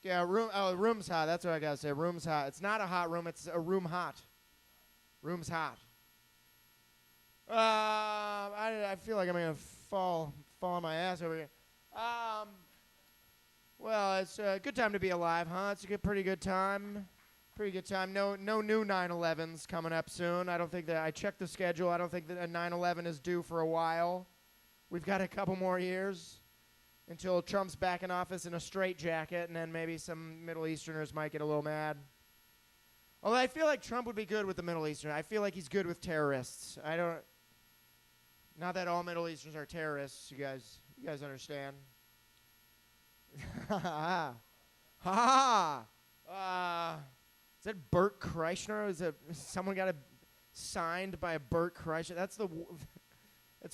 Yeah, room's hot. That's what I gotta say. Room's hot. It's not a hot room. It's a room hot. Room's hot. I feel like I'm gonna fall on my ass over here. Well, it's a good time to be alive, huh? It's a pretty good time. Pretty good time. No new 9/11s coming up soon. I don't think that I checked the schedule. I don't think that a 9/11 is due for a while. We've got a couple more years until Trump's back in office in a straitjacket, and then maybe some Middle Easterners might get a little mad. Although I feel like Trump would be good with the Middle Eastern. I feel like he's good with terrorists. Not that all Middle Easterns are terrorists. You guys understand? Ha ha. Is that Bert Kreischer? Is someone got signed by a Bert Kreischer? That's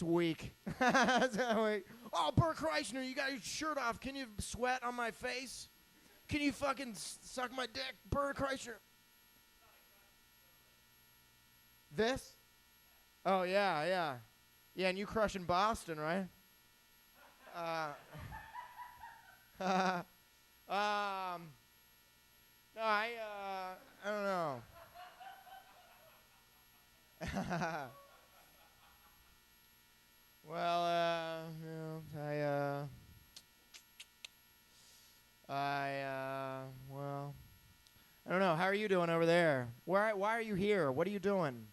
weak. That's weak. Oh, Bert Kreischer, you got your shirt off. Can you sweat on my face? Can you fucking suck my dick, Bert Kreischer? This? Oh, yeah. Yeah, and you crushing Boston, right? No, I don't know. Well, well, I don't know. How are you doing over there? Why are you here? What are you doing?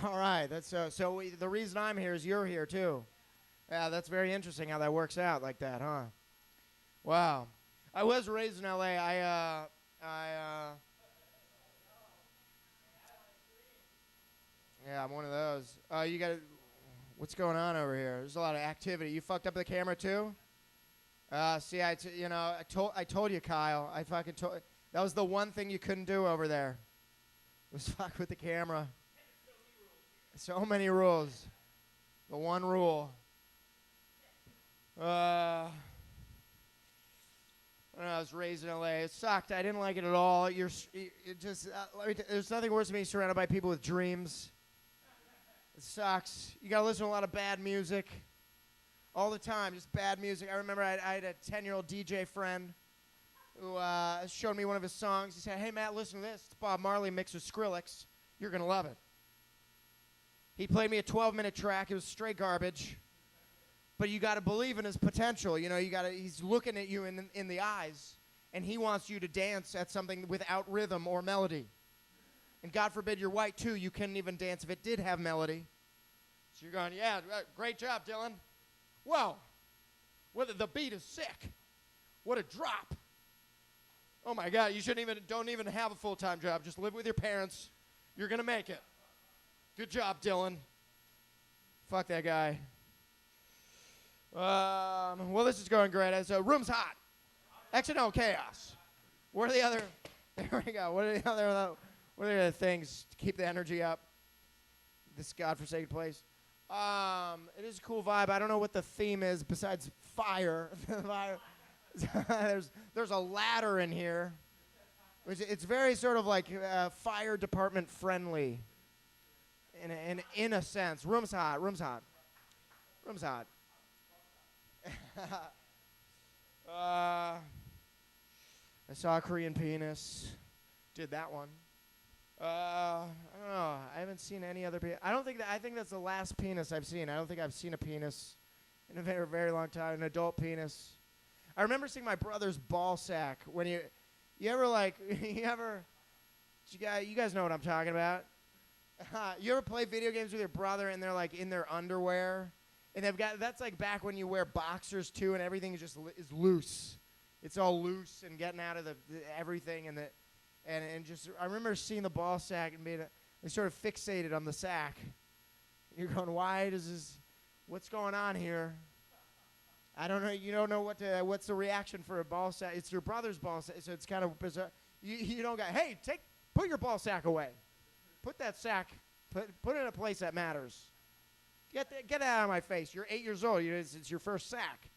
All right, that's so the reason I'm here is you're here too. Yeah, that's very interesting how that works out like that, huh? Wow. I was raised in L.A. Yeah, I'm one of those. What's going on over here? There's a lot of activity. You fucked up the camera too? See, I told you, Kyle. I fucking told. That was the one thing you couldn't do over there. Was fuck with the camera. So many rules. The one rule. I was raised in L.A. It sucked. I didn't like it at all. There's nothing worse than being surrounded by people with dreams. It sucks. You gotta listen to a lot of bad music all the time, just bad music. I remember I had a 10-year-old DJ friend who showed me one of his songs. He said, "Hey, Matt, listen to this. It's Bob Marley mixed with Skrillex. You're gonna love it." He played me a 12-minute track. It was straight garbage. But you got to believe in his potential. You know, he's looking at you in the eyes, and he wants you to dance at something without rhythm or melody. And God forbid you're white, too. You couldn't even dance if it did have melody. So you're going, yeah, great job, Dylan. Whoa. The beat is sick. What a drop. Oh, my God. You don't even have a full-time job. Just live with your parents. You're going to make it. Good job, Dylan. Fuck that guy. Well, this is going great. So, room's hot. Accidental chaos. What are the other? There we go. What are the other things to keep the energy up? This godforsaken place. It is a cool vibe. I don't know what the theme is besides fire. There's a ladder in here. It's very sort of like fire department friendly. In a sense, room's hot. Room's hot. Room's hot. I saw a Korean penis. Did that one. I don't know. I haven't seen any other penis. I think that's the last penis I've seen. I don't think I've seen a penis in a very, very long time. An adult penis. I remember seeing my brother's ball sack. When you guys know what I'm talking about. You ever play video games with your brother and they're like in their underwear? And that's like back when you wear boxers too, and everything is loose. It's all loose and getting out of everything, and I remember seeing the ball sack and they sort of fixated on the sack. You're going, why does this? What's going on here? I don't know. You don't know what's the reaction for a ball sack. It's your brother's ball sack, so it's kind of bizarre. You don't go, hey, put your ball sack away. Put that sack. Put it in a place that matters. Get that out of my face. You're 8 years old. It's your first sack.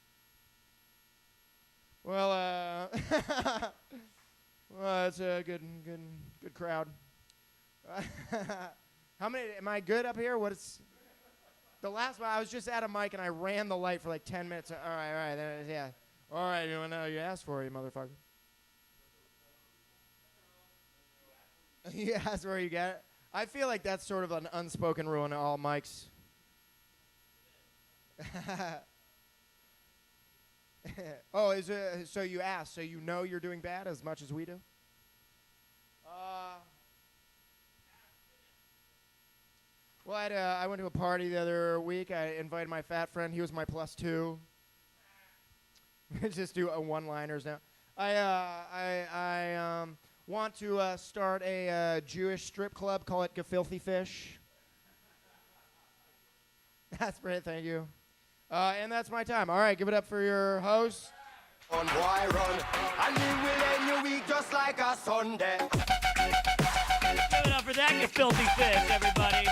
Well, it's a good crowd. How many? Am I good up here? The last one, I was just at a mic and I ran the light for like 10 minutes. All right. Yeah. All right, you know you asked for it, you motherfucker. You asked where you get it. I feel like that's sort of an unspoken rule in all mics. Oh, is it? So you asked, so you know you're doing bad as much as we do? Well, I went to a party the other week. I invited my fat friend. He was my +2. Just do one-liners now. I want to start a Jewish strip club. Call it Gefilthy Fish. That's great. Thank you. And that's my time. All right, give it up for your host. On why run? And we will end your week just like a Sunday. Give it up for that, you filthy fish, everybody.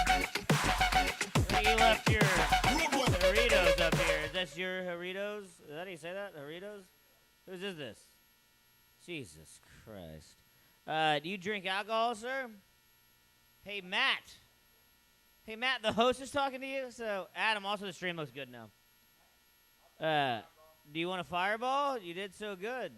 You left your Doritos up here. Is that your Doritos? Is that how you say that? Doritos? Whose is this? Jesus Christ. Do you drink alcohol, sir? Hey, Matt. Hey, Matt, the host is talking to you. So, Adam, also the stream looks good now. Do you want a fireball? You did so good.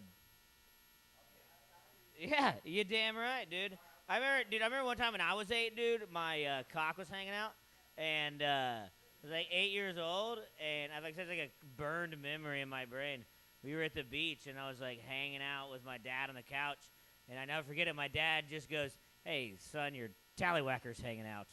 Yeah, you damn right, dude. I remember one time when I was 8, dude, my cock was hanging out, and I was like 8 years old, and I like such like a burned memory in my brain. We were at the beach, and I was like hanging out with my dad on the couch, and I never forget it. My dad just goes, "Hey, son, your tallywhacker's hanging out,"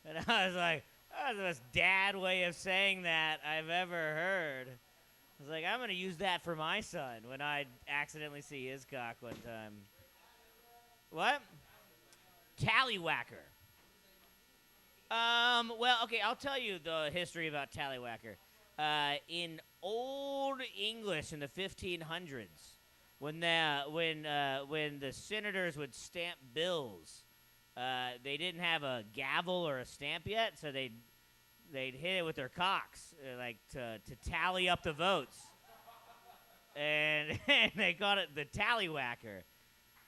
and I was like, "That was the most dad way of saying that I've ever heard." I was like, I'm gonna use that for my son when I accidentally see his cock one time. What? Tallywhacker. Well, okay, I'll tell you the history about tallywhacker. In old English in the 1500s, when the senators would stamp bills, they didn't have a gavel or a stamp yet, so they'd hit it with their cocks, like to tally up the votes, and they called it the tallywhacker.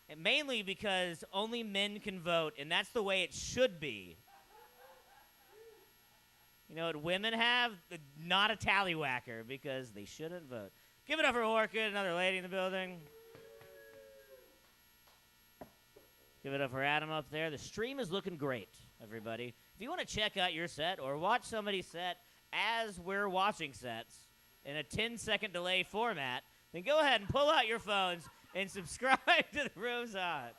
And mainly because only men can vote, and that's the way it should be. You know what women have? Not a tallywhacker, because they shouldn't vote. Give it up for Orchid, another lady in the building. Give it up for Adam up there. The stream is looking great, everybody. If you want to check out your set or watch somebody's set as we're watching sets in a 10-second delay format, then go ahead and pull out your phones and subscribe to the Room's Hot.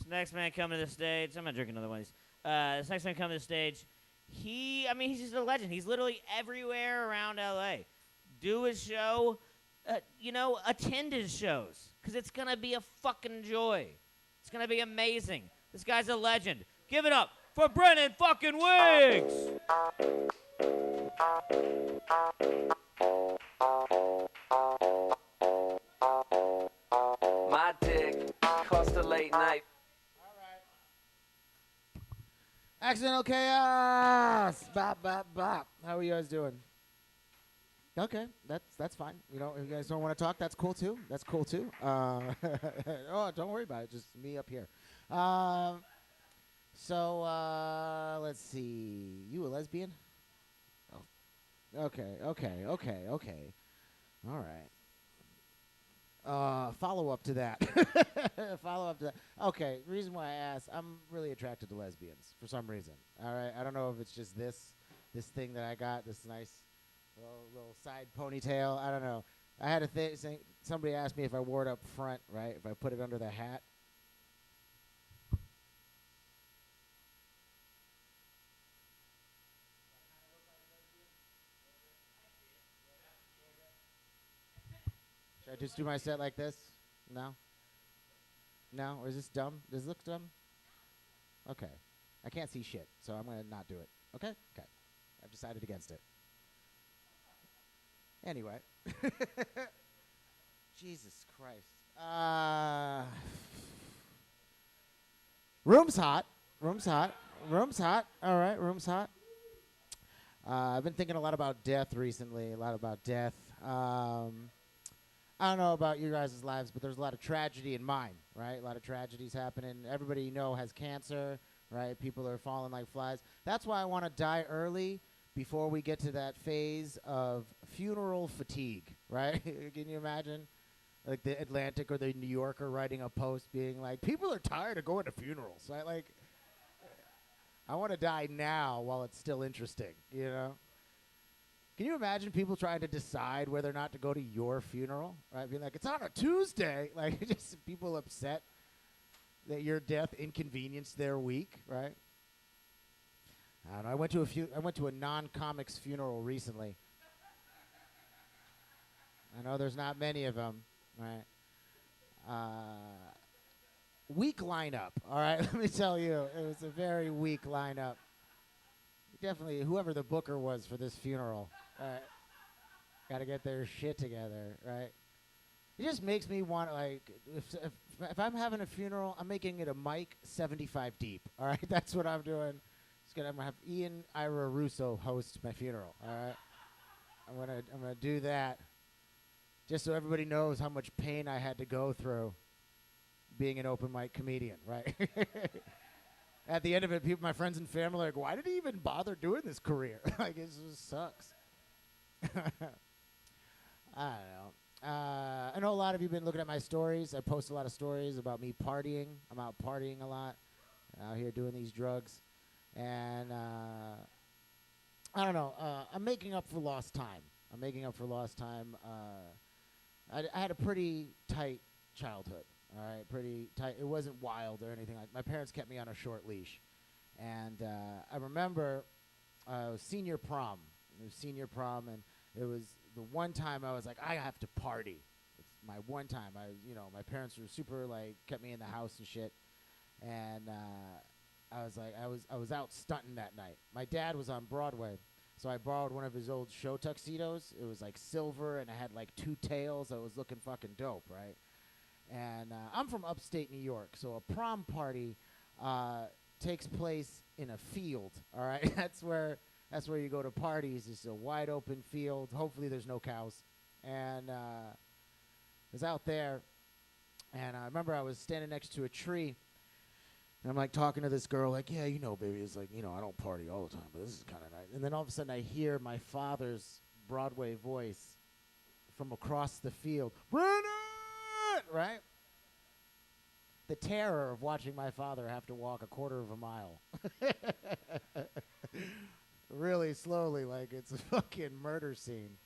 Next man coming to the stage. I'm not drinking another one of these. This next man coming to the stage, he's just a legend. He's literally everywhere around L.A. Do his show, attend his shows, because it's going to be a fucking joy. It's going to be amazing. This guy's a legend. Give it up for Brennan fucking Wiggs! My dick cost a late night. Accidental chaos. Bop, bop, bop. How are you guys doing? Okay, that's fine. You know, if you guys don't want to talk, that's cool too. That's cool too. Oh, don't worry about it. Just me up here. So let's see. You a lesbian? Oh. Okay. All right. Follow up to that. Okay, reason why I asked, I'm really attracted to lesbians for some reason. All right, I don't know if it's just this thing that I got, this nice little side ponytail. I don't know. I had a thing. Somebody asked me if I wore it up front, right? If I put it under the hat. Should I just do my set like this? No? No? Or is this dumb? Does it look dumb? Okay. I can't see shit, so I'm going to not do it. Okay? Okay. I've decided against it. Anyway. Jesus Christ. Room's hot. Room's hot. Room's hot. All right, room's hot. I've been thinking a lot about death recently, I don't know about you guys' lives, but there's a lot of tragedy in mine, right? A lot of tragedies happening. Everybody you know has cancer, right? People are falling like flies. That's why I want to die early, before we get to that phase of funeral fatigue, right? Can you imagine? Like the Atlantic or the New Yorker writing a post being like, people are tired of going to funerals, right? Like, I want to die now while it's still interesting, you know? Can you imagine people trying to decide whether or not to go to your funeral, right? Being like, it's on a Tuesday. Like, just people upset that your death inconvenienced their week, right? I don't know. I went to a non-comics funeral recently. I know there's not many of them, right? Weak lineup, all right? Let me tell you, it was a very weak lineup. Definitely, whoever the booker was for this funeral, right? Got to get their shit together, right? It just makes me want, like, if I'm having a funeral, I'm making it a mic 75 deep, all right? That's what I'm doing. I'm gonna have Ian Ira Russo host my funeral, all right? I'm gonna do that, just so everybody knows how much pain I had to go through being an open mic comedian, right? At the end of it, my friends and family are like, why did he even bother doing this career? Like, it just sucks. I don't know. I know a lot of you have been looking at my stories. I post a lot of stories about me partying. I'm out partying a lot, out here doing these drugs. And I don't know. I'm making up for lost time. I had a pretty tight childhood. All right, pretty tight. It wasn't wild or anything. Like, my parents kept me on a short leash. And I remember senior prom. It was senior prom, and it was the one time I was like, I have to party. It's my one time. My parents were super, like, kept me in the house and shit. And I was like, I was out stunting that night. My dad was on Broadway, so I borrowed one of his old show tuxedos. It was like silver, and it had like 2 tails. I was looking fucking dope, right? And I'm from upstate New York, so a prom party takes place in a field. All right, that's where you go to parties. It's a wide open field. Hopefully, there's no cows. And I was out there, and I remember I was standing next to a tree. And I'm like talking to this girl, like, yeah, baby, it's like, I don't party all the time, but this is kind of nice. And then all of a sudden I hear my father's Broadway voice from across the field, Brennan! Right? The terror of watching my father have to walk a quarter of a mile. Really slowly, like it's a fucking murder scene.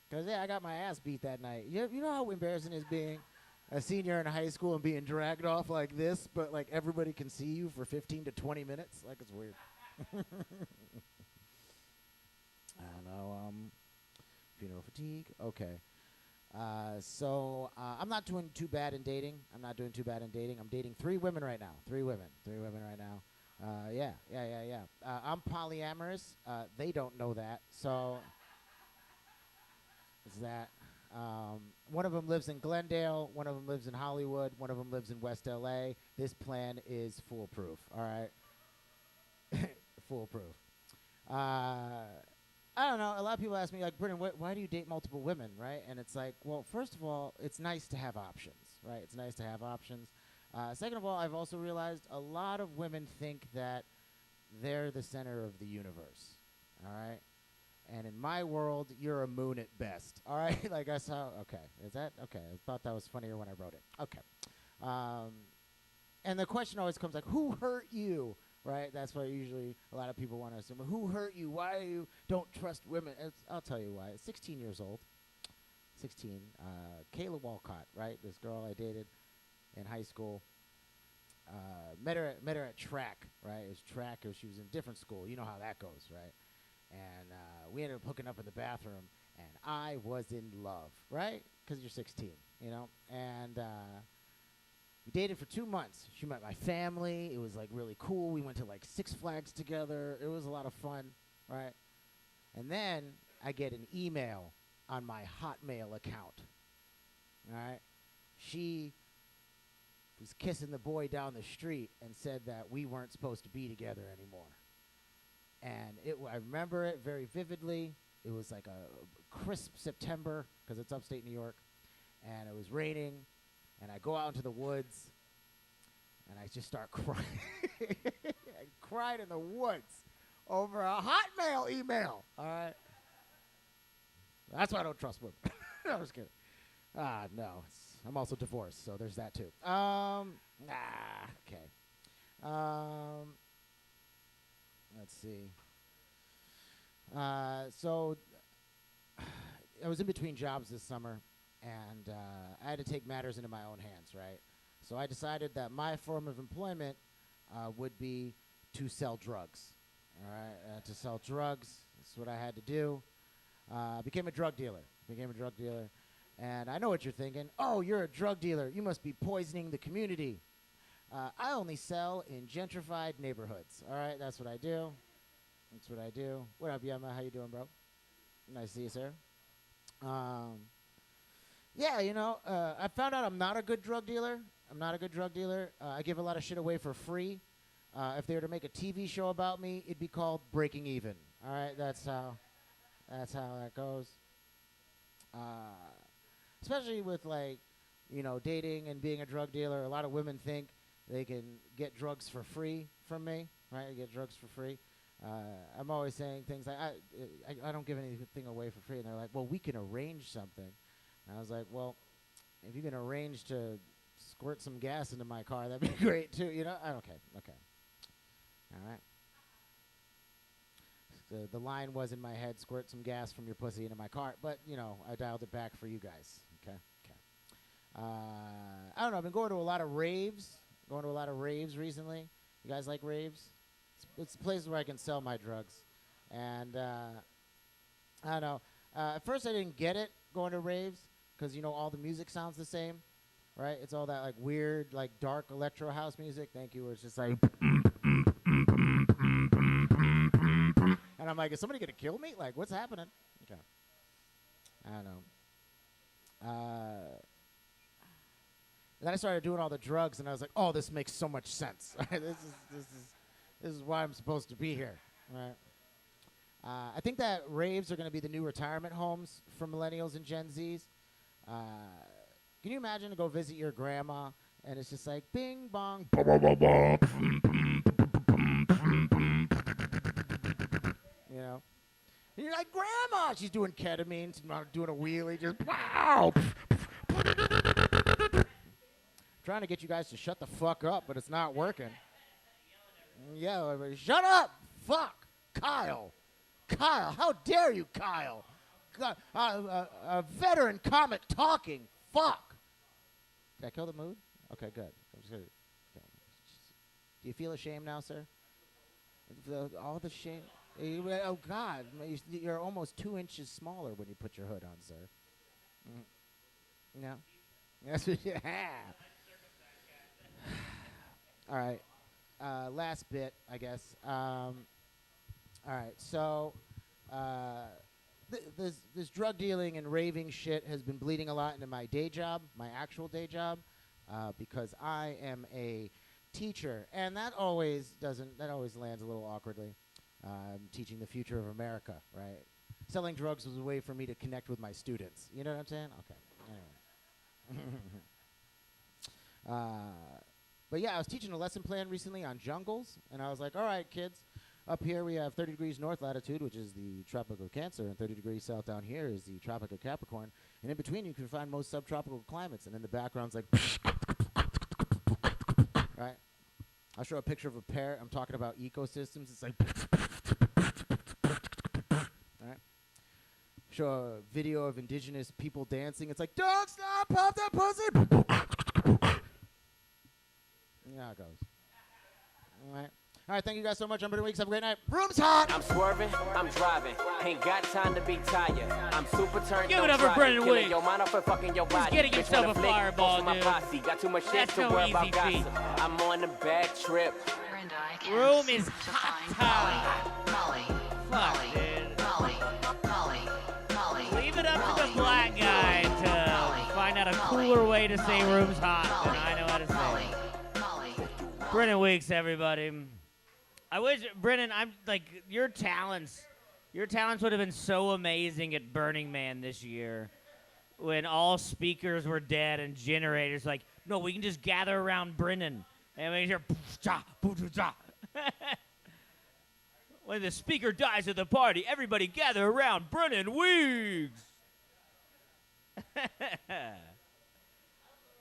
Because, yeah, I got my ass beat that night. You know how embarrassing it is being a senior in high school and being dragged off like this, but like everybody can see you for 15 to 20 minutes? Like, it's weird. I don't know. Funeral fatigue. Okay. So I'm not doing too bad in dating. I'm dating 3 women right now. 3 women right now. Yeah. I'm polyamorous. They don't know that. So it's that. One of them lives in Glendale, one of them lives in Hollywood, one of them lives in West LA. This plan is foolproof, all right? Foolproof. I don't know. A lot of people ask me, like, Brennan, why do you date multiple women, right? And it's like, well, first of all, it's nice to have options, right? It's nice to have options. Second of all, I've also realized a lot of women think that they're the center of the universe, all right? And in my world, you're a moon at best. All right? Like, that's how, okay. Is that? Okay. I thought that was funnier when I wrote it. Okay. And the question always comes like, who hurt you? Right? That's what usually a lot of people want to assume. Who hurt you? Why you don't trust women? I'll tell you why. 16 years old. 16. Kayla Walcott, right? This girl I dated in high school. Met her at track, right? It was track. She was in a different school. You know how that goes, right? And we ended up hooking up in the bathroom, and I was in love, right? Because you're 16, And we dated for 2 months. She met my family. It was, like, really cool. We went to, like, Six Flags together. It was a lot of fun, right? And then I get an email on my Hotmail account, all right? She was kissing the boy down the street and said that we weren't supposed to be together anymore. And I remember it very vividly. It was like a crisp September, because it's upstate New York, and it was raining, and I go out into the woods, and I just start crying. I cried in the woods over a Hotmail email. All right. That's why I don't trust women. No, I'm just kidding. No. I'm also divorced, so there's that too. Okay. Let's see. So I was in between jobs this summer, and I had to take matters into my own hands, right? So I decided that my form of employment would be to sell drugs. All right, to sell drugs. That's what I had to do. Became a drug dealer. And I know what you're thinking. Oh, you're a drug dealer. You must be poisoning the community. I only sell in gentrified neighborhoods. All right, that's what I do. What up, Yama? How you doing, bro? Nice to see you, sir. Yeah, I found out I'm not a good drug dealer. I give a lot of shit away for free. If they were to make a TV show about me, it'd be called Breaking Even. All right, that's how that goes. Especially with dating and being a drug dealer, a lot of women think they can get drugs for free from me, right? Get drugs for free. I'm always saying things like, I don't give anything away for free. And they're like, well, we can arrange something. And I was like, well, if you can arrange to squirt some gas into my car, that'd be great too, Okay. All right. The line was in my head, squirt some gas from your pussy into my car. But, I dialed it back for you guys. Okay. I don't know. I've been going to a lot of raves. Recently. You guys like raves? It's places where I can sell my drugs. And I don't know. At first I didn't get it going to raves because, all the music sounds the same. Right? It's all that weird, dark electro house music. Thank you. Where it's just like... And I'm like, is somebody going to kill me? What's happening? Okay. I don't know. And then I started doing all the drugs, and I was like, oh, this makes so much sense. This is why I'm supposed to be here. Right? I think that raves are going to be the new retirement homes for millennials and Gen Zs. Can you imagine to go visit your grandma, and it's just like, bing, bong, And you're like, Grandma! She's doing ketamine, she's not doing a wheelie, just wow! Trying to get you guys to shut the fuck up, but it's not working. Yeah, shut up! Fuck! Kyle! How dare you, Kyle? A veteran comic talking. Fuck! Did I kill the mood? Okay, good. I'm just gonna, okay. Do you feel ashamed now, sir? All the shame. Oh, God. You're almost 2 inches smaller when you put your hood on, sir. No? Yes, yeah. All right. Last bit, I guess. All right. So, this drug dealing and raving shit has been bleeding a lot into my day job, my actual day job, because I am a teacher, and that always lands a little awkwardly. Teaching the future of America, right? Selling drugs was a way for me to connect with my students. You know what I'm saying? Okay. Anyway. But yeah, I was teaching a lesson plan recently on jungles, and I was like, all right, kids, up here we have 30 degrees north latitude, which is the Tropic of Cancer, and 30 degrees south down here is the Tropic of Capricorn. And in between, you can find most subtropical climates, and in the background's like, right? I'll show a picture of a parrot. I'm talking about ecosystems. It's like, all right. Show a video of indigenous people dancing. It's like, don't stop, pop that pussy. Yeah, it goes. All right. All right, thank you guys so much. I'm Britton Weeks. Have a great night. Room's hot. I'm swerving, I'm driving. Ain't got time to be tired. I'm super turned. Give it up for Britton Weeks. Your mind off and fucking your body. He's getting himself a fireball, dude. Got too much shit That's to no worry easy about feat. gossip. I'm on a bad trip. Room is hot. Fuck, dude. Leave it up to the black guy to find out a cooler way to say room's hot than I know how to say. Britton Weeks, everybody. I wish, Brennan, I'm like, your talents would have been so amazing at Burning Man this year when all speakers were dead and generators like, no, we can just gather around Brennan and we hear When the speaker dies at the party, everybody gather around Brennan Weeks.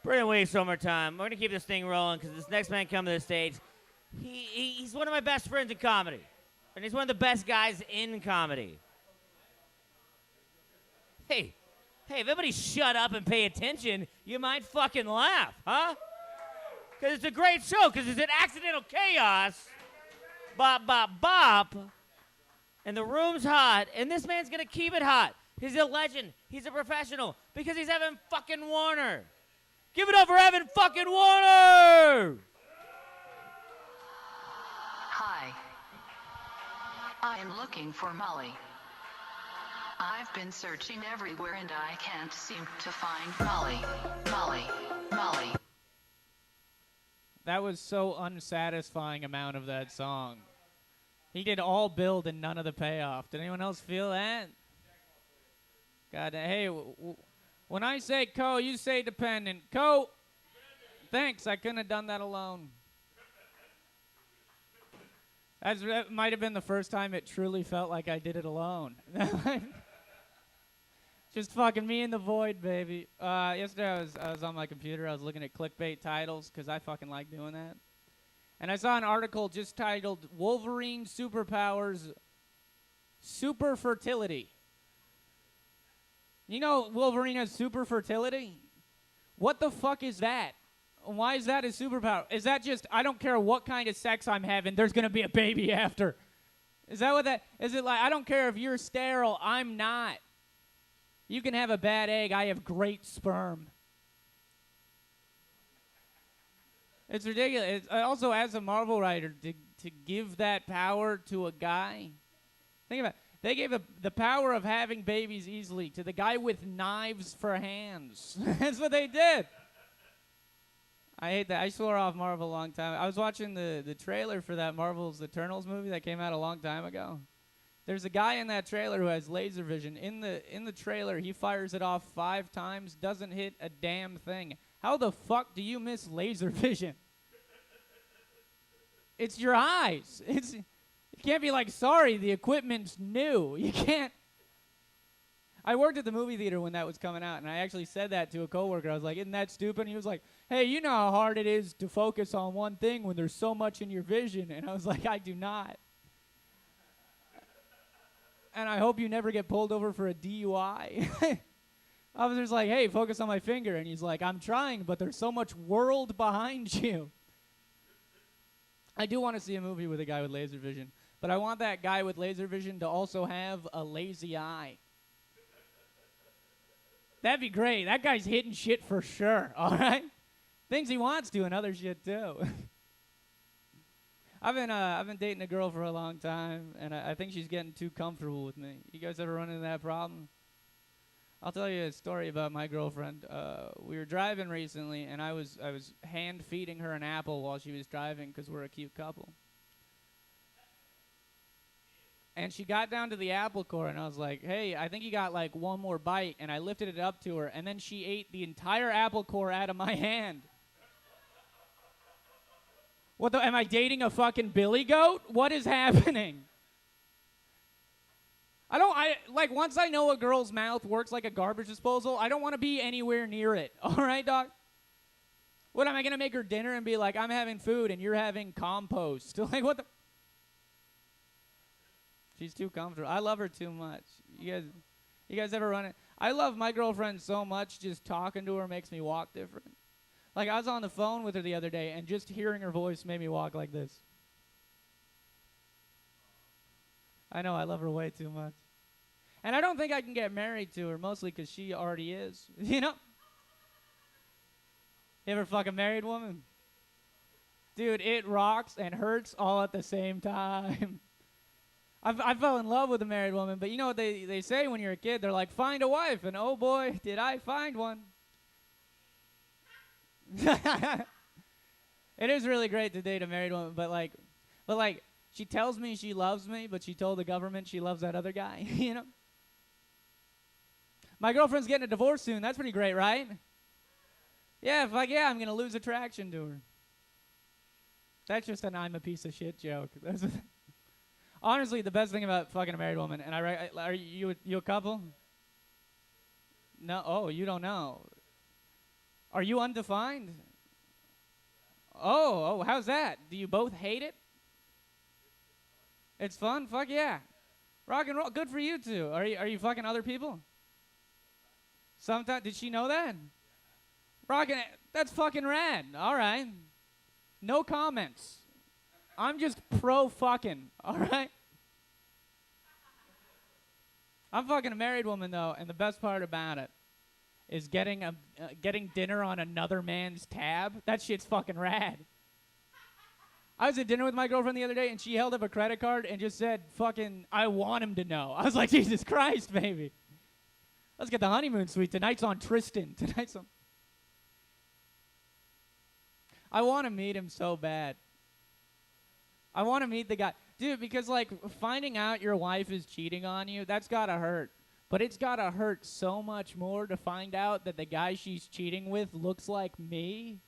Brennan Weeks, summertime. We're going to keep this thing rolling because this next man coming to the stage, he's one of my best friends in comedy. And he's one of the best guys in comedy. Hey, if everybody shut up and pay attention, you might fucking laugh, huh? Because it's a great show, because it's an accidental chaos. Bop, bop, bop. And the room's hot, and this man's going to keep it hot. He's a legend. He's a professional, because he's Evan fucking Warner. Give it up for Evan fucking Warner! Hi. I am looking for Molly. I've been searching everywhere and I can't seem to find Molly. Molly. That was so unsatisfying amount of that song. He did all build and none of the payoff. Did anyone else feel that? God, hey, when I say co, you say dependent. Co, thanks, I couldn't have done that alone. That might have been the first time it truly felt like I did it alone. Just fucking me in the void, baby. Yesterday I was on my computer. I was looking at clickbait titles because I fucking like doing that. And I saw an article just titled Wolverine Superpowers Super Fertility. You know Wolverine has super fertility? What the fuck is that? Why is that a superpower? Is that just, I don't care what kind of sex I'm having, there's going to be a baby after? Is that what that, is it like, I don't care if you're sterile, I'm not. You can have a bad egg, I have great sperm. It's ridiculous. Also, as a Marvel writer, to give that power to a guy, think about it. They gave the power of having babies easily to the guy with knives for hands. That's what they did. I hate that. I swore off Marvel a long time. I was watching the trailer for that Marvel's Eternals movie that came out a long time ago. There's a guy in that trailer who has laser vision. In the trailer, he fires it off 5 times, doesn't hit a damn thing. How the fuck do you miss laser vision? It's your eyes. You can't be like, sorry, the equipment's new. You can't. I worked at the movie theater when that was coming out, and I actually said that to a coworker. I was like, isn't that stupid? And he was like, hey, you know how hard it is to focus on one thing when there's so much in your vision. And I was like, I do not. And I hope you never get pulled over for a DUI. Officer's like, hey, focus on my finger. And he's like, I'm trying, but there's so much world behind you. I do want to see a movie with a guy with laser vision. But I want that guy with laser vision to also have a lazy eye. That'd be great. That guy's hitting shit for sure, all right? Things he wants to and other shit too. I've been dating a girl for a long time, and I think she's getting too comfortable with me. You guys ever run into that problem? I'll tell you a story about my girlfriend. We were driving recently, and I was hand feeding her an apple while she was driving because we're a cute couple. And she got down to the apple core, and I was like, hey, I think you got like one more bite. And I lifted it up to her, and then she ate the entire apple core out of my hand. What the, am I dating a fucking billy goat? What is happening? Like, once I know a girl's mouth works like a garbage disposal, I don't want to be anywhere near it. All right, dog? What, am I going to make her dinner and be like, I'm having food and you're having compost? Like, what the? She's too comfortable. I love her too much. You guys ever run it? I love my girlfriend so much, just talking to her makes me walk different. Like, I was on the phone with her the other day, and just hearing her voice made me walk like this. I know, I love her way too much. And I don't think I can get married to her, mostly because she already is. You know? You ever fuck a married woman? Dude, it rocks and hurts all at the same time. I fell in love with a married woman, but you know what they say when you're a kid? They're like, find a wife, and oh boy, did I find one. It is really great to date a married woman, but like, she tells me she loves me, but she told the government she loves that other guy, you know? My girlfriend's getting a divorce soon. That's pretty great, right? Yeah, I'm going to lose attraction to her. That's just an I'm a piece of shit joke. Honestly, the best thing about fucking a married woman, and are you a couple? No. Oh, you don't know. Are you undefined? Oh, how's that? Do you both hate it? It's fun? Fuck yeah. Rock and roll. Good for you two. Are you fucking other people? Sometimes. Did she know that? That's fucking rad. All right. No comments. I'm just pro fucking. All right. I'm fucking a married woman though, and the best part about it is getting dinner on another man's tab. That shit's fucking rad. I was at dinner with my girlfriend the other day, and she held up a credit card and just said, fucking, I want him to know. I was like, Jesus Christ, baby. Let's get the honeymoon suite. Tonight's on Tristan. I want to meet him so bad. I want to meet the guy. Dude, because, like, finding out your wife is cheating on you, that's got to hurt. But it's got to hurt so much more to find out that the guy she's cheating with looks like me.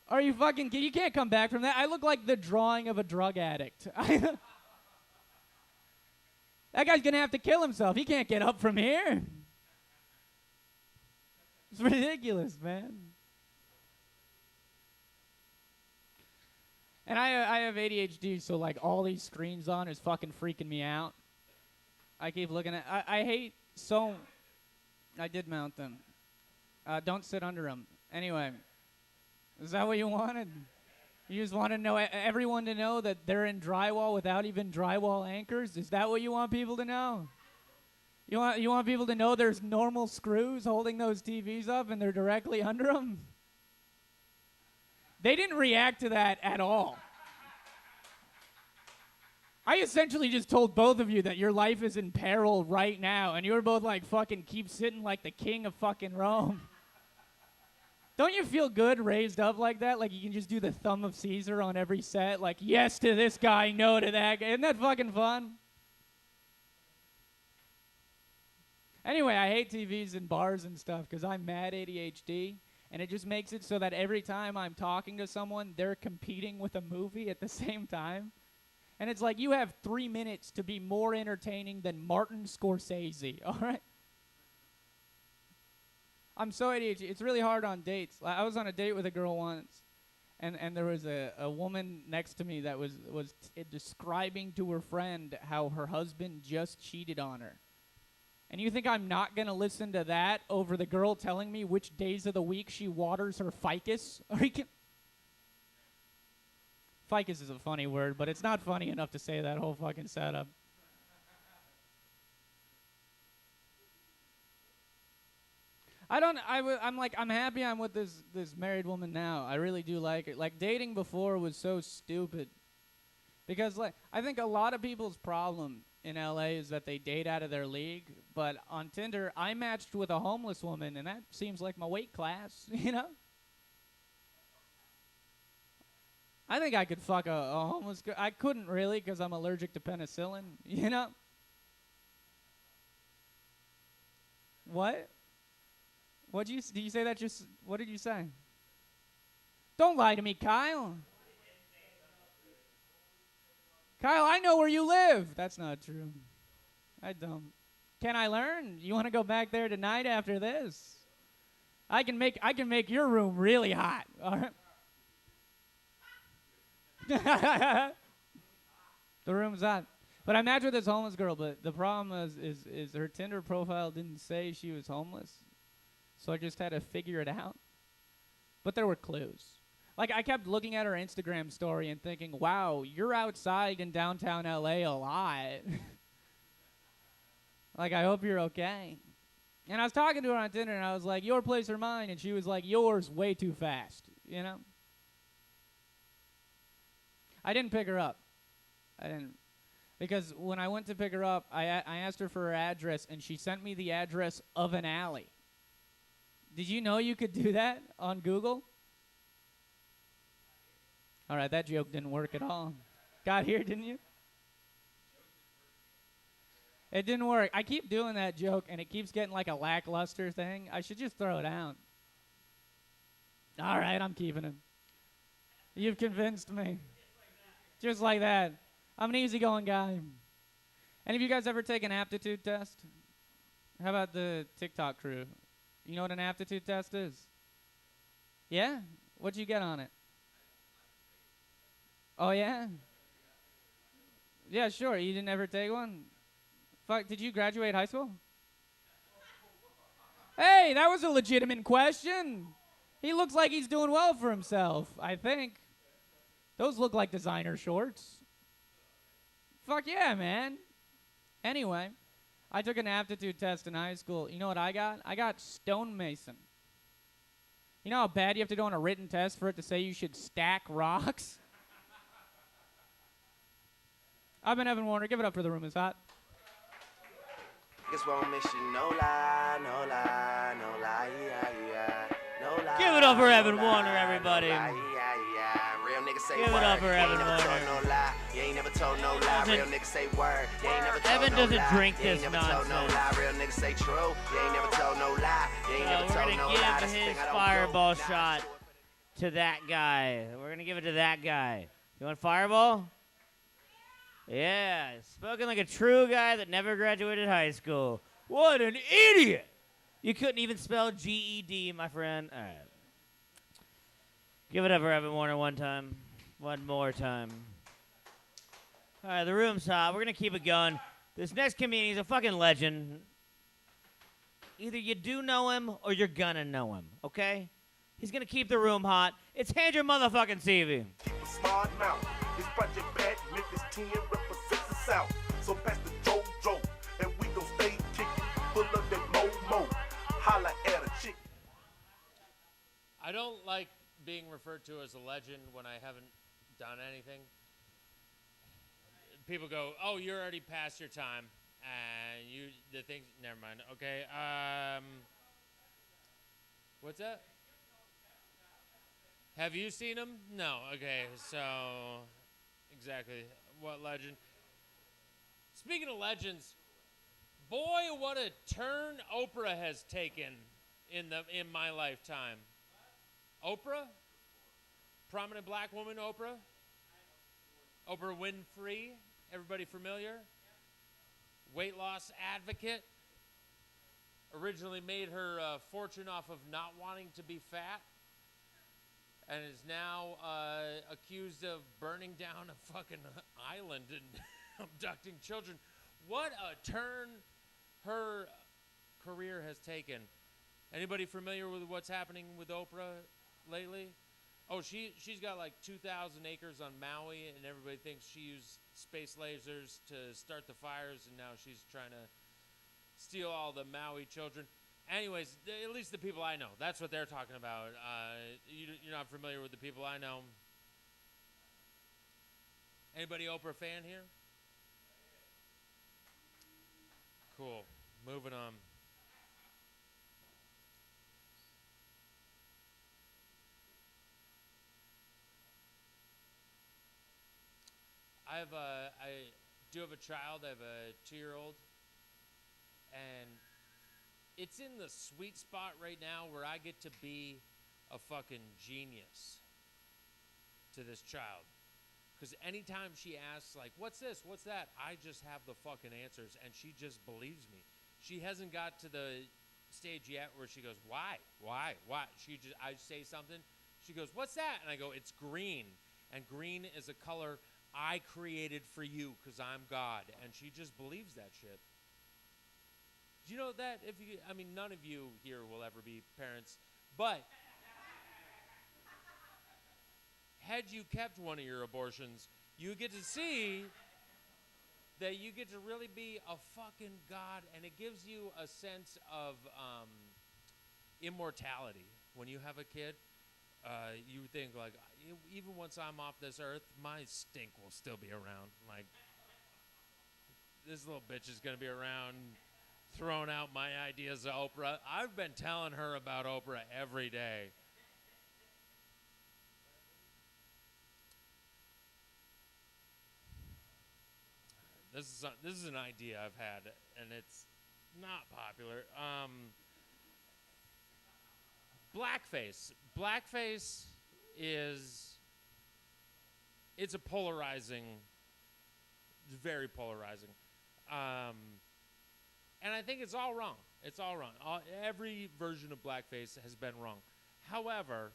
Are you fucking kidding? You can't come back from that. I look like the drawing of a drug addict. That guy's going to have to kill himself. He can't get up from here. It's ridiculous, man. And I have ADHD, so, like, all these screens on is fucking freaking me out. I keep looking at... I hate so... I did mount them. Don't sit under them. Anyway... Is that what you wanted? You just want to know everyone to know that they're in drywall without even drywall anchors? Is that what you want people to know? You want people to know there's normal screws holding those TVs up and they're directly under them? They didn't react to that at all. I essentially just told both of you that your life is in peril right now, and you're both like fucking keep sitting like the king of fucking Rome. Don't you feel good raised up like that? Like you can just do the thumb of Caesar on every set? Like, yes to this guy, no to that guy. Isn't that fucking fun? Anyway, I hate TVs and bars and stuff because I'm mad ADHD. And it just makes it so that every time I'm talking to someone, they're competing with a movie at the same time. And it's like, you have 3 minutes to be more entertaining than Martin Scorsese, all right? I'm so ADHD. It's really hard on dates. I was on a date with a girl once, and there was a woman next to me that was describing to her friend how her husband just cheated on her. And you think I'm not going to listen to that over the girl telling me which days of the week she waters her ficus? Ficus is a funny word, but it's not funny enough to say that whole fucking setup. I'm happy I'm with this married woman now. I really do like it. Like, dating before was so stupid. Because, like, I think a lot of people's problem in LA is that they date out of their league. But on Tinder, I matched with a homeless woman, and that seems like my weight class, you know? I think I could fuck a homeless girl. I couldn't really because I'm allergic to penicillin, you know? What? Did you say that just, what did you say? Don't lie to me, Kyle. Kyle, I know where you live. That's not true. I don't. Can I learn? You want to go back there tonight after this? I can make your room really hot. All right. The room's hot. But I matched with this homeless girl, but the problem is her Tinder profile didn't say she was homeless. So I just had to figure it out. But there were clues. Like, I kept looking at her Instagram story and thinking, wow, you're outside in downtown LA a lot. Like, I hope you're okay. And I was talking to her on Tinder, and I was like, your place or mine? And she was like, yours way too fast, you know? I didn't pick her up. I didn't. Because when I went to pick her up, I asked her for her address, and she sent me the address of an alley. Did you know you could do that on Google? All right, that joke didn't work at all. Got here, didn't you? It didn't work. I keep doing that joke, and it keeps getting like a lackluster thing. I should just throw it out. All right, I'm keeping it. You've convinced me. Just like that. I'm an easygoing guy. Any of you guys ever take an aptitude test? How about the TikTok crew? You know what an aptitude test is? Yeah? What'd you get on it? Oh, yeah? Yeah, sure. You didn't ever take one? Fuck, did you graduate high school? Hey, that was a legitimate question. He looks like he's doing well for himself, I think. Those look like designer shorts. Fuck yeah, man. Anyway, I took an aptitude test in high school. You know what I got? I got stonemason. You know how bad you have to do on a written test for it to say you should stack rocks? I've been Evan Warner. Give it up for The Room Is Hot. Guess won't miss you, no lie, no lie, no lie, yeah, yeah. No lie, Give it up for no Evan lie, Warner, everybody. No lie, yeah, yeah. Real niggas say Give it word. up for You Evan ain't never Warner. told no lie. You ain't never told no lie. Doesn't- Real niggas say word. You ain't never told Evan no doesn't lie. drink You ain't this never told no nonsense. lie. Real niggas say true. You ain't never told no lie. You ain't never We're told gonna no give lie. That's the his thing I don't fireball do. Nah, shot sure. to that guy. We're gonna give it to that guy. You want fireball? Yeah, spoken like a true guy that never graduated high school. What an idiot! You couldn't even spell GED, my friend. All right. Give it up for Evan Warner one time. One more time. All right, the room's hot. We're going to keep it going. This next comedian is a fucking legend. Either you do know him or you're going to know him, okay? He's going to keep the room hot. It's Andrew motherfucking Stevie. Keep a smart mouth. This Project Pat, Memphis 10 represents the South. So pass the JoJo, and we gon' stay kicking. Full of that mo-mo. Holla at a chick. I don't like being referred to as a legend when I haven't done anything. People go, "Oh, you're already past your time," and the thing. Never mind. Okay. What's that? Have you seen him? No. Okay. So, exactly. What legend? Speaking of legends, boy, what a turn Oprah has taken in my lifetime. Oprah? Prominent black woman Oprah? Oprah Winfrey? Everybody familiar? Weight loss advocate? Originally made her fortune off of not wanting to be fat, and is now accused of burning down a fucking island and abducting children. What a turn her career has taken. Anybody familiar with what's happening with Oprah lately? Oh, she's got like 2,000 acres on Maui, and everybody thinks she used space lasers to start the fires, and now she's trying to steal all the Maui children. Anyways, at least the people I know, that's what they're talking about. You're not familiar with the people I know. Anybody Oprah fan here? Cool. Moving on. I do have a child. I have a 2-year-old, and it's in the sweet spot right now where I get to be a fucking genius to this child. Because anytime she asks, like, what's this, what's that, I just have the fucking answers, and she just believes me. She hasn't got to the stage yet where she goes, why? I say something, she goes, what's that? And I go, it's green. And green is a color I created for you because I'm God. And she just believes that shit. Do you know that? None of you here will ever be parents, but had you kept one of your abortions, you get to see that you get to really be a fucking God, and it gives you a sense of immortality. When you have a kid, you think, like, even once I'm off this earth, my stink will still be around. Like, this little bitch is going to be around throwing out my ideas of Oprah. I've been telling her about Oprah every day. This is an idea I've had, and it's not popular. Blackface. Blackface it's a polarizing very polarizing. And I think it's all wrong. It's all wrong. Every version of blackface has been wrong. However,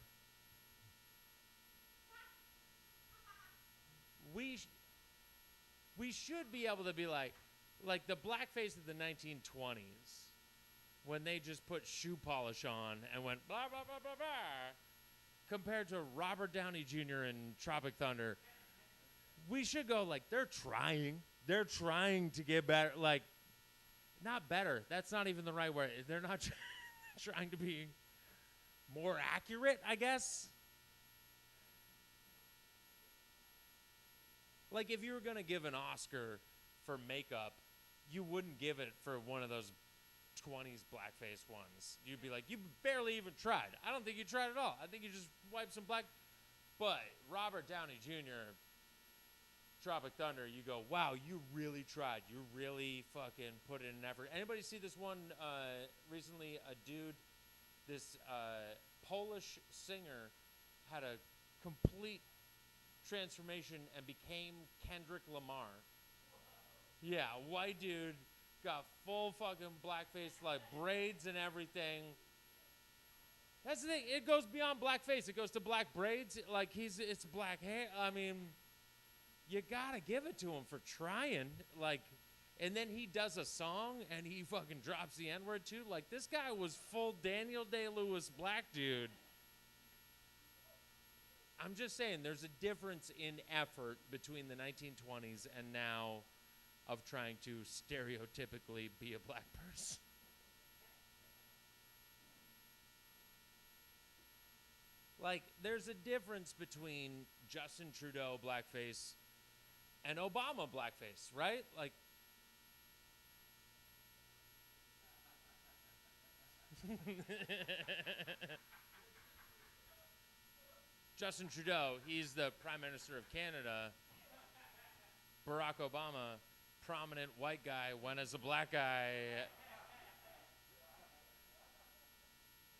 we should be able to be like the blackface of the 1920s, when they just put shoe polish on and went blah, blah, blah, blah, blah, compared to Robert Downey Jr. in Tropic Thunder. We should go like, they're trying to get better. Like, not better. That's not even the right word. They're not trying to be more accurate, I guess. Like, if you were going to give an Oscar for makeup, you wouldn't give it for one of those 20s blackface ones. You'd be like, you barely even tried. I don't think you tried at all. I think you just wiped some black. But Robert Downey Jr., Tropic Thunder, you go, wow, you really tried. You really fucking put in an effort. Anybody see this one recently? A dude, this Polish singer, had a complete transformation and became Kendrick Lamar. Yeah, white dude, got full fucking blackface, like braids and everything. That's the thing. It goes beyond blackface. It goes to black braids. Like, it's black hair. I mean, you gotta give it to him for trying. Like, and then he does a song and he fucking drops the N-word too. Like, this guy was full Daniel Day-Lewis black dude. I'm just saying, there's a difference in effort between the 1920s and now of trying to stereotypically be a black person. Like, there's a difference between Justin Trudeau blackface and Obama blackface, right? Like, Justin Trudeau, he's the Prime Minister of Canada. Barack Obama, prominent white guy, went as a black guy.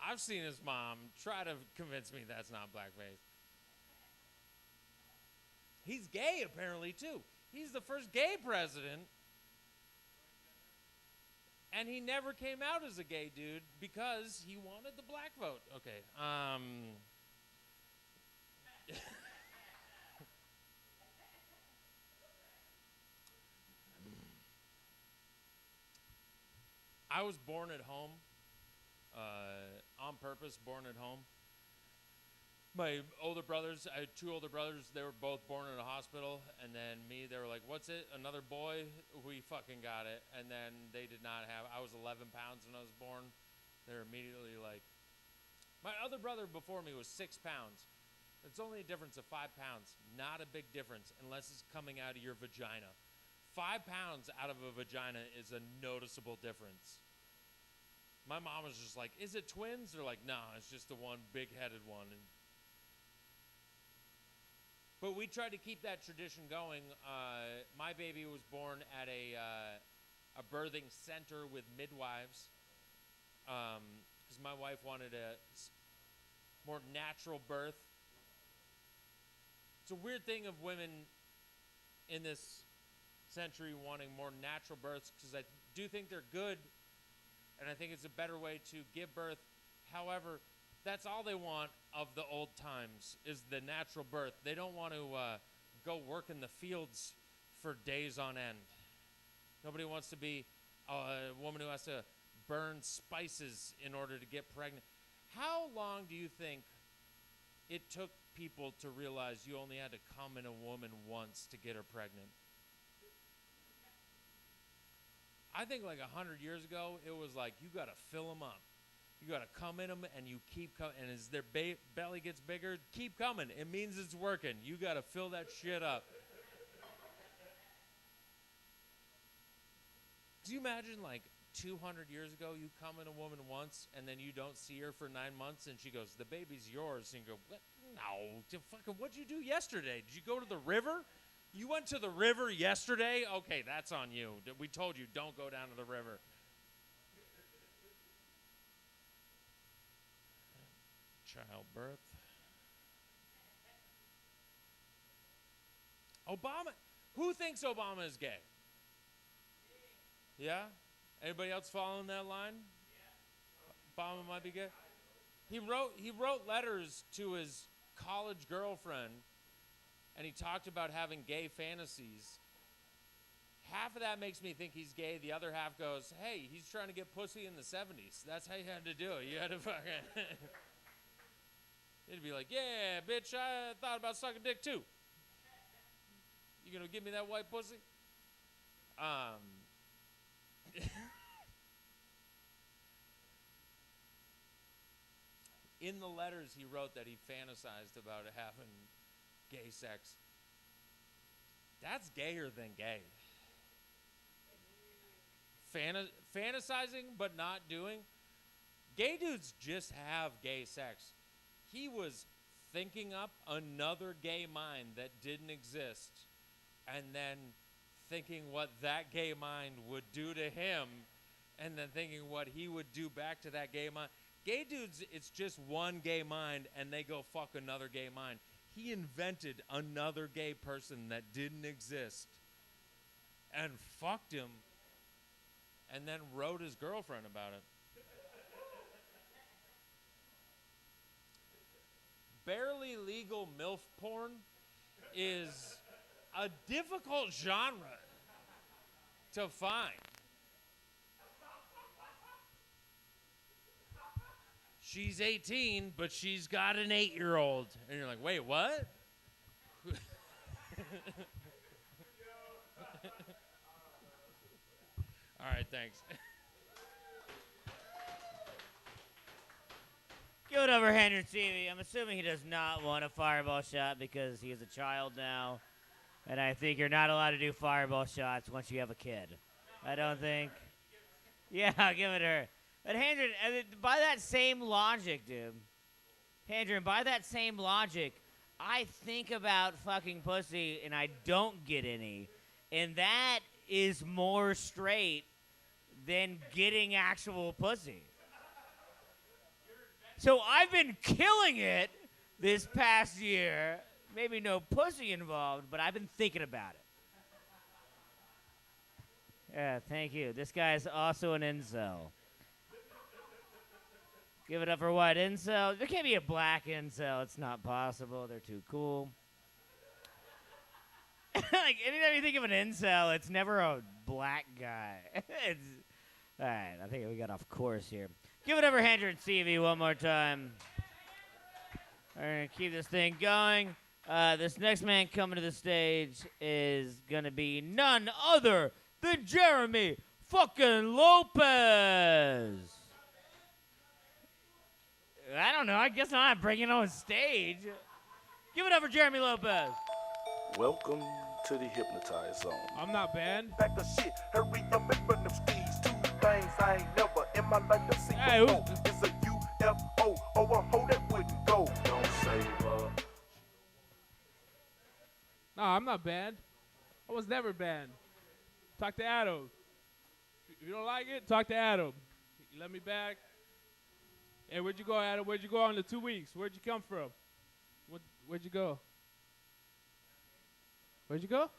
I've seen his mom try to convince me that's not blackface. He's gay, apparently, too. He's the first gay president. And he never came out as a gay dude because he wanted the black vote. Okay, I was born at home, on purpose, born at home. My older brothers, I had two older brothers, they were both born in a hospital, and then me, they were like, what's it, another boy? We fucking got it, and then they did not have, I was 11 pounds when I was born. They were immediately like, my other brother before me was 6 pounds. It's only a difference of 5 pounds, not a big difference unless it's coming out of your vagina. 5 pounds out of a vagina is a noticeable difference. My mom was just like, is it twins? They're like, nah, it's just the one big-headed one. But we tried to keep that tradition going. My baby was born at a birthing center with midwives because my wife wanted a more natural birth. It's a weird thing of women in this century wanting more natural births because I do think they're good, and I think it's a better way to give birth. However, that's all they want of the old times is the natural birth. They don't want to go work in the fields for days on end. Nobody wants to be a woman who has to burn spices in order to get pregnant. How long do you think it took people to realize you only had to come in a woman once to get her pregnant? I think like 100 years ago, it was like you got to fill them up. You got to come in them, and you keep coming. And as their belly gets bigger, keep coming. It means it's working. You got to fill that shit up. Do you imagine like 200 years ago, you come in a woman once, and then you don't see her for 9 months, and she goes, the baby's yours. And you go, what? No. What'd you do yesterday? Did you go to the river? You went to the river yesterday? Okay, that's on you. We told you, don't go down to the river. Childbirth. Who thinks Obama is gay? Yeah? Anybody else following that line? Obama might be gay. He wrote letters to his college girlfriend, and he talked about having gay fantasies. Half of that makes me think he's gay. The other half goes, hey, he's trying to get pussy in the 70s. That's how you had to do it. You had to fucking... It'd be like, yeah, bitch, I thought about sucking dick too. You gonna give me that white pussy? In the letters, he wrote that he fantasized about having gay sex. That's gayer than gay. Fantasizing but not doing. Gay dudes just have gay sex. He was thinking up another gay mind that didn't exist, and then thinking what that gay mind would do to him, and then thinking what he would do back to that gay mind. Gay dudes, it's just one gay mind, and they go fuck another gay mind. He invented another gay person that didn't exist, and fucked him, and then wrote his girlfriend about it. Barely legal MILF porn is a difficult genre to find. She's 18, but she's got an 8-year-old. And you're like, wait, what? All right, thanks. Give it over, Henry TV. I'm assuming he does not want a fireball shot because he is a child now. And I think you're not allowed to do fireball shots once you have a kid. I don't think. Yeah, I'll give it her. But Hendren, by that same logic, dude. Hendren, by that same logic, I think about fucking pussy and I don't get any. And that is more straight than getting actual pussy. So I've been killing it this past year. Maybe no pussy involved, but I've been thinking about it. Yeah, thank you. This guy is also an incel. Give it up for white incel. There can't be a black incel. It's not possible. They're too cool. Like, anytime you think of an incel, it's never a black guy. All right, I think we got off course here. Give it up for Hendren CV one more time. All right, keep this thing going. This next man coming to the stage is going to be none other than Jeremy fucking Lopez. I don't know. I guess I'm not bringing on stage. Give it up for Jeremy Lopez. Welcome to the hypnotized zone. I'm not banned. Back the shit, hurry up and run them streets. Two things I ain't never in my life to see Hey, before. It's a UFO or a hoe that wouldn't go. Don't save up. No, I'm not banned. I was never banned. Talk to Adam. If you don't like it, talk to Adam. You let me back. Hey, where'd you go, Adam? Where'd you go on the 2 weeks? Where'd you come from? Where'd you go? Where'd you go?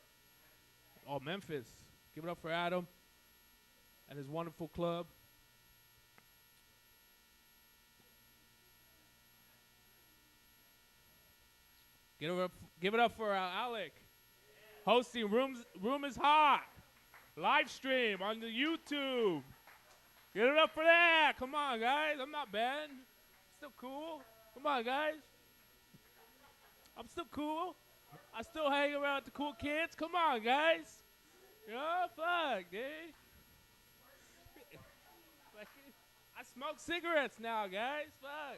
Oh, Memphis. Give it up for Adam and his wonderful club. Give it up for Alec. Hosting Room is Hot. Live stream on the YouTube. Give it up for that. Come on, guys. I'm not bad. Still cool. Come on, guys. I'm still cool. I still hang around with the cool kids. Come on, guys. Yeah, fuck, dude. I smoke cigarettes now, guys. Fuck.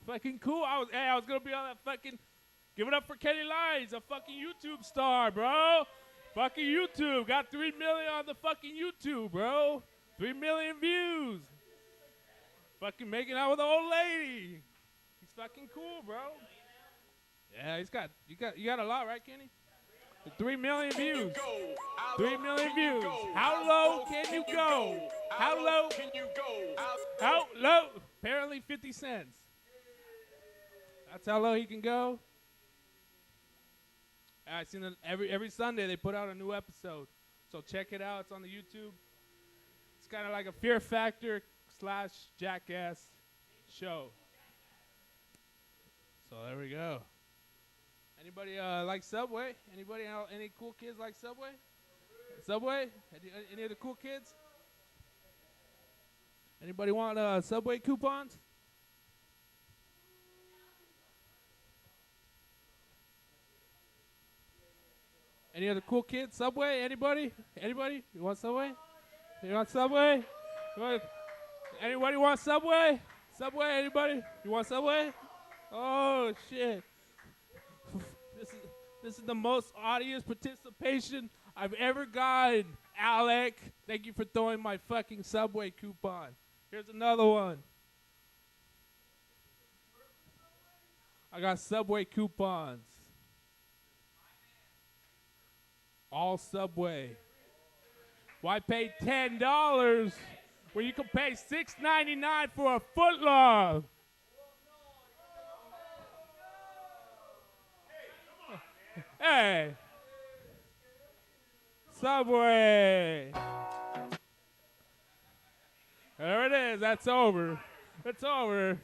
Fucking cool. I was gonna be on that fucking. Give it up for Kenny Lyons, a fucking YouTube star, bro. Fucking YouTube. Got 3 million on the fucking YouTube, bro. 3 million views. Fucking making out with an old lady. He's fucking cool, bro. Yeah, you got a lot, right, Kenny? 3 million views. 3 million views. How low can you go? How low can you go? How low? Apparently 50 cents. That's how low he can go. I seen it every Sunday they put out a new episode. So check it out. It's on the YouTube. It's kind of like a Fear Factor / Jackass show. So there we go. Anybody like Subway? Anybody? Any cool kids like Subway? Subway? Any of the cool kids? Anybody want Subway coupons? Any other cool kids? Subway? Anybody? Anybody? You want Subway? You want Subway? Anybody want Subway? Subway? Anybody? You want Subway? Oh shit! This is the most audience participation I've ever gotten. Alec, thank you for throwing my fucking Subway coupon. Here's another one. I got Subway coupons. All Subway. Why pay $10 when you can pay $6.99 for a footlong? Hey. Subway. There it is. That's over. It's over.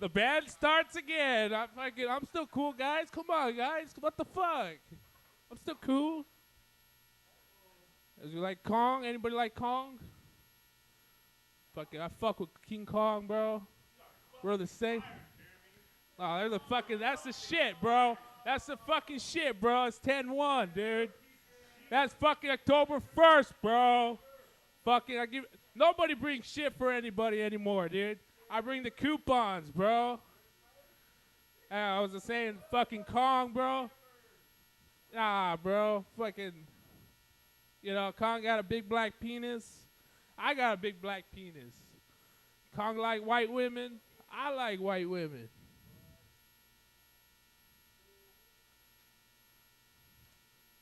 The band starts again. I'm still cool, guys. Come on, guys. What the fuck? I'm still cool. Is you like Kong? Anybody like Kong? Fucking, I fuck with King Kong, bro. We're the same. Oh, they're the fucking. That's the shit, bro. That's the fucking shit, bro. It's 10-1, dude. That's fucking October 1st, bro. Fucking, nobody brings shit for anybody anymore, dude. I bring the coupons, bro. I was just saying, fucking Kong, bro. Nah, bro. Fucking, Kong got a big black penis. I got a big black penis. Kong like white women. I like white women.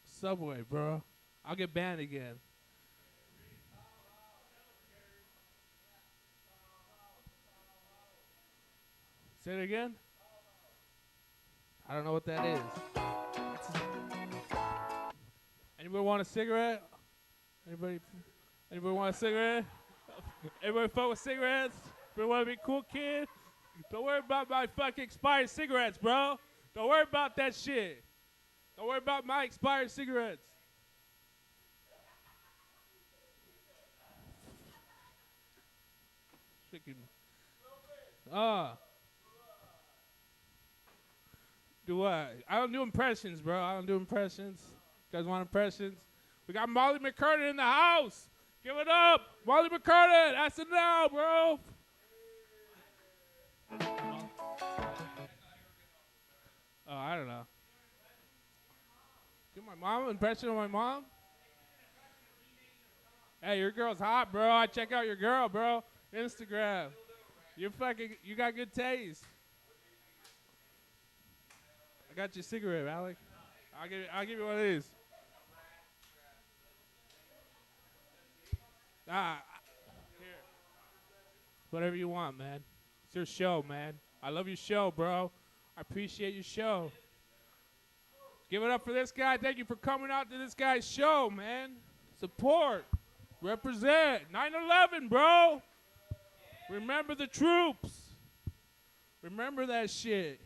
Subway, bro. I'll get banned again. Say it again. I don't know what that is. Anybody want a cigarette? Anybody want a cigarette? Everybody fuck with cigarettes? Everybody want to be a cool kid? Don't worry about my fucking expired cigarettes, bro. Don't worry about that shit. Don't worry about my expired cigarettes. Freaking. Do what? I don't do impressions, bro. I don't do impressions. You guys want impressions? We got Molly McCurdy in the house. Give it up. Molly McCurdy. That's it now, bro. Oh, I don't know. Give my mom an impression of my mom. Hey, your girl's hot, bro. I check out your girl, bro. Instagram. You got good taste. I got your cigarette, Alec. I'll give you one of these. Here. Whatever you want, man. It's your show, man. I love your show, bro. I appreciate your show. Give it up for this guy. Thank you for coming out to this guy's show, man. Support. Represent. 9/11, bro. Remember the troops. Remember that shit.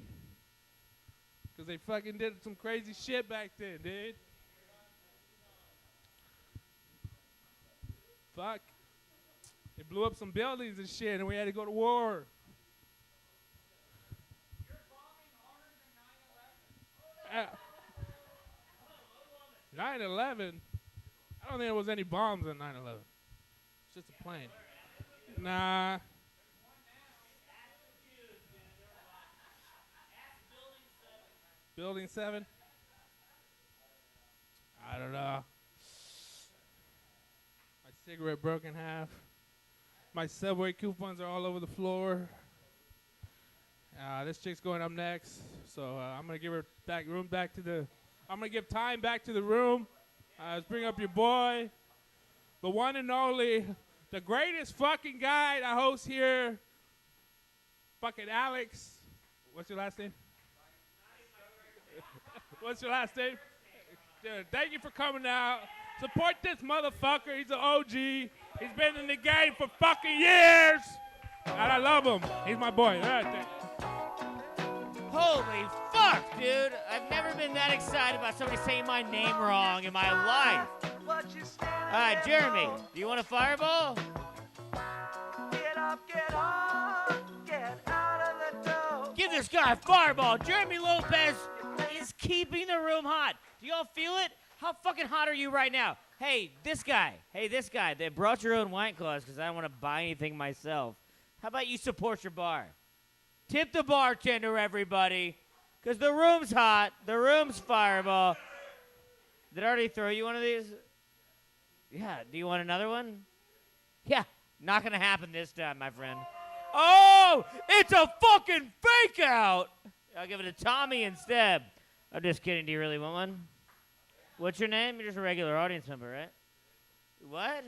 Because they fucking did some crazy shit back then, dude. Fuck. They blew up some buildings and shit, and we had to go to war. You're bombing harder than 9/11. 9/11? I don't think there was any bombs on 9/11. It's just a plane. Nah. Building 7? I don't know. My cigarette broke in half. My Subway coupons are all over the floor. This chick's going up next, so I'm gonna give her I'm gonna give time back to the room. Let's bring up your boy, the one and only, the greatest fucking guy to host here. Fucking Alex. What's your last name? What's your last name? Dude, thank you for coming out. Support this motherfucker. He's an OG. He's been in the game for fucking years. And I love him. He's my boy. All right, thank you. Holy fuck, dude. I've never been that excited about somebody saying my name wrong in my life. All right, Jeremy, do you want a fireball? Get up, get on, get out of the door. Give this guy a fireball. Jeremy Lopez is keeping the room hot. Do y'all feel it? How fucking hot are you right now? Hey, this guy. They brought your own White Claws because I don't want to buy anything myself. How about you support your bar? Tip the bartender, everybody, because the room's hot. The room's fireball. Did I already throw you one of these? Yeah, do you want another one? Yeah, not going to happen this time, my friend. Oh, it's a fucking fake out. I'll give it to Tommy instead. I'm just kidding. Do you really want one? What's your name? You're just a regular audience member, right? What?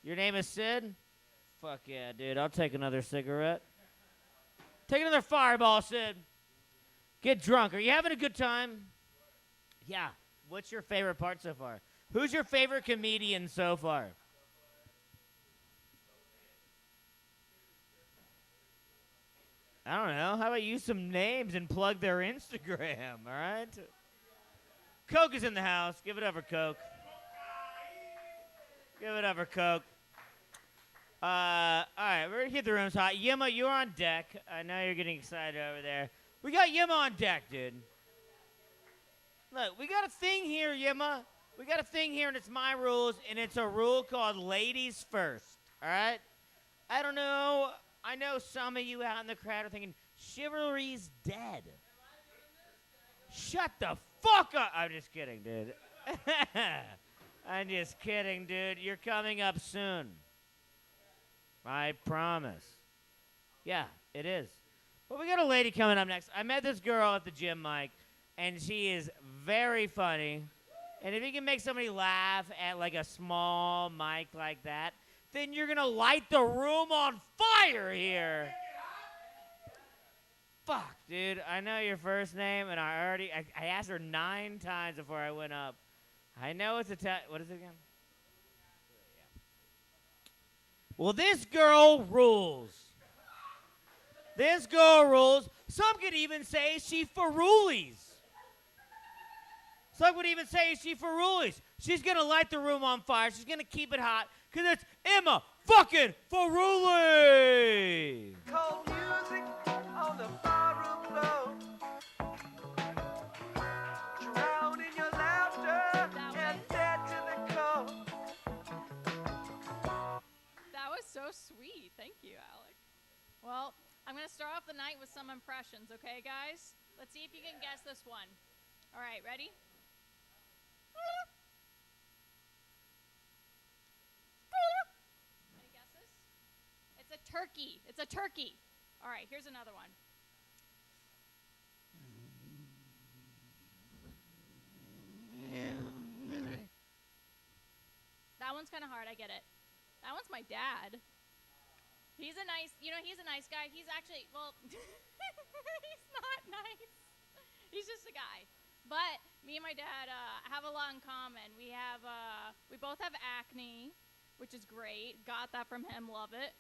Your name is Sid? Fuck yeah, dude. I'll take another cigarette. Take another fireball, Sid. Get drunk. Are you having a good time? Yeah. What's your favorite part so far? Who's your favorite comedian so far? I don't know. How about you use some names and plug their Instagram, all right? Coke is in the house. Give it up for Coke. Give it up for Coke. All right, we're going to keep the rooms hot. Yima, you're on deck. I know you're getting excited over there. We got Yima on deck, dude. Look, we got a thing here, Yima. We got a thing here, and it's my rules, and it's a rule called ladies first, all right? I don't know. I know some of you out in the crowd are thinking, chivalry's dead. Shut the fuck up. I'm just kidding, dude. I'm just kidding, dude. You're coming up soon. I promise. Yeah, it is. But we got a lady coming up next. I met this girl at the gym, Mike, and she is very funny. And if you can make somebody laugh at like a small mic like that, then you're going to light the room on fire here. Fuck, dude. I know your first name, and I asked her 9 times before I went up. I know it's what is it again? Well, this girl rules. This girl rules. Some could even say she ferulies. Some would even say she ferulies. She's going to light the room on fire. She's going to keep it hot because it's Emma fucking Feruli. Cold music on the barroom floor. Drown in your laughter and dead to the core. That was so sweet. Thank you, Alec. Well, I'm going to start off the night with some impressions, okay, guys? Let's see if you can guess this one. All right, ready? Any guesses? It's a turkey. It's a turkey. All right, here's another one. That one's kind of hard. I get it. That one's my dad. He's a nice guy. He's actually, well, he's not nice. He's just a guy. But me and my dad have a lot in common. We both have acne, which is great. Got that from him. Love it.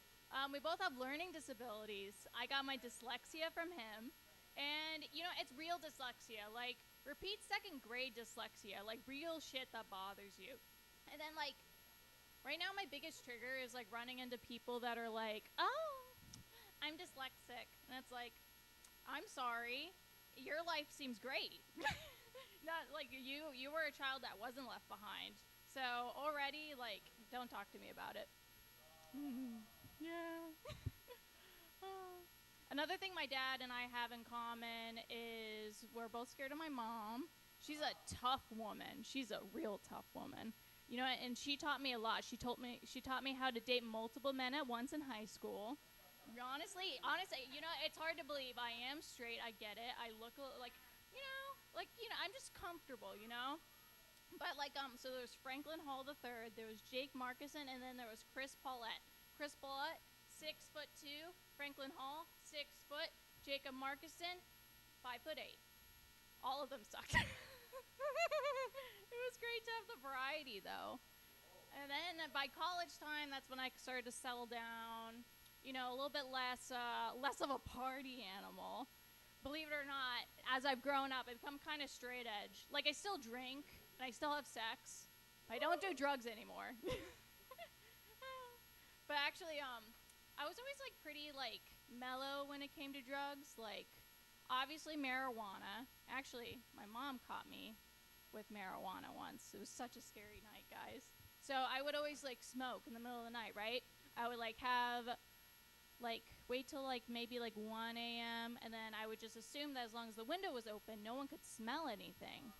We both have learning disabilities. I got my dyslexia from him. And, it's real dyslexia. Like, repeat second grade dyslexia. Like, real shit that bothers you. And then, like, right now my biggest trigger is, like, running into people that are like, oh, I'm dyslexic. And it's like, I'm sorry. Your life seems great. Not like you were a child that wasn't left behind. So already, like, don't talk to me about it. Yeah. Another thing my dad and I have in common is we're both scared of my mom. She's a tough woman. She's a real tough woman. And she taught me a lot. She taught me how to date multiple men at once in high school. Honestly, it's hard to believe. I am straight. I get it. I look like, I'm just comfortable, But so there was Franklin Hall III, there was Jake Markison, and then there was Chris Paulette. Chris Paulette, 6'2", Franklin Hall, 6 foot, Jacob Markison, 5'8". All of them sucked. It was great to have the variety, though. And then by college time, that's when I started to settle down. You know, a little bit less of a party animal. Believe it or not, as I've grown up, I've become kind of straight edge. Like, I still drink, and I still have sex. I don't do drugs anymore. But actually, I was always, like, pretty, like, mellow when it came to drugs. Like, obviously marijuana. Actually, my mom caught me with marijuana once. It was such a scary night, guys. So I would always, like, smoke in the middle of the night, right? I would, like, wait till, like, maybe, like, 1 a.m., and then I would just assume that as long as the window was open, no one could smell anything.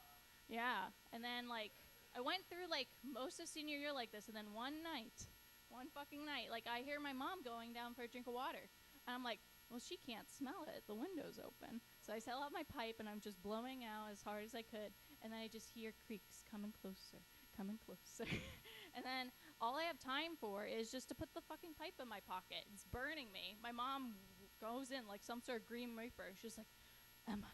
Yeah. And then, like, I went through, like, most of senior year like this, and then one fucking night, like, I hear my mom going down for a drink of water. And I'm like, well, she can't smell it. The window's open. So I sell out my pipe, and I'm just blowing out as hard as I could, and then I just hear creaks coming closer, coming closer. And then all I have time for is just to put the fucking pipe in my pocket. It's burning me. My mom goes in like some sort of green reaper. She's like, Emma,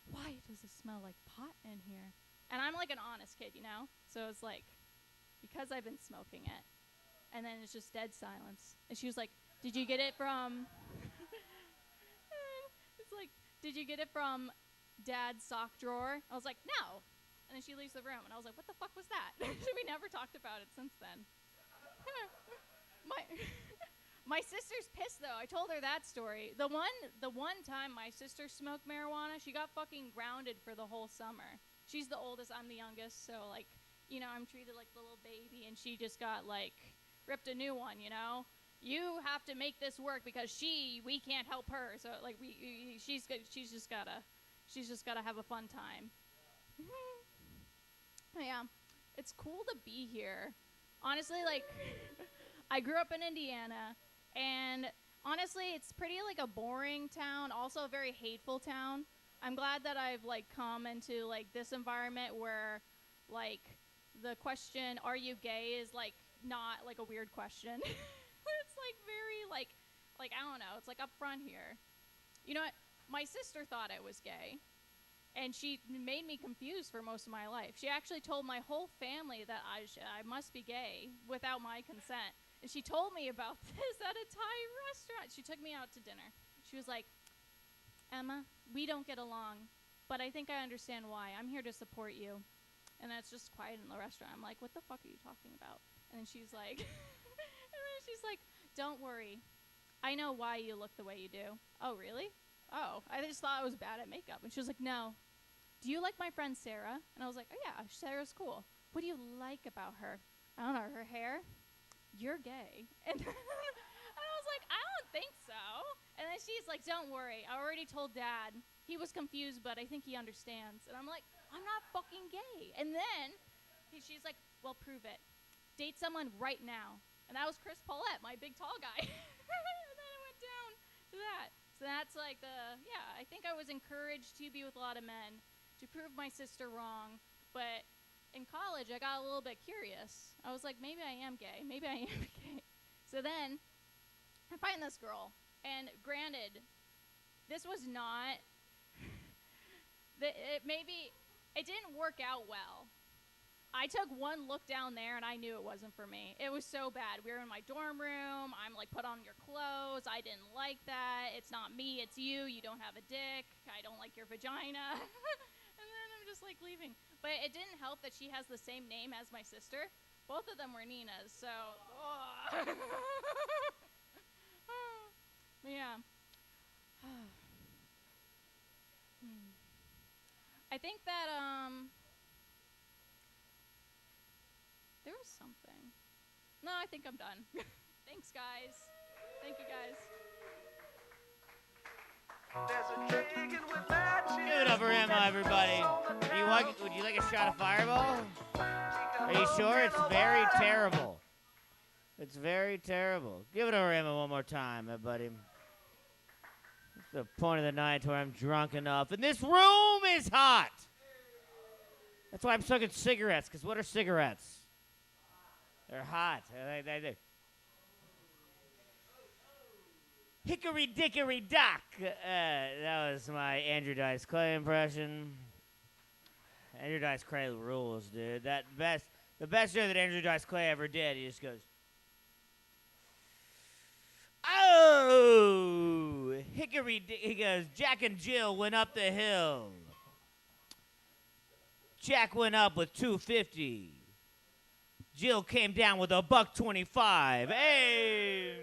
why does it smell like pot in here? And I'm like an honest kid, you know? So it's like, because I've been smoking it. And then it's just dead silence. And she was like, did you get it from... It's like, did you get it from Dad's sock drawer? I was like, no. And then she leaves the room, and I was like, what the fuck was that? We never talked about it since then. My sister's pissed, though. I told her that story. The one time my sister smoked marijuana, she got fucking grounded for the whole summer. She's the oldest, I'm the youngest, so, like, you know, I'm treated like the little baby, and she just got, like, ripped a new one, you know? You have to make this work because we can't help her, so, like, she's just gotta have a fun time. Yeah, it's cool to be here. Honestly, like, I grew up in Indiana, and honestly, it's pretty, like, a boring town, also a very hateful town. I'm glad that I've, like, come into, like, this environment where, like, the question, are you gay, is, like, not, like, a weird question. It's, like, very, like, I don't know, it's, like, up front here. You know what? My sister thought I was gay. And she made me confused for most of my life. She actually told my whole family that I must be gay without my consent. And she told me about this at a Thai restaurant. She took me out to dinner. She was like, Emma, we don't get along, but I think I understand why. I'm here to support you. And then it's just quiet in the restaurant. I'm like, what the fuck are you talking about? And then she's like, don't worry. I know why you look the way you do. Oh, really? Oh, I just thought I was bad at makeup. And she was like, no. Do you like my friend Sarah? And I was like, oh, yeah, Sarah's cool. What do you like about her? I don't know, her hair? You're gay. And I was like, I don't think so. And then she's like, don't worry. I already told Dad. He was confused, but I think he understands. And I'm like, I'm not fucking gay. And then she's like, well, prove it. Date someone right now. And that was Chris Paulette, my big tall guy. And then it went down to that. So that's like I think I was encouraged to be with a lot of men to prove my sister wrong. But in college, I got a little bit curious. I was like, maybe I am gay. Maybe I am gay. So then I find this girl. And granted, this was not, it didn't work out well. I took one look down there, and I knew it wasn't for me. It was so bad. We were in my dorm room. I'm like, put on your clothes. I didn't like that. It's not me. It's you. You don't have a dick. I don't like your vagina. And then I'm just, like, leaving. But it didn't help that she has the same name as my sister. Both of them were Nina's, so. Yeah. I think that, there was something. No, I think I'm done. Thanks, guys. Thank you, guys. Give it up for Emma, everybody. Would you like a shot of Fireball? Are you sure? It's very terrible. It's very terrible. Give it up for Emma one more time, everybody. It's the point of the night where I'm drunk enough, and this room is hot. That's why I'm sucking cigarettes, because what are cigarettes? They're hot. Hickory dickory dock. That was my Andrew Dice Clay impression. Andrew Dice Clay rules, dude. The best show that Andrew Dice Clay ever did. He just goes, oh, he goes, Jack and Jill went up the hill. Jack went up with 250. Jill came down with $1.25. Hey.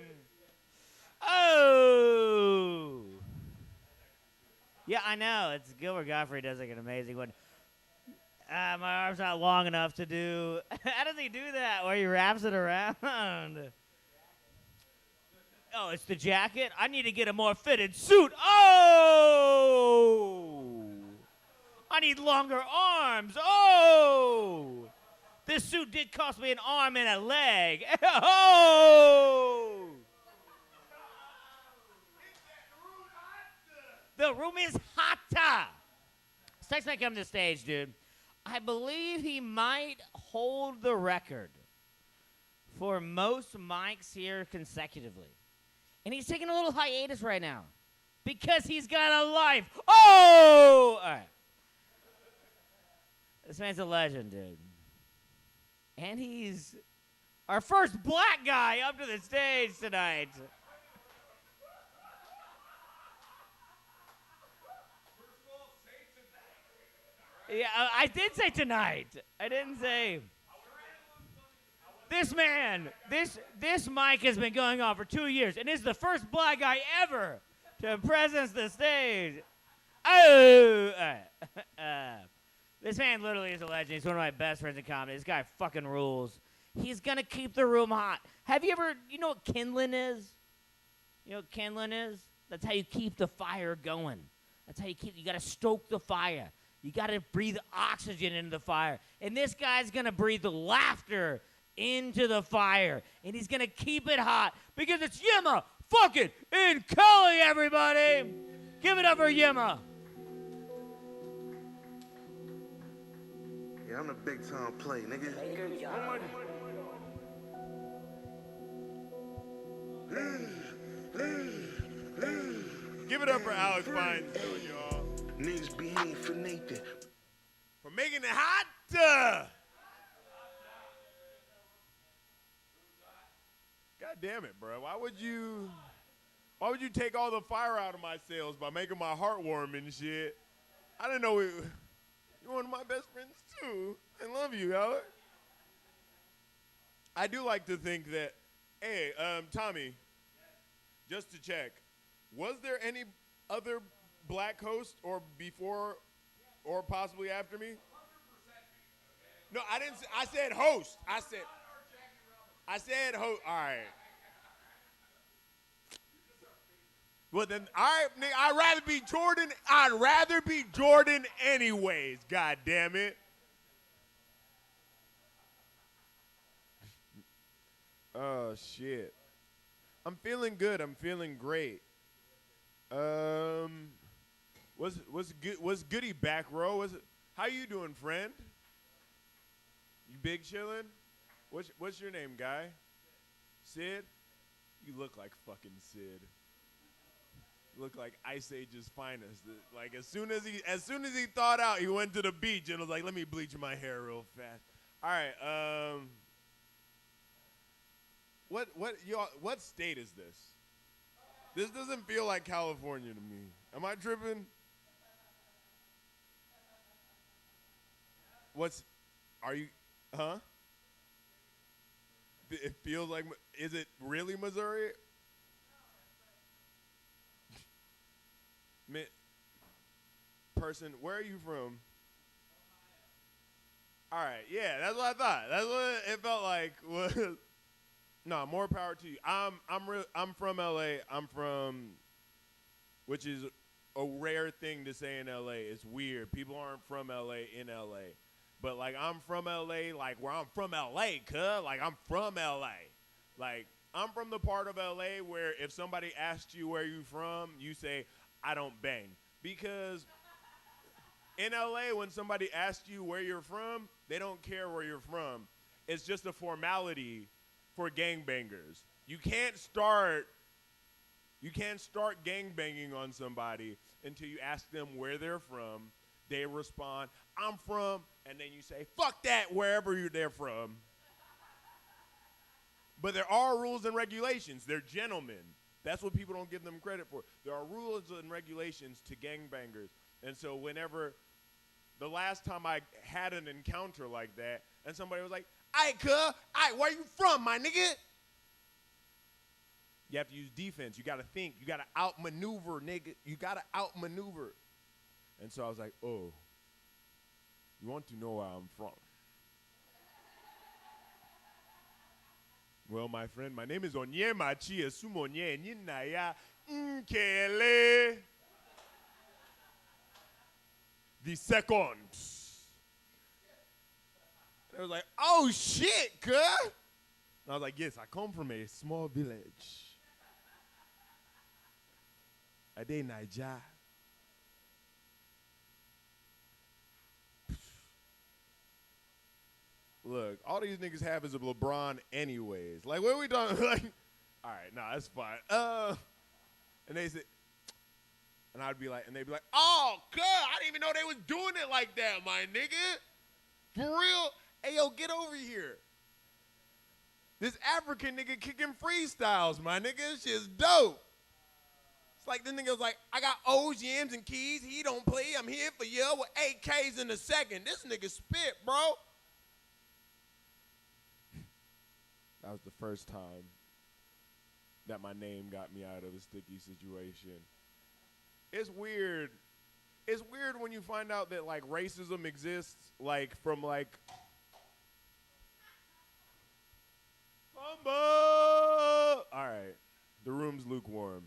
Oh. Yeah, I know. It's Gilbert Gottfried does like an amazing one. My arm's not long enough to do. How does he do that? Where he wraps it around? Oh, it's the jacket? I need to get a more fitted suit. Oh! I need longer arms. Oh! This suit did cost me an arm and a leg. Oh! The room is hotter. Sex might come to the stage, dude. I believe he might hold the record for most mics here consecutively. And he's taking a little hiatus right now because he's got a life. Oh! All right. This man's a legend, dude. And he's our first black guy up to the stage tonight. Yeah, I did say tonight. I didn't say. This man, this mic has been going on for 2 years, and this is the first black guy ever to presence the stage. Oh! This man literally is a legend. He's one of my best friends in comedy. This guy fucking rules. He's going to keep the room hot. Have you ever, you know what kindling is? You know what kindling is? That's how you keep the fire going. That's how you got to stoke the fire. You got to breathe oxygen into the fire. And this guy's going to breathe laughter into the fire. And he's going to keep it hot because it's Yimma fucking and Cully, everybody. Give it up for Yimma. Yeah, I'm the big time play, nigga. Give it up for Alex Fine, y'all. Niggas behave for Nathan. For making it hot. God damn it, bro. Why would you take all the fire out of my sails by making my heart warm and shit? I didn't know you're one of my best friends too. I love you, Alex. I do like to think that, hey, Tommy, just to check, was there any other black host or before or possibly after me? No, I didn't say, I said host. I said host. All right. Well then, all right, nigga, I'd rather be Jordan anyways, god damn it. Oh shit. I'm feeling good. I'm feeling great. What's goody back row? How you doing, friend? You big chillin'? What's your name, guy? Sid? You look like fucking Sid. You look like Ice Age's finest. Like as soon as he thawed out, he went to the beach and was like, "Let me bleach my hair real fast." All right. What state is this? This doesn't feel like California to me. Am I tripping? Huh? It feels like, is it really Missouri? Person, where are you from? All right, yeah, that's what I thought. That's what it felt like. No, more power to you. I'm from LA. Which is a rare thing to say in LA. It's weird. People aren't from LA in LA. But like I'm from LA, like where I'm from LA, like I'm from LA. Like I'm from the part of LA where if somebody asks you where you from, you say, I don't bang. Because in LA, when somebody asks you where you're from, they don't care where you're from. It's just a formality for gangbangers. You can't start You can't start gangbanging on somebody until you ask them where they're from. They respond, I'm from, and then you say, fuck that, wherever they're from. But there are rules and regulations. They're gentlemen. That's what people don't give them credit for. There are rules and regulations to gangbangers. And so whenever, the last time I had an encounter like that, and somebody was like, aight, cuz, aight, where you from, my nigga? You have to use defense. You got to think. You got to outmaneuver, nigga. You got to outmaneuver. And so I was like, oh, you want to know where I'm from? Well, my friend, my name is Onyema Chia Sumonye Nyinaya Nkele. The second. And I was like, oh, shit, cuz. And I was like, yes, I come from a small village. I dey Naija. Look, all these niggas have is a LeBron anyways. Like, what are we doing? Like, all right, nah, that's fine. And they said, and I'd be like, and they'd be like, oh, God, I didn't even know they was doing it like that, my nigga. For real? Hey, yo, get over here. This African nigga kicking freestyles, my nigga. This shit's dope. It's like this nigga was like, I got O's, yams, and keys. He don't play. I'm here for you with 8 Ks in a second. This nigga spit, bro. That was the first time that my name got me out of a sticky situation. It's weird. It's weird when you find out that, like, racism exists, like, from, like, All right. The room's lukewarm.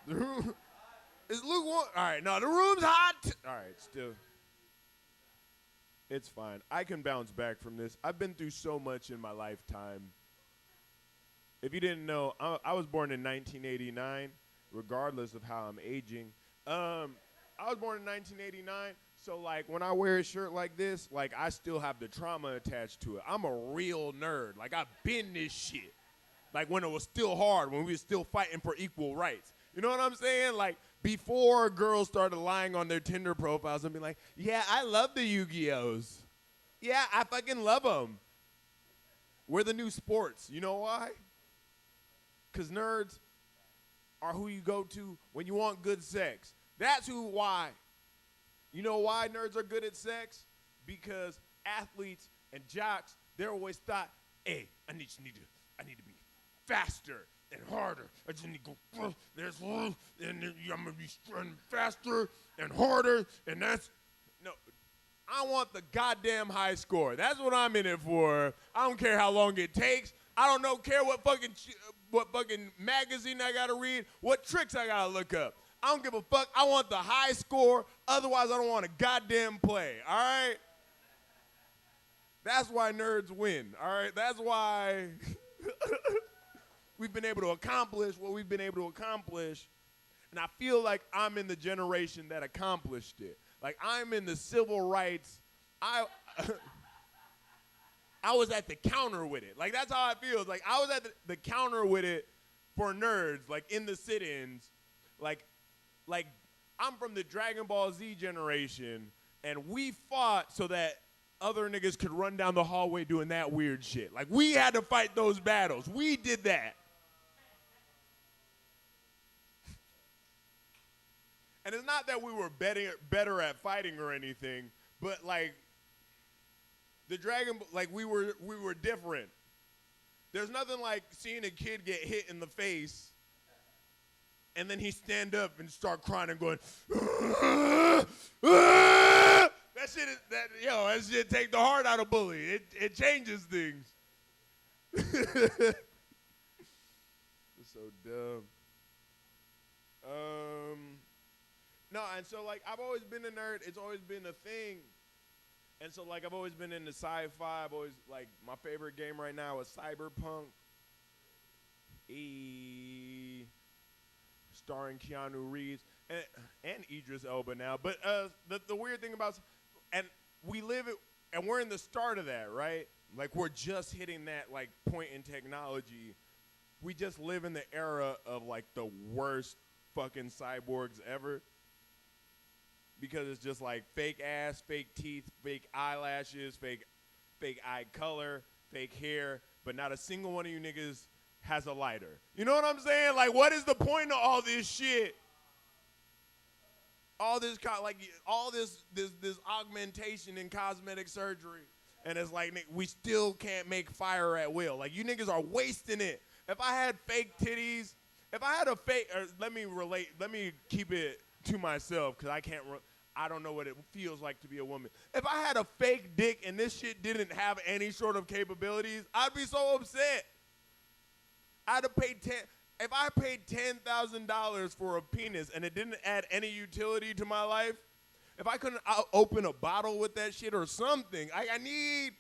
The room is lukewarm. All right. No, the room's hot. All right. Still. It's fine. I can bounce back from this. I've been through so much in my lifetime. If you didn't know, I was born in 1989, regardless of how I'm aging. I was born in 1989, so, like, when I wear a shirt like this, like, I still have the trauma attached to it. I'm a real nerd. Like, I've been this shit. Like, when it was still hard, when we were still fighting for equal rights. You know what I'm saying? Like, before girls started lying on their Tinder profiles and be like, yeah, I love the Yu-Gi-Ohs. Yeah, I fucking love them. We're the new sports. You know why? Because nerds are who you go to when you want good sex. That's why. You know why nerds are good at sex? Because athletes and jocks, they're always thought, hey, I need to be faster and harder. I just need to go, there's and then I'm going to be running faster and harder, and that's, no. I want the goddamn high score. That's what I'm in it for. I don't care how long it takes. I don't care what fucking magazine I gotta read, what tricks I gotta look up. I don't give a fuck. I want the high score. Otherwise, I don't want a goddamn play. All right? That's why nerds win. All right? That's why we've been able to accomplish what we've been able to accomplish. And I feel like I'm in the generation that accomplished it. Like, I'm in the civil rights. I was at the counter with it. Like, that's how I feel. Like, I was at the counter with it for nerds, like, in the sit-ins. Like, I'm from the Dragon Ball Z generation, and we fought so that other niggas could run down the hallway doing that weird shit. Like, we had to fight those battles. We did that. And it's not that we were better at fighting or anything, but, like, the Dragon, like, we were different. There's nothing like seeing a kid get hit in the face and then he stand up and start crying and going, that shit take the heart out of bully. It changes things. It's so dumb. No, and so, like, I've always been a nerd. It's always been a thing. And so, like, I've always been into sci-fi. I've always, like, my favorite game right now is Cyberpunk. Starring Keanu Reeves and Idris Elba now. But the weird thing about, and we live it, and we're in the start of that, right? Like, we're just hitting that, like, point in technology. we just live in the era of like the worst fucking cyborgs ever. Because it's just like fake ass, fake teeth, fake eyelashes, fake eye color, fake hair, but not a single one of you niggas has a lighter. You know what I'm saying? Like, what is the point of all this shit? All this this augmentation in cosmetic surgery, and it's like we still can't make fire at will. Like, you niggas are wasting it. If I had fake titties, if I had a fake, let me keep it to myself because I don't know what it feels like to be a woman. If I had a fake dick and this shit didn't have any sort of capabilities, I'd be so upset. I'd have paid if I paid $10,000 for a penis and it didn't add any utility to my life, if I couldn't open a bottle with that shit or something, I need.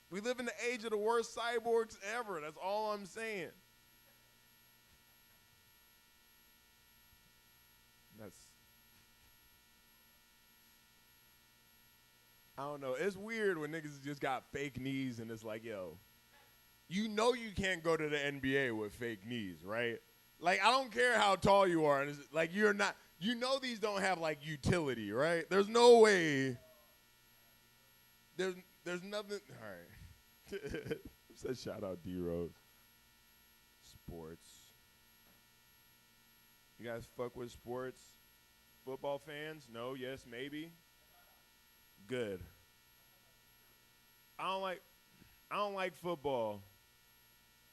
We live in the age of the worst cyborgs ever. That's all I'm saying. I don't know. It's weird when niggas just got fake knees and it's like, yo, you know you can't go to the NBA with fake knees, right? Like, I don't care how tall you are. And it's like, you're not, you know these don't have, like, utility, right? There's no way. There's nothing. All right. Said shout out D-Rose. Sports. You guys fuck with sports? Football fans? No, yes, maybe. Good. I don't like football.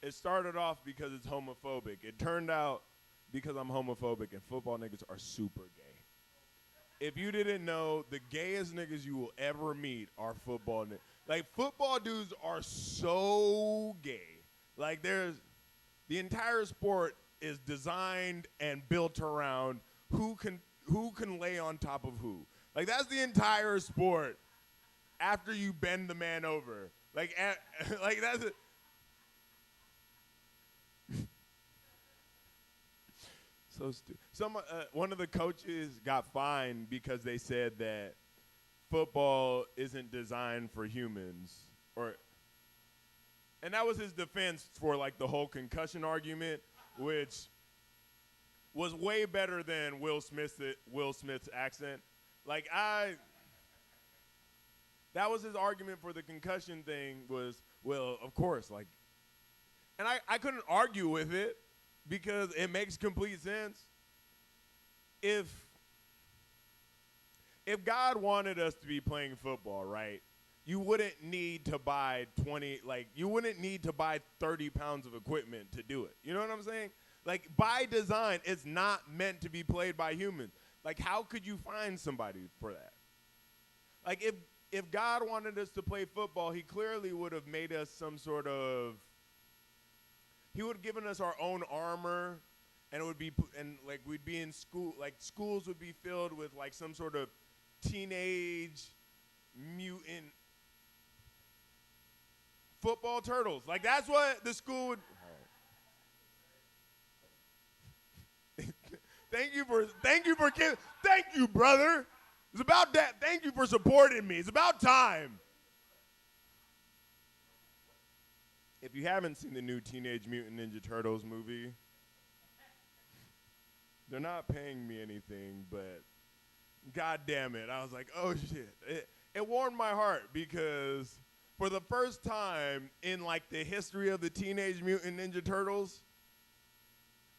It started off because it's homophobic. It turned out because I'm homophobic and football niggas are super gay. If you didn't know, the gayest niggas you will ever meet are football niggas. Like, football dudes are so gay. Like, the entire sport is designed and built around who can lay on top of who. Like, that's the entire sport after you bend the man over. Like, that's it. So stupid. One of the coaches got fined because they said that football isn't designed for humans. And that was his defense for, like, the whole concussion argument, which was way better than Will Smith's accent. Like, that was his argument for the concussion thing was, well, of course, like, and I couldn't argue with it because it makes complete sense. If God wanted us to be playing football, right, you wouldn't need to buy 30 pounds of equipment to do it. You know what I'm saying? Like, by design, it's not meant to be played by humans. Like, how could you find somebody for that? Like, if God wanted us to play football, he clearly would have made us he would have given us our own armor, and we'd be in school, like, schools would be filled with, like, some sort of teenage mutant football turtles. Like, that's what the school would. Thank you, brother. It's about that. Thank you for supporting me. It's about time. If you haven't seen the new Teenage Mutant Ninja Turtles movie, they're not paying me anything, but God damn it. I was like, oh shit. It warmed my heart because for the first time in, like, the history of the Teenage Mutant Ninja Turtles,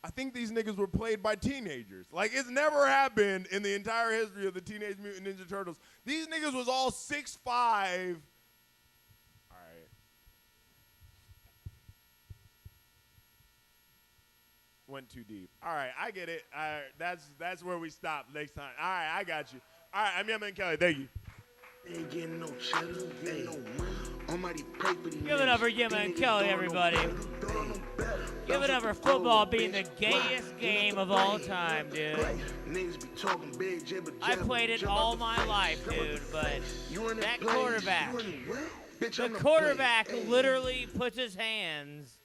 I think these niggas were played by teenagers. Like, it's never happened in the entire history of the Teenage Mutant Ninja Turtles. These niggas was all 6'5". All right. Went too deep. All right, I get it. That's where we stop next time. All right, I got you. All right, I'm Yemen Kelly. Thank you. Ain't getting no cheddar, ain't no money. Almighty paper. Give it up for Yemen Kelly, everybody. Give it up for football being the gayest game of all time, dude. I played it all my life, dude, but that quarterback, the quarterback literally puts his hands.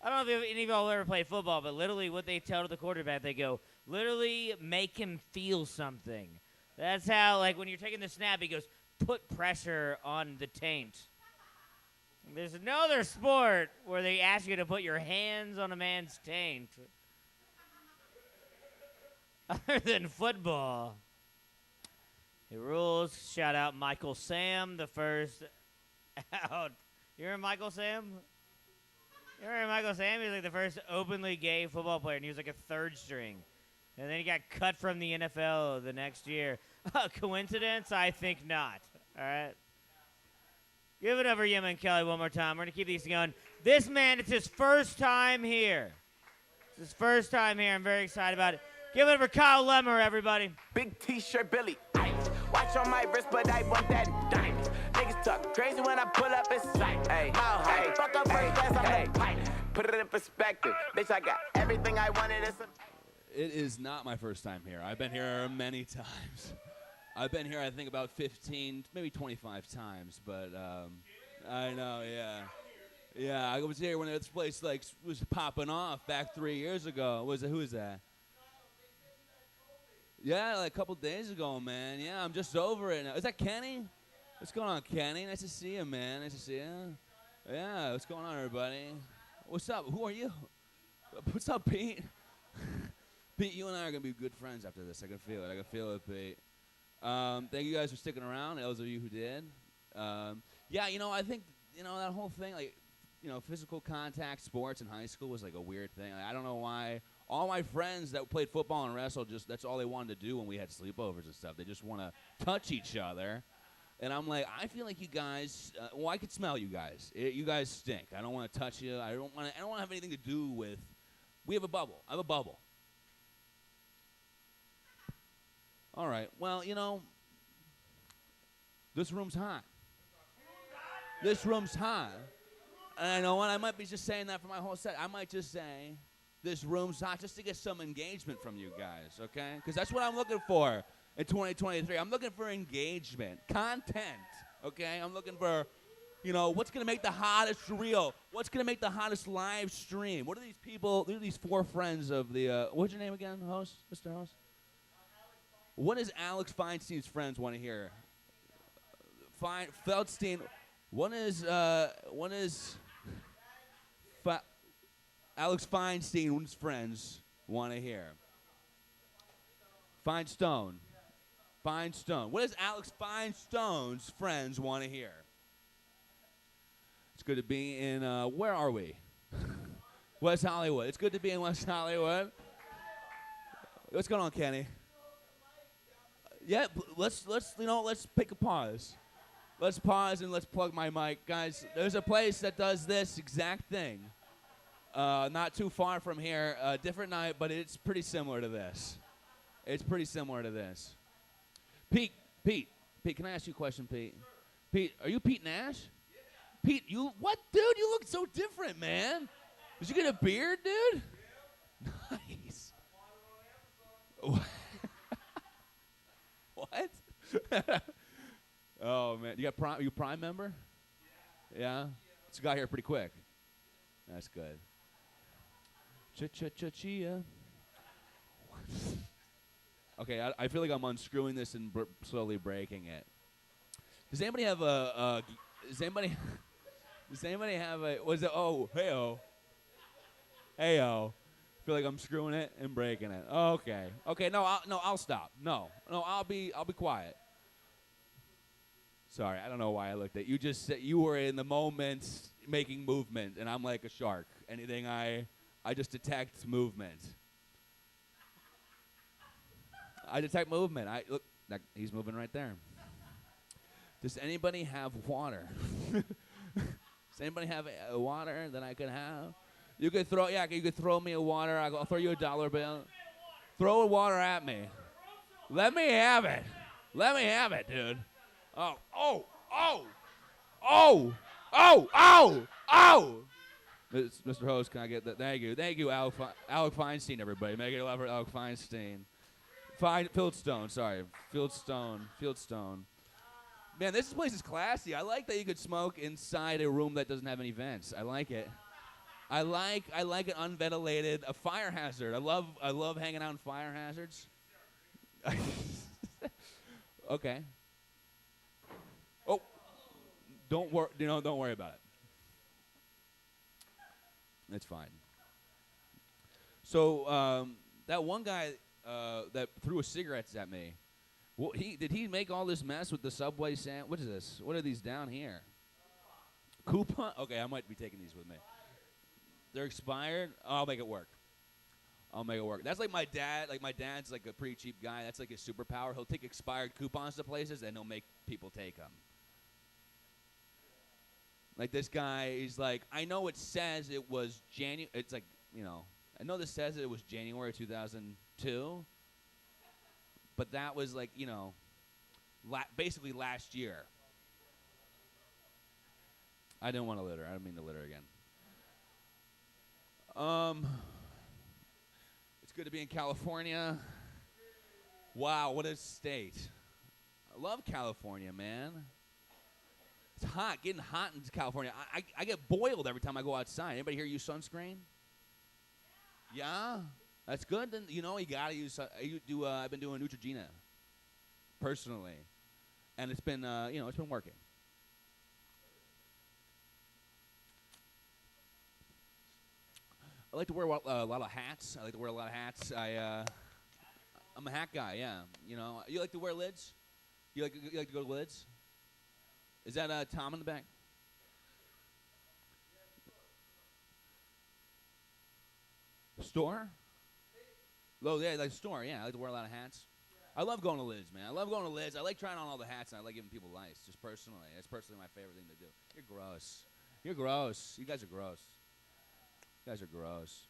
I don't know if any of y'all ever played football, but literally what they tell to the quarterback, they go, literally make him feel something. That's how, like, when you're taking the snap, he goes, put pressure on the taint. There's no other sport where they ask you to put your hands on a man's taint other than football. It rules. Shout out Michael Sam, the first out. You remember Michael Sam? You remember Michael Sam? He was like the first openly gay football player, and he was like a third string. And then he got cut from the NFL the next year. Coincidence? I think not. All right. Give it over Yemen Kelly one more time. We're going to keep these going. This man, it's his first time here. It's his first time here. I'm very excited about it. Give it over Kyle Lemmer, everybody. Big T-shirt, Billy. Ice. Watch on my wrist, but I want that diamond. Niggas talk crazy when I pull up in sight. Hey, hey, fuck up first class, I'm the pipe. Put it in perspective. Bitch, I got everything I wanted. It is not my first time here. I've been here many times. I've been here, I think, about 15, maybe 25 times. But I know, yeah. Yeah, I was here when this place like was popping off back 3 years ago. Who is that? Yeah, like a couple days ago, man. Yeah, I'm just over it now. Is that Kenny? What's going on, Kenny? Nice to see you, man. Nice to see you. Yeah, what's going on, everybody? What's up? Who are you? What's up, Pete? Pete, you and I are going to be good friends after this. I can feel it. I can feel it, Pete. Thank you guys for sticking around, those of you who did. Yeah, I think, that whole thing, like, physical contact sports in high school was like a weird thing. Like, I don't know why. All my friends that played football and wrestled, that's all they wanted to do when we had sleepovers and stuff. They just want to touch each other. And I'm like, I feel like you guys, I could smell you guys. You guys stink. I don't want to touch you. I don't want to have anything to do with, we have a bubble. I have a bubble. All right. Well, this room's hot. This room's hot. And I know what? I might be just saying that for my whole set. I might just say this room's hot just to get some engagement from you guys, okay? Because that's what I'm looking for in 2023. I'm looking for engagement, content, okay? I'm looking for, what's going to make the hottest reel? What's going to make the hottest live stream? What are these people, who are these four friends of the, what's your name again, host, Mr. Host? What does Alex Feinstein's friends want to hear? Feldstein, Alex Feinstein's friends want to hear? Feinstone. What does Alex Feinstone's friends want to hear? It's good to be in, where are we? West Hollywood. It's good to be in West Hollywood. What's going on, Kenny? Yeah, let's pick a pause. Let's pause and let's plug my mic. Guys, there's a place that does this exact thing. Not too far from here. Different night, but it's pretty similar to this. It's pretty similar to this. Pete, can I ask you a question, Pete? Pete, are you Pete Nash? Yeah. Pete, what, dude? You look so different, man. Did you get a beard, dude? Nice. What? Oh man, you Prime member? Yeah. So got here pretty quick. That's good. Chia. Okay, I feel like I'm unscrewing this and slowly breaking it. Does anybody have a? Does anybody have a? Was it? Oh, heyo. Feel like I'm screwing it and breaking it. Okay. No, I'll stop. No, I'll be quiet. Sorry, I don't know why I looked at you. Just said you were in the moment making movement, and I'm like a shark. Anything I just detect movement. I detect movement. Look, he's moving right there. Does anybody have water? Does anybody have water that I could have? You could throw me a water. I'll throw you a dollar bill. Throw a water at me. Let me have it. Let me have it, dude. Oh. Mr. Host, can I get that? Thank you, Alec Feinstein, everybody. Make it loud for Alec Feinstein. Fieldstone. Man, this place is classy. I like that you could smoke inside a room that doesn't have any vents. I like it. I like an unventilated, a fire hazard. I love hanging out in fire hazards. Okay. Oh, don't worry about it. It's fine. So that one guy that threw cigarettes at me, well, did he make all this mess with the Subway sandwich? What is this? What are these down here? Coupon? Okay, I might be taking these with me. They're expired. I'll make it work. I'll make it work. That's like my dad. Like my dad's like a pretty cheap guy. That's like his superpower. He'll take expired coupons to places and he'll make people take them. Like this guy, he's like, I know it says it was January. It's like, you know, I know this says it was January 2002, but that was like, you know, basically last year. I didn't want to litter. I didn't mean to litter again. It's good to be in California. Wow, what a state. I love California, man. It's hot, getting hot in California. I get boiled every time I go outside. Anybody here use sunscreen? Yeah? That's good. Then, you know, you got to use, I've been doing Neutrogena, personally. And it's been, you know, it's been working. I like to wear a lot of hats. I'm a hat guy, yeah. You know, you like to wear lids? You like to go to lids? Is that Tom in the back? Store? Oh, yeah, like store, yeah. I like to wear a lot of hats. I love going to lids, man. I love going to lids. I like trying on all the hats, and I like giving people lice, just personally. That's personally my favorite thing to do. You're gross. You're gross. You guys are gross. You guys are gross.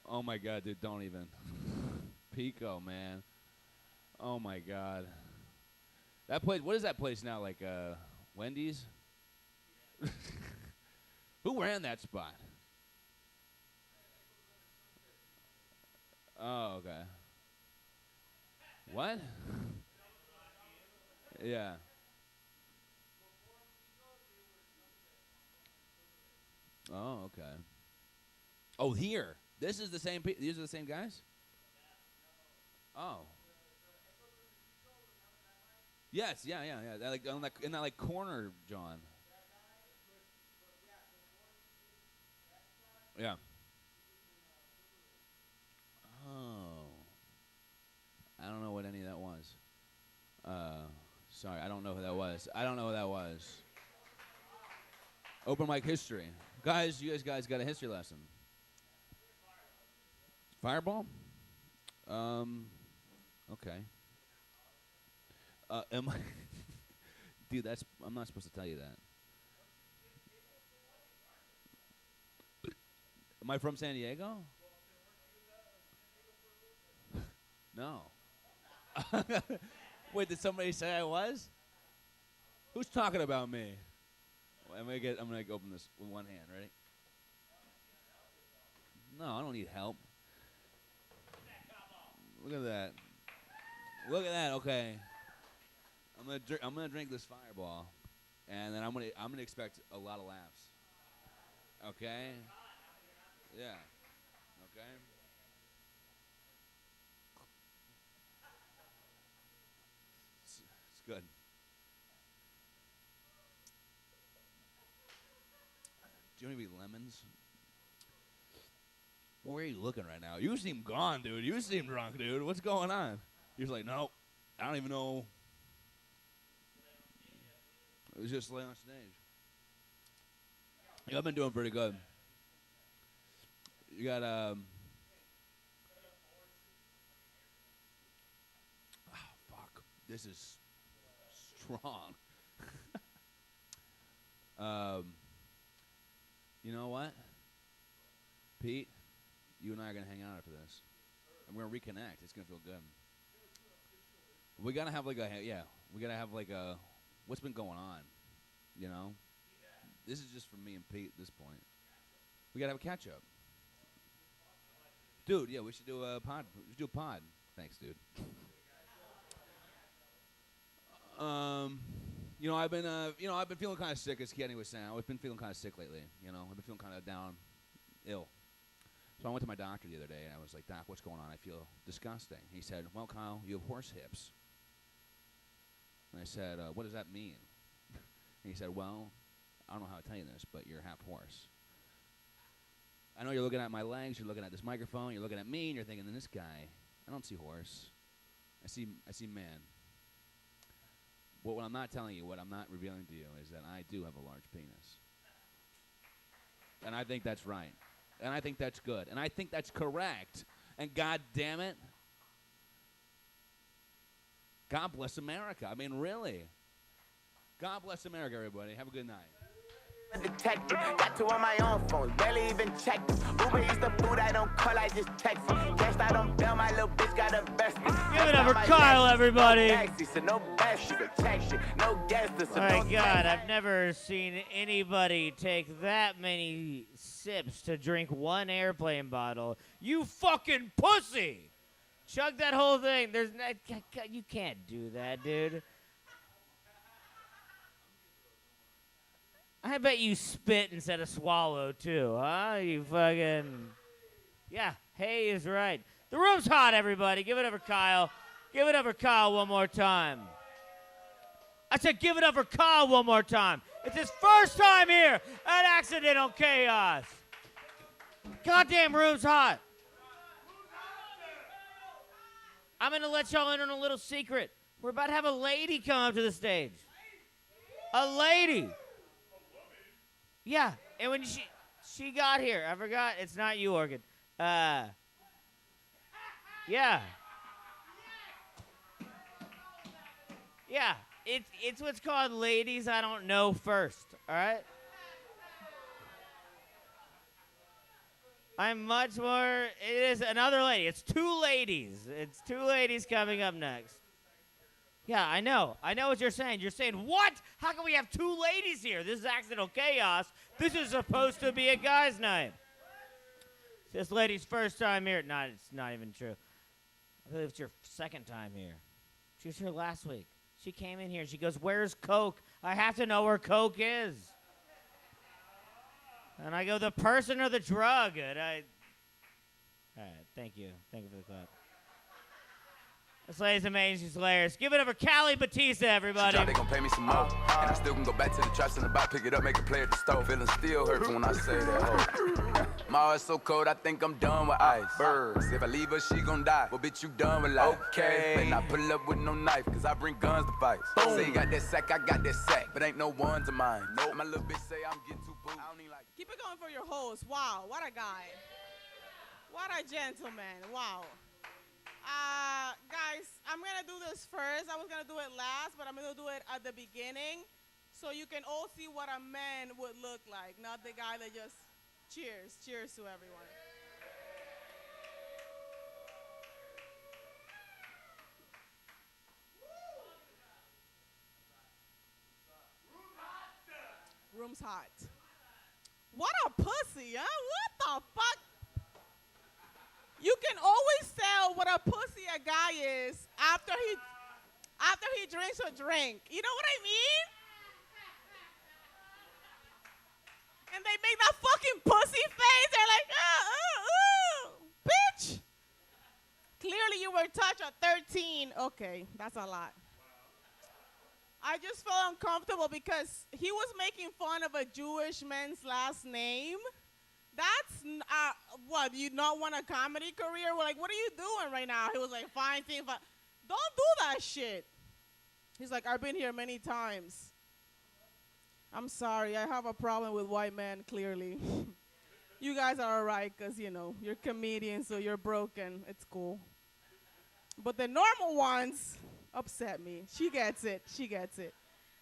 Oh, my God, dude, don't even. Pico, man. Oh, my God. That place, what is that place now, like Wendy's? Who ran that spot? Oh, okay. What? Yeah. Oh, okay. Oh, here. This is the same. These are the same guys. Oh. Yes. Yeah. That, like in that like corner, John. Yeah. Oh. I don't know what any of that was. Sorry, I don't know who that was. Open mic history. Guys, you guys got a history lesson. Fireball? Okay. Am I Dude, I'm not supposed to tell you that. Am I from San Diego? No. Wait, did somebody say I was? Who's talking about me? Well, I'm gonna open this with one hand. Ready? No, I don't need help. Look at that. Look at that. Okay. I'm gonna drink this Fireball, and then I'm gonna expect a lot of laughs. Okay. Yeah. Okay. It's good. Do you want any lemons? Where are you looking right now? You seem gone, dude. You seem drunk, dude. What's going on? You're just like, no, I don't even know. It was just lay on stage. Yeah, I've been doing pretty good. You got oh, fuck. This is strong. You know what? Pete, you and I are going to hang out after this. And we're going to reconnect. It's going to feel good. We got to have like a, what's been going on, you know? This is just for me and Pete at this point. We got to have a catch-up. Dude, yeah, we should do a pod. We should do a pod. Thanks, dude. You know, I've been feeling kind of sick, as Kenny was saying. I've been feeling kind of sick lately, you know. I've been feeling kind of down, ill. So I went to my doctor the other day, and I was like, Doc, what's going on? I feel disgusting. He said, well, Kyle, you have horse hips. And I said, what does that mean? And he said, well, I don't know how to tell you this, but you're half horse. I know you're looking at my legs, you're looking at this microphone, you're looking at me, and you're thinking, this guy, I don't see horse. I see man. But what I'm not telling you, what I'm not revealing to you, is that I do have a large penis. And I think that's right. And I think that's good. And I think that's correct. And God damn it, God bless America. I mean, really. God bless America, everybody. Have a good night. Detective, got two on my own phone, barely even check them. Uber Eats the food I don't call, I just text them. Guess I don't bail, my little bitch got a bestie. Give it up for Kyle, everybody. So no bestie, protection, no guest, so Oh my no God, I've never seen anybody take that many sips to drink one airplane bottle. You fucking pussy! Chug that whole thing. You can't do that, dude. I bet you spit instead of swallow, too, huh? You fucking... Yeah, hey is right. The room's hot, everybody. Give it up for Kyle. Give it up for Kyle one more time. I said give it up for Kyle one more time. It's his first time here at Accidental Chaos. Goddamn room's hot. I'm going to let y'all in on a little secret. We're about to have a lady come up to the stage. A lady. Yeah, and when she got here, I forgot, it's not you, Orchid. Yeah. Yeah, it's what's called Ladies I Don't Know First, all right? I'm much more, it is another lady. It's two ladies. It's two ladies coming up next. Yeah, I know what you're saying. You're saying, what? How can we have two ladies here? This is Accidental Chaos. This is supposed to be a guy's night. This lady's first time here. It's not even true. I believe it's your second time here. She was here last week. She came in here. She goes, where's Coke? I have to know where Coke is. And I go, the person or the drug? And all right, thank you. Thank you for the clap. This lady's amazing. She's hilarious. Give it up for Callie Batista, everybody. They gon' pay me some more, and I still can go back to the traps in the back, pick it up, make a play at the stove. Feeling still hurts when I say that. Oh. My heart's so cold, I think I'm done with ice. Birds, if I leave her, she gon' die. Well, bitch, you done with life. Okay, and I pull up with no knife, cause I bring guns to fight. Say you got that sack, I got that sack, but ain't no ones of mine. Nope. My little bitch say I'm getting too boo. I don't even like. Keep it going for your host. Wow, what a guy. What a gentleman. Wow. Guys, I'm going to do this first. I was going to do it last, but I'm going to do it at the beginning so you can all see what a man would look like, not the guy that just cheers. Cheers to everyone. Room's hot. What a pussy, huh? What the fuck? You can always tell what a pussy a guy is after he drinks a drink. You know what I mean? And they make that fucking pussy face. They're like, bitch. Clearly you were touched at 13. Okay, that's a lot. I just felt uncomfortable because he was making fun of a Jewish man's last name. That's, what, you not want a comedy career? We're like, what are you doing right now? He was like, fine thing, but don't do that shit. He's like, I've been here many times. I'm sorry, I have a problem with white men, clearly. You guys are all right because, you know, you're comedians, so you're broken. It's cool. But the normal ones upset me. She gets it. She gets it.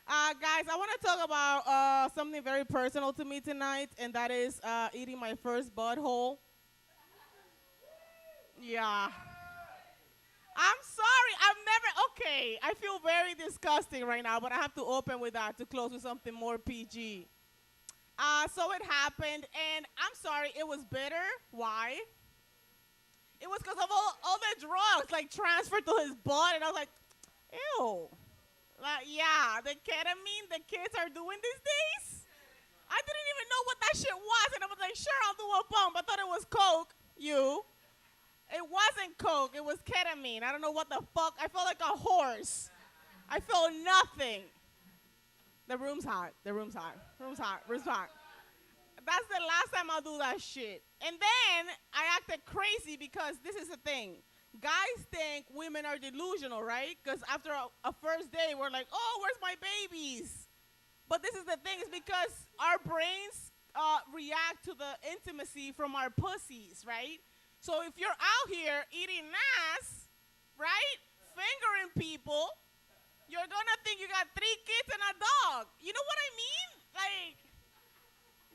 Guys, I want to talk about something very personal to me tonight, and that is eating my first butthole. Yeah. I'm sorry. Okay, I feel very disgusting right now, but I have to open with that to close with something more PG. So it happened, and I'm sorry, it was bitter. Why? It was because of all the drugs, like, transferred to his butt, and I was like, ew. Yeah, the ketamine the kids are doing these days. I didn't even know what that shit was, and I was like, sure, I'll do a bump. I thought it was Coke. It wasn't Coke. It was ketamine. I don't know what the fuck. I felt like a horse. I felt nothing. The room's hot. The room's hot. Room's hot. Room's hot. That's the last time I'll do that shit. And then I acted crazy because this is the thing. Guys think women are delusional, right? Because after a first day, we're like, oh, where's my babies? But this is the thing. It's because our brains react to the intimacy from our pussies, right? So if you're out here eating ass, right, fingering people, you're going to think you got 3 kids and a dog. You know what I mean? Like,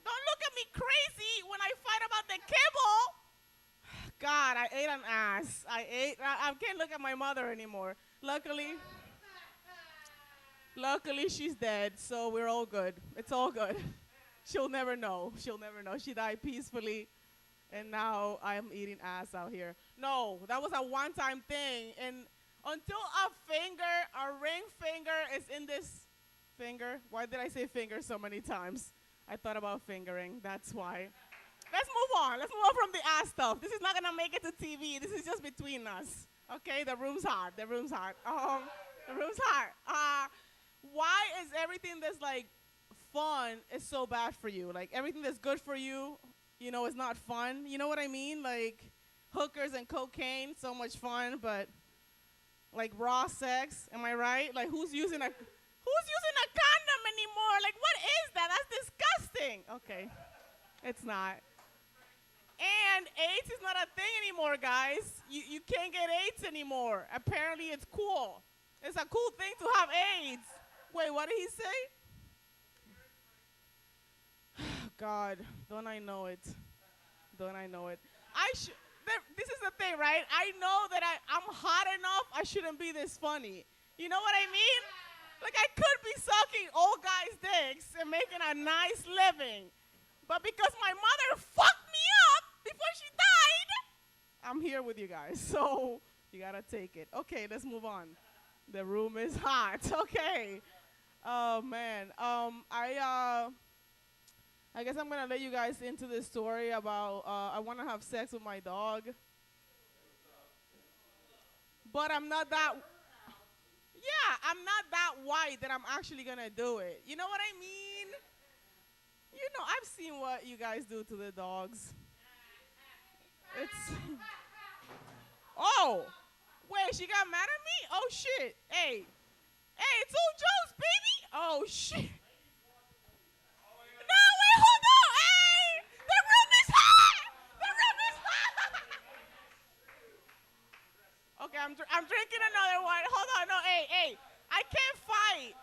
don't look at me crazy when I fight about the kibble. God, I ate an ass. I can't look at my mother anymore. Luckily, she's dead, so we're all good. It's all good. She'll never know. She'll never know. She died peacefully, and now I'm eating ass out here. No, that was a one-time thing, and until a ring finger is in this finger. Why did I say finger so many times? I thought about fingering. That's why. Let's move on. Let's move on from the ass stuff. This is not going to make it to TV. This is just between us. Okay? The room's hot. The room's hot. The room's hot. Why is everything that's, like, fun is so bad for you? Like, everything that's good for you, you know, is not fun. You know what I mean? Like, hookers and cocaine, so much fun, but, like, raw sex, am I right? Like, who's using a condom anymore? Like, what is that? That's disgusting. Okay. It's not. And AIDS is not a thing anymore, guys. You can't get AIDS anymore. Apparently, it's cool. It's a cool thing to have AIDS. Wait, what did he say? God, don't I know it? Don't I know it? This is the thing, right? I know that I'm hot enough. I shouldn't be this funny. You know what I mean? Like, I could be sucking old guys' dicks and making a nice living. But because my mother fucked me up before she died, I'm here with you guys. So you got to take it. Okay, let's move on. The room is hot. Okay. Oh, man. I guess I'm going to let you guys into this story about I want to have sex with my dog. But I'm not that... Yeah, I'm not that white that I'm actually going to do it. You know what I mean? You know, I've seen what you guys do to the dogs. It's... Oh! Wait, she got mad at me? Oh, shit. Hey. Hey, it's all jokes, baby. Oh, shit. No, wait, hold on. Hey! The room is hot! The room is hot! Okay, I'm drinking another one. Hold on. No, hey. I can't fight.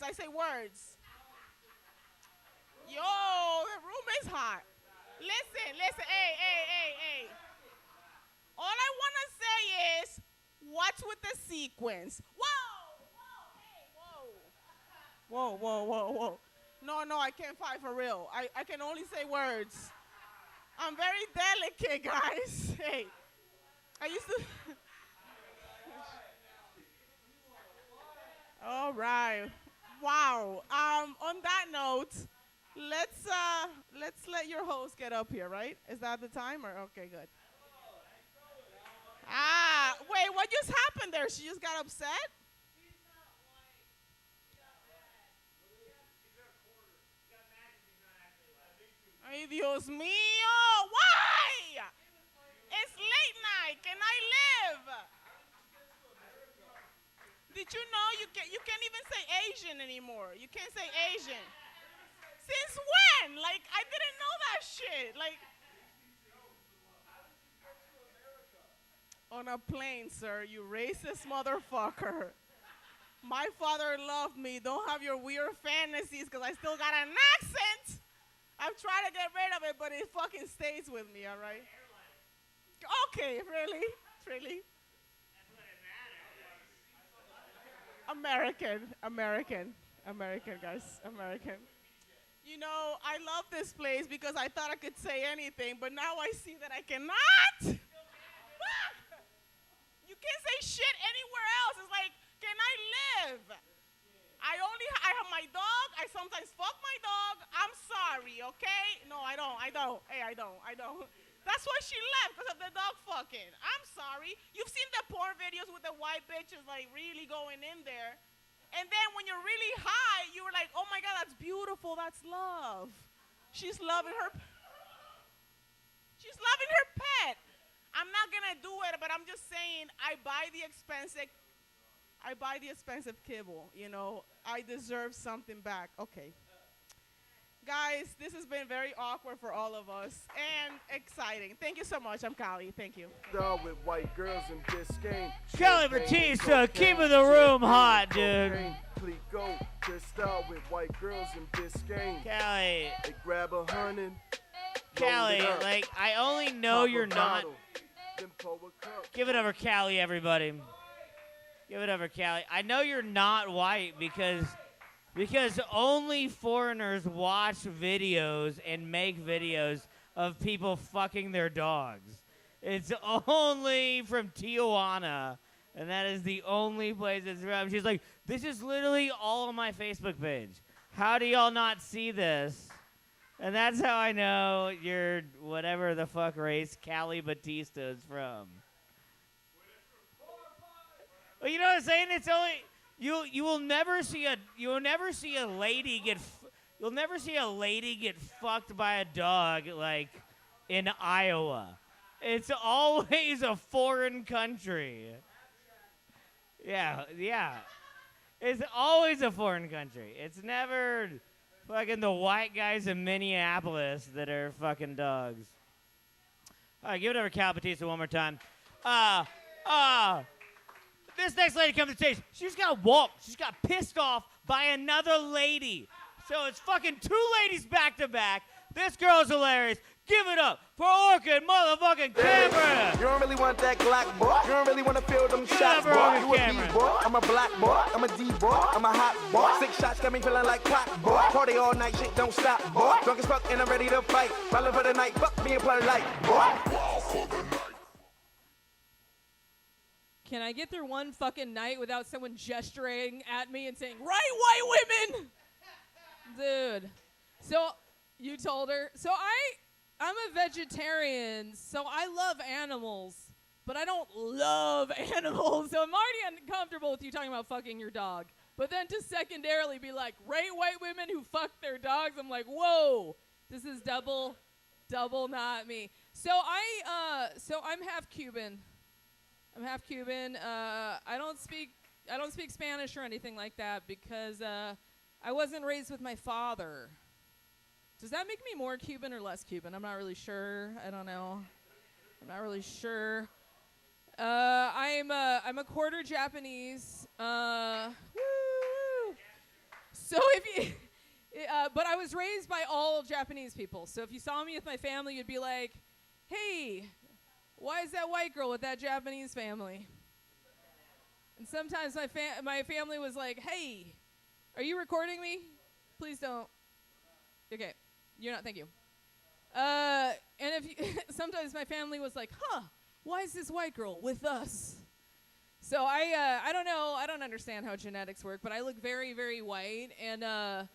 I say words. Yo, the room is hot. Listen. Hey. All I want to say is, what's with the sequence? Whoa. No, I can't fight for real. I can only say words. I'm very delicate, guys. Hey, I used to... All right. Wow. On that note, let's let your host get up here, right? Is that the time? Or okay, good. Wait, what just happened there? She just got upset? Ay, Dios mío, why? It's late night. Can I live? Did you know you can't even say Asian anymore? You can't say Asian. Since when? Like, I didn't know that shit. Like, on a plane, sir, you racist motherfucker. My father loved me. Don't have your weird fantasies because I still got an accent. I've tried to get rid of it, but it fucking stays with me, all right? Okay, really? American, guys, American. You know, I love this place because I thought I could say anything, but now I see that I cannot. You can't say shit anywhere else. It's like, can I live? I have my dog. I sometimes fuck my dog. I'm sorry, okay? No, I don't. Hey, I don't. That's why she left, because of the dog fucking. I'm sorry. You've seen the porn videos with the white bitches like really going in there. And then when you're really high, you were like, oh my God, that's beautiful. That's love. She's loving her pet. I'm not going to do it, but I'm just saying I buy the expensive kibble, you know. I deserve something back. Okay. Guys, this has been very awkward for all of us and exciting. Thank you so much. I'm Callie. Thank you. With white girls in this game. Callie Batista, keeping the room hot, dude. With white girls in this game. Callie. They grab 100. Callie, like, I only know you're not. Give it over, Callie, everybody. Give it over, Callie. I know you're not white because only foreigners watch videos and make videos of people fucking their dogs. It's only from Tijuana, and that is the only place it's from. She's like, this is literally all on my Facebook page. How do y'all not see this? And that's how I know you're whatever the fuck race Callie Batista is from. Well, you know what I'm saying? It's only you'll never see a lady get fucked by a dog like in Iowa. It's always a foreign country. Yeah. It's always a foreign country. It's never fucking the white guys in Minneapolis that are fucking dogs. All right, give it over to Cal Batista one more time. This next lady comes to the stage. She just got walked. She's got pissed off by another lady. So it's fucking two ladies back to back. This girl's hilarious. Give it up for Orchid motherfucking Cameron. You don't really want that Glock, boy. You don't really want to feel them shots, boy. You a B, boy. I'm a black boy. I'm a D, boy. I'm a hot boy. 6 shots got me feeling like clock, boy. Party all night, shit don't stop, boy. Drunk as fuck and I'm ready to fight. Ballin' for the night, fuck me and polite, boy. Can I get through one fucking night without someone gesturing at me and saying, right, white women? Dude. So, you told her. So, I'm a vegetarian, so I love animals, but I don't love animals. So, I'm already uncomfortable with you talking about fucking your dog. But then to secondarily be like, rate white women who fuck their dogs, I'm like, whoa, this is double not me. So, I'm half Cuban. I don't speak Spanish or anything like that because I wasn't raised with my father. Does that make me more Cuban or less Cuban? I'm not really sure. I don't know. I'm not really sure. I'm a quarter Japanese. Woo! So if you, but I was raised by all Japanese people. So if you saw me with my family, you'd be like, hey, why is that white girl with that Japanese family? And sometimes my family was like, hey, are you recording me? Please don't. Okay, you're not, thank you. And sometimes my family was like, why is this white girl with us? So I don't know, I don't understand how genetics work, but I look very, very white. And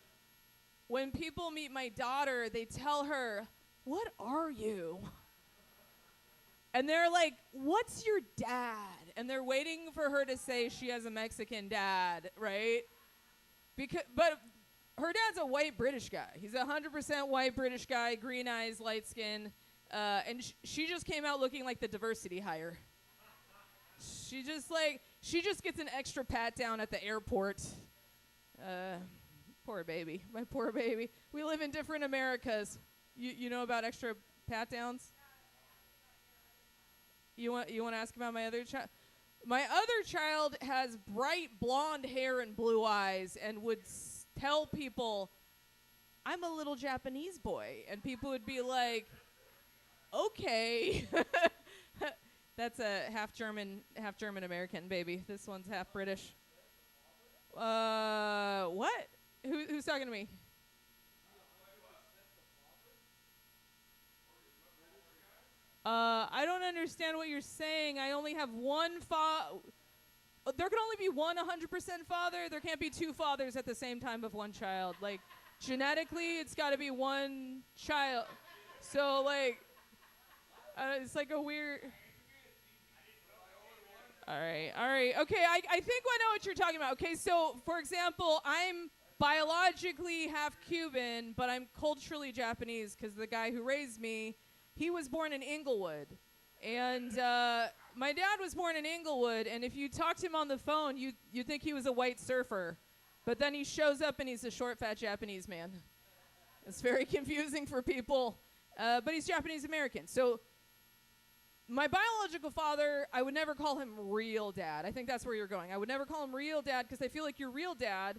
when people meet my daughter, they tell her, what are you? And they're like, what's your dad? And they're waiting for her to say she has a Mexican dad, right? But her dad's a white British guy. He's 100% white British guy, green eyes, light skin. And she just came out looking like the diversity hire. She just gets an extra pat down at the airport. Poor baby, my poor baby. We live in different Americas. You know about extra pat downs? You want to ask about my other child? My other child has bright blonde hair and blue eyes and would tell people, I'm a little Japanese boy. And people would be like, okay. That's a half German American baby. This one's half British. What? Who's talking to me? I don't understand what you're saying. I only have one father. There can only be one 100% father. There can't be two fathers at the same time of one child. Like, genetically, it's got to be one child. So, like, It's like a weird. All right. Okay, I think I know what you're talking about. Okay, so for example, I'm biologically half Cuban, but I'm culturally Japanese because the guy who raised me, he was born in Inglewood. And my dad was born in Inglewood, and if you talked to him on the phone, you'd think he was a white surfer. But then he shows up and he's a short, fat Japanese man. It's very confusing for people, but he's Japanese American. So my biological father, I would never call him real dad. I think that's where you're going. I would never call him real dad because I feel like your real dad,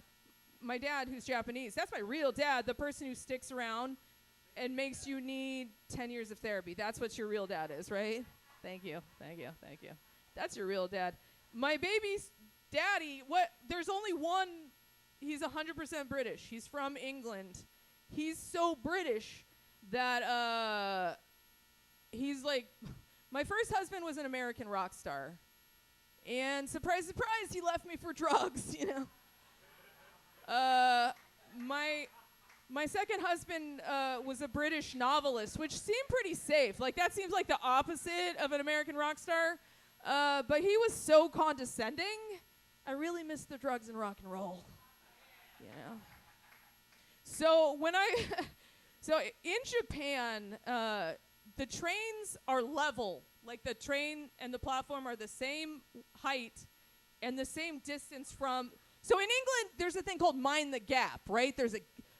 my dad who's Japanese, that's my real dad, the person who sticks around and makes you need 10 years of therapy. That's what your real dad is, right? Thank you. That's your real dad. My baby's daddy, there's only one, he's 100% British. He's from England. He's so British that he's like, my first husband was an American rock star. And surprise, surprise, he left me for drugs, you know. My second husband was a British novelist, which seemed pretty safe. Like, that seems like the opposite of an American rock star. But he was so condescending. I really missed the drugs and rock and roll, you know. So so in Japan, the trains are level. Like, the train and the platform are the same height and the same distance from. So in England, there's a thing called mind the gap, right? There's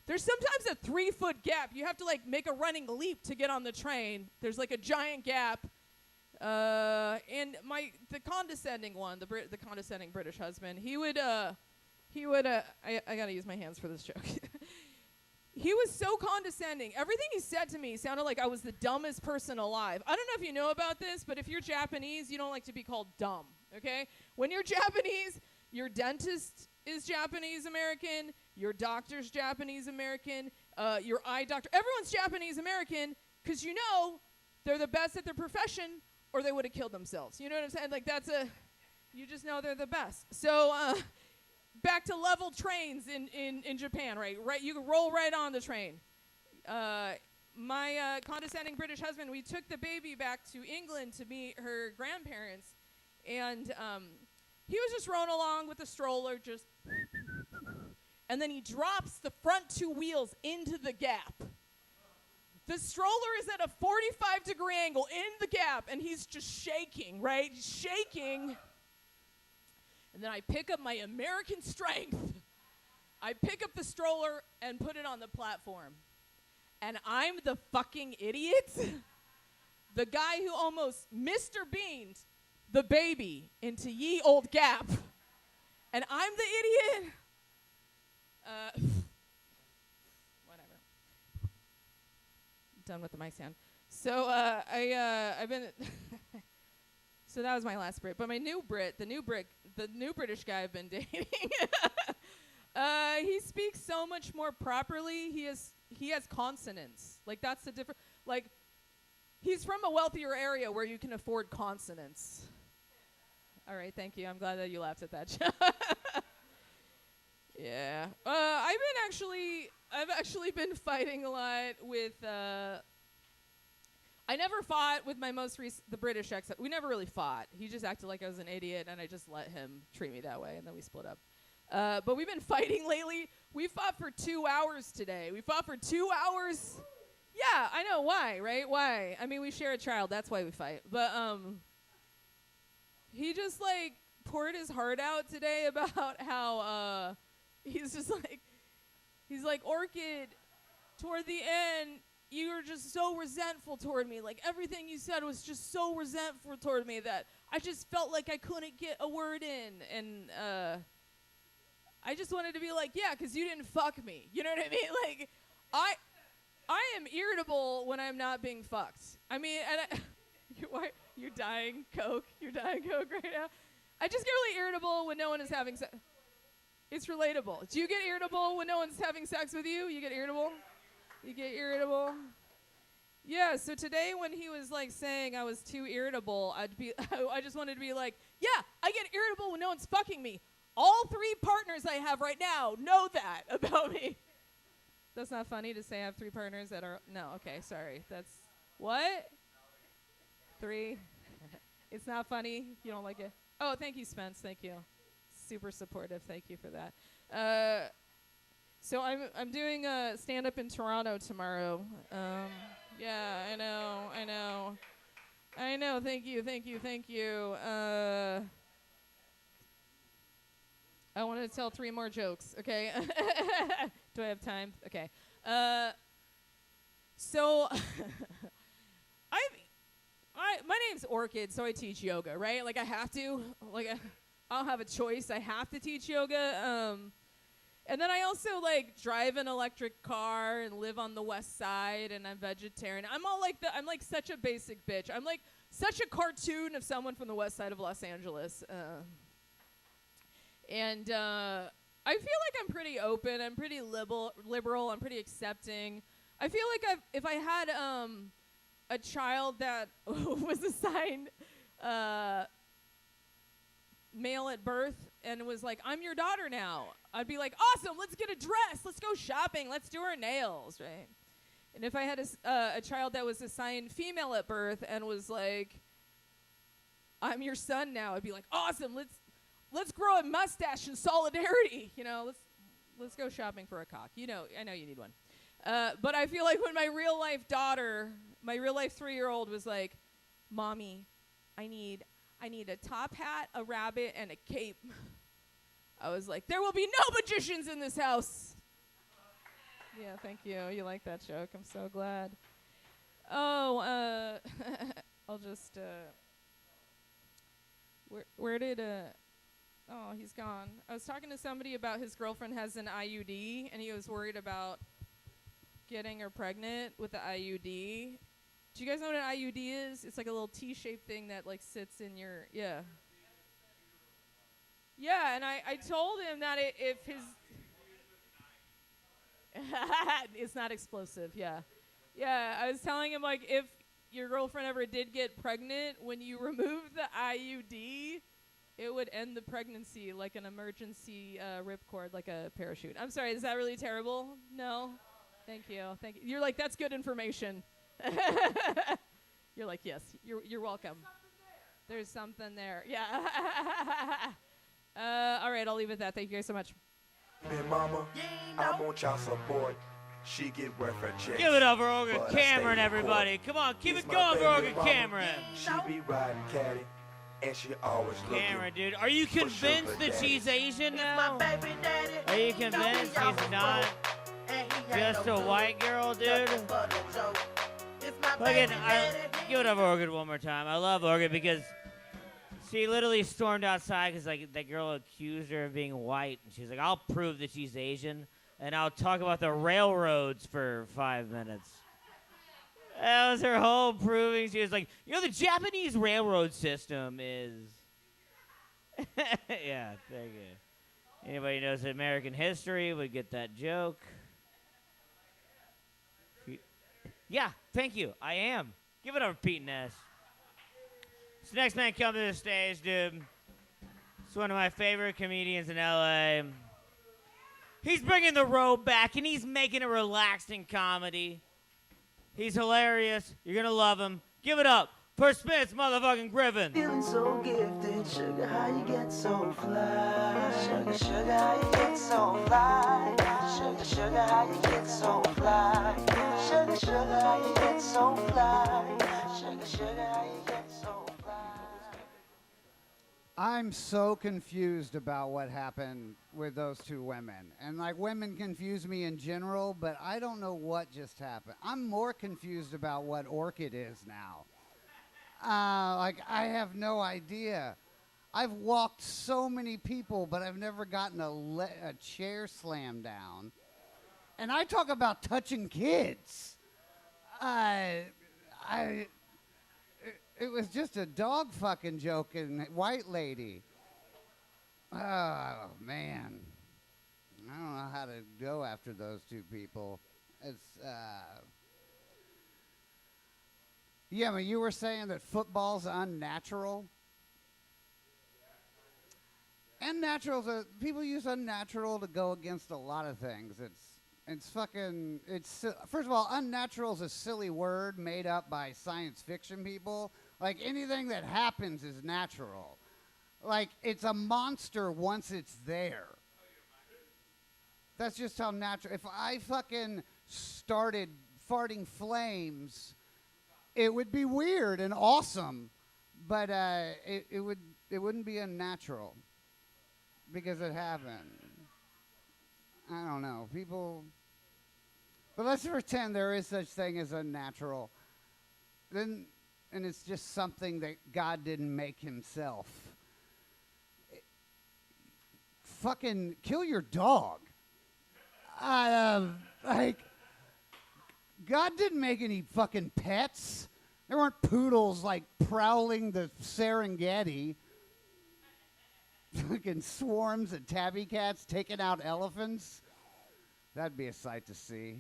sometimes a 3-foot gap. You have to like make a running leap to get on the train. There's like a giant gap. And the condescending one, the condescending British husband, he would I gotta use my hands for this joke. He was so condescending. Everything he said to me sounded like I was the dumbest person alive. I don't know if you know about this, but if you're Japanese, you don't like to be called dumb, okay? When you're Japanese, your dentist is Japanese American, your doctor's Japanese American, your eye doctor, everyone's Japanese American because you know they're the best at their profession or they would have killed themselves. You know what I'm saying? Like, you just know they're the best. So, back to level trains in Japan, right? You can roll right on the train. My condescending British husband, we took the baby back to England to meet her grandparents, and he was just rolling along with the stroller, and then he drops the front 2 wheels into the gap. The stroller is at a 45-degree angle in the gap, and he's just shaking, right? Shaking. And then I pick up my American strength. I pick up the stroller and put it on the platform. And I'm the fucking idiot. The guy who almost Mr. Beaned the baby into ye old gap. And I'm the idiot. Whatever. Done with the mic sound. So I've been. So that was my last Brit. But my new Brit, the new British guy I've been dating, he speaks so much more properly. He has consonants. Like, that's the difference. Like, he's from a wealthier area where you can afford consonants. All right, thank you. I'm glad that you laughed at that joke. Yeah. I've actually been fighting a lot with. I never fought with my the British ex. We never really fought. He just acted like I was an idiot, and I just let him treat me that way, and then we split up. But we've been fighting lately. We fought for 2 hours today. We fought for 2 hours. Yeah, I know. Why, right? Why? I mean, we share a child. That's why we fight. But he just, like, poured his heart out today about how he's like, Orchid, toward the end, you were just so resentful toward me. Like, everything you said was just so resentful toward me that I just felt like I couldn't get a word in. And I just wanted to be like, yeah, because you didn't fuck me. You know what I mean? Like, I am irritable when I'm not being fucked. I mean, and you're dying coke. You're dying coke right now. I just get really irritable when no one is having sex. It's relatable. Do you get irritable when no one's having sex with you? You get irritable? You get irritable? Yeah, so today when he was like saying I was too irritable, I just wanted to be like, yeah, I get irritable when no one's fucking me. All 3 partners I have right now know that about me. That's not funny to say I have 3 partners that are, no, okay, sorry. That's, what? 3. It's not funny. You don't like it. Oh, thank you, Spence. Thank you. Super supportive. Thank you for that. So I'm doing a stand-up in Toronto tomorrow. Yeah, I know. Thank you. I want to tell 3 more jokes. Okay. Do I have time? Okay. So my name's Orchid, so I teach yoga, right? Like I have to. Like I don't have a choice. I have to teach yoga. And then I also like drive an electric car and live on the west side, and I'm vegetarian. I'm like such a basic bitch. I'm like such a cartoon of someone from the west side of Los Angeles. And I feel like I'm pretty open. I'm pretty liberal. I'm pretty accepting. I feel like if I had a child that was assigned male at birth and was like, I'm your daughter now, I'd be like, awesome, let's get a dress, let's go shopping, let's do our nails, right? And if I had a child that was assigned female at birth and was like, I'm your son now, I'd be like, awesome, let's grow a mustache in solidarity, let's go shopping for a cock. I know you need one. But I feel like when my real life daughter, my real life 3-year-old was like, Mommy, I need a top hat, a rabbit, and a cape. I was like, there will be no magicians in this house. Yeah, thank you. You like that joke. I'm so glad. Oh, I'll just, where did, oh, he's gone. I was talking to somebody about his girlfriend has an IUD, and he was worried about getting her pregnant with the IUD. Do you guys know what an IUD is? It's like a little T-shaped thing that like sits in your, yeah. Yeah, and I told him that if his, it's not explosive, yeah. Yeah, I was telling him like if your girlfriend ever did get pregnant, when you remove the IUD, it would end the pregnancy like an emergency ripcord, like a parachute. I'm sorry, is that really terrible? No? Thank you. You're like, that's good information. You're like, yes, you're welcome. There's something there. Yeah. All right, I'll leave it at that. Thank you guys so much. Hey mama, I'm on child support. She get welfare checks. Give it up for Olga but I Cameron, stay in everybody. court. Come on, keep It's it my going for baby Olga mama. Cameron. She be riding caddy, and she always looking. Cameron, dude, are you for convinced sugar that she's daddies. Asian now? Are you convinced she's not just a white girl, dude? Fucking, give it up for Orchid one more time. I love Orchid because she literally stormed outside because like that girl accused her of being white, and she's like, "I'll prove that she's Asian, and I'll talk about the railroads for 5 minutes." That was her whole proving. She was like, the Japanese railroad system is. Yeah, thank you. Anybody who knows American history would get that joke. Yeah, thank you. I am. Give it up for Pete Ness. This next man coming to the stage, dude. It's one of my favorite comedians in LA. He's bringing the robe back, and he's making a relaxing comedy. He's hilarious. You're going to love him. Give it up for Spence motherfucking Griffin. Feeling so gifted, sugar, how you get so fly? Sugar, sugar, how you get so fly? Sugar, sugar, how you get so fly? Sugar, sugar, how you get so fly? Sugar, sugar, how you get so fly? I'm so confused about what happened with those 2 women. And like women confuse me in general, but I don't know what just happened. I'm more confused about what Orchid is now. Like I have no idea. I've walked so many people, but I've never gotten a chair slammed down. And I talk about touching kids. It was just a dog fucking joke and white lady. Oh, man. I don't know how to go after those 2 people. It's, yeah, but you were saying that football's unnatural? People use unnatural to go against a lot of things. First of all, unnatural is a silly word made up by science fiction people. Like anything that happens is natural. Like it's a monster once it's there. That's just how natural. If I fucking started farting flames, it would be weird and awesome, but it wouldn't be unnatural because it happened. I don't know, people. But let's pretend there is such thing as unnatural. And it's just something that God didn't make himself. Fucking kill your dog. Like, God didn't make any fucking pets. There weren't poodles, like, prowling the Serengeti. Fucking swarms of tabby cats taking out elephants. That'd be a sight to see.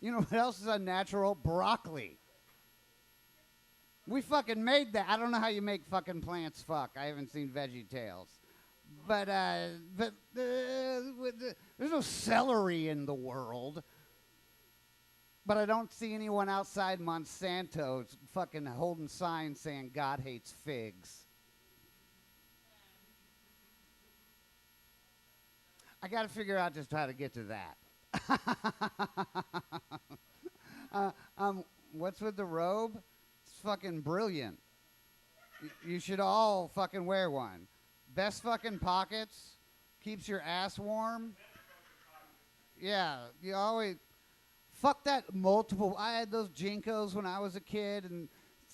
You know what else is unnatural? Broccoli. We fucking made that. I don't know how you make fucking plants fuck. I haven't seen Veggie Tales. But there's no celery in the world. But I don't see anyone outside Monsanto fucking holding signs saying God hates figs. I got to figure out just how to get to that. What's with the robe? It's fucking brilliant. You should all fucking wear one. Best fucking pockets. Keeps your ass warm. Yeah, you always... Fuck that multiple... I had those Jinkos when I was a kid and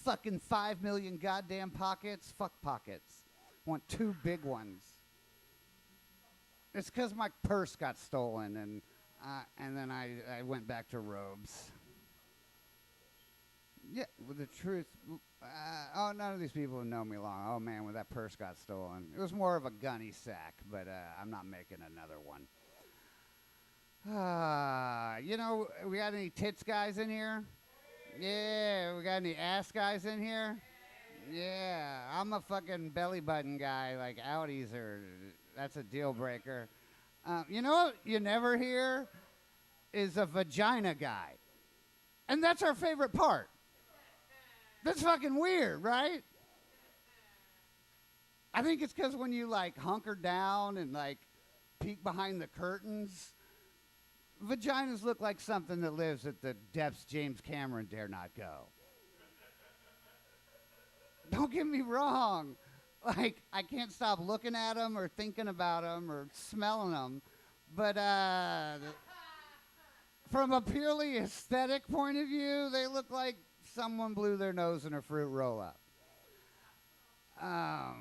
fucking 5 million goddamn pockets. Fuck pockets. Want 2 big ones. It's because my purse got stolen, and then I went back to robes. Yeah, with the truth. None of these people have known me long. Oh, man, when that purse got stolen. It was more of a gunny sack, but I'm not making another one. We got any tits guys in here? Yeah, we got any ass guys in here? Yeah, I'm a fucking belly button guy, like outies are... That's a deal breaker. You know what you never hear is a vagina guy. And that's our favorite part. That's fucking weird, right? I think it's because when you, like, hunker down and, like, peek behind the curtains, vaginas look like something that lives at the depths James Cameron dare not go. Don't get me wrong. Like, I can't stop looking at them or thinking about them or smelling them. But from a purely aesthetic point of view, they look like someone blew their nose in a fruit roll-up. God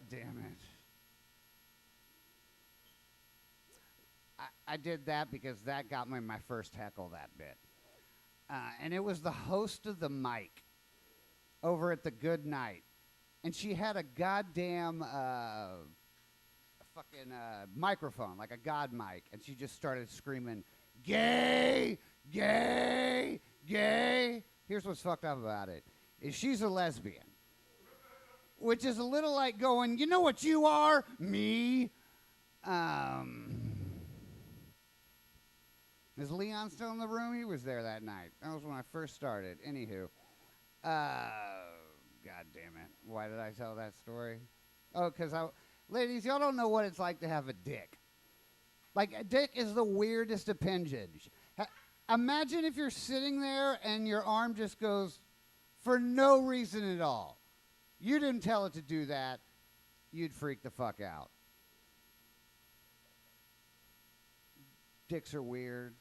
damn it. I did that because that got me my first heckle that bit. And it was the host of the mic over at the Good Night. And she had a goddamn microphone, like a God mic, and she just started screaming, "Gay, gay, gay." Here's what's fucked up about it, is she's a lesbian, which is a little like going, you know what you are? Me. Is Leon still in the room? He was there that night. That was when I first started. Anywho. God damn it. Why did I tell that story? Oh, because ladies, y'all don't know what it's like to have a dick. Like, a dick is the weirdest appendage. Imagine if you're sitting there and your arm just goes for no reason at all. You didn't tell it to do that. You'd freak the fuck out. Dicks are weird.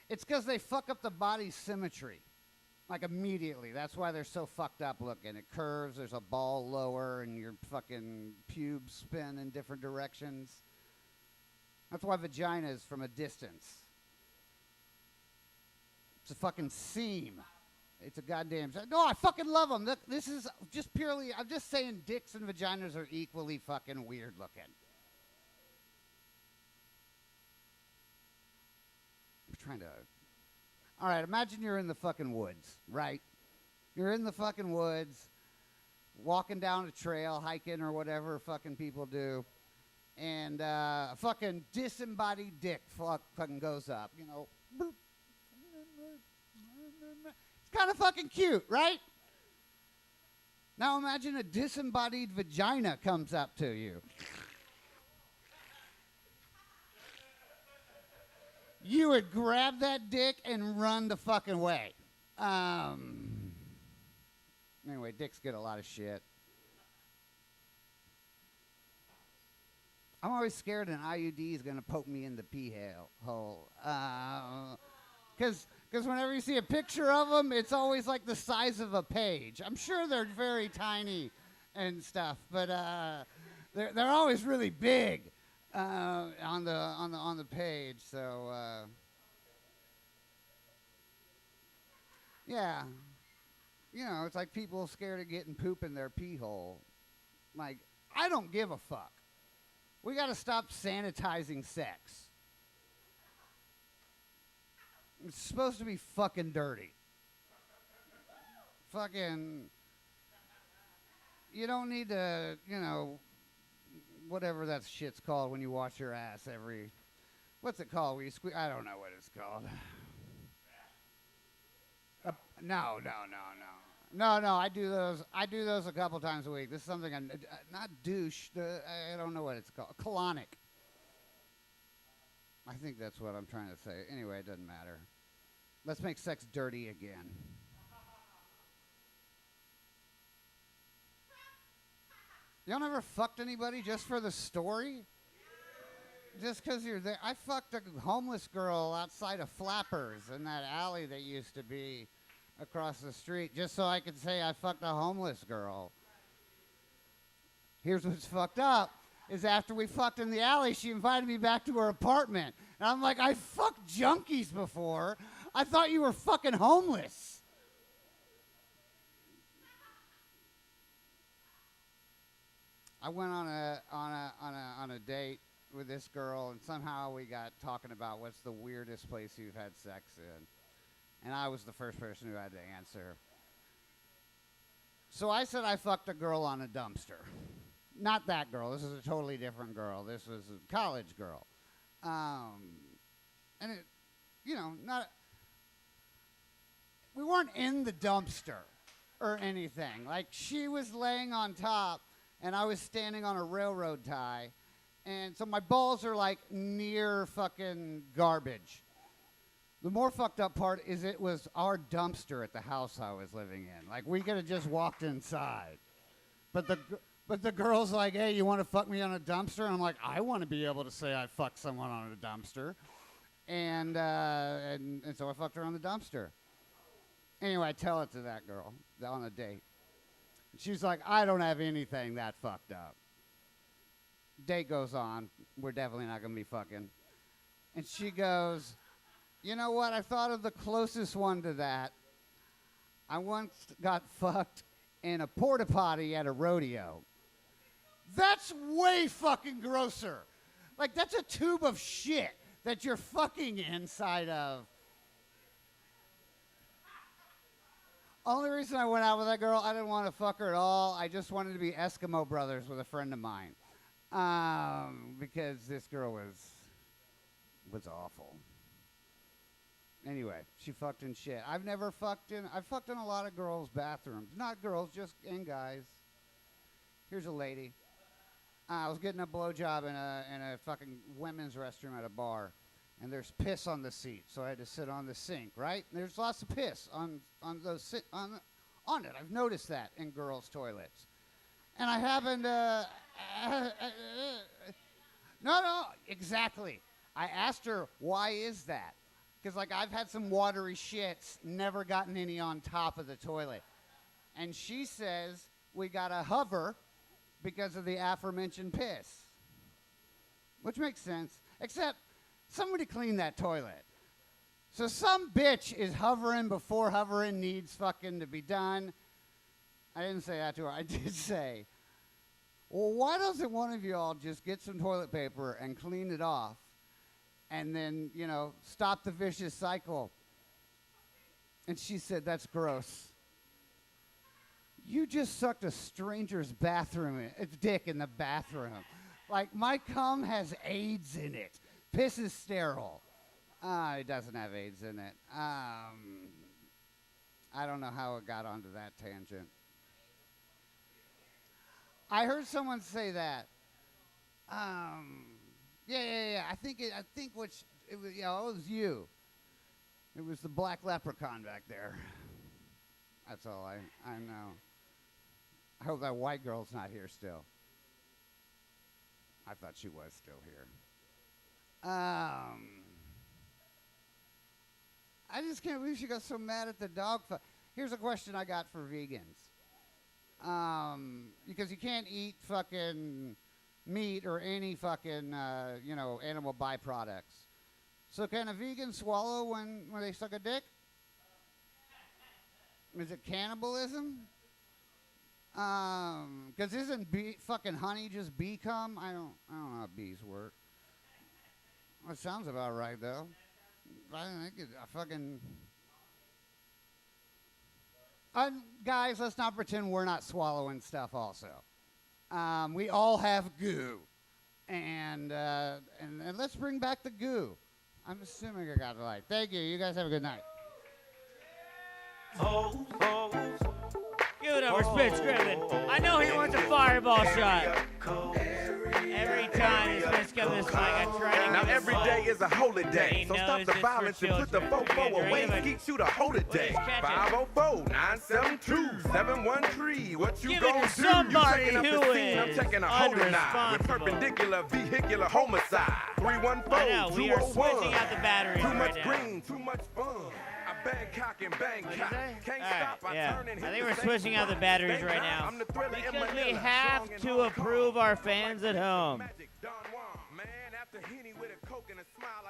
It's because they fuck up the body's symmetry. Like, immediately. That's why they're so fucked up looking. It curves, there's a ball lower, and your fucking pubes spin in different directions. That's why vagina is from a distance. It's a fucking seam. It's a goddamn... No, I fucking love them. This is just purely... I'm just saying dicks and vaginas are equally fucking weird looking. I'm trying to... All right, imagine you're in the fucking woods, right? You're in the fucking woods, walking down a trail, hiking or whatever fucking people do, and a fucking disembodied dick fucking goes up, you know. It's kind of fucking cute, right? Now imagine a disembodied vagina comes up to you. You would grab that dick and run the fucking way. Anyway, dicks get a lot of shit. I'm always scared an IUD is going to poke me in the pee hole. Because whenever you see a picture of them, it's always like the size of a page. I'm sure they're very tiny and stuff, but they're always really big on the page. So yeah, you know, it's like people scared of getting poop in their pee hole. Like, I don't give a fuck. We got to stop sanitizing sex. It's supposed to be fucking dirty. Fucking, you don't need to, you know, whatever that shit's called when you wash your ass every, what's it called? I don't know what it's called. No. I do those a couple times a week. This is something not douche. I don't know what it's called. Colonic. I think that's what I'm trying to say. Anyway, it doesn't matter. Let's make sex dirty again. Y'all never fucked anybody just for the story? Just because you're there? I fucked a homeless girl outside of Flappers in that alley that used to be across the street, just so I could say I fucked a homeless girl. Here's what's fucked up, is after we fucked in the alley, she invited me back to her apartment. And I'm like, I fucked junkies before. I thought you were fucking homeless. I went on a date with this girl, and somehow we got talking about what's the weirdest place you've had sex in. And I was the first person who had to answer. So I said I fucked a girl on a dumpster. Not that girl. This is a totally different girl. This was a college girl. And it, you know, we weren't in the dumpster or anything. Like, she was laying on top, and I was standing on a railroad tie. And so my balls are, like, near fucking garbage. The more fucked up part is it was our dumpster at the house I was living in. Like, we could have just walked inside. But the girl's like, hey, you want to fuck me on a dumpster? And I'm like, I want to be able to say I fucked someone on a dumpster. And so I fucked her on the dumpster. Anyway, I tell it to that girl on a date. She's like, I don't have anything that fucked up. Date goes on. We're definitely not going to be fucking. And she goes, you know what? I thought of the closest one to that. I once got fucked in a porta potty at a rodeo. That's way fucking grosser. Like, that's a tube of shit that you're fucking inside of. Only reason I went out with that girl, I didn't want to fuck her at all. I just wanted to be Eskimo brothers with a friend of mine. Because this girl was awful. Anyway, she fucked in shit. I've fucked in a lot of girls' bathrooms. Not girls, just in guys. Here's a lady. I was getting a blowjob in a fucking women's restroom at a bar, and there's piss on the seat, so I had to sit on the sink, right? There's lots of piss on it. I've noticed that in girls' toilets. And I happened to... No, exactly. I asked her, why is that? Because, like, I've had some watery shits, never gotten any on top of the toilet. And she says we got to hover because of the aforementioned piss. Which makes sense. Except somebody clean that toilet. So some bitch is hovering before hovering needs fucking to be done. I didn't say that to her. I did say, well, why doesn't one of y'all just get some toilet paper and clean it off? And then, you know, stop the vicious cycle. And she said, that's gross. You just sucked a stranger's dick in the bathroom. Like, my cum has AIDS in it. Piss is sterile. It doesn't have AIDS in it. I don't know how it got onto that tangent. I heard someone say that. Yeah. I think it was. Yeah, it was you. It was the black leprechaun back there. That's all I know. I hope that white girl's not here still. I thought she was still here. I just can't believe she got so mad at the dog fight. Here's a question I got for vegans. Because you can't eat fucking meat or any fucking, animal byproducts. So can a vegan swallow when they suck a dick? Is it cannibalism? Because isn't fucking honey just bee cum? I don't know how bees work. Well, it sounds about right, though. I think fucking... guys, let's not pretend we're not swallowing stuff also. We all have goo. And let's bring back the goo. I'm assuming I got it right. Thank you. You guys have a good night. Give it up for Spit Scribbin. I know he wants a fireball shot. Every time he's been scubbing this mic, I try to Now give him every a day is a holy day, so stop the violence and put the fofo away. Skeet shoot a holy day. 504-972-713. What you Give it gonna to do? somebody You checking up who the scene? I'm is checking a holy nine with unresponsible. perpendicular vehicular homicide. I know, we are 314-201. switching out the batteries Too much right now. green, too much fun. I Bangkok and Bangkok. Can't All right, stop. I yeah. turn and I hit think the we're same switching out the spot. batteries Thank right God now I'm the thriller in because we Manila, have strong and to hardcore. approve our fans at home.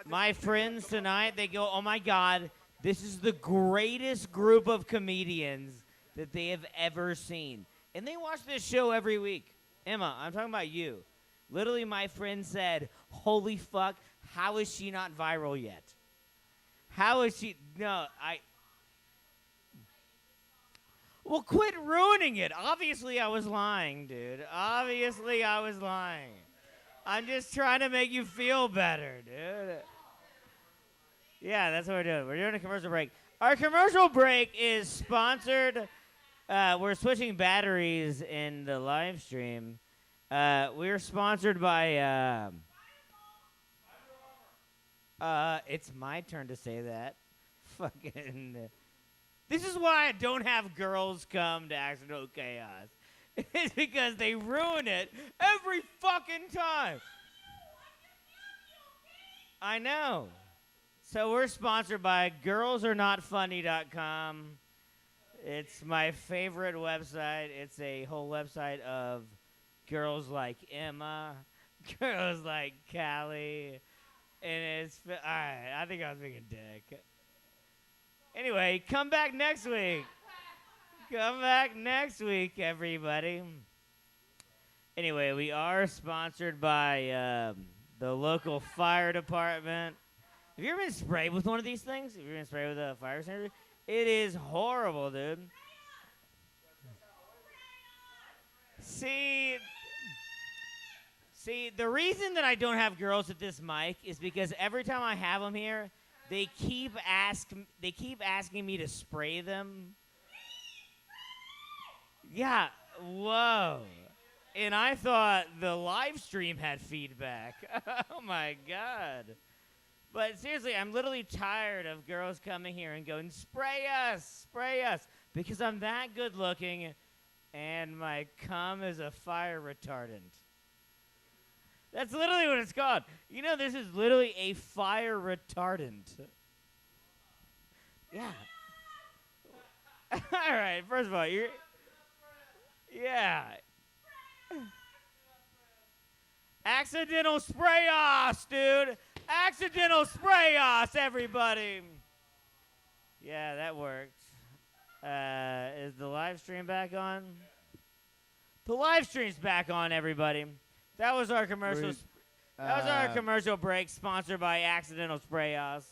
My friends tonight, they go, oh my God, this is the greatest group of comedians that they have ever seen. And they watch this show every week. Emma, I'm talking about you. Literally, my friend said, holy fuck, how is she not viral yet? How is she? No, Well, quit ruining it. Obviously, I was lying, dude. Obviously, I was lying. I'm just trying to make you feel better, dude. Yeah, that's what we're doing. We're doing a commercial break. Our commercial break is sponsored. We're switching batteries in the live stream. We're sponsored by. It's my turn to say that. Fucking. This is why I don't have girls come to Accidental Chaos. It's because they ruin it every fucking time. I know. So we're sponsored by girlsarnotfunny.com. It's my favorite website. It's a whole website of girls like Emma, girls like Callie, and it's all right. I think I was being a dick. Anyway, come back next week. Come back next week, everybody. Anyway, we are sponsored by the local fire department. Have you ever been sprayed with one of these things? Have you ever been sprayed with a fire extinguisher? It is horrible, dude. See, the reason that I don't have girls at this mic is because every time I have them here, they keep asking me to spray them. Yeah, whoa. And I thought the live stream had feedback. Oh my God. But seriously, I'm literally tired of girls coming here and going, spray us, because I'm that good looking and my cum is a fire retardant. That's literally what it's called. You know, this is literally a fire retardant. Yeah. All right, first of all, yeah. Accidental spray us, dude. Accidental spray us, everybody. Yeah, that worked. Is the live stream back on? The live stream's back on, everybody. That was our commercial. That was our commercial break, sponsored by Accidental Spray Us.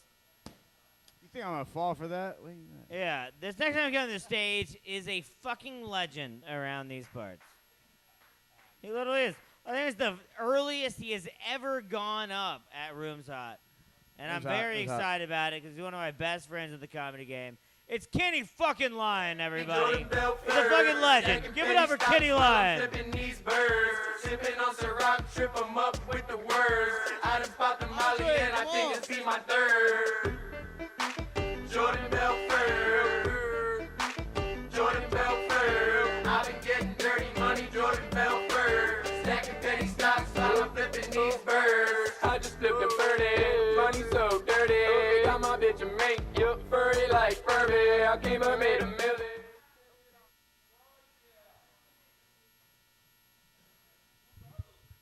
You think I'm gonna fall for that? Yeah, this next time I come to the stage is a fucking legend around these parts. He literally is. I think it's the earliest he has ever gone up at Rooms Hot. And I'm very excited about it because he's one of my best friends in the comedy game. It's Kenny fucking Lyon, everybody. He's a fucking legend. Give it up for Kenny Lyon. Flipping these birds, sipping on Ciroc, trip 'em up with the words. I done spot the Molly and I think it's be my third. Jordan Belfort, Jordan Belfort. I've been getting dirty money, Jordan Belfort. Stacking penny stocks while I'm flipping these birds. I just flipped a birdie, money so dirty. Got my bitch a mink, yup, furry like Furby. I came up, made a million.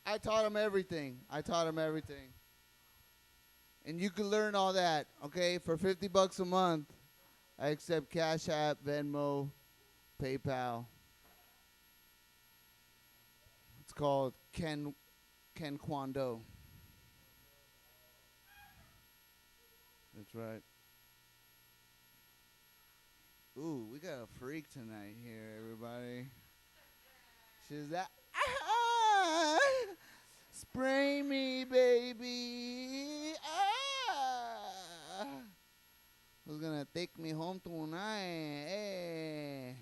I taught him everything. And you can learn all that, okay? For $50 a month, I accept Cash App, Venmo, PayPal. It's called Ken Kwando. That's right. Ooh, we got a freak tonight here, everybody. She's that. Spray me, baby. Who's gonna take me home tonight? Hey,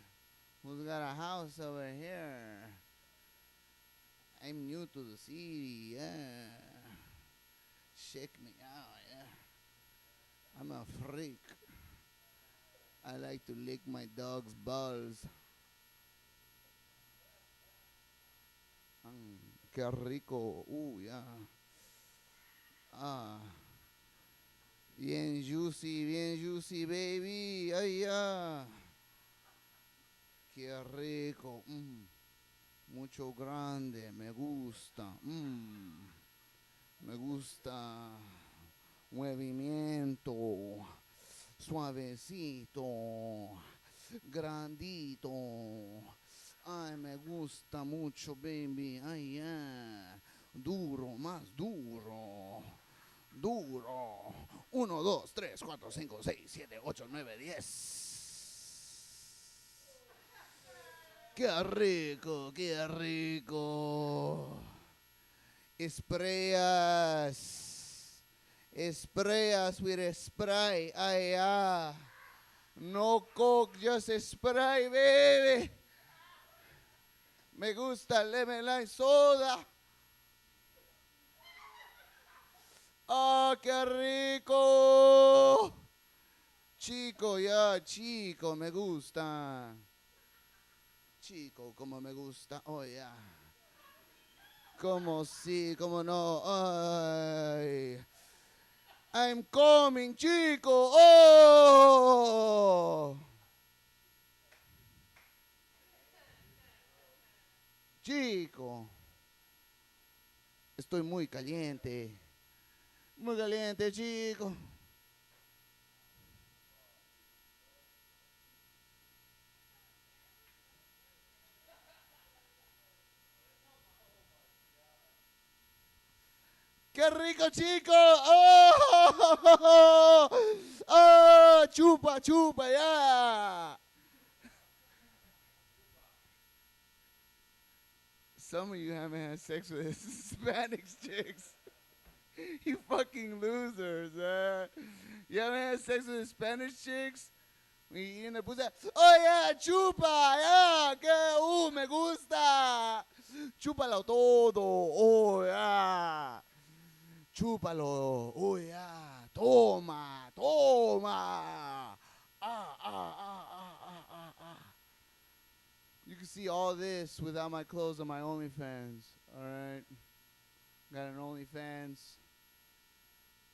who's got a house over here? I'm new to the city. Yeah. Check me out. Yeah. I'm a freak. I like to lick my dog's balls. Qué rico. Yeah. Bien juicy, baby. Ay, yeah. Qué rico. Mucho grande. Me gusta. Me gusta. Movimiento. Suavecito. Grandito. Ay, me gusta mucho, baby. Ay, yeah. Duro, más duro. Duro. 1, 2, 3, 4, 5, 6, 7, 8, 9, 10. Qué rico, qué rico. Sprayas. Sprayas with spray. Ay, yeah. No coke, just spray, baby. Me gusta lemon lime soda. ¡Ah, qué rico! Chico, chico, me gusta. Chico, como me gusta. Oh, yeah. Como sí, como no. Ay. I'm coming, chico. Oh. Chico, estoy muy caliente. Muy caliente, chico. ¡Qué rico, chico! ¡Oh! ¡Oh! ¡Chupa, chupa, ya! Some of you haven't had sex with Hispanic chicks. You fucking losers, You haven't had sex with Spanish chicks? Y me puse, oh yeah, chupa, yeah, que, me gusta. Chúpalo todo, oh yeah. Chúpalo, oh yeah. Toma, toma. You can see all this without my clothes on my OnlyFans, all right? Got an OnlyFans,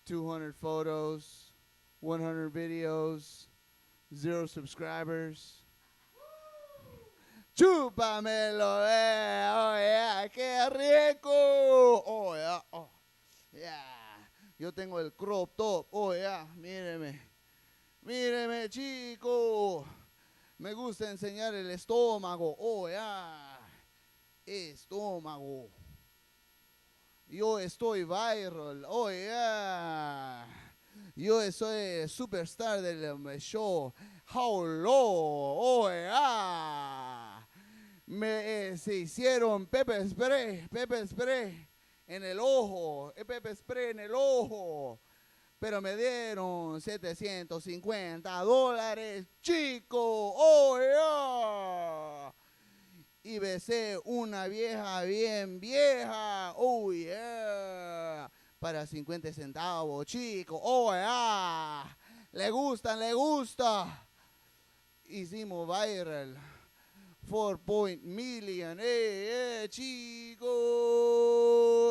200 photos, 100 videos, 0 subscribers. Chúpamelo, oh yeah, qué rico, oh yeah, oh yeah. Yo tengo el crop top, oh yeah, míreme, míreme chico. Me gusta enseñar el estómago, oh yeah, estómago. Yo estoy viral, oh yeah. Yo soy el superstar del show. How low, oh yeah. Se hicieron pepper spray en el ojo, pepper spray en el ojo. pero me dieron $750, chico. Oh, yeah. Y besé una vieja bien vieja. Oh, yeah. Para 50 centavos, chico. Oh, yeah. Le gusta, le gusta. Hicimos viral. 4 million. Hey, chico.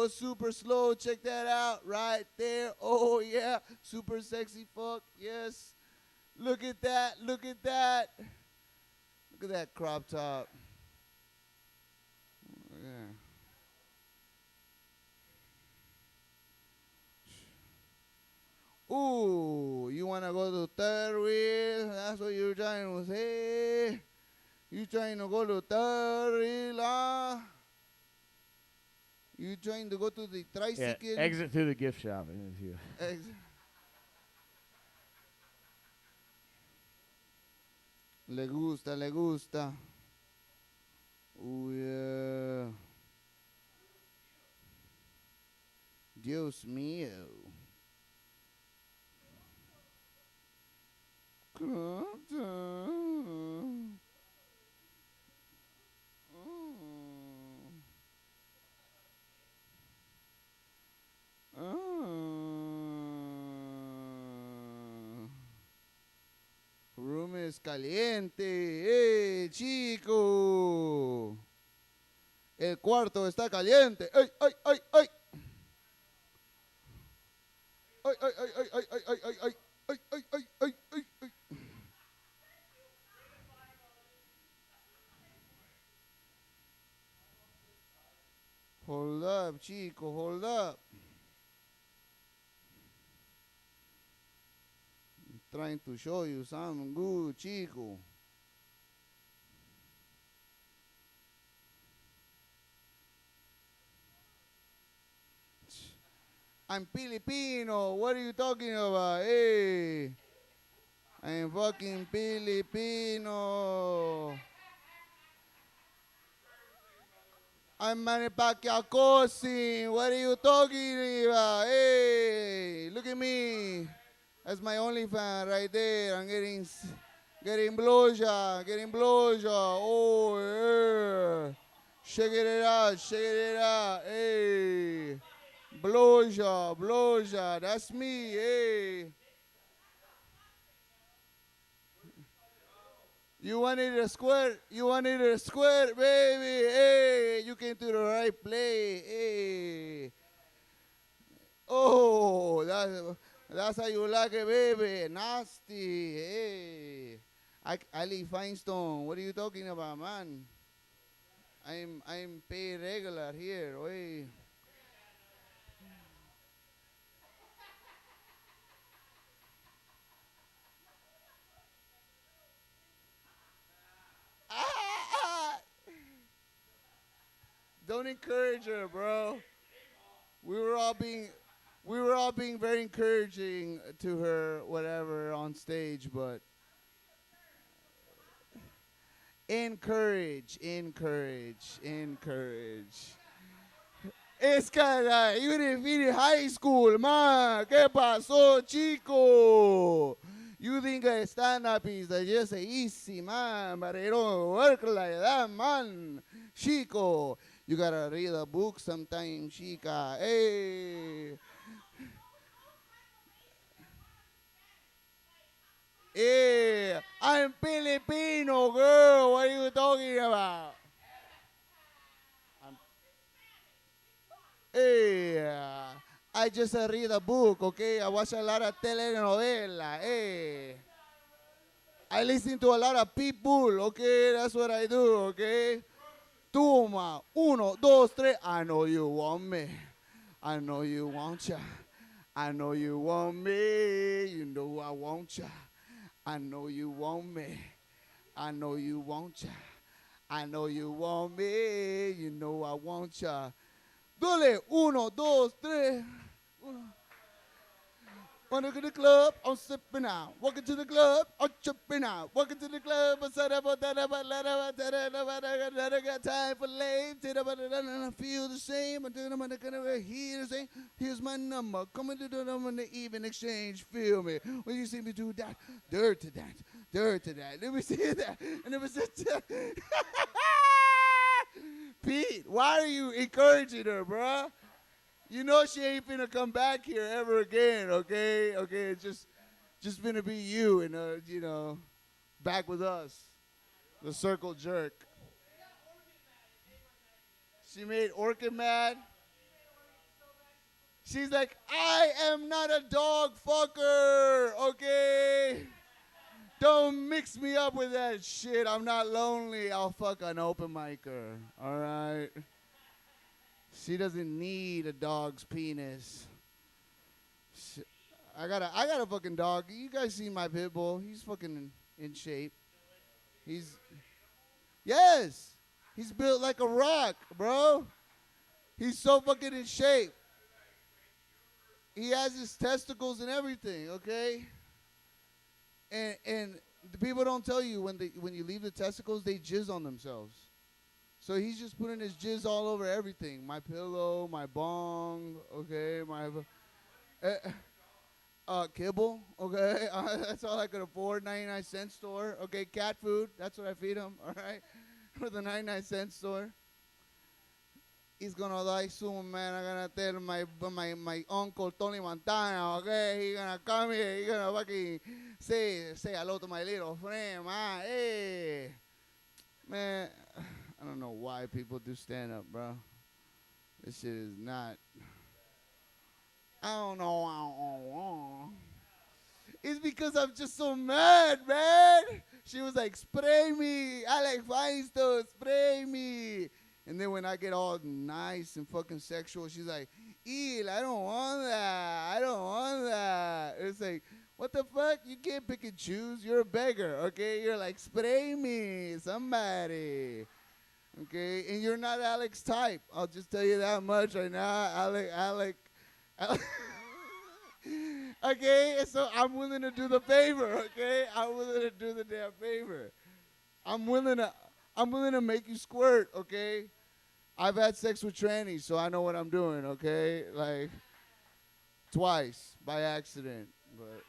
Super slow. Check that out right there. Oh, yeah. Super sexy fuck. Yes. Look at that. Look at that. Look at that crop top. Yeah. Ooh, you want to go to third wheel? That's what you're trying to say? You trying to go to third wheel, huh? You trying to go to the Yeah, tricycle? exit through the gift shop. If you Exit. Le gusta, le gusta. Oh, yeah. Dios mío. Room es caliente. Chico! El cuarto está caliente. ¡Ay, ay, ay, ay! ¡Ay, ay, ay, ay, ay, ay, ay, ay, ay! ¡Ay, ay, ay, ay, ay, ay! Hold up, chico, hold up. I'm trying to show you something good, chico. I'm Filipino. What are you talking about? Hey, I'm fucking Filipino. I'm Manny Pacquiao cousin. What are you talking about? Hey, look at me. That's my only fan right there. I'm getting blowjob, getting blowjob. Oh, yeah. Shake it out, shake it out. Hey, blowjob, blowjob. That's me. Hey. You wanted a squirt? You wanted a squirt, baby? Hey, you came to the right place. Hey. Oh, that's how you like it, baby. Nasty. Hey. Ali Feinstein, what are you talking about, man? I'm paid regular here. Hey. Don't encourage her, bro. We were all being very encouraging to her, whatever, on stage, but encourage. Es cara, even if in high school, man. ¿Qué pasó, chico? You think a stand-up is just easy, man, but it don't work like that, man. Chico, you gotta read a book sometime, chica. Hey. Hey, I'm Filipino, girl. What are you talking about? Hey, I just read a book, okay? I watch a lot of telenovela, hey. I listen to a lot of people, okay? That's what I do, okay? Tuma, 1, 2, 3. I know you want me. I know you want ya. I know you want me. You know I want ya. I know you want me. I know you want ya. I know you want me. You know I want ya. Dole, 1, 2, 3. Wanna go to the club, I'm sipping out. Walking to the club, I'm tripping out. Walking to the club, I said about that, I got time for lame. I feel the same. I'm gonna hear the same. Here's my number. Coming to the number in the even exchange. Feel me. When you see me do that, dirt to that, dirt to that. Let me see that. And it was Pete, why are you encouraging her, bruh? You know she ain't finna come back here ever again, okay? Okay, it's just finna be you and, back with us. The circle jerk. She made Orchid mad. She's like, I am not a dog fucker, okay? Don't mix me up with that shit. I'm not lonely. I'll fuck an open micer, all right? She doesn't need a dog's penis. I got a fucking dog. You guys seen my pit bull? He's fucking in shape. Yes. He's built like a rock, bro. He's so fucking in shape. He has his testicles and everything, okay? And the people don't tell you when you leave the testicles, they jizz on themselves. So he's just putting his jizz all over everything. My pillow, my bong, okay, my kibble, okay. That's all I could afford. 99-cent store, okay. Cat food, that's what I feed him, all right, for the 99-cent store. He's gonna die soon, man. I'm gonna tell my uncle Tony Montana, okay. He's gonna come here. He's gonna fucking say hello to my little friend, man. Hey, man. I don't know why people do stand up, bro. This shit is not. I don't know. It's because I'm just so mad, man. She was like, spray me. I like Feinstein, spray me. And then when I get all nice and fucking sexual, she's like, Eel, I don't want that. I don't want that. It's like, what the fuck? You can't pick and choose. You're a beggar, okay? You're like, spray me, somebody. Okay, and you're not Alex's type. I'll just tell you that much right now. Alex. Okay, so I'm willing to do the favor. Okay, I'm willing to do the damn favor. I'm willing to make you squirt. Okay, I've had sex with trannies, so I know what I'm doing. Okay, like twice by accident, but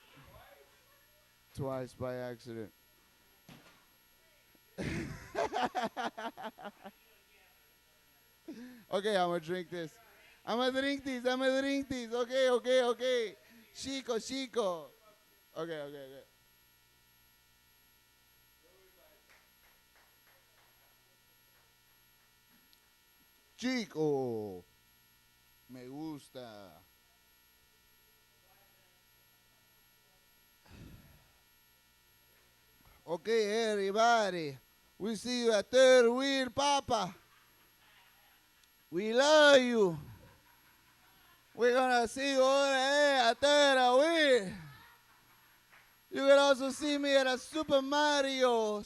twice by accident. Okay, I'm gonna drink this. I'm gonna drink these. Okay. Chico. Okay. Chico. Me gusta. Okay, everybody. We see you at third wheel, Papa. We love you. We're gonna see you over there at third wheel. You can also see me at a Super Mario,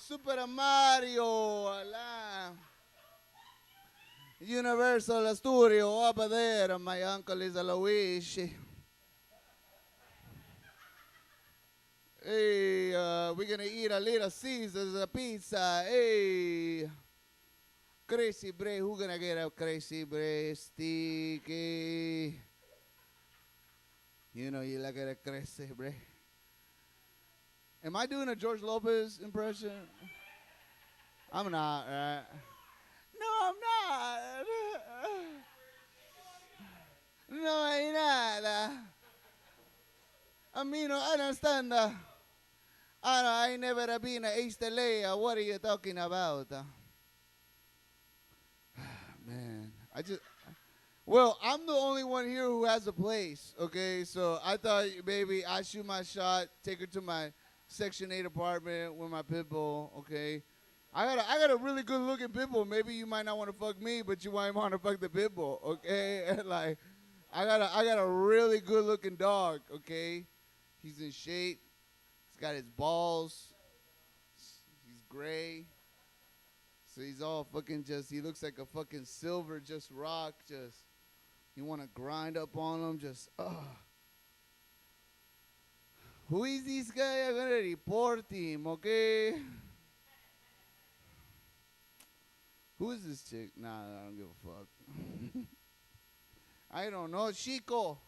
Universal Studio over there. My uncle is a Luigi. Hey, we're gonna eat a Little Caesars pizza. Hey, Crazy Bray, who gonna get a Crazy Bray sticky? You know you like it a Crazy Bray. Am I doing a George Lopez impression? I'm not, right? No, I'm not. No, I'm not. I mean, I understand. I ain't never been a East LA. What are you talking about? Man, well, I'm the only one here who has a place, okay? So I thought maybe I shoot my shot, take her to my Section 8 apartment with my pit bull, okay? I got a really good looking pit bull. Maybe you might not want to fuck me, but you might want to fuck the pit bull, okay? And like, I got a really good looking dog, okay? He's in shape. He's got his balls. He's gray. So he's all fucking he looks like a fucking silver rock. You want to grind up on him, Who is this guy? I'm gonna report him, okay? Who is this chick? Nah, I don't give a fuck. I don't know, Chico.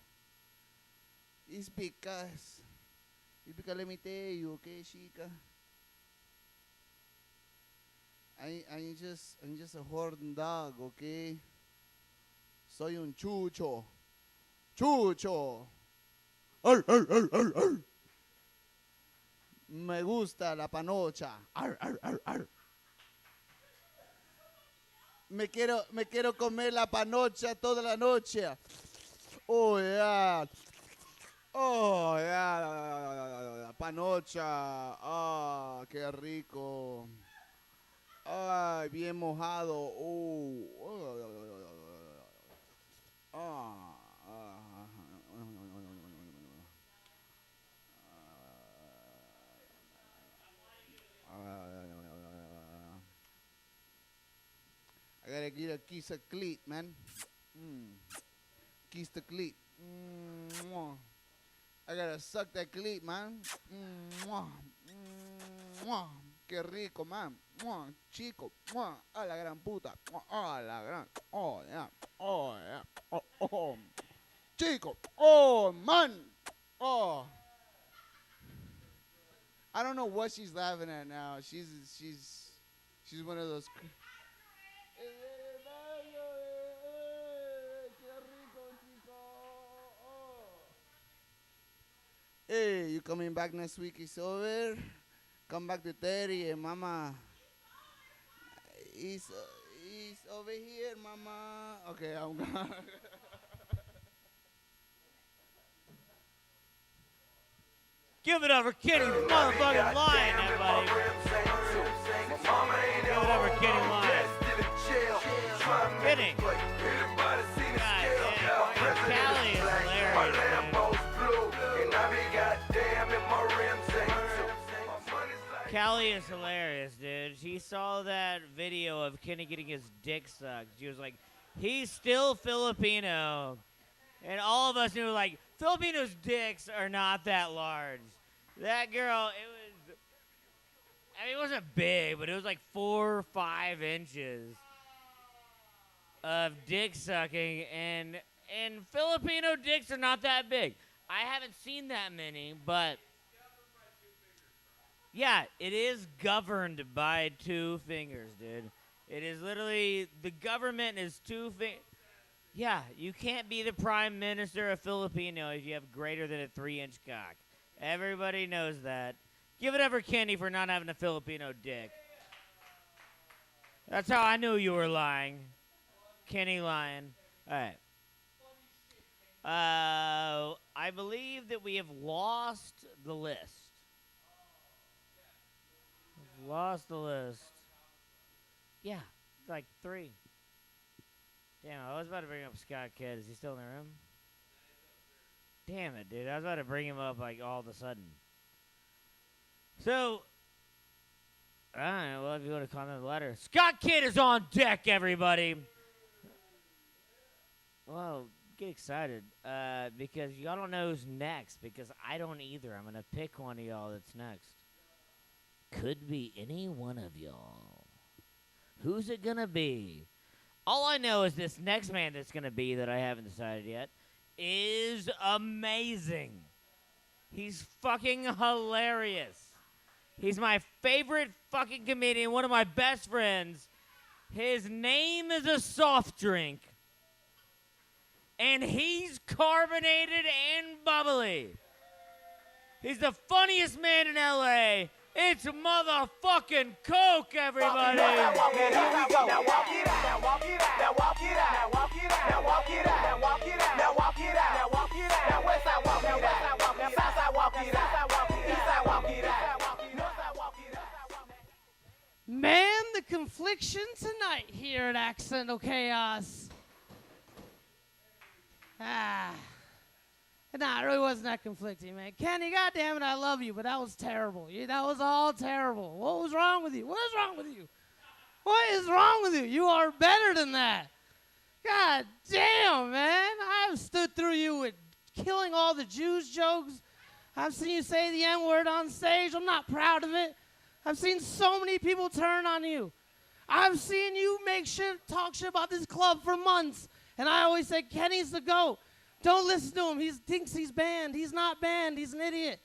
It's because let me tell you, okay, Chica. I'm just a horn dog, okay? Soy un chucho. Chucho. Ar, ar, ar, ar, ar. Me gusta la panocha. Ar, ar, ar, ar. Me quiero comer la panocha toda la noche. Oh, yeah. Oh, yeah. Panocha. Ah, qué rico. Ay, bien mojado. I gotta get a kiss of cleat, man. Kiss the cleat. I gotta suck that cleat, man. Qué rico, man. Chico. A la gran puta. A la gran. Oh, yeah. Oh, yeah. Oh. Chico. Oh, man. Oh. I don't know what she's laughing at now. She's one of those. Hey, you coming back next week? It's over. Come back to 30 and mama. He's over here, mama. Okay, I'm gone. Give it up for Kenny motherfucking Lion, everybody. Give it up for Kenny Lion. Kenny. God damn. Callie is hilarious, dude. Callie is hilarious, dude. She saw that video of Kenny getting his dick sucked. She was like, he's still Filipino. And all of us knew, like, Filipinos' dicks are not that large. That girl, it wasn't big, but it was like 4 or 5 inches of dick sucking, and Filipino dicks are not that big. I haven't seen that many, but yeah, it is governed by 2 fingers, dude. It is literally, the government is 2 fingers. Yeah, you can't be the prime minister of Filipino if you have greater than a 3-inch cock. Everybody knows that. Give it up for Kenny for not having a Filipino dick. That's how I knew you were lying. Kenny lying. All right. I believe that we have lost the list. We've lost the list. Yeah, like 3. Damn, I was about to bring up Scott Kidd. Is he still in the room? Damn it, dude. I was about to bring him up, like, all of a sudden. So, all right, well, if you want to comment the letter. Scott Kidd is on deck, everybody. Well, get excited, because y'all don't know who's next, because I don't either. I'm going to pick one of y'all that's next. Could be any one of y'all. Who's it going to be? All I know is this next man that's going to be, that I haven't decided yet, is amazing. He's fucking hilarious. He's my favorite fucking comedian, one of my best friends. His name is a soft drink. And he's carbonated and bubbly. He's the funniest man in LA. It's motherfucking Coke, everybody. Now walk it out. Here we go. Now walk it out. Now walk it out. Now walk it out. Now walk it out. Now walk it out. Now walk it out. Now walk it out. Now walk it out. Now west side walk it out. Now south side walk it out. East side walk it out. North side walk it out. Man, the confliction tonight here at Accidental Chaos. Nah, it really wasn't that conflicting, man. Kenny, goddammit, I love you, but that was terrible. That was all terrible. What was wrong with you? What is wrong with you? What is wrong with you? You are better than that. God damn, man. I've stood through you with killing all the Jews jokes. I've seen you say the N-word on stage. I'm not proud of it. I've seen so many people turn on you. I've seen you talk shit about this club for months. And I always say, Kenny's the GOAT. Don't listen to him. He thinks he's banned. He's not banned. He's an idiot.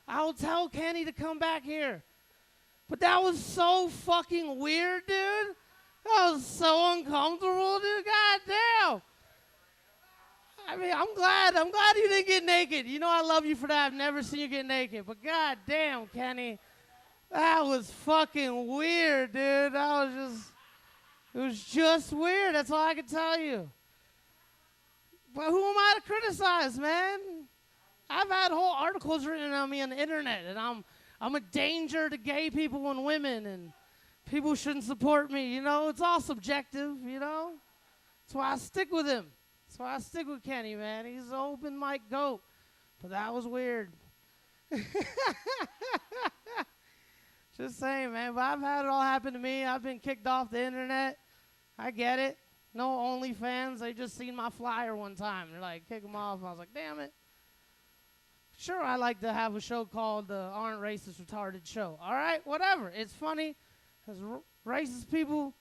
I will tell Kenny to come back here. But that was so fucking weird, dude. That was so uncomfortable, dude. God damn. I mean, I'm glad you didn't get naked. You know I love you for that. I've never seen you get naked. But god damn, Kenny. That was fucking weird, dude. It was just weird. That's all I can tell you. But who am I to criticize, man? I've had whole articles written on me on the internet, and I'm a danger to gay people and women, and people shouldn't support me. You know, it's all subjective, you know? That's why I stick with him. That's why I stick with Kenny, man. He's an open mic GOAT. But that was weird. Just saying, man. But I've had it all happen to me. I've been kicked off the internet. I get it. No OnlyFans. They just seen my flyer one time. They're like, kick them off. I was like, damn it. Sure, I like to have a show called the Aren't Racist Retarded Show. All right, whatever. It's funny. There's racist people.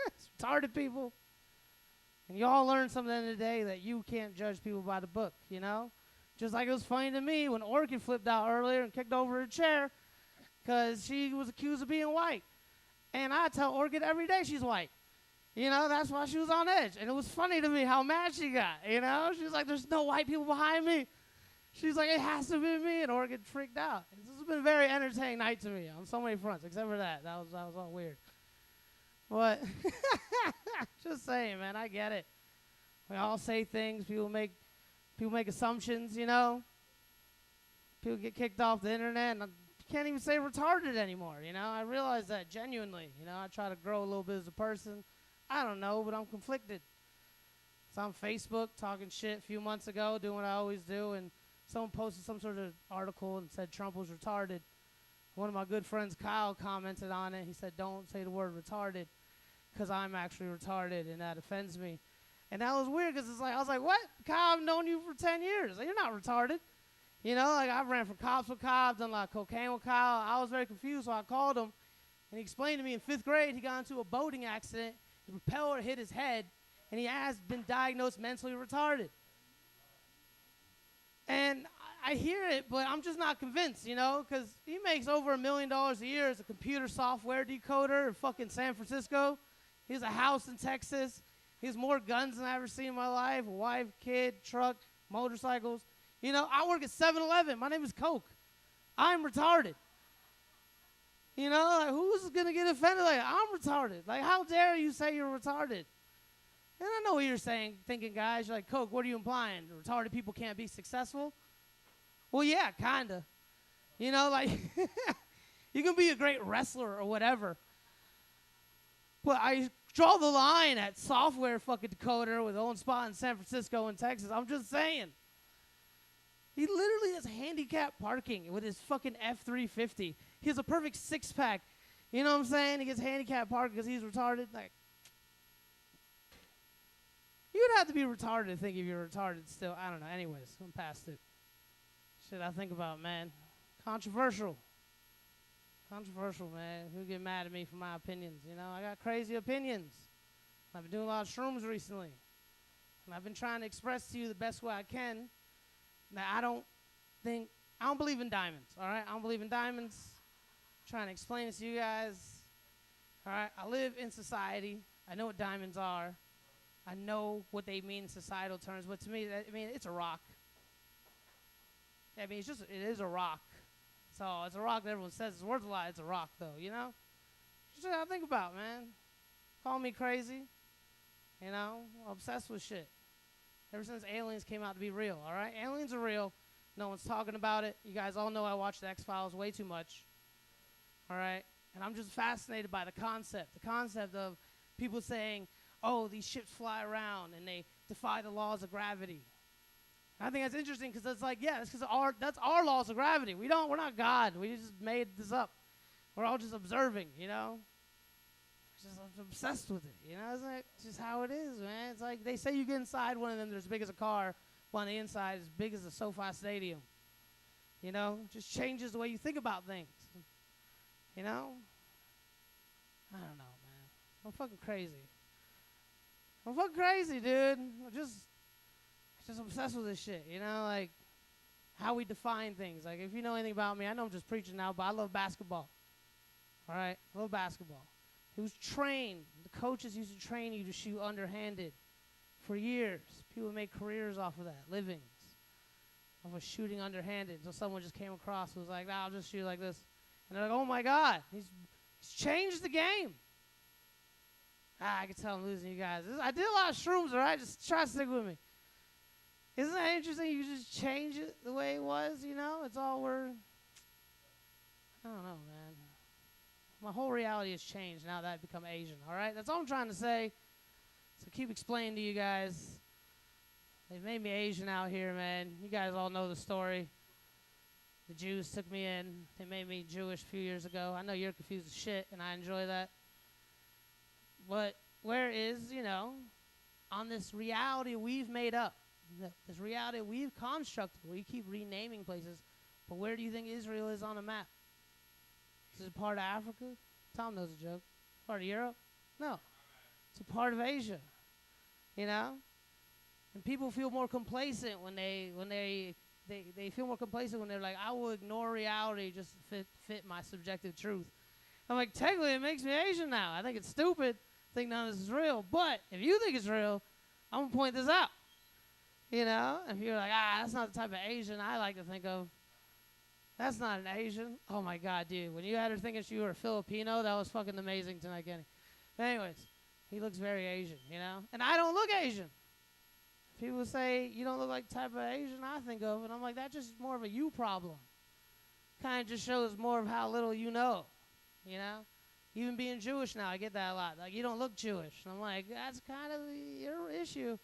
It's retarded people. And you all learn something at the end of the day that you can't judge people by the book, you know? Just like it was funny to me when Orchid flipped out earlier and kicked over her chair because she was accused of being white. And I tell Orchid every day she's white. You know, that's why she was on edge. And it was funny to me how mad she got, you know? She was like, there's no white people behind me. She's like, it has to be me. And Orchid freaked out. This has been a very entertaining night to me on so many fronts, except for that. That was all weird. But just saying, man, I get it. We all say things. People make assumptions, you know. People get kicked off the internet, and I can't even say retarded anymore, you know. I realize that genuinely, you know. I try to grow a little bit as a person. I don't know, but I'm conflicted. It's on Facebook talking shit a few months ago, doing what I always do, and someone posted some sort of article and said Trump was retarded. One of my good friends, Kyle, commented on it. He said, don't say the word retarded because I'm actually retarded, and that offends me. And that was weird because I was like, what? Kyle, I've known you for 10 years. Like, you're not retarded. You know, like I've ran for cops with Kyle. I've done like cocaine with Kyle. I was very confused, so I called him. And he explained to me in 5th grade he got into a boating accident. The propeller hit his head, and he has been diagnosed mentally retarded. And I hear it, but I'm just not convinced, you know, because he makes over $1 million a year as a computer software decoder in fucking San Francisco. He has a house in Texas. He has more guns than I've ever seen in my life. A wife, kid, truck, motorcycles. You know, I work at 7-Eleven. My name is Coke. I'm retarded. You know, like, who's going to get offended? Like, I'm retarded. Like, how dare you say you're retarded? And I know what you're thinking, guys. You're like, Coke, what are you implying? Retarded people can't be successful? Well, yeah, kind of. You know, like, you can be a great wrestler or whatever. But I draw the line at software fucking decoder with own spot in San Francisco and Texas. I'm just saying. He literally has handicapped parking with his fucking F-350. He has a perfect six-pack. You know what I'm saying? He gets handicapped parking because he's retarded. Like, you'd have to be retarded to think if you're retarded still. I don't know. Anyways, I'm past it. Shit I think about, man. Controversial. Controversial, man. Who get mad at me for my opinions? You know, I got crazy opinions. I've been doing a lot of shrooms recently. And I've been trying to express to you the best way I can that I don't believe in diamonds, all right? I don't believe in diamonds. I'm trying to explain this to you guys. All right? I live in society. I know what diamonds are. I know what they mean in societal terms. But to me, it's a rock. I mean, it is a rock. So it's a rock that everyone says it's worth a lot. It's a rock, though, you know? Just what I think about, man. Call me crazy. You know? I'm obsessed with shit. Ever since aliens came out to be real, all right? Aliens are real. No one's talking about it. You guys all know I watch the X-Files way too much. All right? And I'm just fascinated by the concept. The concept of people saying, oh, these ships fly around and they defy the laws of gravity. I think that's interesting because it's like, yeah, that's our laws of gravity. We're not God. We just made this up. We're all just observing, you know? I'm obsessed with it, you know? It's like just how it is, man. It's like they say you get inside one of them, they're as big as a car, but on the inside, as big as a SoFi Stadium. You know, just changes the way you think about things. You know? I don't know, man. I'm fucking crazy. I'm fucking crazy, dude. I'm just obsessed with this shit, you know? Like, how we define things. Like, if you know anything about me, I know I'm just preaching now, but I love basketball. All right? I love basketball. He was trained. The coaches used to train you to shoot underhanded for years. People make careers off of that, livings, off of shooting underhanded. So someone just came across who was like, nah, I'll just shoot like this. And they're like, oh, my God. He's changed the game. I can tell I'm losing you guys. I did a lot of shrooms, all right? Just try to stick with me. Isn't that interesting? You just change it the way it was, you know? It's all I don't know, man. My whole reality has changed now that I've become Asian, all right? That's all I'm trying to say. So keep explaining to you guys. They've made me Asian out here, man. You guys all know the story. The Jews took me in. They made me Jewish a few years ago. I know you're confused as shit, and I enjoy that. But where is, you know, on this reality we've made up, this reality we've constructed, we keep renaming places, but where do you think Israel is on a map? Is it part of Africa? Tom knows a joke. Part of Europe? No. It's a part of Asia, you know? And people feel more complacent when they feel more complacent when they're like, I will ignore reality just to fit my subjective truth. I'm like, technically it makes me Asian now. I think it's stupid. I think none of this is real. But if you think it's real, I'm going to point this out. You know? If you're like, that's not the type of Asian I like to think of. That's not an Asian. Oh, my God, dude. When you had her thinking she were a Filipino, that was fucking amazing tonight, Kenny. But anyways, he looks very Asian, you know? And I don't look Asian. People say, you don't look like the type of Asian I think of. And I'm like, that's just more of a you problem. Kind of just shows more of how little you know, you know? Even being Jewish now, I get that a lot. Like, you don't look Jewish. And I'm like, that's kind of your issue.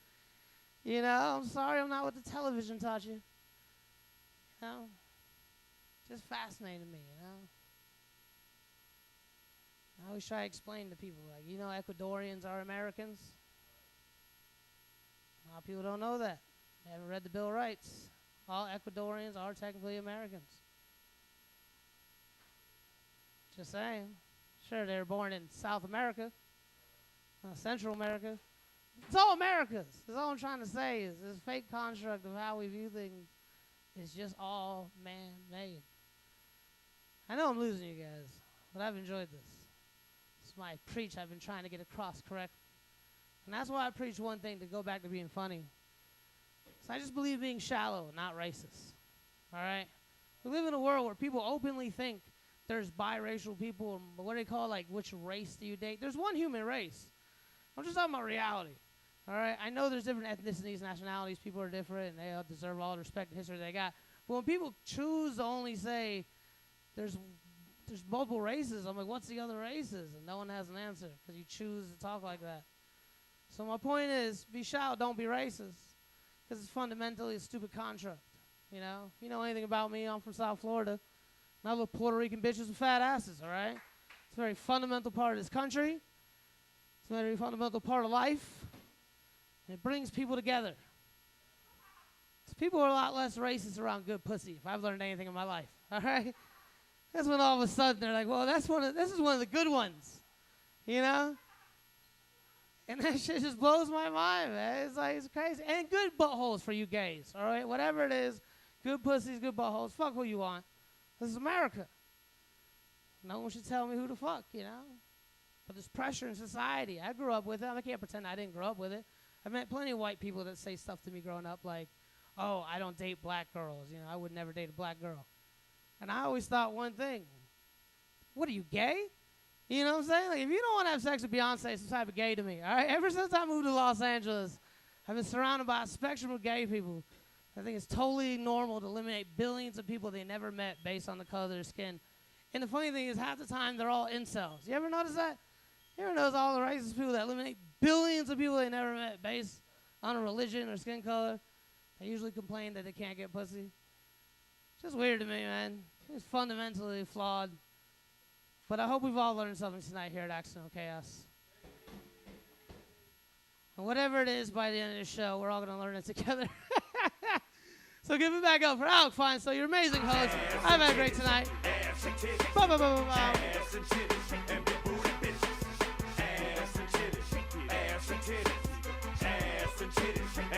You know, I'm sorry I'm not what the television taught you. You know? Just fascinating to me, you know? I always try to explain to people, like, you know, Ecuadorians are Americans. A lot of people don't know that. They haven't read the Bill of Rights. All Ecuadorians are technically Americans. Just saying. Sure, they were born in South America, Central America. It's all Americas. That's all I'm trying to say is this fake construct of how we view things is just all man-made. I know I'm losing you guys, but I've enjoyed this. It's my preach I've been trying to get across correctly. And that's why I preach one thing, to go back to being funny. So I just believe being shallow, not racist. All right? We live in a world where people openly think there's biracial people, and what do they call, like, which race do you date? There's one human race. I'm just talking about reality. All right? I know there's different ethnicities, nationalities. People are different, and they all deserve all the respect and history they got. But when people choose to only say there's multiple races, I'm like, what's the other races? And no one has an answer because you choose to talk like that. So my point is, be shallow, don't be racist, because it's fundamentally a stupid construct. You know? If you know anything about me, I'm from South Florida. And I love Puerto Rican bitches with fat asses, all right? It's a very fundamental part of this country. It's a very fundamental part of life. And it brings people together. So people are a lot less racist around good pussy, if I've learned anything in my life, all right? That's when all of a sudden they're like, well, this is one of the good ones, you know? And that shit just blows my mind, man. It's like, it's crazy. And good buttholes for you gays, all right? Whatever it is, good pussies, good buttholes. Fuck who you want. This is America. No one should tell me who to fuck, you know? But there's pressure in society. I grew up with it. I can't pretend I didn't grow up with it. I've met plenty of white people that say stuff to me growing up like, oh, I don't date black girls. You know, I would never date a black girl. And I always thought one thing. What are you, gay? You know what I'm saying? Like, if you don't want to have sex with Beyonce, it's some type of gay to me, all right? Ever since I moved to Los Angeles, I've been surrounded by a spectrum of gay people. I think it's totally normal to eliminate billions of people they never met based on the color of their skin. And the funny thing is, half the time, they're all incels. You ever notice that? You ever notice all the racist people that eliminate billions of people they never met based on a religion or skin color? They usually complain that they can't get pussy. It's just weird to me, man. It's fundamentally flawed. But I hope we've all learned something tonight here at Accidental Chaos. And whatever it is by the end of the show, we're all going to learn it together. So So give it back up for Alec Feinstein, your amazing host. I've had a great tonight. Bye, bye, bye, bye, bye.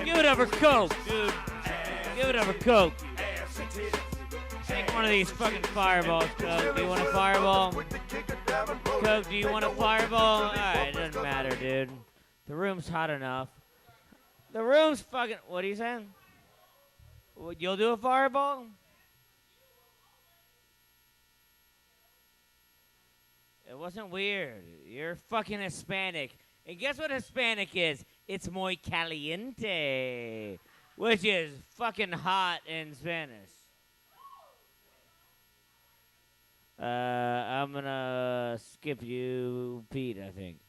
Give it up for Coke, dude. Give it up for Coke. Take one of these fucking fireballs, Coke. Do you want a fireball? Coke, do you want a fireball? Alright, it doesn't matter, dude. The room's hot enough. The room's fucking... What are you saying? You'll do a fireball? It wasn't weird. You're fucking Hispanic. And guess what Hispanic is? It's muy caliente, which is fucking hot in Spanish. I'm gonna skip you, Pete, I think.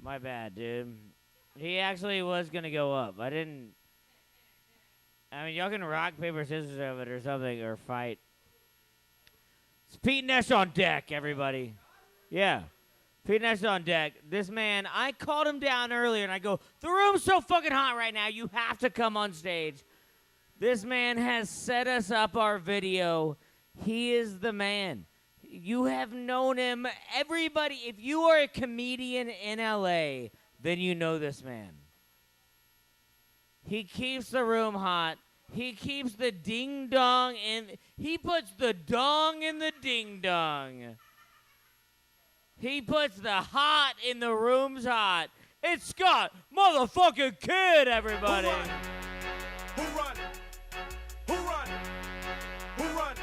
My bad, dude. He actually was gonna go up. I mean, y'all can rock, paper, scissors of it or something, or fight. It's Pete Nash on deck, everybody. Yeah. Pete Nash on deck. This man, I called him down earlier, and I go, the room's so fucking hot right now, you have to come on stage. This man has set us up our video. He is the man. You have known him. Everybody, if you are a comedian in L.A., then you know this man. He keeps the room hot. He keeps the ding-dong in. He puts the dong in the ding-dong. He puts the hot in the room's hot. It's Scott motherfucking Kid, everybody. Who run? Who run? Who run?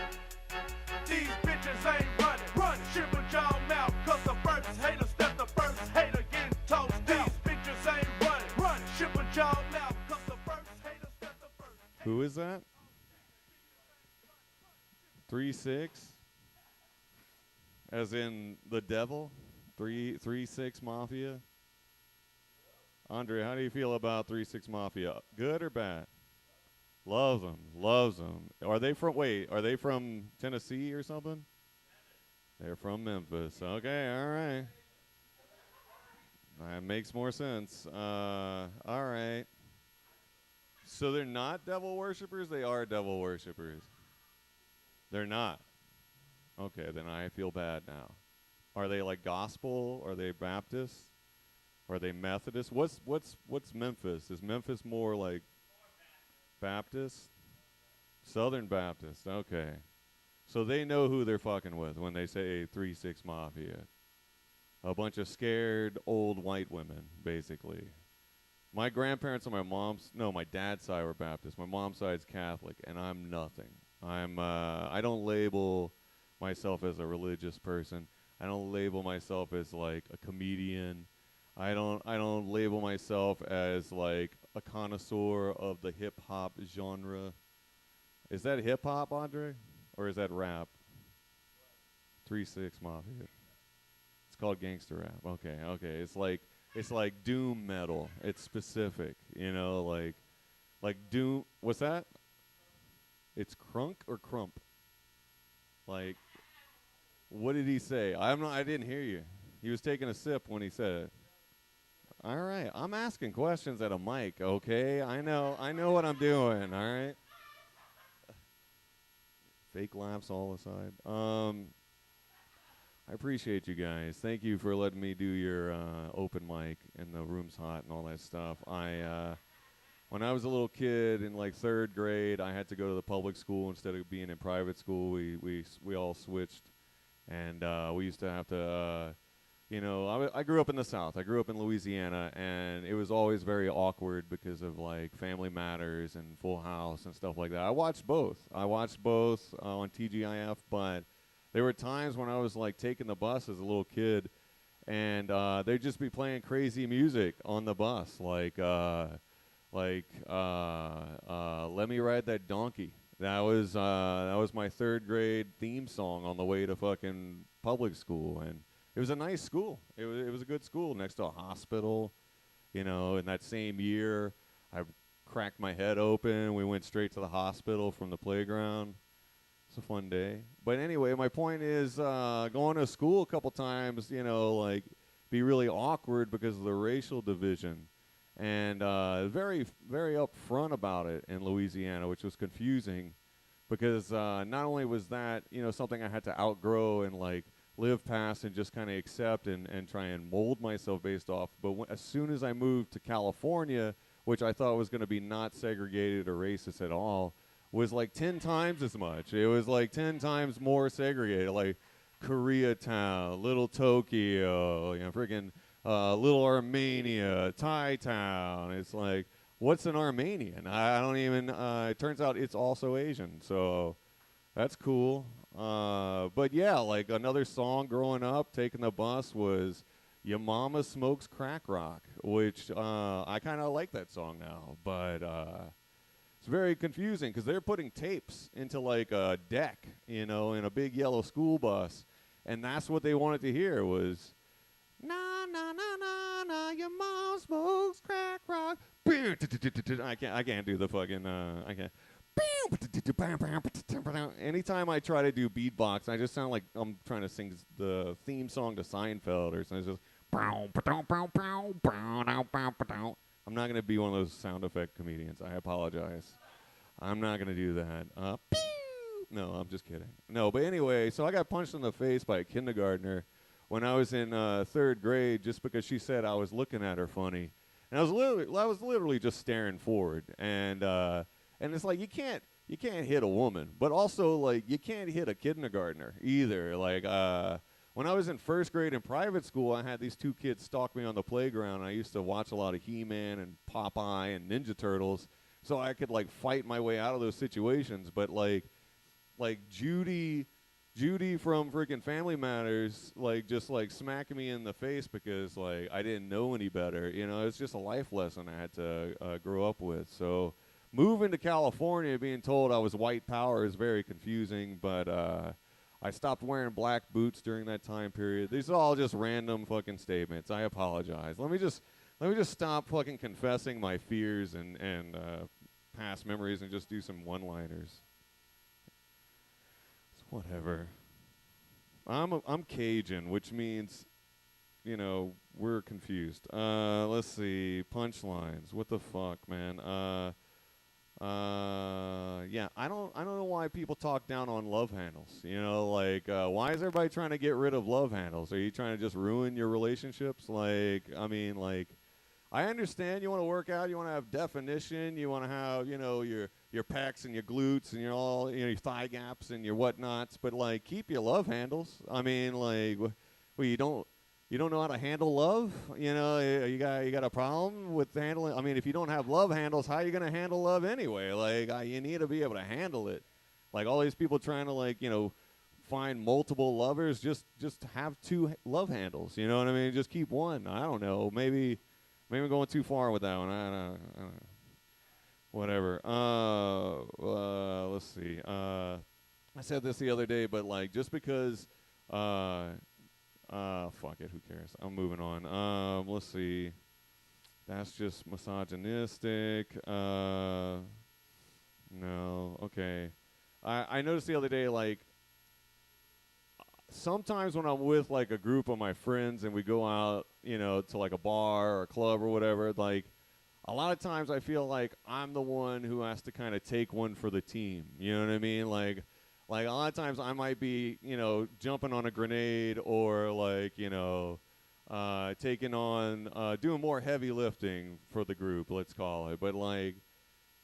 These bitches ain't running. Run, shiver y'all mouth, cause the first hater step the first hater getting toast. These bitches ain't running. Run, shiver y'all mouth, cause the first hater step the first. Who is that? 3-6? As in the devil? 3-6 Mafia? Andre, how do you feel about 3-6 Mafia? Good or bad? Loves them. Loves them. Are they from Tennessee or something? They're from Memphis. Okay, all right. That makes more sense. All right. So they're not devil worshippers? They are devil worshippers. They're not. Okay, then I feel bad now. Are they like gospel? Are they Baptist? Are they Methodist? What's Memphis? Is Memphis more like Baptist? Southern Baptist. Okay. So they know who they're fucking with when they say 3-6 Mafia. A bunch of scared old white women, basically. My grandparents on my dad's side were Baptist. My mom's side's Catholic, and I'm nothing. I don't label myself as a religious person. I don't label myself as like a comedian. I don't label myself as like a connoisseur of the hip hop genre. Is that hip hop, Andre? Or is that rap? 3-6 Mafia. It's called gangster rap. Okay. It's like doom metal. It's specific, like doom. What's that? It's crunk or crump? Like, what did he say? I didn't hear you. He was taking a sip when he said it. All right, I'm asking questions at a mic, okay? I know what I'm doing, all right? Fake laughs all aside. I appreciate you guys. Thank you for letting me do your open mic, and the room's hot and all that stuff. When I was a little kid in like 3rd grade, I had to go to the public school instead of being in private school. We all switched, and we used to have to, I grew up in the South. I grew up in Louisiana, and it was always very awkward because of like Family Matters and Full House and stuff like that. I watched both on TGIF, but there were times when I was like taking the bus as a little kid, and they'd just be playing crazy music on the bus, like Let Me Ride That Donkey. That was my 3rd grade theme song on the way to fucking public school, and it was a nice school. It was a good school next to a hospital. In that same year, I cracked my head open. We went straight to the hospital from the playground. It's a fun day. But anyway, my point is going to school a couple times, be really awkward because of the racial division. and very, very upfront about it in Louisiana, which was confusing because not only was that, something I had to outgrow and like live past and just kind of accept and try and mold myself based off, but as soon as I moved to California, which I thought was going to be not segregated or racist at all, was like 10 times as much. It was like 10 times more segregated, like Koreatown, Little Tokyo, freaking Little Armenia, Thai Town. It's like, what's an Armenian? I don't even, it turns out it's also Asian, so that's cool. But yeah, like another song growing up, taking the bus was Your Mama Smokes Crack Rock, which I kind of like that song now, but it's very confusing because they're putting tapes into like a deck, in a big yellow school bus, and that's what they wanted to hear was, na na na na na, your mom smokes crack rock. I can't do the fucking I can't. Anytime I try to do beatbox, I just sound like I'm trying to sing the theme song to Seinfeld or something. It's just I'm not going to be one of those sound effect comedians. I apologize. I'm not going to do that. No, I'm just kidding. No, but anyway, so I got punched in the face by a kindergartner when I was in 3rd grade just because she said I was looking at her funny. And I was literally just staring forward. And it's like you can't hit a woman, but also like you can't hit a kindergartner either. Like when I was in 1st grade in private school, I had these 2 kids stalk me on the playground. I used to watch a lot of He-Man and Popeye and Ninja Turtles, so I could like fight my way out of those situations. But like Judy from freaking Family Matters, like just like smacking me in the face because like I didn't know any better. It's just a life lesson I had to grow up with. So moving to California, being told I was white power is very confusing, but I stopped wearing black boots during that time period. These are all just random fucking statements. I apologize. Let me just stop fucking confessing my fears and past memories and just do some one-liners. It's whatever. I'm Cajun, which means, we're confused. Let's see. Punchlines. What the fuck, man? Yeah, I don't know why people talk down on love handles. Why is everybody trying to get rid of love handles? Are you trying to just ruin your relationships? I understand you want to work out, you want to have definition, you want to have, your pecs and your glutes and your thigh gaps and your whatnots, but keep your love handles. You don't know how to handle love? You got a problem with handling? If you don't have love handles, how are you going to handle love anyway? You need to be able to handle it. All these people trying to find multiple lovers, just have 2 love handles. You know what I mean? Just keep one. I don't know. Maybe I'm going too far with that one. I don't know. Whatever. Let's see. I said this the other day, but just because fuck it, who cares? I'm moving on. Let's see. That's just misogynistic. No, okay. I noticed the other day, sometimes when I'm with a group of my friends and we go out, to a bar or a club or whatever, a lot of times I feel like I'm the one who has to kind of take one for the team. You know what I mean? A lot of times I might be, jumping on a grenade or taking on, doing more heavy lifting for the group, let's call it. But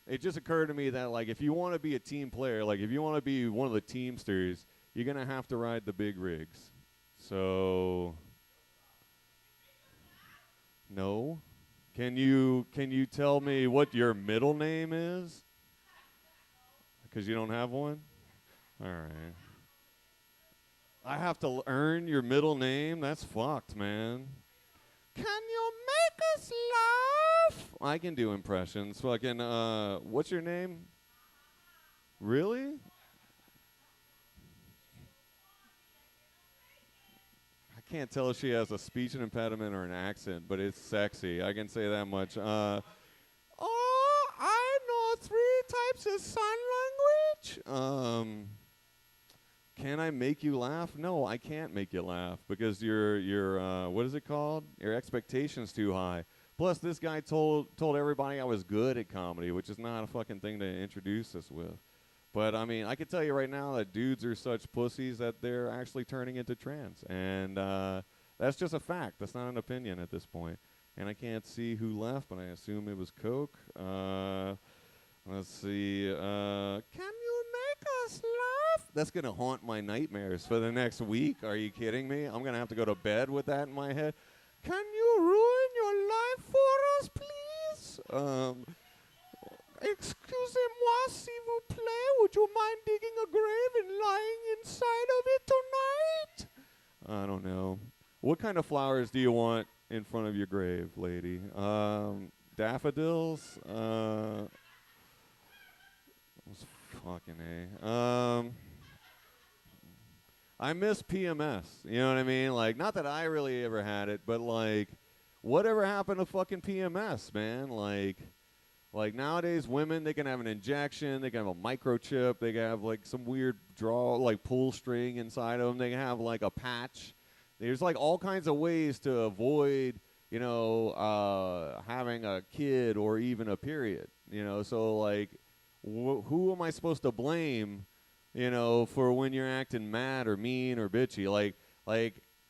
it just occurred to me that if you want to be a team player, if you want to be one of the teamsters, you're going to have to ride the big rigs. So, no. Can you tell me what your middle name is? Because you don't have one? All right. I have to earn your middle name? That's fucked, man. Can you make us laugh? I can do impressions. Fucking, what's your name? Really? I can't tell if she has a speech impediment or an accent, but it's sexy. I can say that much. I know 3 types of sign language. Can I make you laugh? No, I can't make you laugh because your what is it called? Your expectation's too high. Plus, this guy told everybody I was good at comedy, which is not a fucking thing to introduce us with. But, I mean, I can tell you right now that dudes are such pussies that they're actually turning into trans. And that's just a fact. That's not an opinion at this point. And I can't see who left, but I assume it was Coke. Let's see. Can you make us laugh? That's going to haunt my nightmares for the next week. Are you kidding me? I'm going to have to go to bed with that in my head. Can you ruin your life for us, please? Excusez-moi, s'il vous plaît. Would you mind digging a grave and lying inside of it tonight? I don't know. What kind of flowers do you want in front of your grave, lady? Daffodils? Fucking A. I miss PMS. You know what I mean? Like, not that I really ever had it, but like, whatever happened to fucking PMS, man? Like nowadays, women, they can have an injection, they can have a microchip, they can have like some weird pull string inside of them, they can have like a patch. There's like all kinds of ways to avoid, you know, having a kid or even a period. You know, so like, who am I supposed to blame, you know, for when you're acting mad or mean or bitchy? Like,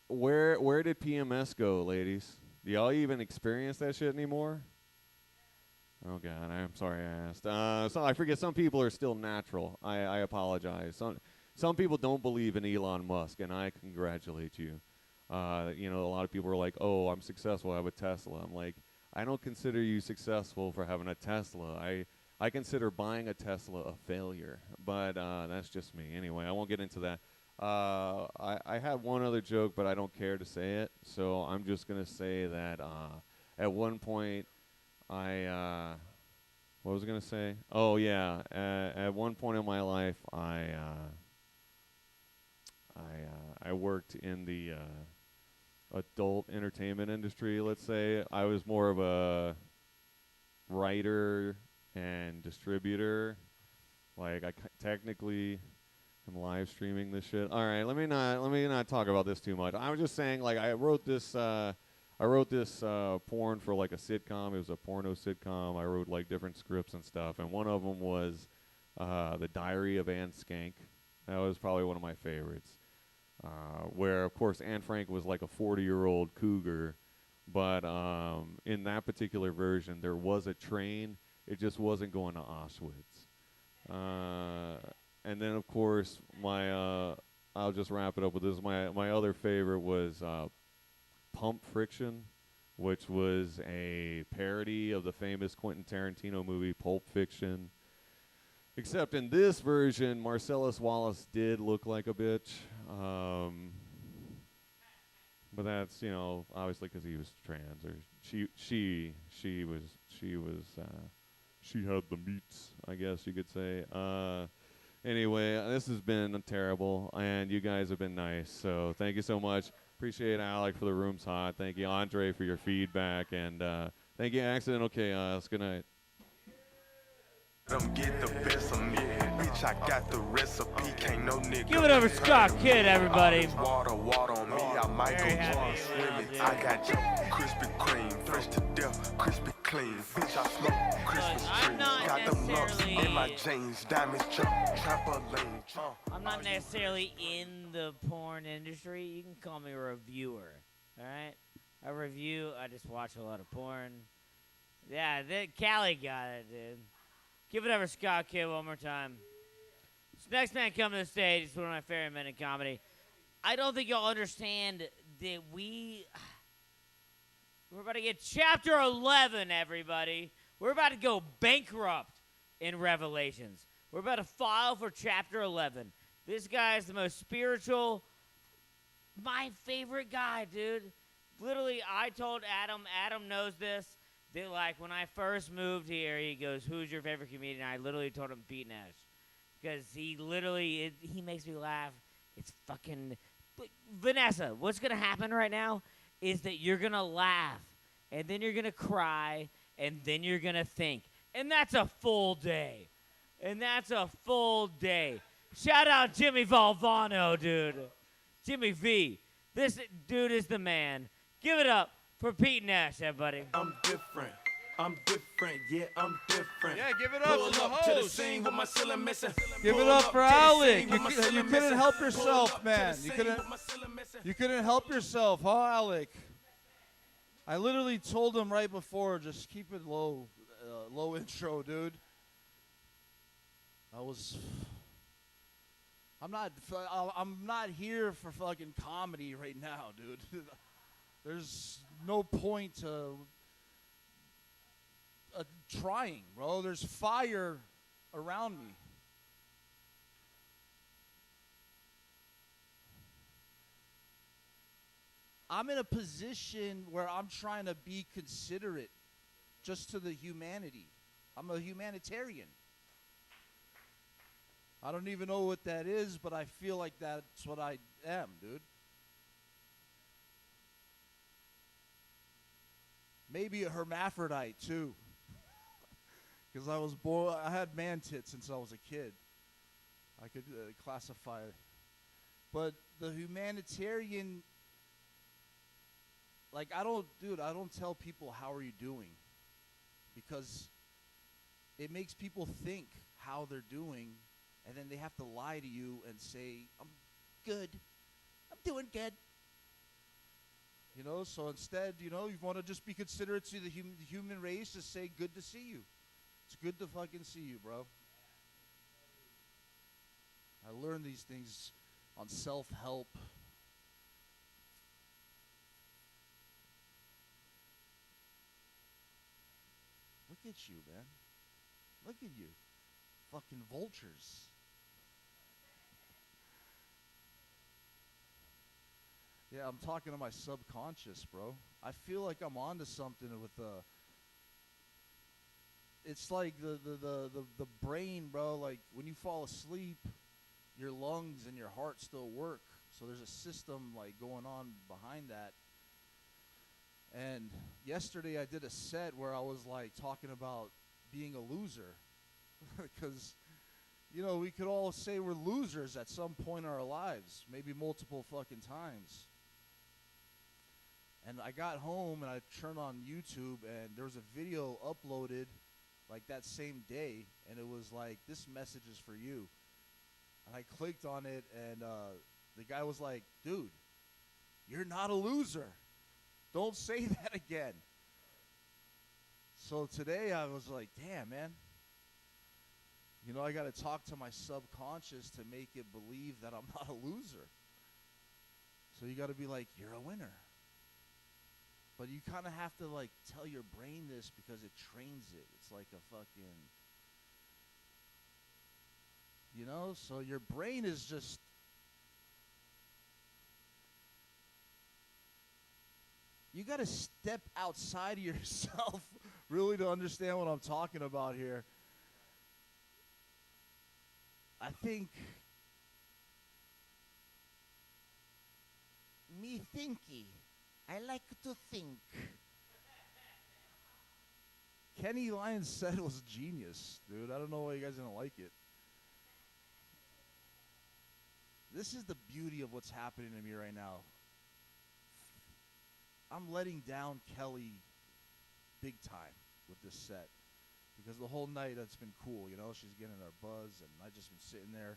where did PMS go, ladies? Do y'all even experience that shit anymore? Oh God, I'm sorry I asked. So I forget some people are still natural. I apologize. Some people don't believe in Elon Musk, and I congratulate you. You know, a lot of people are like, "Oh, I'm successful. I have a Tesla." I'm like, I don't consider you successful for having a Tesla. I consider buying a Tesla a failure, but that's just me. Anyway, I won't get into that. I had one other joke, but I don't care to say it, so I'm just going to say that at one point what was I going to say? Oh, yeah. At one point in my life, I worked in the adult entertainment industry, let's say. I was more of a writer and distributor. Like, I technically am live streaming this shit. All right, let me not talk about this too much. I was just saying, like, I wrote this porn for like a sitcom. It was a porno sitcom. I wrote like different scripts and stuff, and one of them was The Diary of Anne Skank. That was probably one of my favorites. Where of course Anne Frank was like a 40-year-old cougar, but in that particular version there was a train. It just wasn't going to Auschwitz. And then of course I'll just wrap it up with this. My other favorite was Pump Friction, which was a parody of the famous Quentin Tarantino movie Pulp Fiction. Except in this version, Marcellus Wallace did look like a bitch. But that's, you know, obviously because he was trans, or she had the meats, I guess you could say. Anyway, this has been terrible, and you guys have been nice, so thank you so much. Appreciate Alec for the room's hot. Thank you, Andre, for your feedback, and thank you, Accidental Chaos. Good night. Get the best of me, bitch. I got the recipe. Can't no nigga. Give it over Scott Kidd, everybody. Water on me. I might go jar swimming. I got you, Krispy Kreme, fresh to death, crispy clean. Bitch, I smoke Christmas trees. Got them lumps in my jeans, diamonds, trampoline. I'm not necessarily in the porn industry. You can call me a reviewer. All right, a review. I just watch a lot of porn. Yeah, Callie got it, dude. Give it over Scott Kidd one more time. This next man coming to the stage is one of my favorite men in comedy. I don't think y'all understand that we're about to get chapter 11, everybody. We're about to go bankrupt in Revelations. We're about to file for chapter 11. This guy is the most spiritual, my favorite guy, dude. Literally, I told Adam knows this, that like when I first moved here, he goes, "Who's your favorite comedian?" I literally told him Pete Nash, because he makes me laugh. It's fucking Vanessa. What's gonna happen right now is that you're gonna laugh, and then you're gonna cry, and then you're gonna think, and that's a full day, Shout out Jimmy Valvano, dude. Jimmy V. This dude is the man. Give it up For Pete Nash, everybody. I'm different. I'm different, yeah, I'm different. Yeah, give it up Pull to the up to the host. scene with my ceiling missing. Give it Pull up for to the Alec. scene with my You ceiling couldn't missing. help Pull yourself, up to man. the You scene couldn't. with my ceiling missing. You couldn't help yourself, huh, Alec? I literally told him right before, just keep it low, low intro, dude. I'm not here for fucking comedy right now, dude. There's no point to trying, bro. There's fire around me. I'm in a position where I'm trying to be considerate just to the humanity. I'm a humanitarian. I don't even know what that is, but I feel like that's what I am, dude. Maybe a hermaphrodite, too. Because I was born, I had man tits since I was a kid. I could classify it. But the humanitarian, like, I don't tell people, how are you doing? Because it makes people think how they're doing, and then they have to lie to you and say, I'm good. I'm doing good. You know, so instead, you know, you want to just be considerate to the human race, just say, good to see you. It's good to fucking see you, bro. I learned these things on self-help. Look at you, man. Look at you. Fucking vultures. Yeah, I'm talking to my subconscious, bro. I feel like I'm onto something with it's like the brain, bro. Like when you fall asleep, your lungs and your heart still work. So there's a system like going on behind that. And yesterday I did a set where I was like talking about being a loser. Because, you know, we could all say we're losers at some point in our lives, maybe multiple fucking times. And I got home and I turned on YouTube and there was a video uploaded like that same day, and it was like, this message is for you. And I clicked on it, and the guy was like, dude, you're not a loser. Don't say that again. So today I was like, damn, man. You know, I got to talk to my subconscious to make it believe that I'm not a loser. So you got to be like, you're a winner. But you kind of have to, like, tell your brain this because it trains it. It's like a fucking, you know? So your brain is just, you got to step outside of yourself really to understand what I'm talking about here. I think me thinky. I like to think. Kenny Lyons said it was genius, dude. I don't know why you guys didn't like it. This is the beauty of what's happening to me right now. I'm letting down Kelly big time with this set. Because the whole night it's been cool, you know. She's getting our buzz, and I just been sitting there.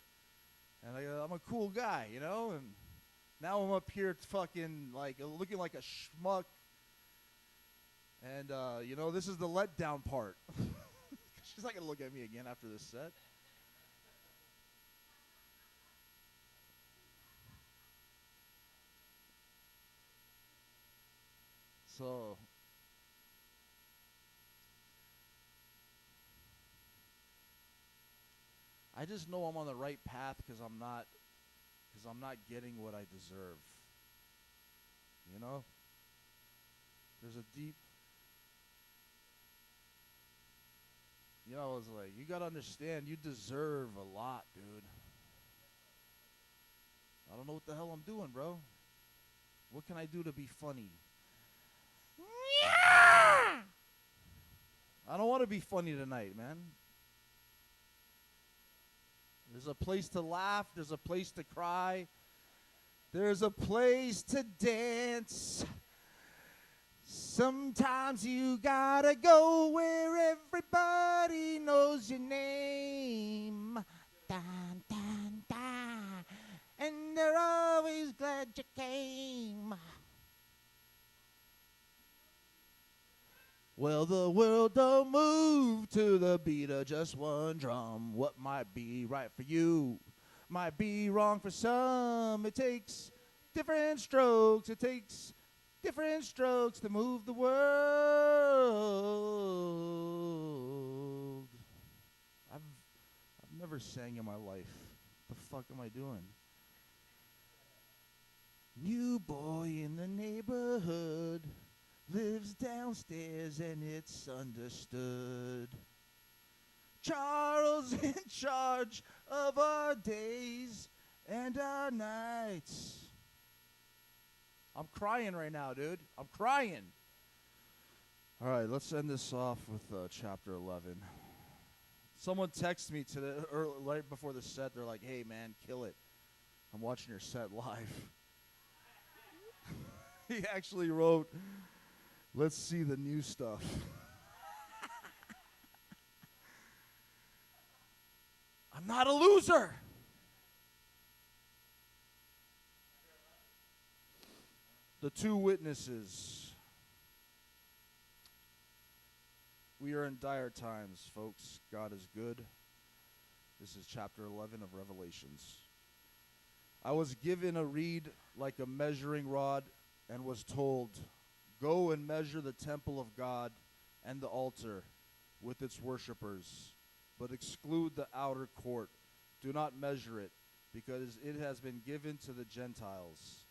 And I'm a cool guy, you know. And now I'm up here fucking, like, looking like a schmuck. And, you know, this is the letdown part. She's not going to look at me again after this set. So, I just know I'm on the right path because I'm not getting what I deserve. You know? There's a deep, you know, I was like, you gotta understand, you deserve a lot, dude. I don't know what the hell I'm doing, bro. What can I do to be funny? I don't want to be funny tonight, man. There's a place to laugh. There's a place to cry. There's a place to dance. Sometimes you gotta go where everybody knows your name. Dun, dun, dun. And they're always glad you came. Well, the world don't move to the beat of just one drum. What might be right for you might be wrong for some. It takes different strokes. It takes different strokes to move the world. I've never sang in my life. What the fuck am I doing? New boy in the neighborhood lives downstairs and it's understood. Charles in charge of our days and our nights. I'm crying right now, dude. I'm crying. All right, let's end this off with chapter 11. Someone texted me today, right before the set. They're like, "Hey, man, kill it. I'm watching your set live." He actually wrote, "Let's see the new stuff." I'm not a loser. The two witnesses. We are in dire times, folks. God is good. This is chapter 11 of Revelations. I was given a reed like a measuring rod and was told, "Go and measure the temple of God and the altar with its worshipers, but exclude the outer court. Do not measure it, because it has been given to the Gentiles.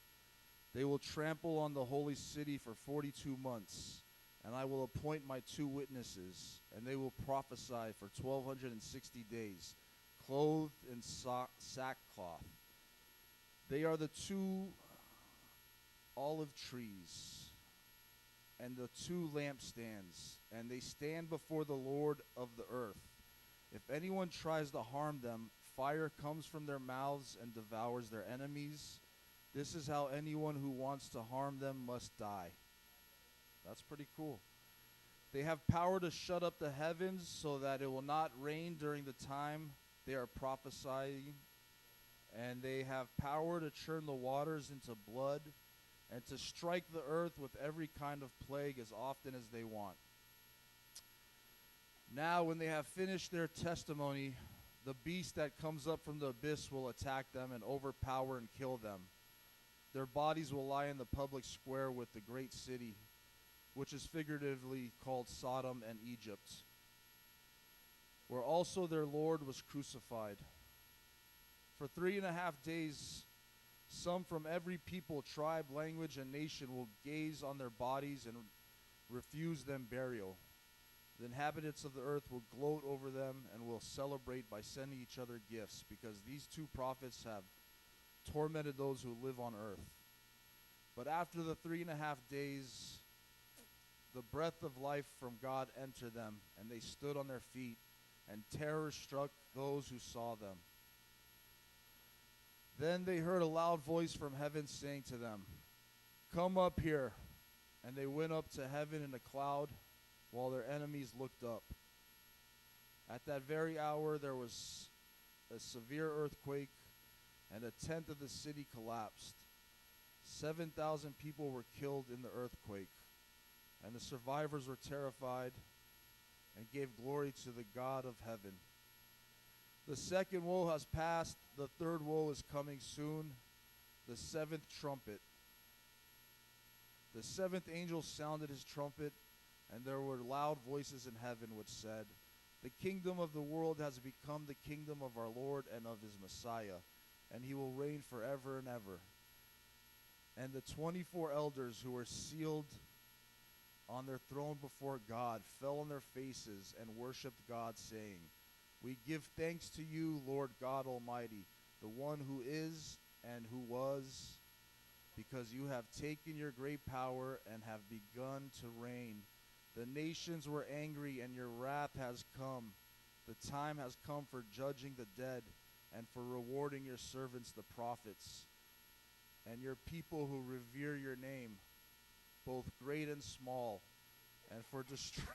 They will trample on the holy city for 42 months, and I will appoint my two witnesses, and they will prophesy for 1,260 days, clothed in sackcloth. They are the two olive trees and the two lampstands, and they stand before the Lord of the earth. If anyone tries to harm them, fire comes from their mouths and devours their enemies. This is how anyone who wants to harm them must die." That's pretty cool. They have power to shut up the heavens so that it will not rain during the time they are prophesying, and they have power to turn the waters into blood and to strike the earth with every kind of plague as often as they want. Now, when they have finished their testimony, the beast that comes up from the abyss will attack them and overpower and kill them. Their bodies will lie in the public square with the great city, which is figuratively called Sodom and Egypt, where also their Lord was crucified. For 3.5 days, some from every people, tribe, language, and nation will gaze on their bodies and refuse them burial. The inhabitants of the earth will gloat over them and will celebrate by sending each other gifts, because these two prophets have tormented those who live on earth. But after the 3.5 days, the breath of life from God entered them, and they stood on their feet, and terror struck those who saw them. Then they heard a loud voice from heaven saying to them, "Come up here." And they went up to heaven in a cloud, while their enemies looked up. At that very hour there was a severe earthquake, and a tenth of the city collapsed. 7,000 people were killed in the earthquake, and the survivors were terrified and gave glory to the God of heaven. The second woe has passed, the third woe is coming soon, the seventh trumpet. The seventh angel sounded his trumpet, and there were loud voices in heaven which said, "The kingdom of the world has become the kingdom of our Lord and of his Messiah, and he will reign forever and ever." And the 24 elders who were sealed on their throne before God fell on their faces and worshipped God, saying, "We give thanks to you, Lord God Almighty, the one who is and who was, because you have taken your great power and have begun to reign. The nations were angry, and your wrath has come. The time has come for judging the dead and for rewarding your servants, the prophets, and your people who revere your name. both great and small, and for destroying.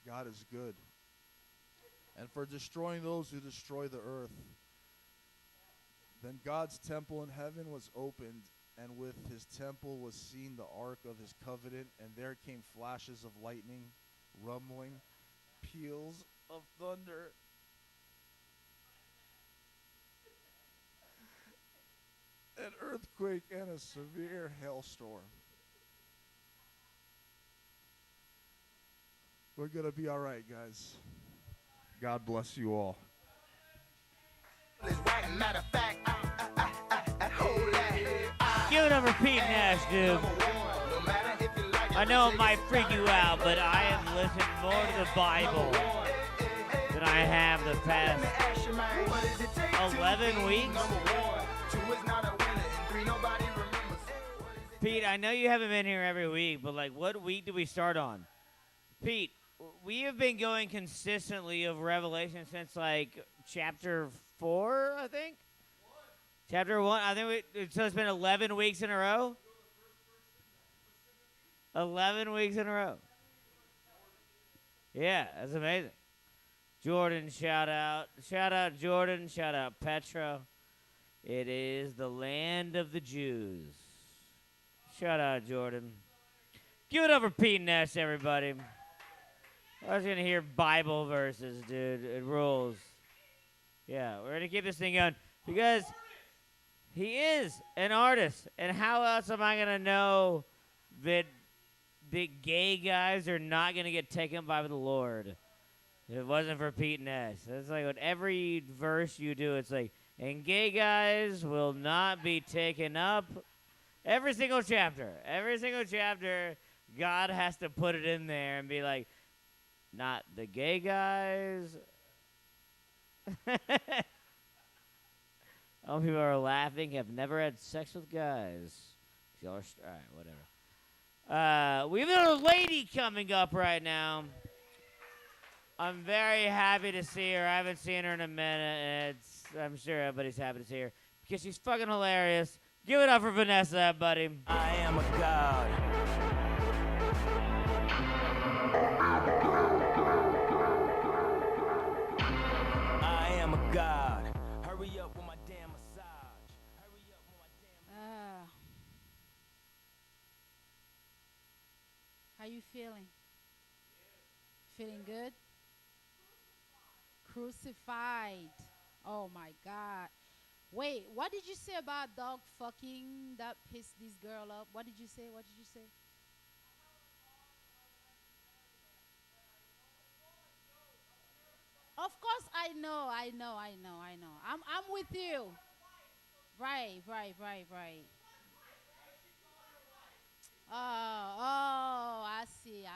God is good. And for destroying those who destroy the earth. Then God's temple in heaven was opened, and with his temple was seen the ark of his covenant, and there came flashes of lightning, rumbling, peals of thunder. An earthquake and a severe hailstorm. We're going to be all right, guys. God bless you all. Give it up for Pete Nash, dude. I know it might freak you out, but I have listened more to the Bible than I have the past 11 weeks. Pete, I know you haven't been here every week, but like, what week did we start on? Pete, we have been going consistently of Revelation since like chapter 4, I think. Chapter 1, I think so it's been 11 weeks in a row. 11 weeks in a row. Yeah, that's amazing. Jordan, shout out. Shout out Jordan. Shout out Petra. It is the land of the Jews. Shout out Jordan. Give it up for Pete Nash, everybody. I was going to hear Bible verses, dude. It rules. Yeah, we're going to keep this thing going because he is an artist. And how else am I going to know that the gay guys are not going to get taken by the Lord if it wasn't for Pete Nash? That's like with every verse you do, it's like, and gay guys will not be taken up. Every single chapter, God has to put it in there and be like, not the gay guys. All people are laughing, have never had sex with guys. Y'all are all right, whatever. We have a lady coming up right now. I'm very happy to see her. I haven't seen her in a minute. I'm sure everybody's happy to see her because she's fucking hilarious. Give it up for Vanessa, buddy. I am a god. I am a god. Hurry up with my damn massage. Hurry up with my damn. How you feeling? Feeling good? Crucified. Oh my God. Wait, what did you say about dog fucking that pissed this girl up? What did you say? What did you say? Of course I know. I'm with you. Right. Oh, I see.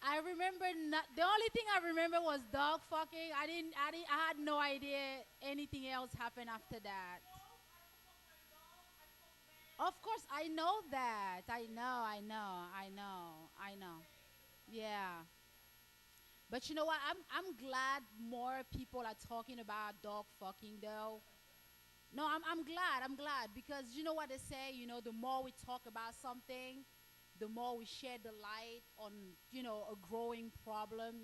I remember the only thing I remember was dog fucking. I had no idea anything else happened after that. Of course, I know that. I know. Yeah. But you know what? I'm glad more people are talking about dog fucking though. No, I'm glad because you know what they say, the more we talk about something, the more we shed the light on, a growing problem,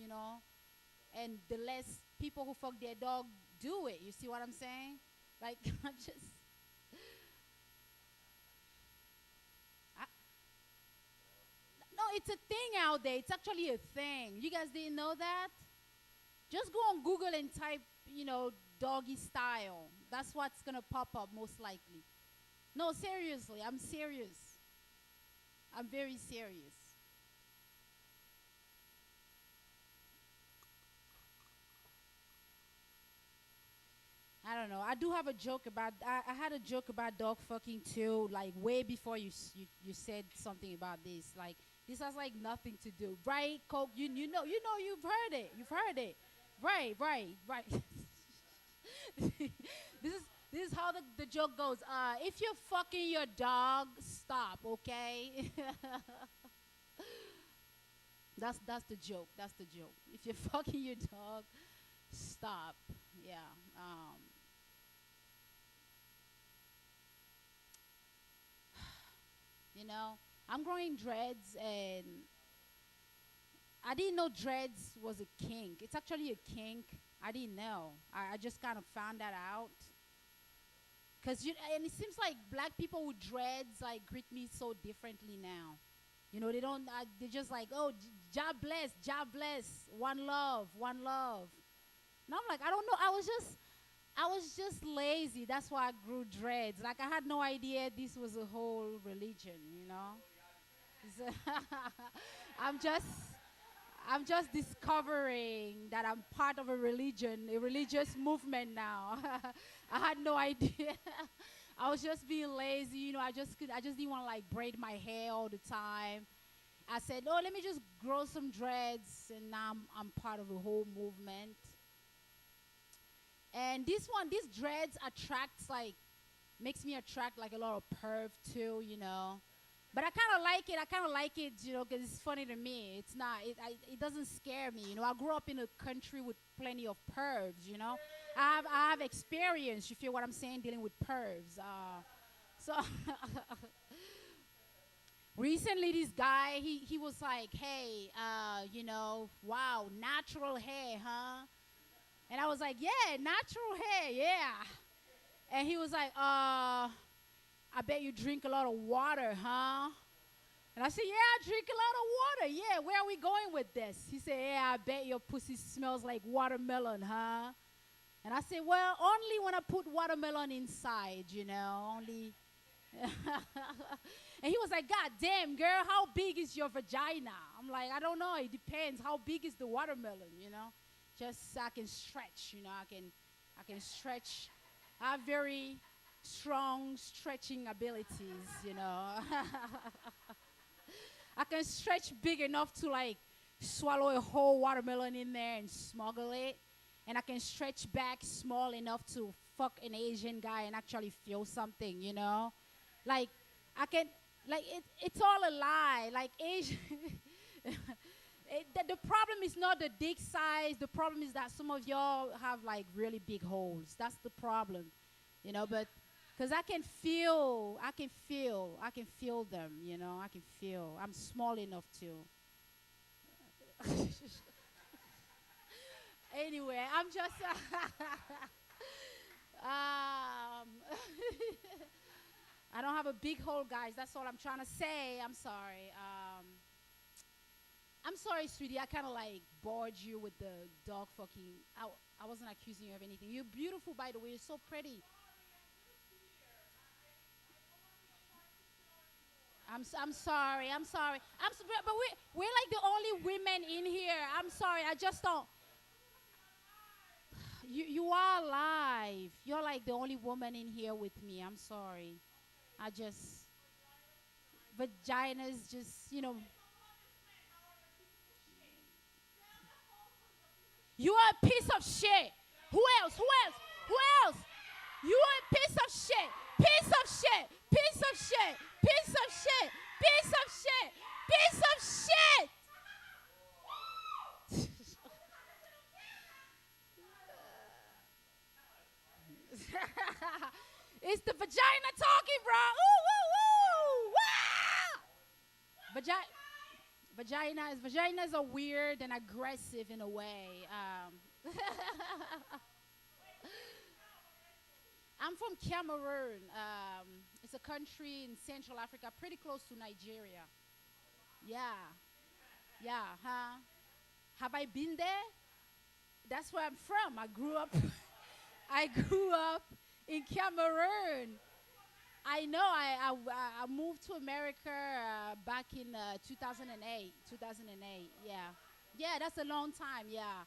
and the less people who fuck their dog do it. You see what I'm saying? Like, no, it's a thing out there. It's actually a thing. You guys didn't know that? Just go on Google and type, doggy style. That's what's going to pop up most likely. No, seriously, I'm serious. I'm very serious. I don't know. I do have a joke about. I had a joke about dog fucking too. Like way before you said something about this. Like this has like nothing to do, right? Coke. You know. You've heard it. Right. This is how the joke goes. If you're fucking your dog, stop, okay? That's the joke. That's the joke. If you're fucking your dog, stop. Yeah. You know, I'm growing dreads, and I didn't know dreads was a kink. It's actually a kink. I didn't know. I just kind of found that out. And it seems like black people with dreads like greet me so differently now. You know, they don't. They're just like, oh, job bless, one love, one love. And I'm like, I don't know. I was just lazy. That's why I grew dreads. Like I had no idea this was a whole religion. You know. I'm just discovering that I'm part of a religion, a religious movement now. I had no idea. I was just being lazy, you know. I just didn't want to like braid my hair all the time. I said, "Oh, let me just grow some dreads," and now I'm part of a whole movement. And these dreads makes me attract like a lot of perv too, you know. But I kind of like it, you know, because it's funny to me. It doesn't scare me, you know. I grew up in a country with plenty of pervs, you know. I have experience, you feel what I'm saying, dealing with pervs. So recently this guy, he was like, hey, you know, wow, natural hair, huh? And I was like, yeah, natural hair, yeah. And he was like, I bet you drink a lot of water, huh? And I said, yeah, I drink a lot of water. Yeah, where are we going with this? He said, yeah, I bet your pussy smells like watermelon, huh? And I said, well, only when I put watermelon inside, you know, only. And he was like, God damn, girl, how big is your vagina? I'm like, I don't know. It depends. How big is the watermelon, you know? Just so I can stretch, you know. I can stretch. I have very strong stretching abilities, you know. I can stretch big enough to like swallow a whole watermelon in there and smuggle it. And I can stretch back small enough to fuck an Asian guy and actually feel something, you know. Like I can, like it's all a lie. Like Asian, the problem is not the dick size. The problem is that some of y'all have like really big holes. That's the problem, you know. But because I can feel them, you know. I can feel. I'm small enough to. Anyway, I'm just. I don't have a big hole, guys. That's all I'm trying to say. I'm sorry. I'm sorry, sweetie. I kind of like bored you with the dog fucking. I wasn't accusing you of anything. You're beautiful, by the way. You're so pretty. I'm sorry. But we're like the only women in here. I'm sorry. I just don't. You are alive. You're like the only woman in here with me. I'm sorry. Vaginas just, you know. You are a piece of shit. Who else? You are a piece of shit. Piece of shit. It's the vagina talking, bro. Ooh, woo, woo. Vaginas are weird and aggressive in a way. I'm from Cameroon. It's a country in Central Africa, pretty close to Nigeria. Yeah, huh? Have I been there? That's where I'm from. I grew up in Cameroon. I know. I moved to America back in 2008. 2008. Yeah. That's a long time. Yeah.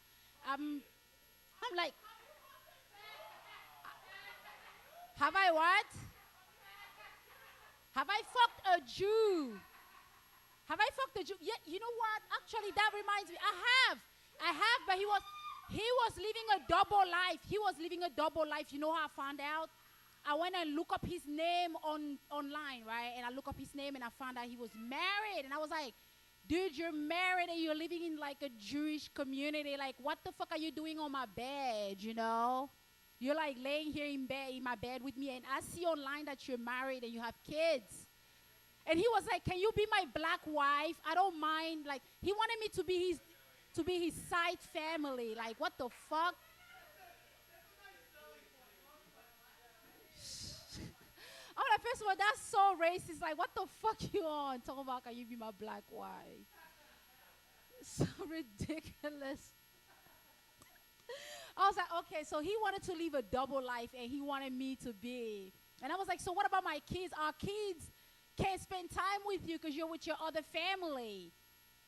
I'm like, have I what? Have I fucked a Jew? Yeah. You know what? Actually, that reminds me. I have, but he was living a double life. You know how I found out? I went and looked up his name online, right? And I looked up his name and I found out he was married. And I was like, dude, you're married and you're living in like a Jewish community. Like, what the fuck are you doing on my bed, you know? You're like laying here in bed, in my bed with me, and I see online that you're married and you have kids. And he was like, can you be my black wife? I don't mind. Like, he wanted me to be his side family. Like, what the fuck? I'm like, first of all, that's so racist. Like, what the fuck you on? Talking about, can you be my black wife? So ridiculous. I was like, okay, so he wanted to live a double life, and he wanted me to be. And I was like, so what about my kids? Our kids can't spend time with you because you're with your other family.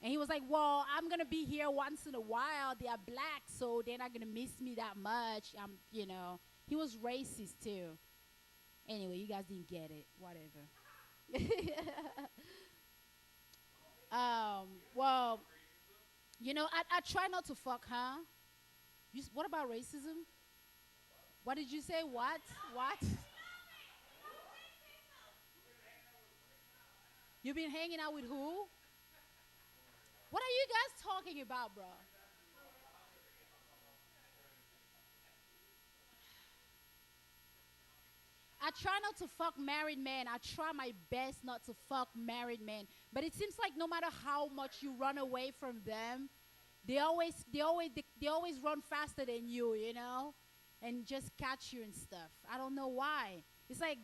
And he was like, well, I'm going to be here once in a while. They are black, so they're not going to miss me that much. You know. He was racist, too. Anyway, you guys didn't get it. Whatever. Well, you know, I try not to fuck, huh? What about racism? What did you say? What? What? You've been hanging out with who? What are you guys talking about, bro? I try not to fuck married men. I try my best not to fuck married men. But it seems like no matter how much you run away from them, they always run faster than you, you know, and just catch you and stuff. I don't know why. It's like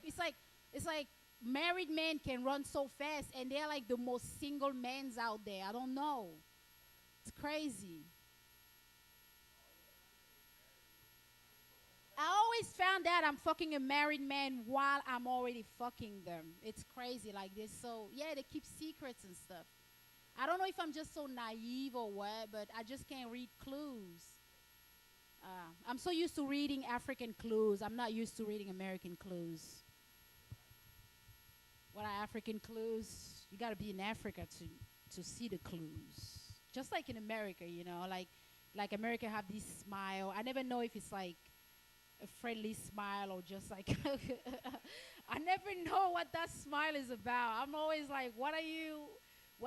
married men can run so fast, and they're like the most single men out there. I don't know. It's crazy. I always found out I'm fucking a married man while I'm already fucking them. It's crazy like this. So, yeah, they keep secrets and stuff. I don't know if I'm just so naive or what, but I just can't read clues. I'm so used to reading African clues. I'm not used to reading American clues. What are African clues? You got to be in Africa to see the clues. Just like in America, you know, like America have this smile. I never know if it's like a friendly smile or just like I never know what that smile is about. I'm always like, what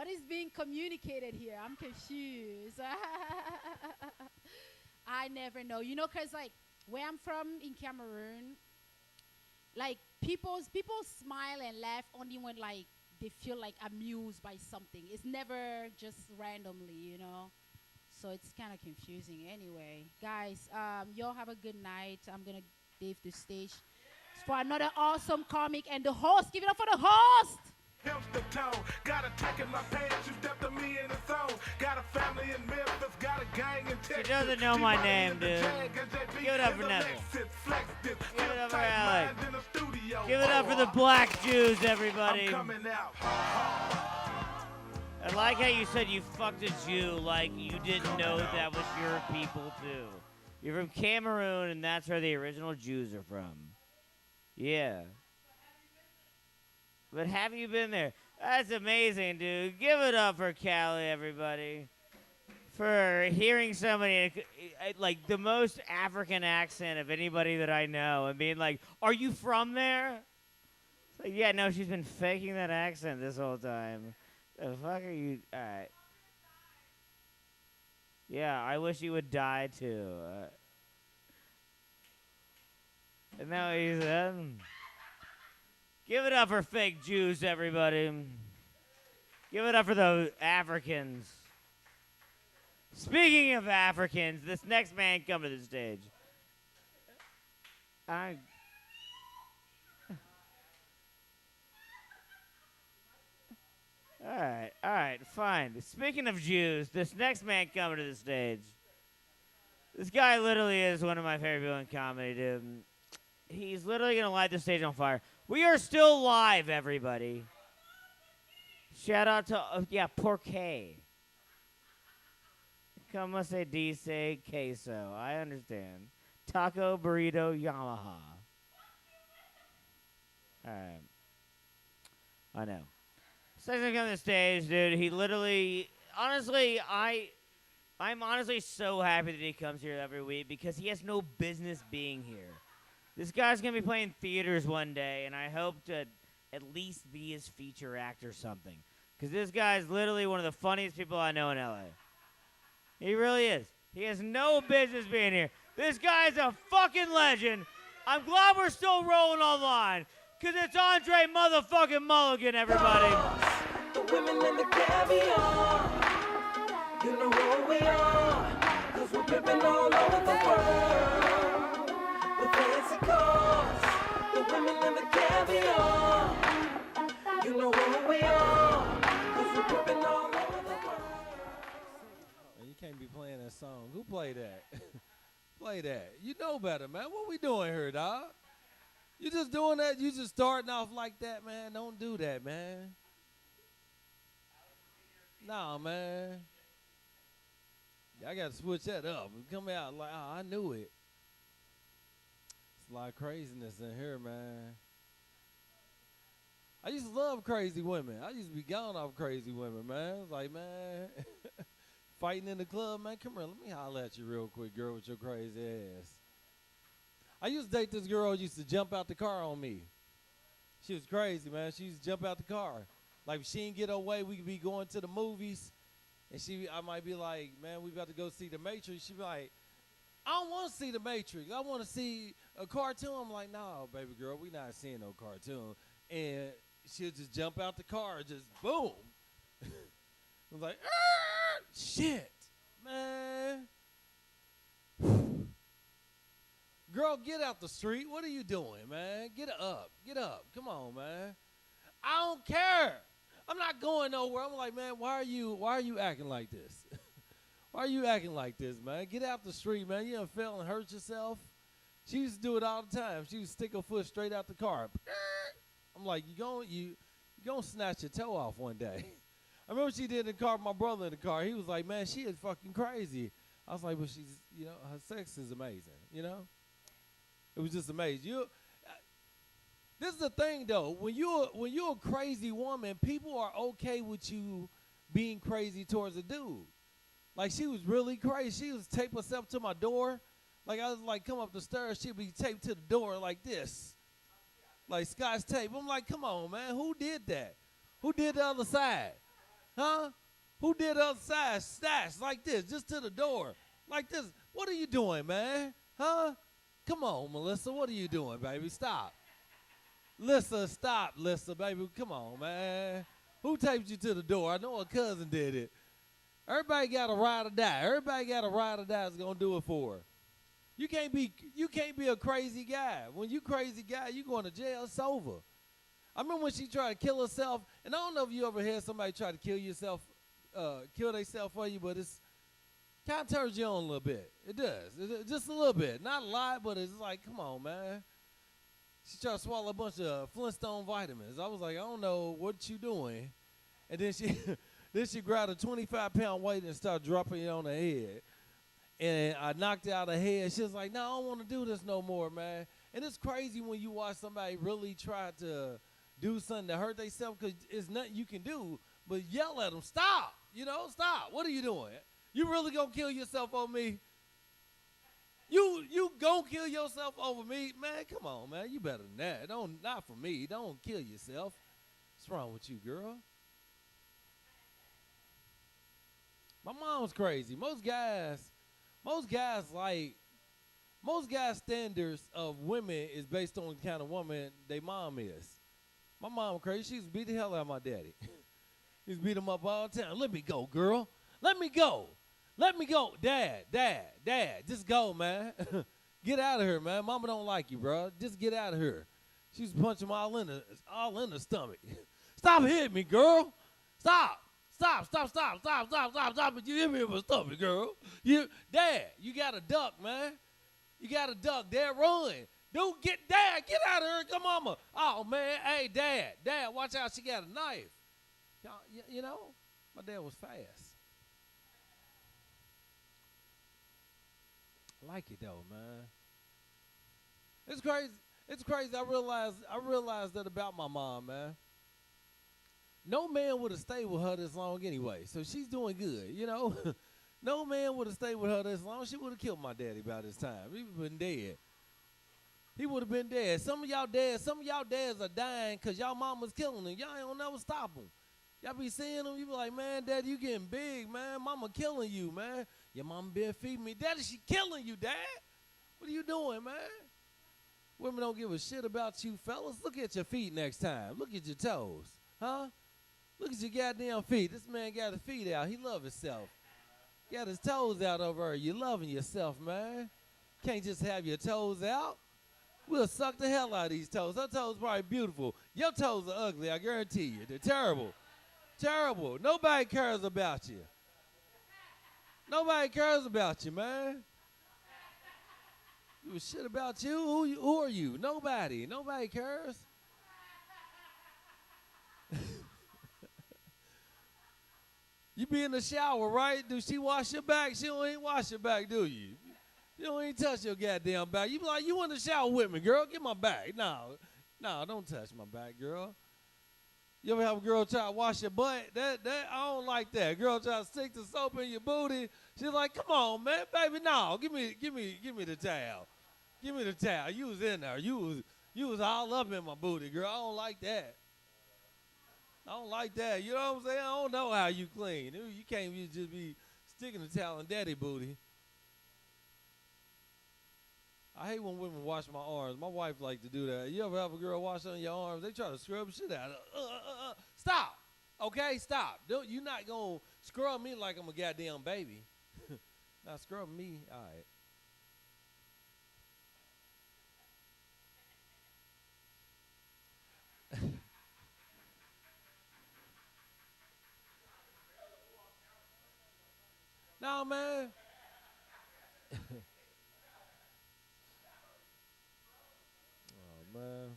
is being communicated here? I'm confused. I never know. You know, because like where I'm from in Cameroon, like people smile and laugh only when like they feel like amused by something. It's never just randomly, you know. So it's kind of confusing. Anyway, guys, y'all have a good night. I'm going to leave the stage for another awesome comic and the host. Give it up for the host. Hipster tone, got a tuck in my pants, you stepped to me in the zone. Got a family in Memphis, got a gang in Texas. She doesn't know my name, dude. Give it up for Neville. Give it up for Alec. Give it up for the black Jews, everybody. I like how you said you fucked a Jew like you didn't know that was your people, too. You're from Cameroon, and that's where the original Jews are from. Yeah. But have you been there? That's amazing, dude. Give it up for Cali, everybody. For hearing somebody, like, the most African accent of anybody that I know and being like, are you from there? It's like, yeah, no, she's been faking that accent this whole time. The fuck are you? All right. Yeah, I wish you would die too. And now he's give it up for fake Jews, everybody. Give it up for the Africans. Speaking of Africans, this next man come to the stage. All right, fine. Speaking of Jews, this next man coming to the stage. This guy literally is one of my favorite people in comedy, dude. He's literally going to light the stage on fire. We are still live, everybody. Shout out to, Porque. Como se dice queso? I understand. Taco, burrito, Yamaha. All right. I know. Second come to the stage, dude. He literally, honestly, I'm honestly so happy that he comes here every week because he has no business being here. This guy's gonna be playing theaters one day, and I hope to at least be his feature act or something. Because this guy's literally one of the funniest people I know in LA. He really is. He has no business being here. This guy's a fucking legend. I'm glad we're still rolling online. Because it's Andre motherfucking Mulligan, everybody. The women and the caviar, you know who we are, cause we're pimping all over the world, with fancy cars, the women and the caviar, you know who we are, cause we're pimping all over the world. Man, you can't be playing that song. Who played that? Play that. You know better, man. What we doing here, dog? You just doing that? You just starting off like that, man? Don't do that, man. Nah, man. I got to switch that up. Come out like, oh, I knew it. It's a lot of craziness in here, man. I used to love crazy women. I used to be gone off crazy women, man. It's like, man, fighting in the club, man. Come here, let me holler at you real quick, girl, with your crazy ass. I used to date this girl who used to jump out the car on me. She was crazy, man. She used to jump out the car. Like, if she didn't get her way, we could be going to the movies, and I might be like, man, we about to go see The Matrix. She'd be like, I don't want to see The Matrix. I want to see a cartoon. I'm like, no, baby girl, we not seeing no cartoon. And she'll just jump out the car, just boom. I was like, shit, man. Girl, get out the street. What are you doing, man? Get up. Get up. Come on, man. I don't care. I'm not going nowhere. I'm like, man, why are you acting like this? Why are you acting like this, man? Get out the street, man. You done fell and hurt yourself. She used to do it all the time. She would stick her foot straight out the car. I'm like, you gonna snatch your toe off one day. I remember she did in the car with my brother in the car. He was like, man, she is fucking crazy. I was like, but she's, her sex is amazing, It was just amazing. This is the thing, though. When you're a crazy woman, people are okay with you being crazy towards a dude. Like, she was really crazy. She was tape herself to my door. Like, I was like, come up the stairs. She'd be taped to the door like this. Like Scotch tape. I'm like, come on, man. Who did that? Who did the other side? Huh? Who did the other side? Stash like this, just to the door. Like this. What are you doing, man? Huh? Come on, Melissa. What are you doing, baby? Stop. Lissa, stop, Lissa, baby. Come on, man. Who taped you to the door? I know her cousin did it. Everybody got a ride or die. Everybody got a ride or die that's gonna do it for her. You can't be a crazy guy. When you crazy guy, you going to jail. It's over. I remember when she tried to kill herself, and I don't know if you ever heard somebody try to kill themselves for you, but it's kind of turns you on a little bit. It does. Just a little bit. Not a lot, but it's like, come on, man. She tried to swallow a bunch of Flintstone vitamins. I was like, I don't know what you doing. And then she grabbed a 25-pound weight and started dropping it on her head. And I knocked out her head. She was like, no, I don't want to do this no more, man. And it's crazy when you watch somebody really try to do something to hurt themselves because it's nothing you can do but yell at them. Stop. Stop. What are you doing? You really going to kill yourself on me? You gonna kill yourself over me? Man, come on, man. You better than that. Not for me. Don't kill yourself. What's wrong with you, girl? My mom's crazy. Most guys standards of women is based on the kind of woman their mom is. My mom crazy. She used to beat the hell out of my daddy. He used to beat him up all the time. Let me go, girl. Let me go. Let me go. Dad, just go, man. Get out of here, man. Mama don't like you, bro. Just get out of here. She was punching him all in the stomach. Stop hitting me, girl. Stop. You hit me in my stomach, girl. Dad, you got to duck, man. You got to duck. Dad, run. Dude, get out of here. Come on, mama. Oh, man. Hey, Dad, watch out. She got a knife. My dad was fast. I like it though, man. It's crazy. It's crazy. I realized that about my mom, man. No man would have stayed with her this long anyway, so she's doing good, No man would have stayed with her this long. She would have killed my daddy by this time. He would have been dead. He would have been dead. Some of y'all dads are dying because y'all mama's killing them. Y'all don't never stop them. Y'all be seeing them, you be like, man, Daddy, you getting big, man. Mama killing you, man. Your mama been feeding me. Daddy, she killing you, Dad. What are you doing, man? Women don't give a shit about you, fellas. Look at your feet next time. Look at your toes, huh? Look at your goddamn feet. This man got his feet out. He love himself. Got his toes out over her. You loving yourself, man. Can't just have your toes out. We'll suck the hell out of these toes. Her toes probably beautiful. Your toes are ugly, I guarantee you. They're terrible. Terrible. Nobody cares about you. Nobody cares about you, man. Give a shit about you. Who are you? Nobody. Nobody cares. You be in the shower, right? Do she wash your back? She don't even wash your back, do you? You don't even touch your goddamn back. You be like, you in the shower with me, girl? Get my back. No, don't touch my back, girl. You ever have a girl try to wash your butt? That I don't like that. Girl try to stick the soap in your booty. She's like, come on, man, baby, no, give me the towel. Give me the towel. You was in there. You was all up in my booty, girl. I don't like that. I don't like that. You know what I'm saying? I don't know how you clean. You can't just be sticking the towel in daddy booty. I hate when women wash my arms. My wife like to do that. You ever have a girl wash on your arms? They try to scrub shit out. Stop. Okay, stop. You're not going to scrub me like I'm a goddamn baby. Not scrub me. All right. No, man. Oh, man.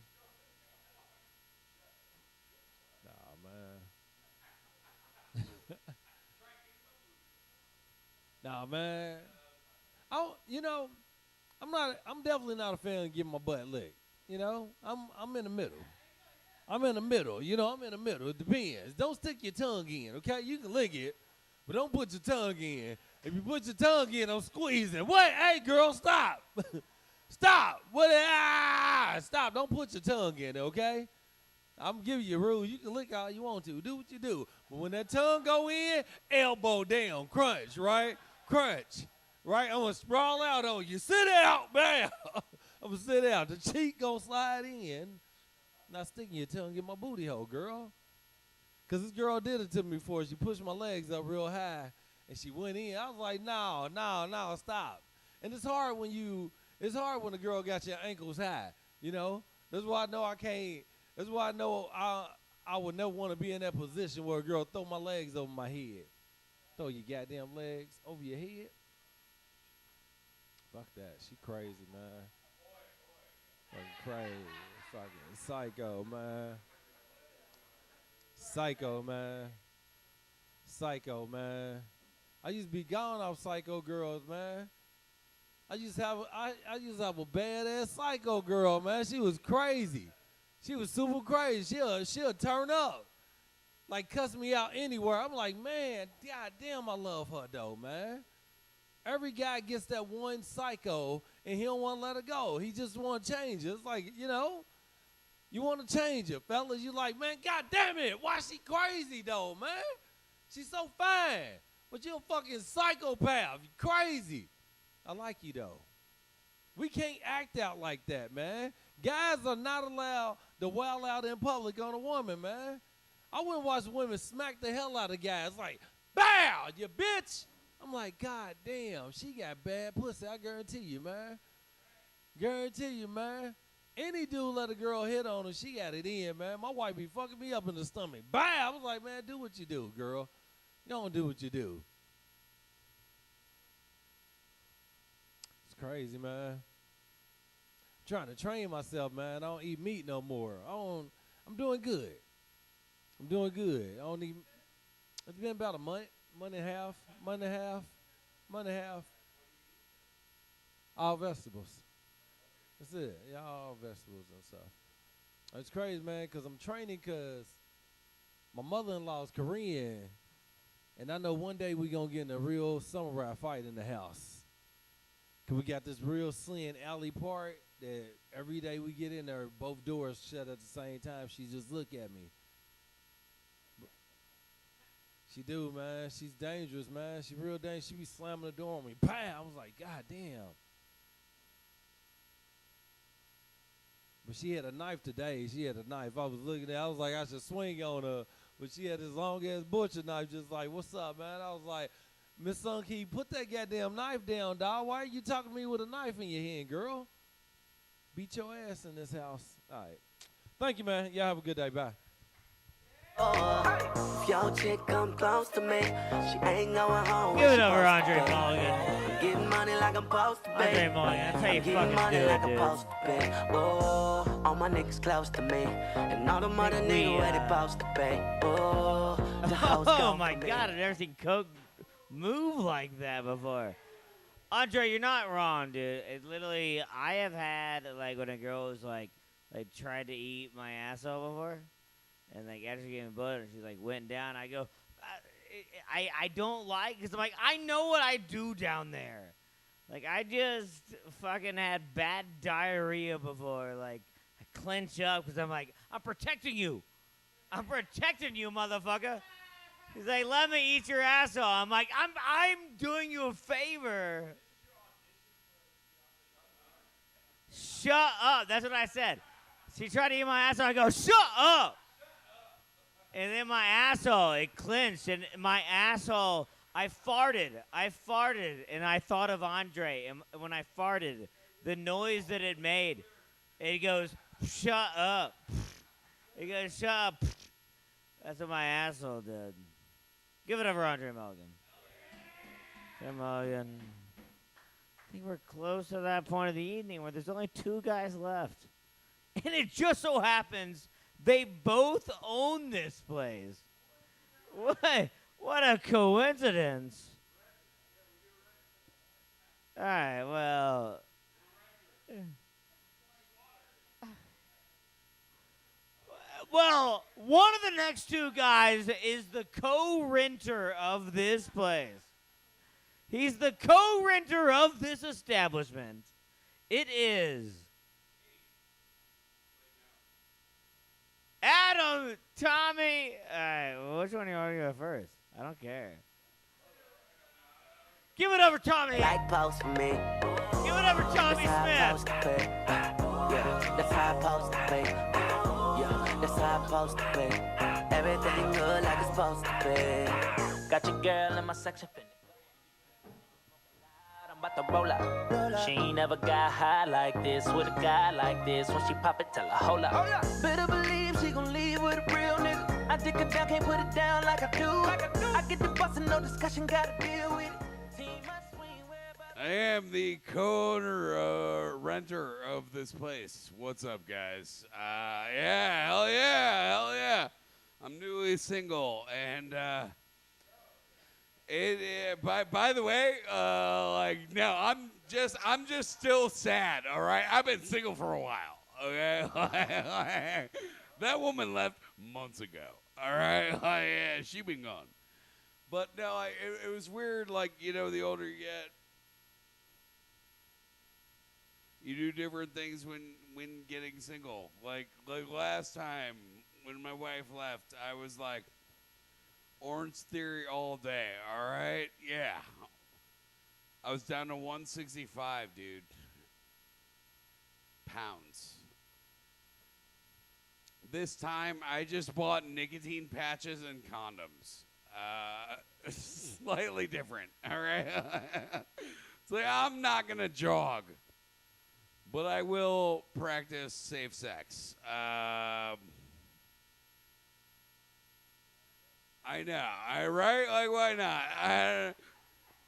Nah, man. Nah, man. I'm definitely not a fan of getting my butt licked. You know, I'm in the middle. I'm in the middle. You know, I'm in the middle. It depends. Don't stick your tongue in, okay? You can lick it, but don't put your tongue in. If you put your tongue in, I'm squeezing. What? Hey, girl, stop. Stop. What? Stop. Don't put your tongue in, okay? I'm giving you rules. You can lick all you want to. Do what you do. But when that tongue go in, elbow down. Crunch, right? Crunch. Right? I'm going to sprawl out on you. Sit out, bam. I'm going to sit out. The cheek going to slide in. Not sticking your tongue in my booty hole, girl. Because this girl did it to me before. She pushed my legs up real high, and she went in. I was like, no, stop. And it's hard when a girl got your ankles high, you know? That's why I know I can't. That's why I know I would never want to be in that position where a girl throw my legs over my head. Throw your goddamn legs over your head. Fuck that. She crazy, man. Fucking crazy. Fucking psycho, man. Psycho, man. Psycho, man. I used to be gone off psycho girls, man. I used to have a badass psycho girl, man. She was crazy. She was super crazy. She'll turn up. Like cuss me out anywhere. I'm like, man, goddamn, I love her though, man. Every guy gets that one psycho and he don't want to let her go. He just want to change it. It's like, you know, you want to change it, fellas. You like, man, god damn it, why she crazy though, man? She's so fine. But you're a fucking psychopath. You crazy. I like you though. We can't act out like that, man. Guys are not allowed to wail out in public on a woman, man. I wouldn't watch women smack the hell out of guys like, bow, you bitch. I'm like, god damn, she got bad pussy. I guarantee you, man. Guarantee you, man. Any dude let a girl hit on her, she got it in, man. My wife be fucking me up in the stomach. Bow. I was like, man, do what you do, girl. You don't do what you do. It's crazy, man. I'm trying to train myself, man. I don't eat meat no more. I'm doing good. I'm doing good. I don't eat. It's been about a month and a half. All vegetables. That's it. Yeah, all vegetables and stuff. It's crazy, man, because I'm training because my mother-in-law is Korean, and I know one day we're going to get in a real samurai fight in the house. Because we got this real slim alley part that every day we get in there, both doors shut at the same time. She just look at me. She do, man. She's dangerous, man. She real dangerous. She be slamming the door on me. Bam! I was like, God damn. But she had a knife today. She had a knife. I was looking at. I was like, I should swing on her. But she had this long ass butcher knife. Just like, what's up, man? I was like, Miss Sunkey, put that goddamn knife down, dog. Why are you talking to me with a knife in your hand, girl? Beat your ass in this house. All right. Thank you, man. Y'all have a good day. Bye. If your chick come close to me, she ain't going home. Give it over, Andre Mulligan. Getting money like I'm supposed to be. Andre Mulligan, that's how you Getting fucking money do it, like I'm dude. supposed to be. Oh, all my niggas close to me, and all the money niggas where they supposed to be. Oh, the hoes Oh gone my for me. God, I've never seen Coke move like that before. Andre, you're not wrong, dude. It literally, I have had, like, when a girl was, like tried to eat my asshole before, and, like, after she gave me butter, she, like, went down. I go, I don't like, because I'm like, I know what I do down there. Like, I just fucking had bad diarrhea before. Like, I clench up because I'm like, I'm protecting you. I'm protecting you, motherfucker. He's like, let me eat your asshole. I'm like, I'm doing you a favor. Shut up. That's what I said. She tried to eat my asshole. I go, shut up. And then my asshole, it clenched. And my asshole, I farted, and I thought of Andre. And when I farted, the noise that it made, it goes, shut up. It goes, shut up. That's what my asshole did. Give it over, Andre Mulligan. Andre Mulligan. I think we're close to that point of the evening where there's only 2 guys left. And it just so happens they both own this place. What a coincidence. All right, well. Well, one of the next 2 guys is the co-renter of this place. He's the co-renter of this establishment. It is Adam, Tommy. All right, well, which one are you want to go first? I don't care. Give it over, Tommy. Like post for me. Give it over, Tommy Smith. Yeah, that's how I'm supposed to be. Yeah, that's how I'm supposed to be. Everything good like it's supposed to be. Got your girl in my section finna. I'm about to roll out. She ain't never got high like this with a guy like this. When she pop it, tell her hold up. Better believe she gon' leave with a real nigga. I dick her down, can't put it down like I do. I get the bustin', no discussion, gotta deal with it. Team must swing wherever. I am the co-owner, renter of this place. What's up, guys? Yeah, hell yeah. I'm newly single, and by the way, like, no, I'm just still sad. All right, I've been single for a while. Okay, that woman left months ago. All right, yeah, she been gone. But no, it was weird. Like, you know, the older you get, you do different things when getting single. Like last time when my wife left, I was like, Orange Theory all day, all right? Yeah. I was down to 165, dude. Pounds. This time, I just bought nicotine patches and condoms. Slightly different, all right? It's like, I'm not going to jog, but I will practice safe sex. I know, right? Like, why not?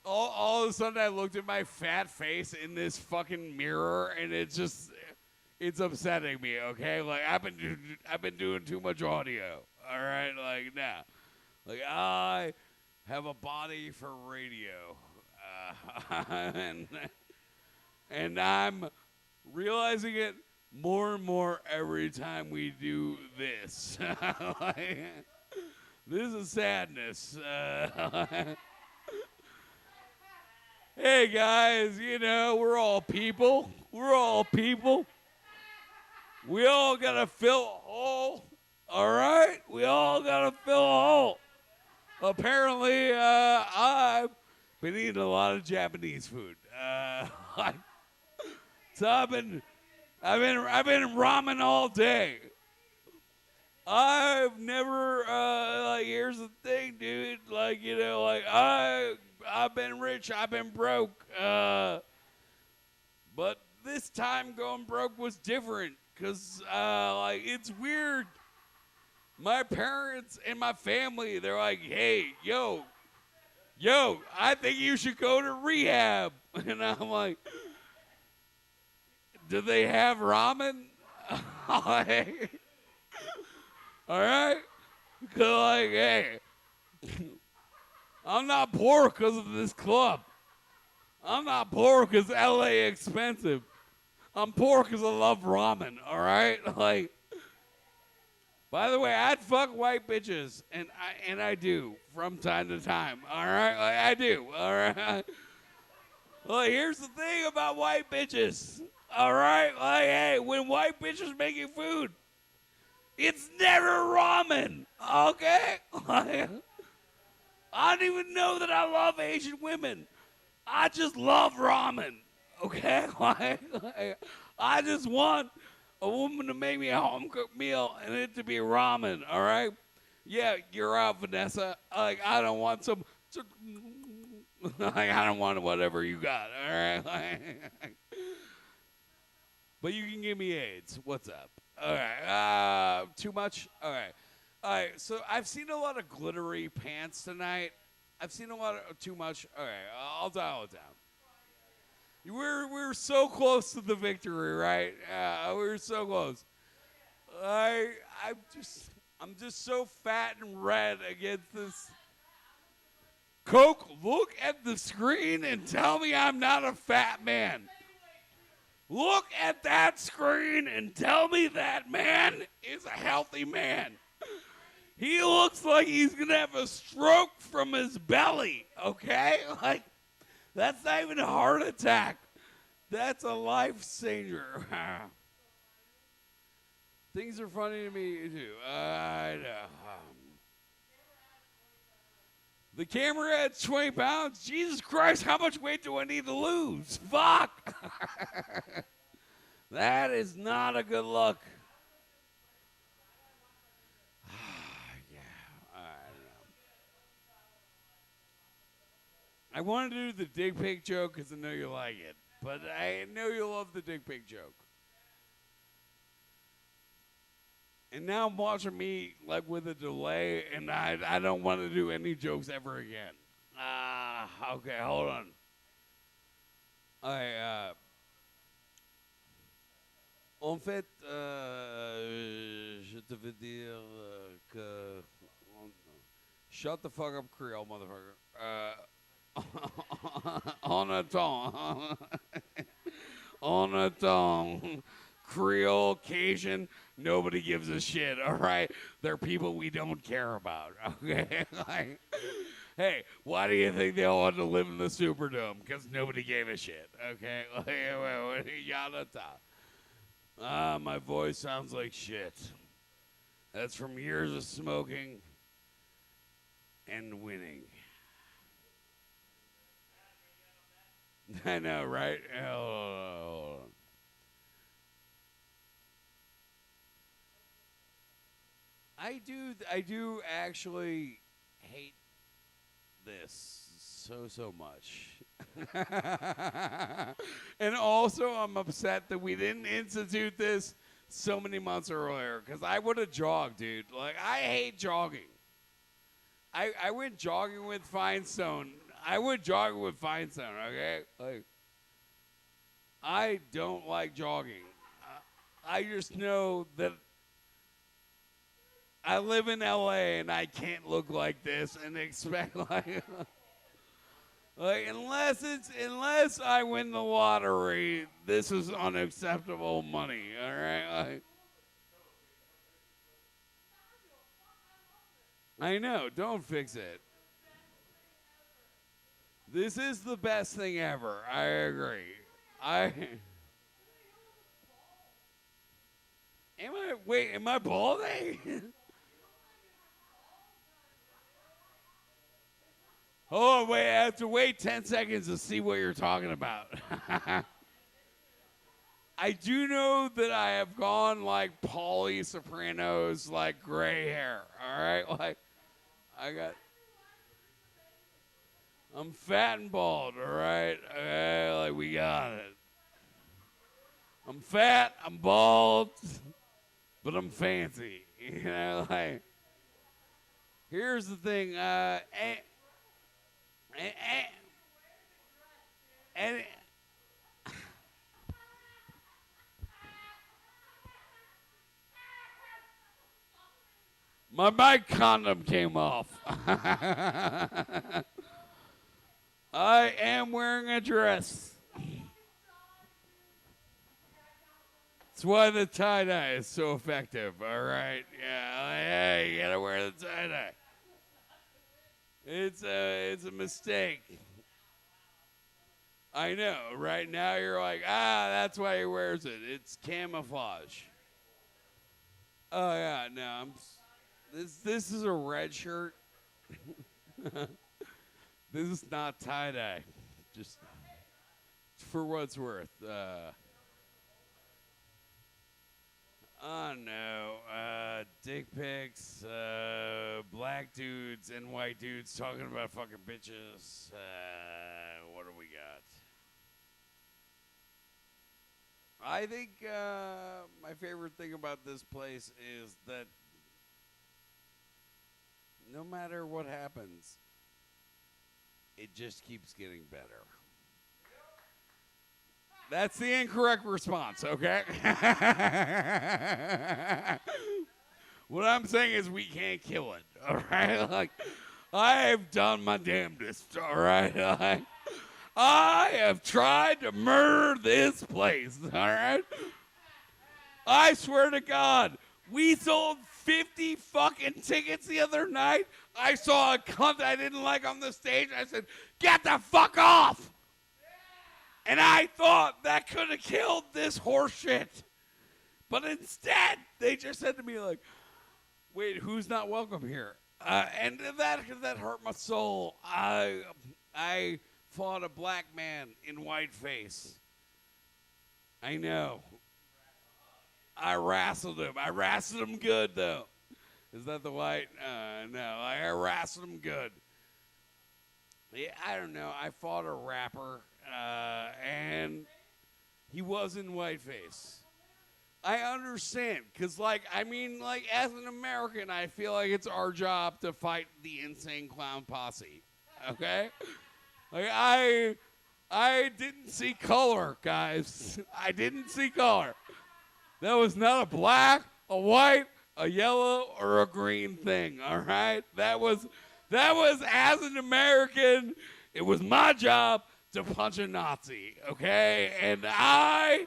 All of a sudden, I looked at my fat face in this fucking mirror, and it's upsetting me. Okay, like I've been doing too much audio. All right, like nah, like I have a body for radio, and I'm realizing it more and more every time we do this. Like, this is sadness. Hey, guys, you know, we're all people. We're all people. We all got to fill a hole, all right? We all got to fill a hole. A apparently, I've been eating a lot of Japanese food. So I've been ramen all day. I've never like. Here's the thing, dude. Like, you know, like I've been rich. I've been broke. But this time going broke was different, cause like it's weird. My parents and my family, they're like, hey, yo, I think you should go to rehab. And I'm like, do they have ramen? Like, all right? 'Cause like, hey, I'm not poor because of this club. I'm not poor because LA expensive. I'm poor because I love ramen, all right? Like, by the way, I'd fuck white bitches, and I do from time to time, all right? Like, I do, all right? Well, here's the thing about white bitches, all right? Like, hey, when white bitches making food, it's never ramen, okay? Like, I don't even know that I love Asian women. I just love ramen, okay? Like, I just want a woman to make me a home-cooked meal and it to be ramen, all right? Yeah, you're out, Vanessa. Like, I don't want some... Like, I don't want whatever you got, all right? Like, but you can give me AIDS. What's up? All right. Too much? All right. All right, so I've seen a lot of glittery pants tonight. I've seen a lot of too much. All right, I'll dial it down. We're so close to the victory, right? We're so close. I'm just so fat and red against this. Coke, look at the screen and tell me I'm not a fat man. Look at that screen and tell me that man is a healthy man. He looks like he's going to have a stroke from his belly, okay? Like, that's not even a heart attack. That's a life saver. Things are funny to me, too. I know. The camera at 20 pounds? Jesus Christ, how much weight do I need to lose? Fuck! That is not a good look. I wanted to do the dick pic joke because I know you like it, but I know you love the dick pic joke. And now I'm watching me like with a delay, and I don't want to do any jokes ever again. Okay, hold on. En fait, je te veux dire que shut the fuck up, Creole, motherfucker. On attend. Creole, Cajun, nobody gives a shit, all right? They're people we don't care about, okay? Like, hey, why do you think they all want to live in the Superdome? Because nobody gave a shit, okay? My voice sounds like shit. That's from years of smoking and winning. I know, right? Hold on. I do actually hate this so much. And also I'm upset that we didn't institute this so many months earlier, because I would have jogged, dude. Like, I hate jogging. I went jogging with Finestone. Okay? Like, I don't like jogging. I just know that I live in LA and I can't look like this and expect like unless I win the lottery, this is unacceptable money, all right? I know, don't fix it. This is the best thing ever. I agree. Am I balding? Oh, wait, I have to wait 10 seconds to see what you're talking about. I do know that I have gone like Pauly Soprano's, like gray hair. All right, like I'm fat and bald. All right, like we got it. I'm fat, I'm bald, but I'm fancy. You know, like here's the thing. And my mic condom came off. I am wearing a dress. That's why the tie-dye is so effective, all right? Yeah, hey, you gotta wear the tie-dye. It's a mistake. I know. Right now you're like, that's why he wears it. It's camouflage. Oh yeah, no. This is a red shirt. This is not tie dye. Just for what it's worth. Oh no. Dick pics, black dudes and white dudes talking about fucking bitches. What do we got? I think my favorite thing about this place is that no matter what happens, it just keeps getting better. That's the incorrect response, okay? What I'm saying is we can't kill it, all right? Like, I have done my damnedest, all right? Like, I have tried to murder this place, all right? I swear to God, we sold 50 fucking tickets the other night. I saw a cunt I didn't like on the stage. I said, get the fuck off! And I thought that could have killed this horseshit. But instead, they just said to me, like, wait, who's not welcome here? And that hurt my soul. I fought a black man in whiteface. I know. I wrestled him. I wrestled him good, though. Is that the white? No, I wrestled him good. Yeah, I don't know. I fought a rapper, and he was in whiteface. I understand, because, like, I mean, like, as an American, I feel like it's our job to fight the insane clown posse, okay? Like, I didn't see color, guys. I didn't see color. That was not a black, a white, a yellow, or a green thing, all right? That was, as an American, it was my job to punch a Nazi, okay? And I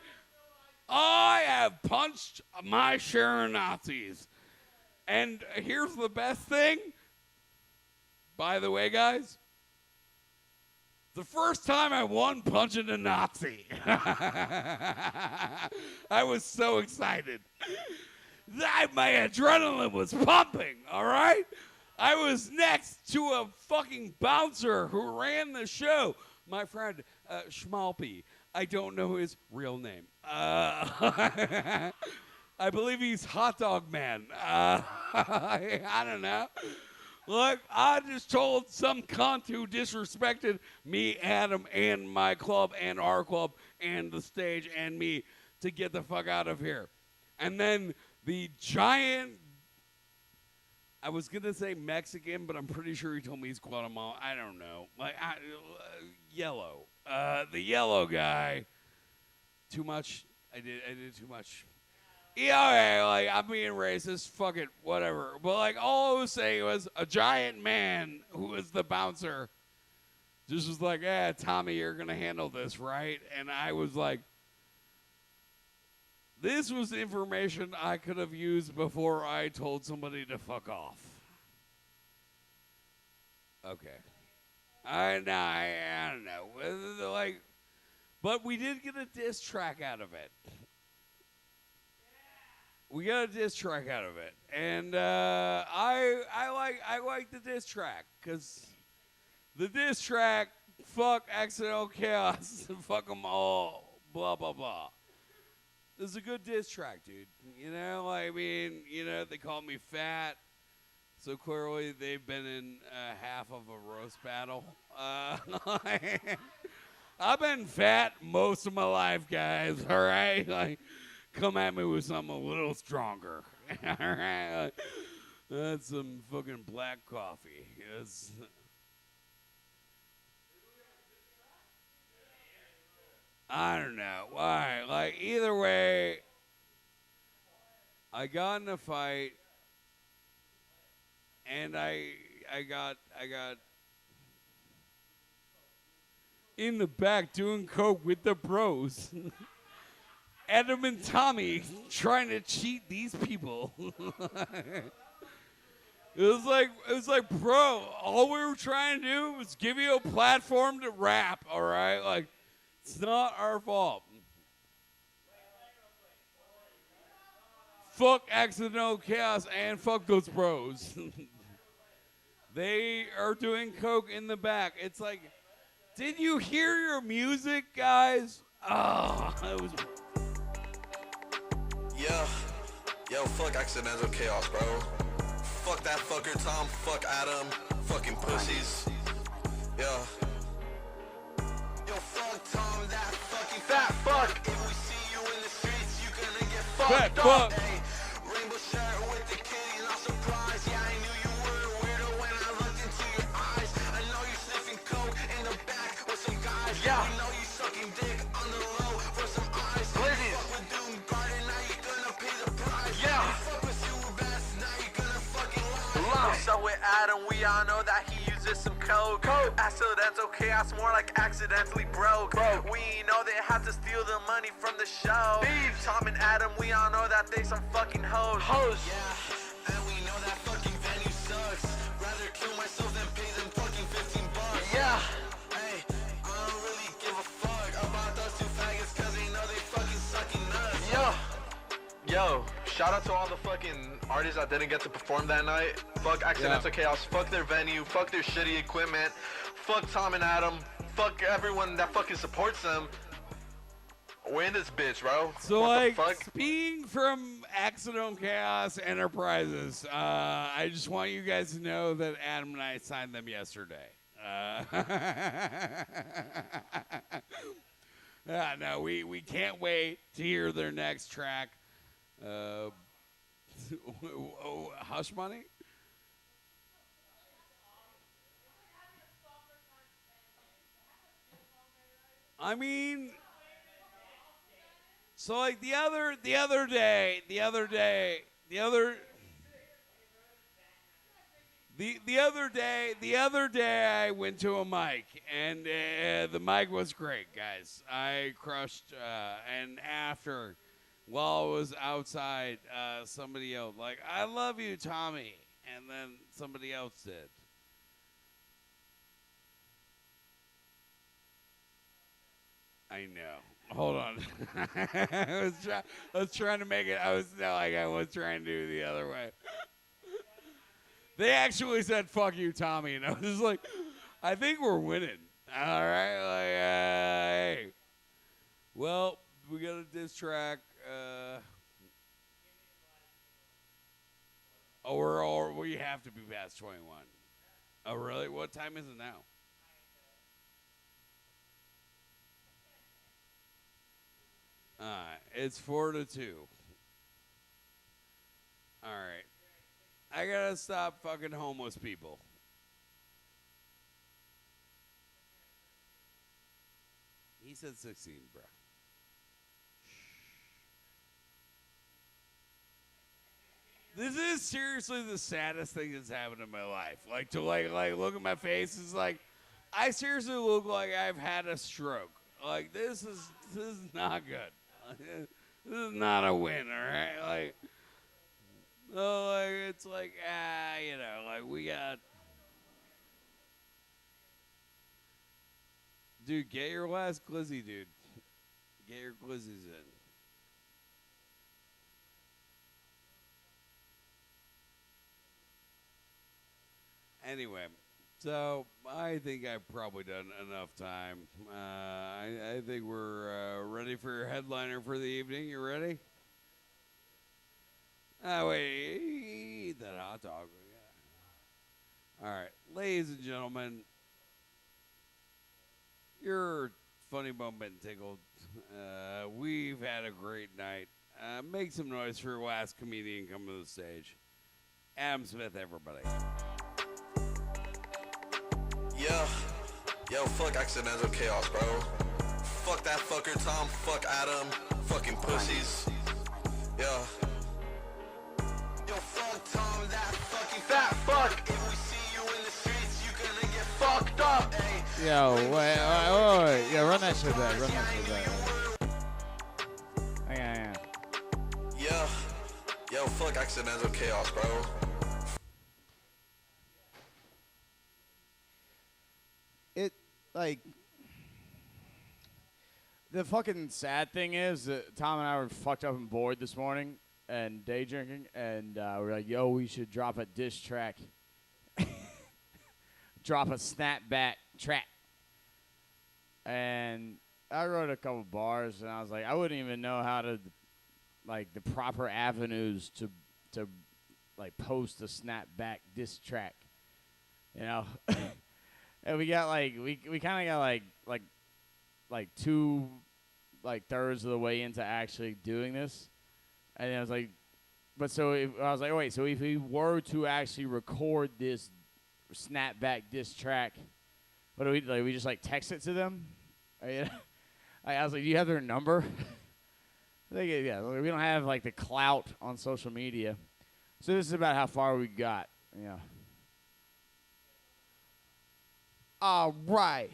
have punched my share of Nazis. And here's the best thing. By the way, guys, the first time I won punching a Nazi, I was so excited. My adrenaline was pumping, all right? I was next to a fucking bouncer who ran the show. My friend, Schmalpy. I don't know his real name. I believe he's Hot Dog Man. I don't know. Look, I just told some cunt who disrespected me, Adam, and my club, and our club, and the stage, and me to get the fuck out of here. And then the giant, I was going to say Mexican, but I'm pretty sure he told me he's Guatemalan. I don't know. Like, yellow. The yellow guy. Too much. I did too much. Yeah, okay, like, I'm being racist, fuck it, whatever. But, like, all I was saying was a giant man who was the bouncer just was like, Tommy, you're going to handle this, right? And I was like, this was information I could have used before I told somebody to fuck off. Okay. I don't know. Like, but we did get a diss track out of it. We got a diss track out of it, and I like the diss track because The diss track, fuck Accidental Chaos, fuck them all, blah, blah, blah. This is a good diss track, dude. You know, I mean, you know, they call me fat. So clearly they've been in half of a roast battle. I've been fat most of my life, guys, all right? Like, come at me with something a little stronger, all right? Like, that's some fucking black coffee. I don't know. Why? Like, either way, I got in a fight, and I got in the back doing coke with the bros. Adam and Tommy trying to cheat these people. It was like, bro, all we were trying to do was give you a platform to rap, all right? Like, it's not our fault. Fuck Accidental Chaos and fuck those bros. They are doing coke in the back. It's like, did you hear your music, guys? Oh, it was... Yeah. Yo, fuck Accidental Chaos, bro. Fuck that fucker Tom. Fuck Adam. Fucking pussies. Yeah. Yo, fuck Tom, that fucking fat fuck. If we see you in the streets, you gonna get fucked up. Hey, rainbow shirt with the kitty, not surprised. Yeah, I knew you were a weirdo when I looked into your eyes. I know you're sniffing coke in the back with some guys. Yeah. I know you sucking dick on the low for some eyes. Ladies. Fuck with Doom Garden, now you gonna pay the price. Yeah. Fuck with Super Bass, now you gonna fucking lie. So with Adam, we all know that he uses some coke. Accidental Chaos, more like accidentally broke. We know they had to steal the money from the show. Thieves. Tom and Adam, we all know that they some fucking hoes. Yeah, and we know that fucking venue sucks. Rather kill myself than pay them fucking $15. Yeah. Hey, I don't really give a fuck about those two faggots cause they know they fucking sucking nuts. Yo, shout out to all the fucking artists that didn't get to perform that night. Fuck Accidental Chaos, fuck their venue, fuck their shitty equipment, fuck Tom and Adam, fuck everyone that fucking supports them. We're in this bitch, bro. So, what like, the fuck? speaking from Accidental Chaos Enterprises, I just want you guys to know that Adam and I signed them yesterday. No, we can't wait to hear their next track. Hush Money? I mean, so like the other day I went to a mic and the mic was great, guys. I crushed and after while I was outside, somebody else like, "I love you, Tommy," and then somebody else did. I know. Hold on. I was trying to make it. I was trying to do it the other way. They actually said "fuck you, Tommy," and I was just like, I think we're winning. All right, like, hey. Well, we got a diss track. We have to be past 21. Oh, really? What time is it now? It's 4-2. All right. I gotta stop fucking homeless people. He said 16, bro. This is seriously the saddest thing that's happened in my life. Like to like look at my face is like, I seriously look like I've had a stroke. Like this is not good. This is not a win, all right? Like, oh, like it's like you know, like we got. Dude, get your last glizzy, dude. Get your glizzies in. Anyway, So I think I've probably done enough time. I think we're ready for your headliner for the evening. You ready? Wait, eat that hot dog. Yeah. All right, ladies and gentlemen, your funny bone been tickled. We've had a great night. Make some noise for your last comedian coming to the stage. Adam Smith, everybody. Yeah. Yo, fuck accidental chaos, bro. Fuck that fucker Tom. Fuck Adam. Fucking pussies. Yeah. Yo, fuck Tom, that fucking fat fuck. If we see you in the streets, you gonna get fucked up. Ay. Yo, wait. Yeah, run that shit back. Run that shit back. Hang on. Yeah. Yo, fuck accidental chaos, bro. It, like, the fucking sad thing is that Tom and I were fucked up and bored this morning and day drinking, and we're like, yo, we should drop a diss track. Drop a snapback track. And I wrote a couple bars, and I was like, I wouldn't even know how to, like, the proper avenues to like, post a snapback diss track, you know? And we got, like, we kind of got, like two, like, thirds of the way into actually doing this. And I was like, but so I was like, wait, so if we were to actually record this snapback diss track, what do we, like, we just, like, text it to them? I was like, do you have their number? I think, yeah, we don't have, like, the clout on social media. So this is about how far we got, yeah. All right.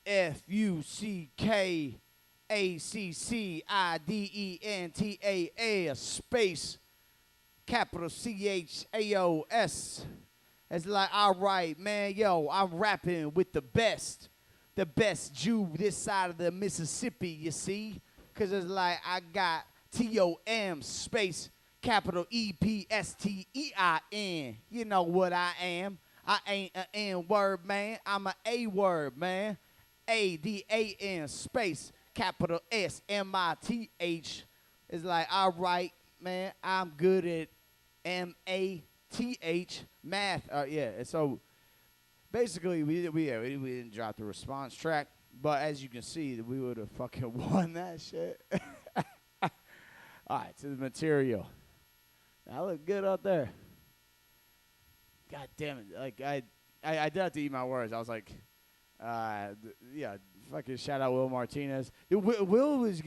FUCKACCIDENTAA space capital CHAOS. It's like, all right, man, yo, I'm rapping with the best Jew this side of the Mississippi, you see? Because it's like, I got TOM space capital EPSTEIN. You know what I am. I ain't an N-word, man. I'm an A-word, man. ADAN space capital SMITH. It's like, all right, man, I'm good at MATH math. Yeah, and so basically we didn't drop the response track, but as you can see, we would have fucking won that shit. All right, to the material. I look good out there. God damn it! Like I did have to eat my words. I was like, yeah, fucking shout out Will Martinez. Will's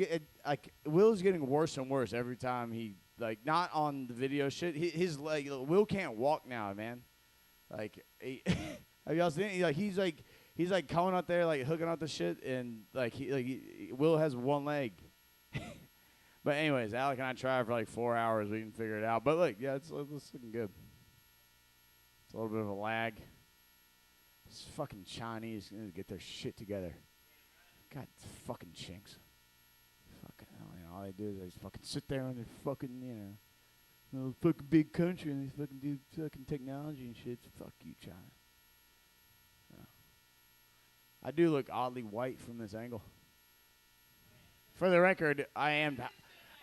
getting worse and worse every time he, like, not on the video shit. His like Will can't walk now, man. Like, have y'all seen? He's like coming out there like hooking up the shit, and Will has one leg. But anyways, Alec and I tried for like 4 hours. We didn't figure it out. But look, yeah, it's looking good. It's a little bit of a lag. This fucking Chinese need to get their shit together. God, fucking chinks. Fucking hell, all they do is they just fucking sit there on their fucking, little fucking big country and they fucking do fucking technology and shit. Fuck you, China. Yeah. I do look oddly white from this angle. For the record, I am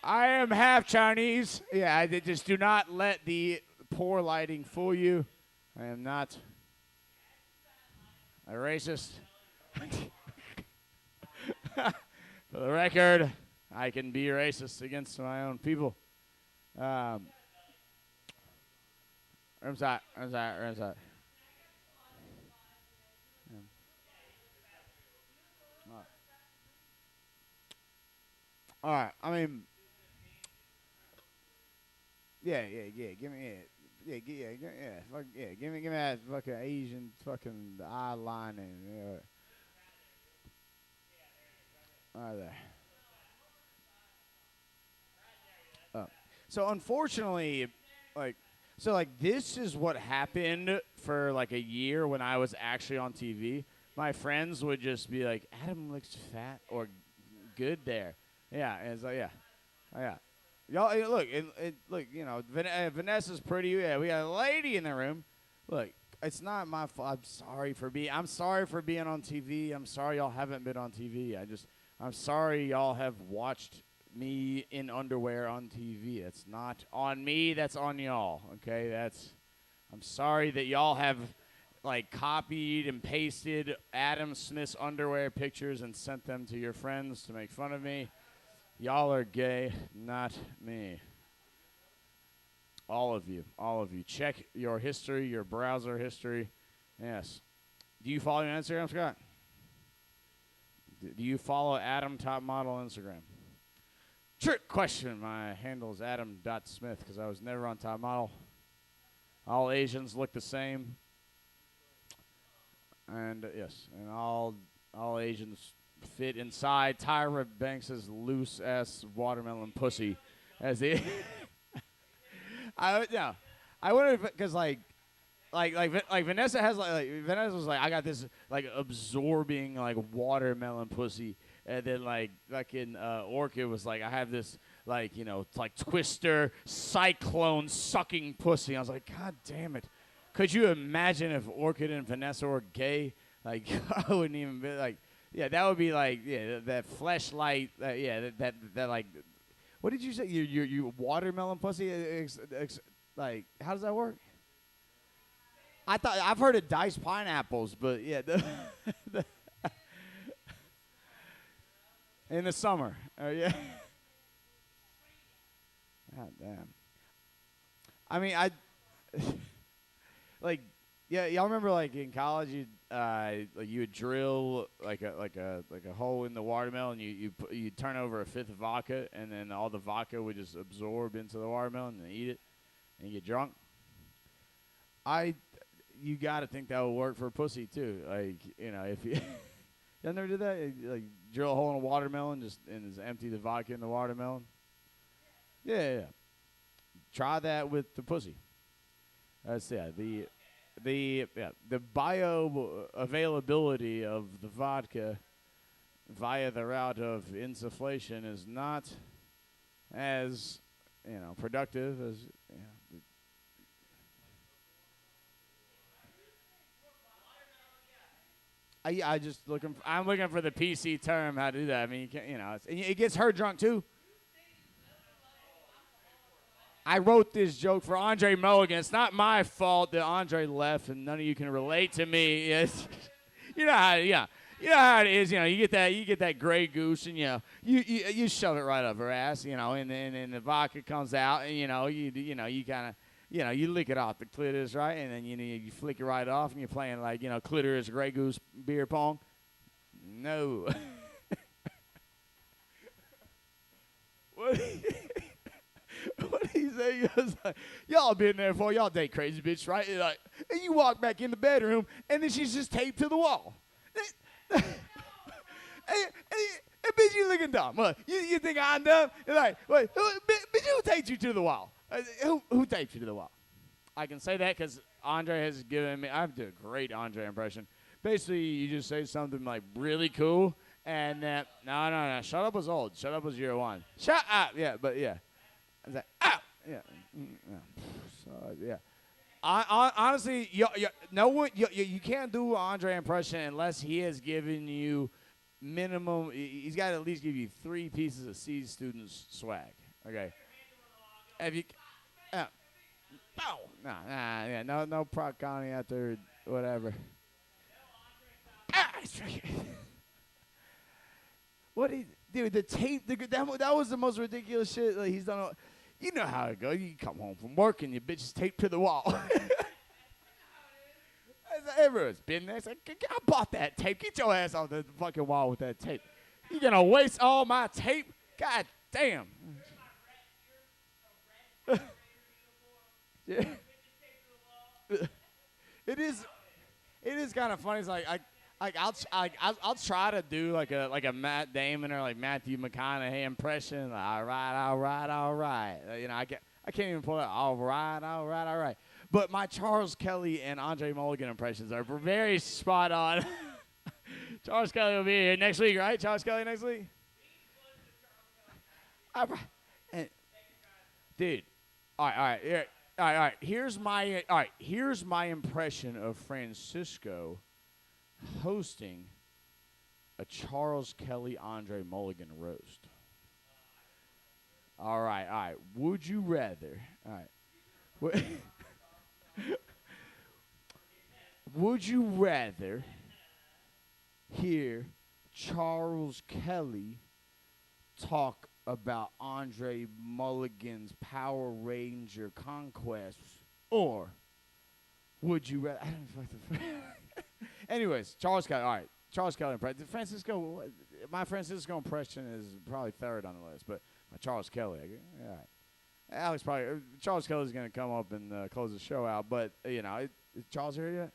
half Chinese. Yeah, I just do not let the poor lighting fool you. I am not a racist. For the record, I can be racist against my own people. I'm sorry. All right. I mean, yeah. Give me give me that fucking Asian fucking eyeliner. Yeah. Right there. So unfortunately, this is what happened for like a year when I was actually on TV. My friends would just be like, "Adam looks fat or good there." Yeah, and it's like, yeah, oh, yeah. Y'all, look, look. Vanessa's pretty. Yeah, we got a lady in the room. Look, It's not my fault. I'm sorry for being on TV. I'm sorry y'all haven't been on TV. I'm sorry y'all have watched me in underwear on TV. It's not on me. That's on y'all. Okay. I'm sorry that y'all have like copied and pasted Adam Smith's underwear pictures and sent them to your friends to make fun of me. Y'all are gay, not me. All of you. Check your history, your browser history. Yes. Do you follow me on Instagram, Scott? Do you follow Adam Top Model on Instagram? Trick question. My handle is adam.smith because I was never on Top Model. All Asians look the same. And yes, and all Asians fit inside Tyra Banks' loose-ass watermelon pussy as they... I wonder if because like Vanessa has Vanessa was like I got this like absorbing like watermelon pussy, and then like fucking Orchid was like I have this like like twister cyclone sucking pussy. I was like, God damn it! Could you imagine if Orchid and Vanessa were gay? Like I wouldn't even be like that would be like that fleshlight that like. What did you say? You watermelon pussy? Like, how does that work? I've heard of diced pineapples, but yeah, in the summer. Yeah. God damn. I mean, like, yeah, y'all remember like in college you would drill like a hole in the watermelon. You turn over a fifth of vodka, and then all the vodka would just absorb into the watermelon and eat it, and you get drunk. You gotta think that would work for pussy too. Like if you y'all never did that, like drill a hole in a watermelon and just empty the vodka in the watermelon. Yeah. Try that with the pussy. That's the bioavailability of the vodka via the route of insufflation is not as productive as I'm looking for the PC term how to do that. I mean, you can't, it gets her drunk too. I wrote this joke for Andre Mulligan. It's not my fault that Andre left, and none of you can relate to me. Yes, you know how it is. You get that Grey Goose, and you shove it right up her ass, and then the vodka comes out, and you kind of you lick it off the clitoris, right, and then you flick it right off, and you're playing like clitoris Grey Goose beer pong. No. What? What did he say? He was like, y'all been there before. Y'all date crazy bitch, right? And you walk back in the bedroom, and then she's just taped to the wall. and bitch, you looking dumb. What? You think I'm dumb? You're like, wait, bitch, who taped you to the wall? Who taped you to the wall? I can say that because Andre has given me. I do a great Andre impression. Basically, you just say something like really cool, and then no. Shut up was old. Shut up was year one. Shut up. Yeah, but yeah. I was like, ow! Yeah. So, yeah. Honestly, no one, you can't do an Andre impression unless he has given you minimum. He's got to at least give you 3 pieces of C students swag. Okay. Have you? No Proc County after whatever. Dude, the tape, that was the most ridiculous shit he's done. You know how it goes. You come home from work and your bitch is taped to the wall. Everyone's been there. It's like, I bought that tape. Get your ass off the fucking wall with that tape. You gonna waste all my tape? God damn. Yeah. It is kind of funny. It's like I'll try to do like a Matt Damon or like Matthew McConaughey impression. Like, all right. I can't even pull it. All right. But my Charles Kelly and Andre Mulligan impressions are very spot on. Charles Kelly will be here next week, right? Charles Kelly next week. Dude, all right. Here. all right. Here's my impression of Francisco hosting a Charles Kelly Andre Mulligan roast. All right. Would you rather? All right. Would you rather hear Charles Kelly talk about Andre Mulligan's Power Ranger conquests, or would you rather? I don't know. Anyways, Charles Kelly. All right, Charles Kelly impression. Francisco. My Francisco impression is probably third on the list, but my Charles Kelly. All right. Alex probably. Charles Kelly's gonna come up and close the show out, but is Charles here yet?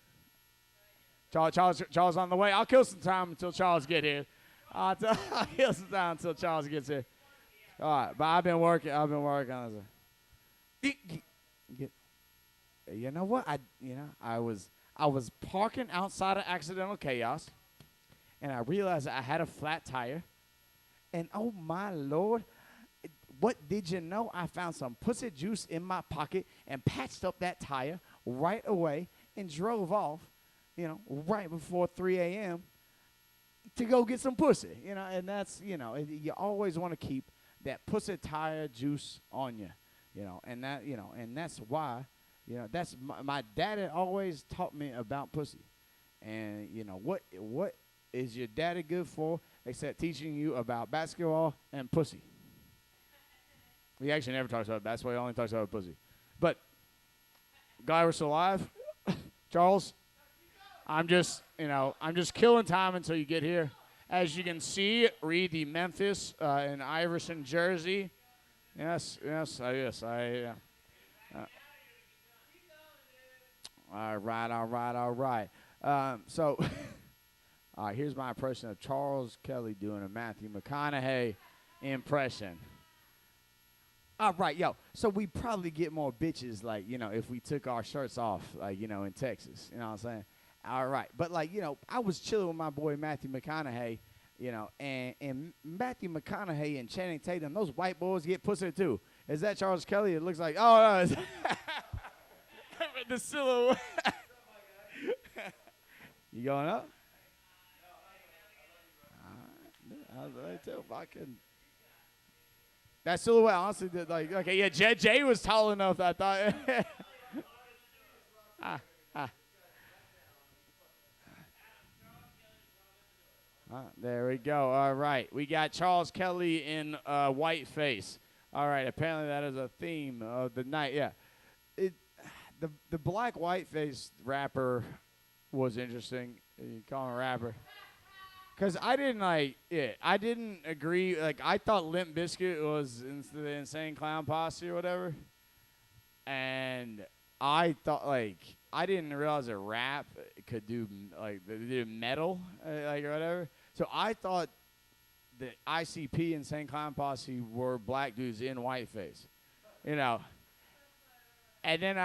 Charles on the way. I'll kill some time until Charles get here. I'll kill some time until Charles gets here. All right, but I've been working on this. You know what? I was parking outside of Accidental Chaos, and I realized I had a flat tire, and oh my Lord, what did you know? I found some pussy juice in my pocket and patched up that tire right away and drove off, right before 3 a.m. to go get some pussy, and that's, you always want to keep that pussy tire juice on you, and that, and that's why, that's my daddy always taught me about pussy. And, what is your daddy good for except teaching you about basketball and pussy? He actually never talks about basketball. He only talks about pussy. But glad we're still alive. Charles, I'm just killing time until you get here. As you can see, read the Memphis and Iverson jersey. Yes. All right. So, all right, here's my impression of Charles Kelly doing a Matthew McConaughey impression. All right, yo. So we probably get more bitches, if we took our shirts off, in Texas. You know what I'm saying? All right. But, I was chilling with my boy Matthew McConaughey, and Matthew McConaughey and Channing Tatum, those white boys get pussy too. Is that Charles Kelly? It looks like, oh, no. The silhouette. You going up? All right. Tell if I can. That silhouette, honestly, okay, yeah, Jay was tall enough, I thought. There we go. All right. We got Charles Kelly in whiteface. All right. Apparently that is a theme of the night. Yeah. The black whiteface rapper was interesting. You call him a rapper. Because I didn't agree. I thought Limp Bizkit was the Insane Clown Posse or whatever. And I thought, I didn't realize that rap could do, metal, or whatever. So I thought that ICP and Insane Clown Posse were black dudes in whiteface. And then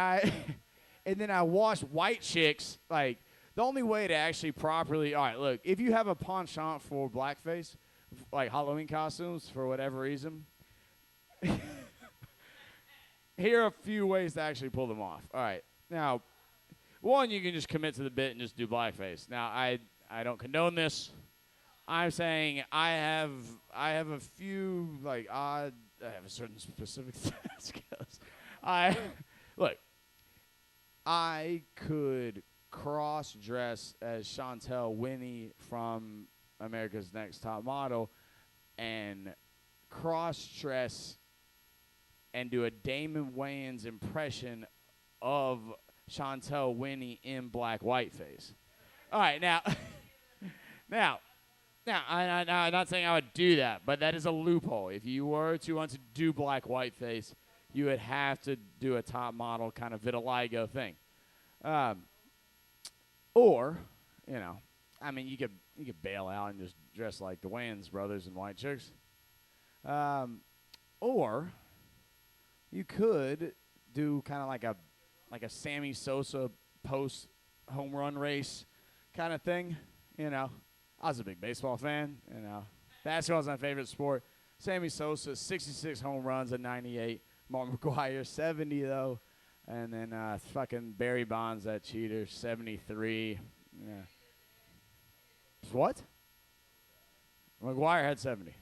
I watched White Chicks, the only way to actually properly, all right, look, if you have a penchant for blackface, like Halloween costumes for whatever reason, here are a few ways to actually pull them off. All right. Now, one, you can just commit to the bit and just do blackface. Now, I don't condone this. I'm saying I have a few, I have a certain specific skills. I could cross-dress as Chantel Winnie from America's Next Top Model and cross-dress and do a Damon Wayans impression of Chantel Winnie in black whiteface. All right, now, I'm not saying I would do that, but that is a loophole. If you were to want to do black whiteface, you would have to do a top model kind of vitiligo thing. Or, you could bail out and just dress like the Wayans brothers in White Chicks. Or you could do kind of like a Sammy Sosa post home run race kind of thing. I was a big baseball fan. Basketball's my favorite sport. Sammy Sosa, 66 home runs at 98. Mark McGuire, 70 though. And then fucking Barry Bonds, that cheater, 73. Yeah. What? McGuire had 70.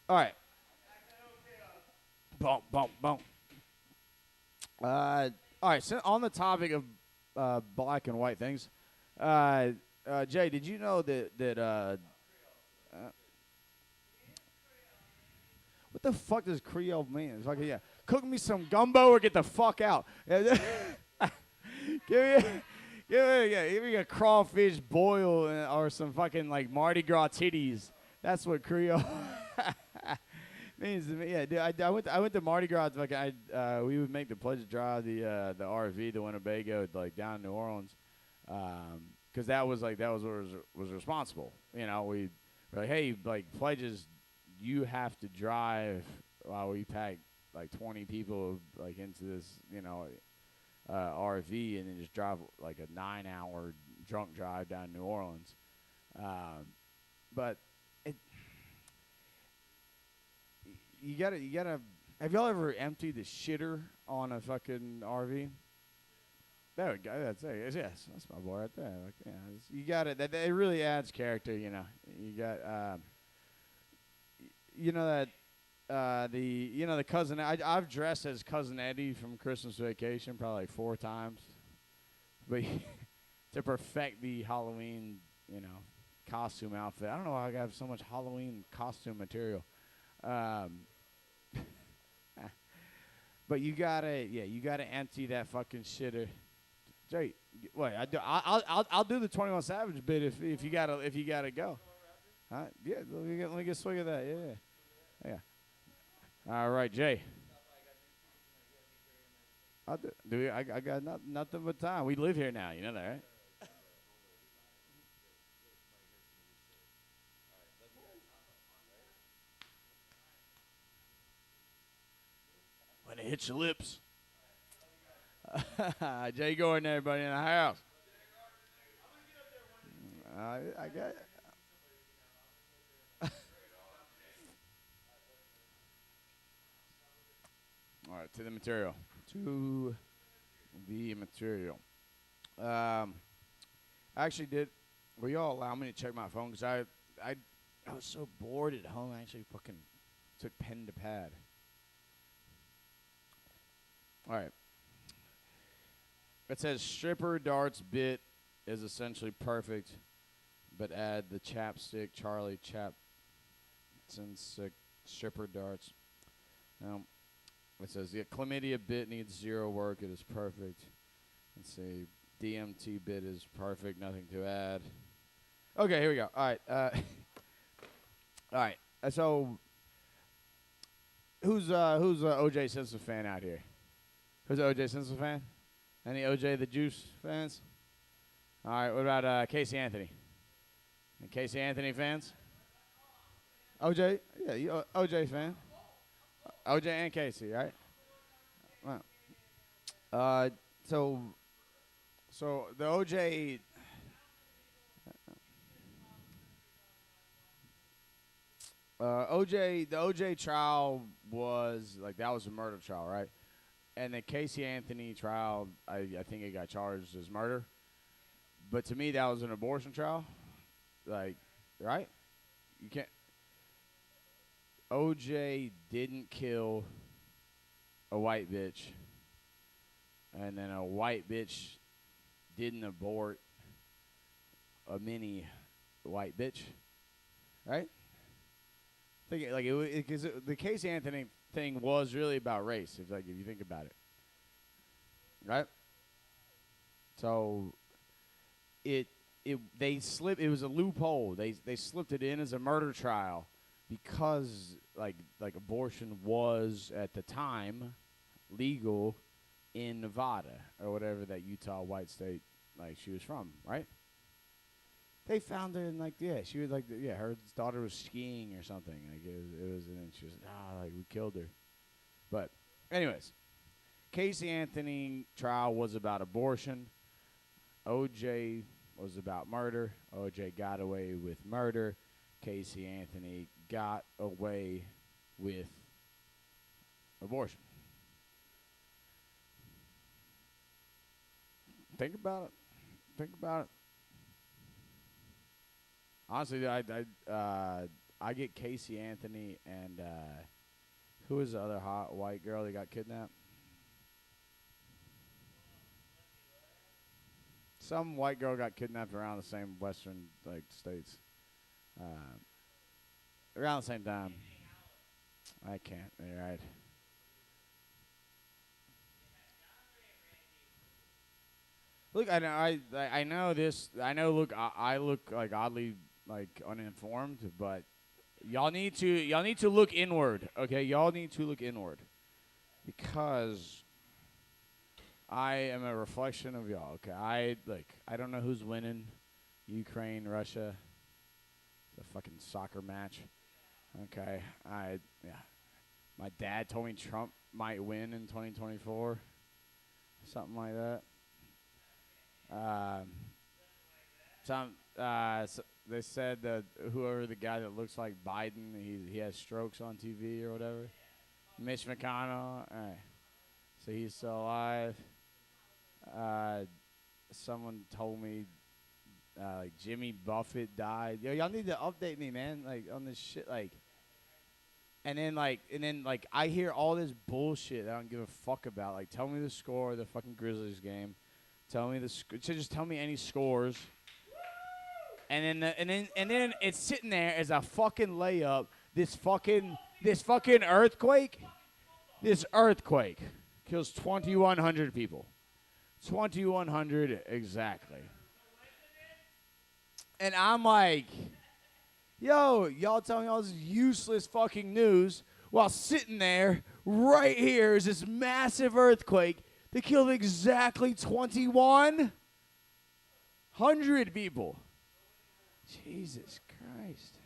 All right. Boom, boom, boom. All right. So on the topic of black and white things, Jay, did you know that what the fuck does Creole mean? It's like, yeah, cook me some gumbo or get the fuck out. give me a crawfish boil or some fucking like Mardi Gras titties. That's what Creole means to me. Yeah, dude, I went to Mardi Gras. Like we would make the pledge drive the RV, the Winnebago, like down in New Orleans, because that was what was responsible. You know, we were like, hey, like pledges, you have to drive while we pack like 20 people like into this, you know, RV, and then just drive like a 9-hour drunk drive down to New Orleans. But you gotta. Have y'all ever emptied the shitter on a fucking RV? There we go. That's it. Yes, that's my boy right there. Like, yeah, you got it. That it really adds character. You know, you got. You know that the cousin. I've dressed as Cousin Eddie from Christmas Vacation probably like 4 times, but to perfect the Halloween, you know, costume outfit. I don't know why I have so much Halloween costume material. But you gotta empty that fucking shitter. Jay, wait, I'll do the 21 Savage bit if you gotta go. Yeah, let me get a swig of that. Yeah. All right, Jay. I got nothing but time. We live here now. You know that, right? When it hits your lips. Jay Gordon, everybody in the house. I got. All right, to the material. I actually did. Will y'all allow me to check my phone? Because I was so bored at home. I actually fucking took pen to pad. All right. It says stripper darts bit is essentially perfect, but add the chapstick Charlie Chapson stripper darts. It says the chlamydia bit needs 0 work. It is perfect. Let's see. DMT bit is perfect. Nothing to add. Okay, here we go. All right. All right. So, who's O.J. Simpson fan out here? Who's an O.J. Simpson fan? Any O.J. the Juice fans? All right. What about Casey Anthony? Any Casey Anthony fans? O.J. Yeah, you O.J. fan. O.J. and Casey, right? Wow. So the O.J. The O.J. trial was like that was a murder trial, right? And the Casey Anthony trial, I think it got charged as murder. But to me, that was an abortion trial. Like, right? You can't. O.J. didn't kill a white bitch, and then a white bitch didn't abort a mini white bitch, right? Think like because the Casey Anthony thing was really about race, if you think about it, right? So they slipped. It was a loophole. They slipped it in as a murder trial because like abortion was at the time legal in Nevada or whatever that Utah white state like she was from, right? They found her and she was her daughter was skiing or something. Like it was and then she was we killed her. But anyways, Casey Anthony trial was about abortion. O.J. was about murder. O.J. got away with murder. Casey Anthony got away with abortion. Think about it. Think about it. Honestly, I get Casey Anthony and who was the other hot white girl that got kidnapped? Some white girl got kidnapped around the same western states, around the same time. I can't. You're right. Look, I know this. I know. Look, I look like oddly uninformed, but y'all need to look inward. Okay, y'all need to look inward because I am a reflection of y'all. Okay, I don't know who's winning, Ukraine, Russia. It's a fucking soccer match. Okay, my dad told me Trump might win in 2024, something like that. They said that whoever the guy that looks like Biden, he has strokes on TV or whatever. Mitch McConnell, so he's still alive. Someone told me Jimmy Buffett died. Yo, y'all need to update me, man, on this shit, And then I hear all this bullshit that I don't give a fuck about. Tell me the score of the fucking Grizzlies game. Tell me just tell me any scores. And then it's sitting there as a fucking layup. This fucking earthquake. This earthquake kills 2,100 people. 2,100 exactly. And I'm like, yo, y'all telling me all this useless fucking news while sitting there right here is this massive earthquake that killed exactly 2,100 people. Jesus Christ.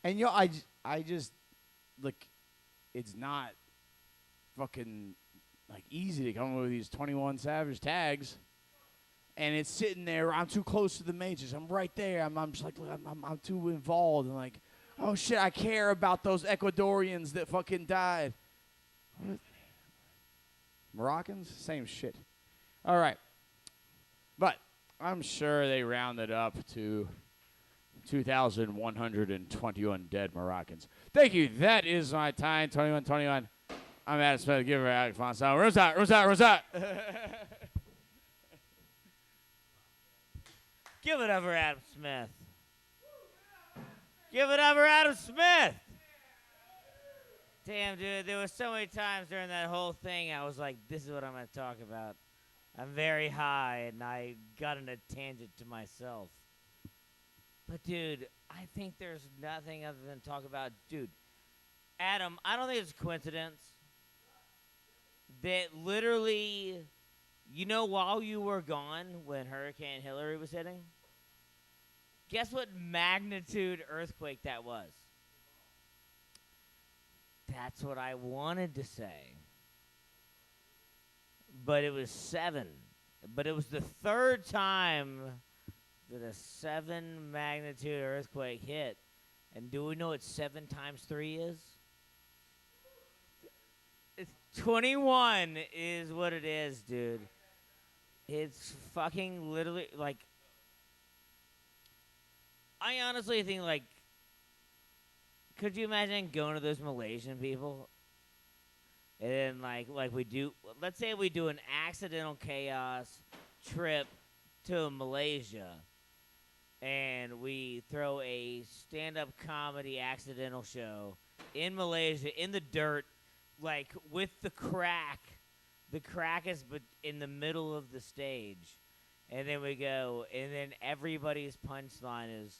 And I just look, it's not fucking easy to come up with these 21 Savage tags. And it's sitting there. I'm too close to the majors. I'm right there. I'm just I'm too involved. And oh shit, I care about those Ecuadorians that fucking died. What? Moroccans? Same shit. All right. But I'm sure they rounded up to 2,121 dead Moroccans. Thank you. That is my time. 2121. I'm Adam Smith. Give her Alex Fonseca. Rooms out. Give it up for Adam Smith. Give it up for Adam Smith. Damn, dude, there was so many times during that whole thing I was like, this is what I'm going to talk about. I'm very high, and I got on a tangent to myself. But, dude, I think there's nothing other than talk about, dude, Adam, I don't think it's a coincidence that literally, while you were gone when Hurricane Hillary was hitting, guess what magnitude earthquake that was? That's what I wanted to say. But it was 7. But it was the third time that a 7 magnitude earthquake hit. And do we know what 7 times 3 is? It's 21 is what it is, dude. It's fucking literally, I honestly think, could you imagine going to those Malaysian people? And then, we do, let's say we do an accidental chaos trip to Malaysia. And we throw a stand-up comedy accidental show in Malaysia, in the dirt, with the crack. The crack is in the middle of the stage. And then we go, and then everybody's punchline is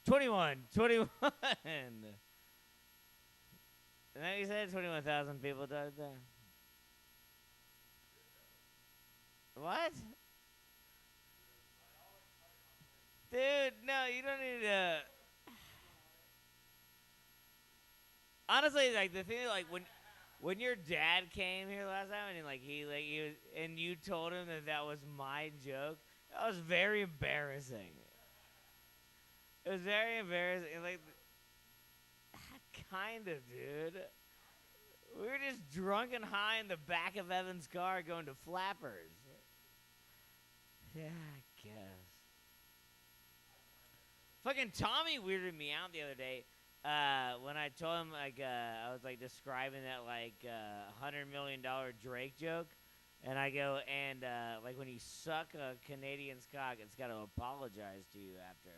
21. And then you said 21,000 people died there. What? Dude, no, you don't need to. Honestly, the thing, when your dad came here last time and he was, and you told him that was my joke, that was very embarrassing. It was very embarrassing. kind of, dude. We were just drunk and high in the back of Evan's car going to Flappers. Yeah, I guess. Fucking Tommy weirded me out the other day when I told him, like, I was, like, describing that, like, $100 million Drake joke. And I go, and, like, when you suck a Canadian's cock, it's got to apologize to you after.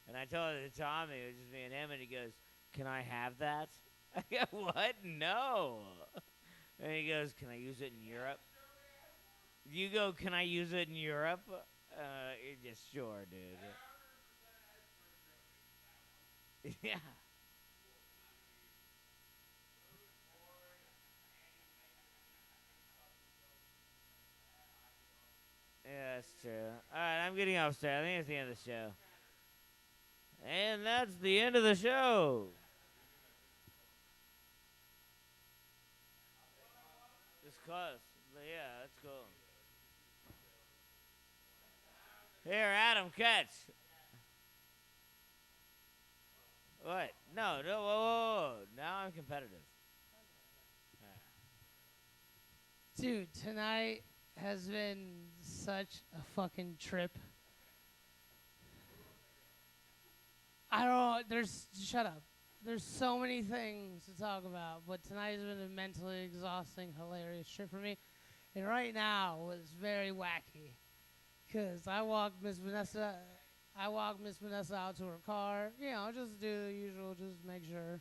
And I told it to Tommy, it was just me and him, and he goes, can I have that? I go, what? No. And he goes, can I use it in Europe? You go, can I use it in Europe? You're just sure, dude. Yeah. Yeah, that's true. Alright, I'm getting upstairs. I think it's the end of the show. And that's the end of the show. Just close. But yeah, that's cool. Here, Adam, catch. What? No, whoa, whoa, whoa. Now I'm competitive. Dude, tonight has been such a fucking trip. I don't, shut up. There's so many things to talk about, but tonight has been a mentally exhausting, hilarious trip for me. And right now was very wacky. Because I walked Miss Vanessa out to her car. You know, just do the usual, just make sure.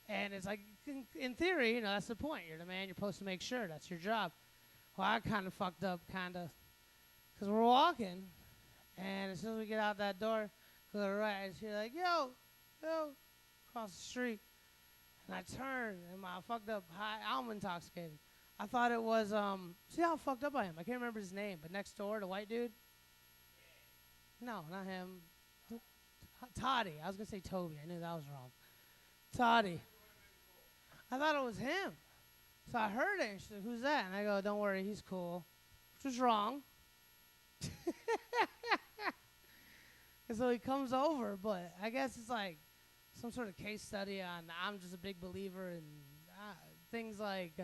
And it's like, in theory, you know, that's the point. You're the man, you're supposed to make sure. That's your job. Well, I kind of fucked up, because we're walking, and as soon as we get out that door, to the right, she's like, yo, across the street. And I turned, and I fucked up high. I'm intoxicated. I thought it was, see how fucked up I am? I can't remember his name, but next door, the white dude? No, not him. Toddy. I was going to say Toby. I knew that was wrong. Toddy. I thought it was him. So I heard it, and she said, who's that? And I go, don't worry, he's cool. Which was wrong. And so he comes over, but I guess it's like some sort of case study on, I'm just a big believer in things like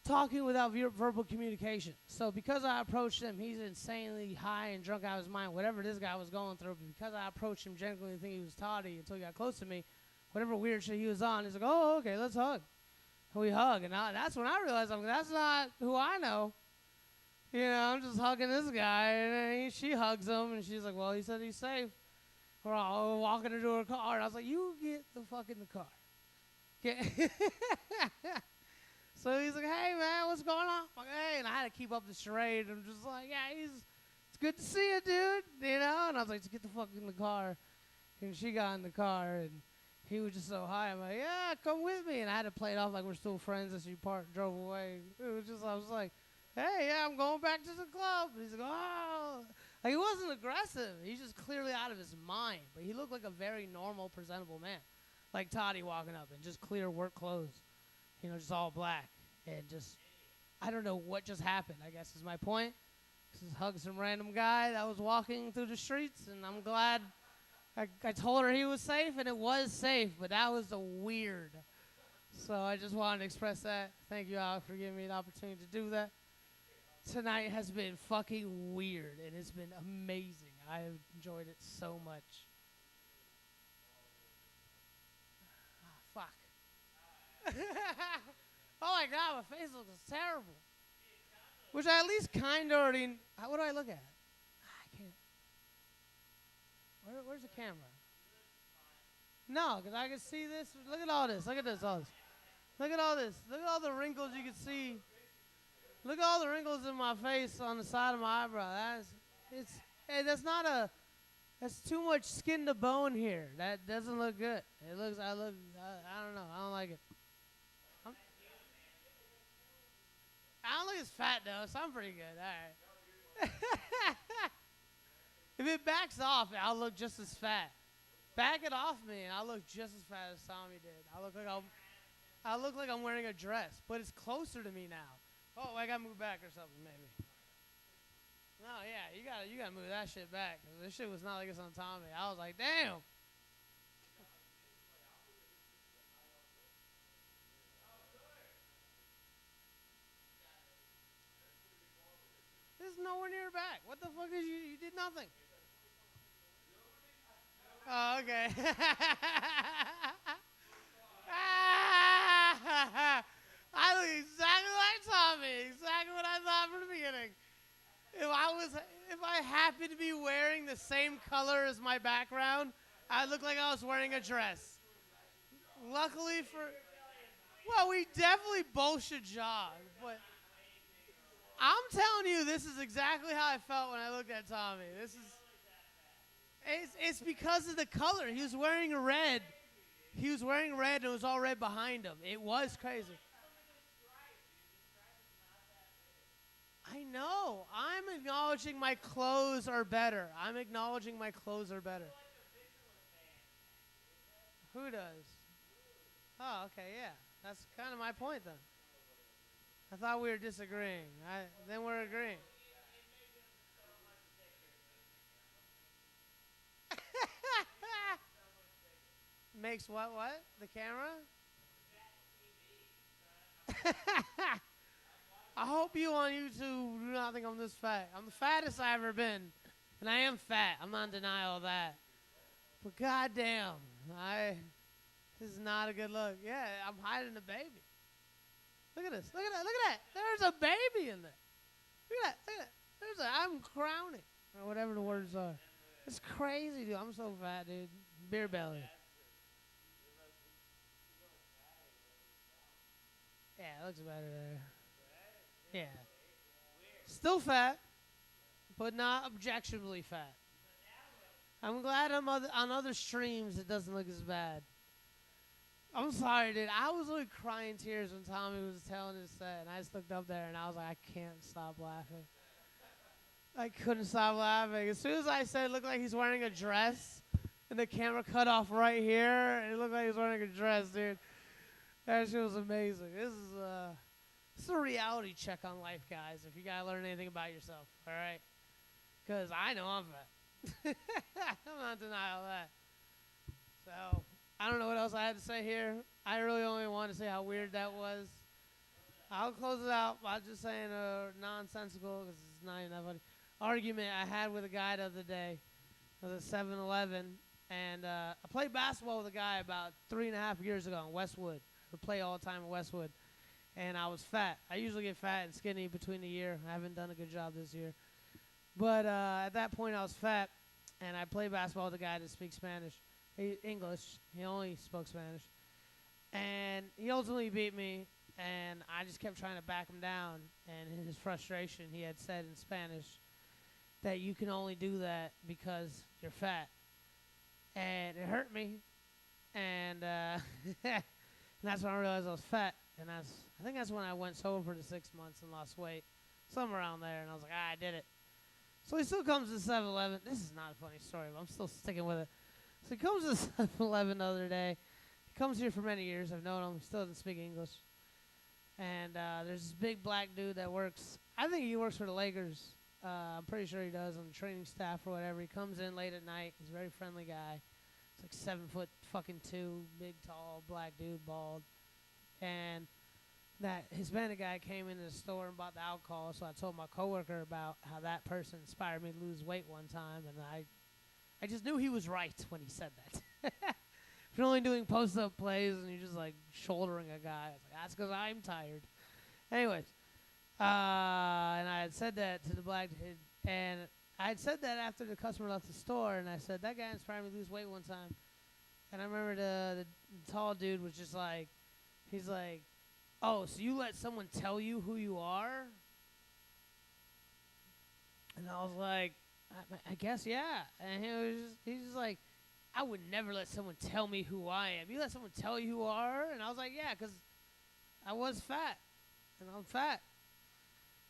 talking without verbal communication. So because I approached him, he's insanely high and drunk out of his mind, whatever this guy was going through. But because I approached him genuinely thinking he was Toddy until he got close to me, whatever weird shit he was on, he's like, oh, okay, let's hug. And we hug, and that's when I realized, that's not who I know. You know, I'm just hugging this guy, and then she hugs him, and she's like, well, he said he's safe. We're all walking into her car, and I was like, you get the fuck in the car. So he's like, hey, man, what's going on? I'm like, hey, and I had to keep up the charade. I'm just like, yeah, it's good to see you, dude, you know? And I was like, just get the fuck in the car. And she got in the car, and he was just so high. I'm like, yeah, come with me. And I had to play it off like we're still friends as she drove away. It was just, I was like, hey, yeah, I'm going back to the club. And he's like, oh. Like, he wasn't aggressive. He's just clearly out of his mind. But he looked like a very normal, presentable man. Like Toddy walking up in just clear work clothes. You know, just all black. And just, I don't know what just happened, I guess is my point. Just hugged some random guy that was walking through the streets. And I'm glad I told her he was safe, and it was safe. But that was a weird. So I just wanted to express that. Thank you all for giving me the opportunity to do that. Tonight has been fucking weird, and it's been amazing. I have enjoyed it so much. Fuck. Oh my God, my face looks terrible. Which I at least kind of already. What do I look at? I can't. Where's the camera? No, because I can see this. Look at all this. Look at this. All this. Look at all this. Look at all the wrinkles you can see. Look at all the wrinkles in my face on the side of my eyebrow. That's too much skin to bone here. That doesn't look good. I don't know. I don't like it. I don't look as fat though, so I'm pretty good. All right. If it backs off, I'll look just as fat. Back it off me, and I'll look just as fat as Tommy did. I look like I'm wearing a dress, but it's closer to me now. Oh, I gotta move back or something, maybe. No, yeah, you gotta move that shit back. 'Cause this shit was not like this on Tommy. I was like, damn. nowhere near back. What the fuck did you did nothing. Oh, okay. I look exactly like Tommy. Exactly what I thought from the beginning. If I happened to be wearing the same color as my background, I'd look like I was wearing a dress. Luckily well, we definitely both should jog, but I'm telling you, this is exactly how I felt when I looked at Tommy. It's because of the color. He was wearing red. He was wearing red, and it was all red behind him. It was crazy. I know. I'm acknowledging my clothes are better. I'm acknowledging my clothes are better. Who does? Oh, okay, yeah. That's kind of my point then. I thought we were disagreeing. Then we're agreeing. Makes what? The camera? I hope you on YouTube do not think I'm this fat. I'm the fattest I've ever been. And I am fat. I'm not in denial of that. But goddamn, this is not a good look. Yeah, I'm hiding a baby. Look at this. Look at that. Look at that. There's a baby in there. Look at that. Look at that. I'm crowning. Or whatever the words are. It's crazy, dude. I'm so fat, dude. Beer belly. Yeah, it looks better there. Yeah. Still fat, but not objectionably fat. I'm glad on other streams it doesn't look as bad. I'm sorry, dude. I was really crying tears when Tommy was telling his set, and I just looked up there, and I was like, I can't stop laughing. I couldn't stop laughing. As soon as I said it looked like he's wearing a dress, and the camera cut off right here, and it looked like he was wearing a dress, dude. That shit was amazing. This is a reality check on life, guys, if you got to learn anything about yourself, all right? Because I know I'm fat. I'm not in denial of that. So, I don't know what else I had to say here. I really only wanted to say how weird that was. I'll close it out by just saying a nonsensical, because it's not even that funny, argument I had with a guy the other day. It was at 7-Eleven, and I played basketball with a guy about 3.5 years ago in Westwood. I play all the time in Westwood, and I was fat. I usually get fat and skinny between the year. I haven't done a good job this year. But at that point, I was fat, and I played basketball with a guy that speaks Spanish. English. He only spoke Spanish. And he ultimately beat me, and I just kept trying to back him down. And in his frustration, he had said in Spanish that you can only do that because you're fat. And it hurt me. And, and that's when I realized I was fat. And I think that's when I went sober for 6 months and lost weight. Somewhere around there. And I was like, I did it. So he still comes to 7-Eleven. This is not a funny story, but I'm still sticking with it. So he comes to 7-Eleven the other day. He comes here for many years. I've known him. He still doesn't speak English. And there's this big black dude that works. I think he works for the Lakers. I'm pretty sure he does on the training staff or whatever. He comes in late at night. He's a very friendly guy. He's like 7'2", big, tall, black dude, bald. And that Hispanic guy came into the store and bought the alcohol. So I told my coworker about how that person inspired me to lose weight one time, and I just knew he was right when he said that. If you're only doing post-up plays and you're just like shouldering a guy, I was like, that's because I'm tired. Anyways, and I had said that to the black dude, and I had said that after the customer left the store, and I said, that guy inspired me to lose weight one time. And I remember the tall dude was just like, he's like, oh, so you let someone tell you who you are? And I was like, I guess, yeah. And he's just like, I would never let someone tell me who I am. You let someone tell you who you are? And I was like, yeah, because I was fat. And I'm fat.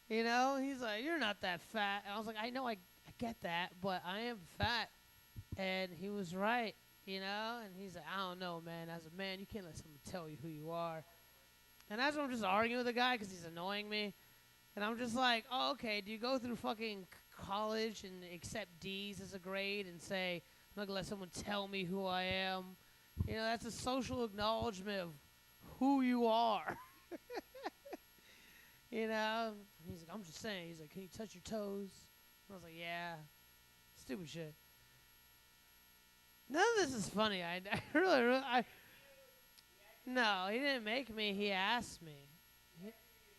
You know? He's like, you're not that fat. And I was like, I know, I get that, but I am fat. And he was right, you know? And he's like, I don't know, man. As a man, you can't let someone tell you who you are. And that's when I'm just arguing with the guy because he's annoying me. And I'm just like, oh, okay, do you go through fucking college and accept D's as a grade and say, I'm not going to let someone tell me who I am? You know, that's a social acknowledgement of who you are. You know? He's like, I'm just saying. He's like, can you touch your toes? I was like, yeah. Stupid shit. None of this is funny. I really, no, he didn't make me. He asked me.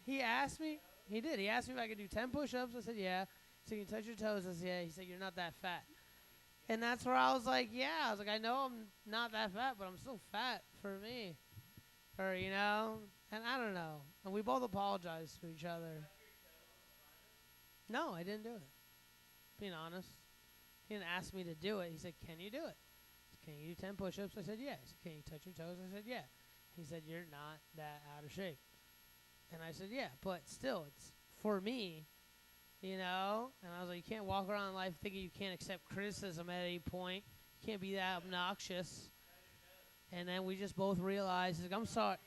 He asked me. He did. He asked me if I could do 10 push-ups. I said, yeah. So you can touch your toes. I said, yeah. He said, you're not that fat. And that's where I was like, yeah. I was like, I know I'm not that fat, but I'm still fat for me. Or, you know? And I don't know. And we both apologized to each other. No, I didn't do it. Being honest. He didn't ask me to do it. He said, can you do it? Can you do 10 push-ups? I said, yeah. He said, can you touch your toes? I said, yeah. He said, you're not that out of shape. And I said, yeah, but still, it's for me, you know? And I was like, you can't walk around life thinking you can't accept criticism at any point. You can't be that obnoxious. And then we just both realized, like, I'm sorry.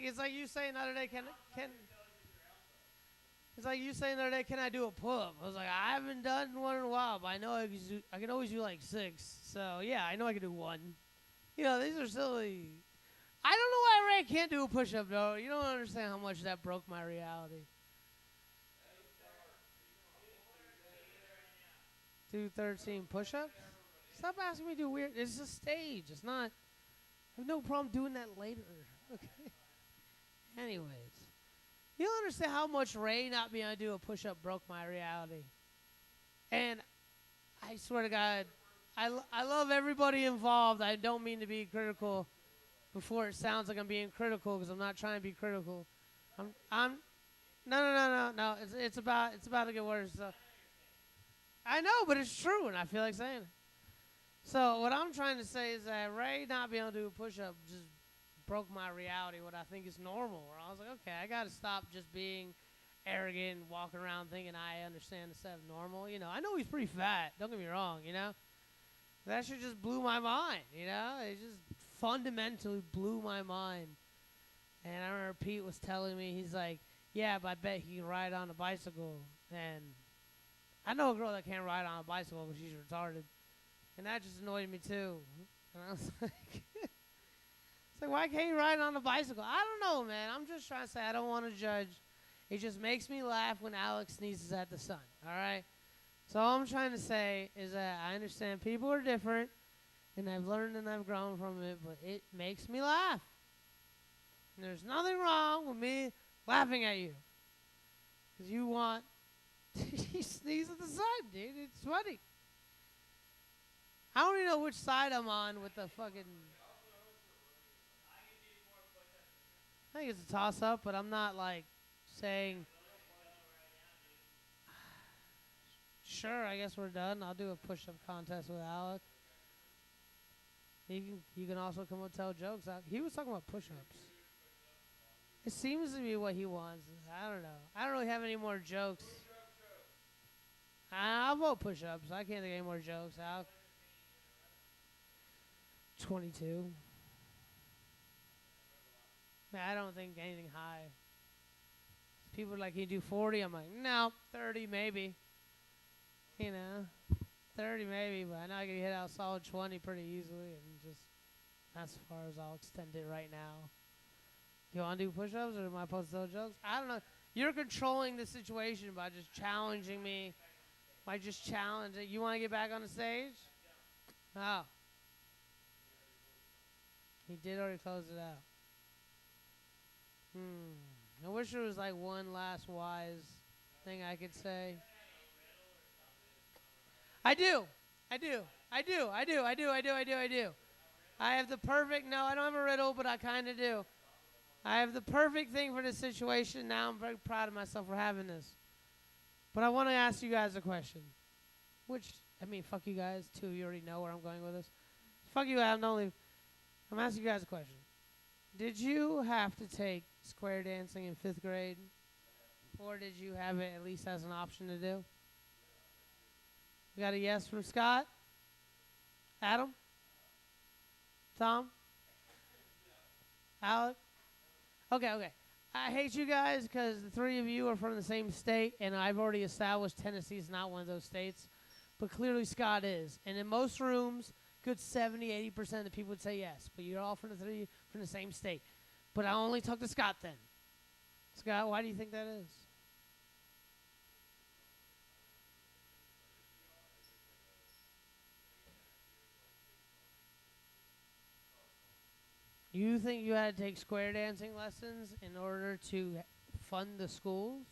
It's like you saying the other day, can it's like you saying the other day, can I do a pull-up? I was like, I haven't done one in a while, but I know I can always do like 6. So yeah, I know I can do 1. You know, these are silly. I don't know why Ray can't do a push-up though. You don't understand how much that broke my reality. Do 13 push-ups? Stop asking me to do weird. It's a stage. It's not. I have no problem doing that later. Okay. Anyways, you don't understand how much Ray not being able to do a push-up broke my reality. And I swear to God, I love everybody involved. I don't mean to be critical before it sounds like I'm being critical, because I'm not trying to be critical. No. It's about to get worse. So. I know, but it's true, and I feel like saying it. So what I'm trying to say is that Ray not being able to do a push-up just broke my reality, what I think is normal. Where I was like, okay, I got to stop just being arrogant and walking around thinking I understand the stuff normal. You know, I know he's pretty fat. Don't get me wrong, you know. That shit just blew my mind, you know. It just fundamentally blew my mind. And I remember Pete was telling me, he's like, yeah, but I bet he can ride on a bicycle. And I know a girl that can't ride on a bicycle because she's retarded. And that just annoyed me too. And I was like, it's like, why can't you ride on a bicycle? I don't know, man. I'm just trying to say I don't want to judge. It just makes me laugh when Alex sneezes at the sun, all right? So all I'm trying to say is that I understand people are different, and I've learned and I've grown from it, but it makes me laugh. And there's nothing wrong with me laughing at you. Because you want to sneeze at the sun, dude. It's funny. I don't even know which side I'm on with the fucking... I think it's a toss-up, but I'm not, like, saying... Sure, I guess we're done. I'll do a push-up contest with Alec. You can also come up and tell jokes. He was talking about push-ups. It seems to be what he wants. I don't know. I don't really have any more jokes. I'll vote push-ups. I can't think of any more jokes. 22. I don't think anything high. People are like, can you do 40? I'm like, no, 30 maybe. You know, 30 maybe, but I know I can hit out solid 20 pretty easily, and just that's as far as I'll extend it right now. You want to do push-ups, or am I supposed to tell jokes? I don't know. You're controlling the situation by just challenging me. By just challenging. You want to get back on the stage? Oh. He did already close it out. I wish there was like one last wise thing I could say. I do. I have the perfect, no, I don't have a riddle, but I kind of do. I have the perfect thing for this situation. Now I'm very proud of myself for having this. But I want to ask you guys a question. Fuck you guys, too. You already know where I'm going with this. Fuck you, I'm asking you guys a question. Did you have to take square dancing in 5th grade? Or did you have it at least as an option to do? We got a yes from Scott? Adam? Tom? Alec? Okay. I hate you guys because the three of you are from the same state, and I've already established Tennessee's not one of those states. But clearly Scott is. And in most rooms, good 70, 80% of the people would say yes. But you're all from the same state. But I only talk to Scott then. Scott, why do you think that is? You think you had to take square dancing lessons in order to fund the schools?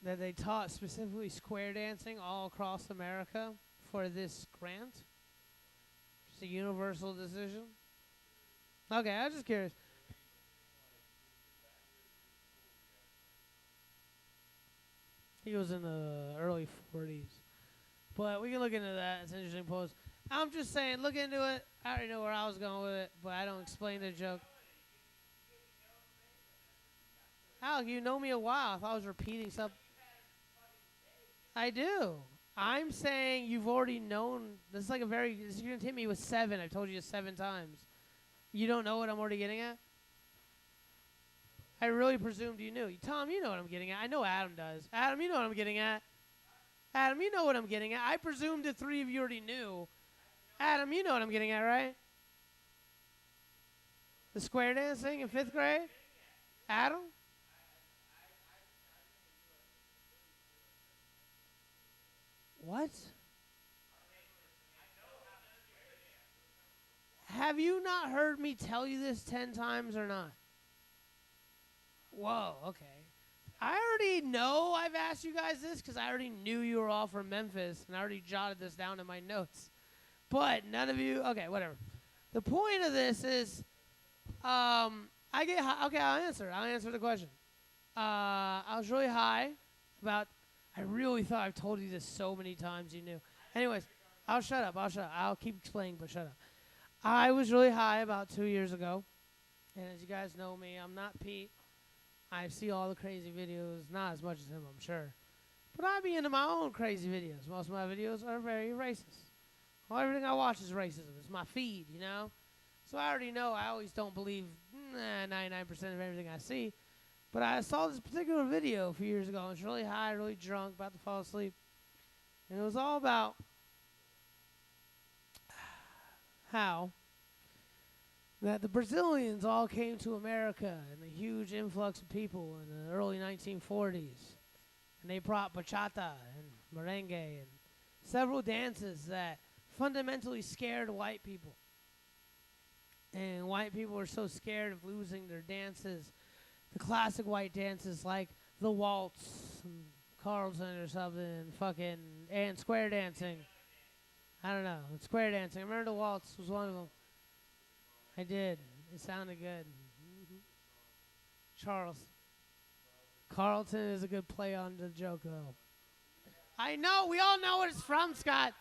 That they taught specifically square dancing all across America for this grant? Just a universal decision? Okay, I was just curious. He was in the early 40s. But we can look into that. It's an interesting post. I'm just saying, look into it. I already know where I was going with it, but I don't explain the joke. Alec, you know me a while. I thought I was repeating something. I do. I'm saying you've already known. This is like a very. You're going to hit me with 7. I've told you 7 times. You don't know what I'm already getting at? I really presumed you knew. Tom, you know what I'm getting at. I know Adam does. Adam, you know what I'm getting at. Adam, you know what I'm getting at. I presumed the 3 of you already knew. Adam, you know what I'm getting at, right? The square dancing in 5th grade? Adam? What? Have you not heard me tell you this 10 times or not? Whoa, okay. I already know I've asked you guys this because I already knew you were all from Memphis, and I already jotted this down in my notes. But none of you, okay, whatever. The point of this is, okay, I'll answer the question. I was really high about, I really thought I've told you this so many times you knew. Anyways, I'll shut up. I'll keep explaining, but shut up. I was really high about 2 years ago, and as you guys know me, I'm not Pete. I see all the crazy videos, not as much as him, I'm sure. But I be into my own crazy videos. Most of my videos are very racist. Well, everything I watch is racism. It's my feed, you know? So I already know I always don't believe 99% of everything I see. But I saw this particular video a few years ago. I was really high, really drunk, about to fall asleep. And it was all about how that the Brazilians all came to America and the huge influx of people in the early 1940s. And they brought bachata and merengue and several dances that fundamentally scared white people. And white people were so scared of losing their dances, the classic white dances like the waltz and Carlton or something, and square dancing. I don't know, square dancing. I remember the waltz was one of them. I did. It sounded good. Charles. Carlton is a good play on the joke, though. I know. We all know what it's from, Scott.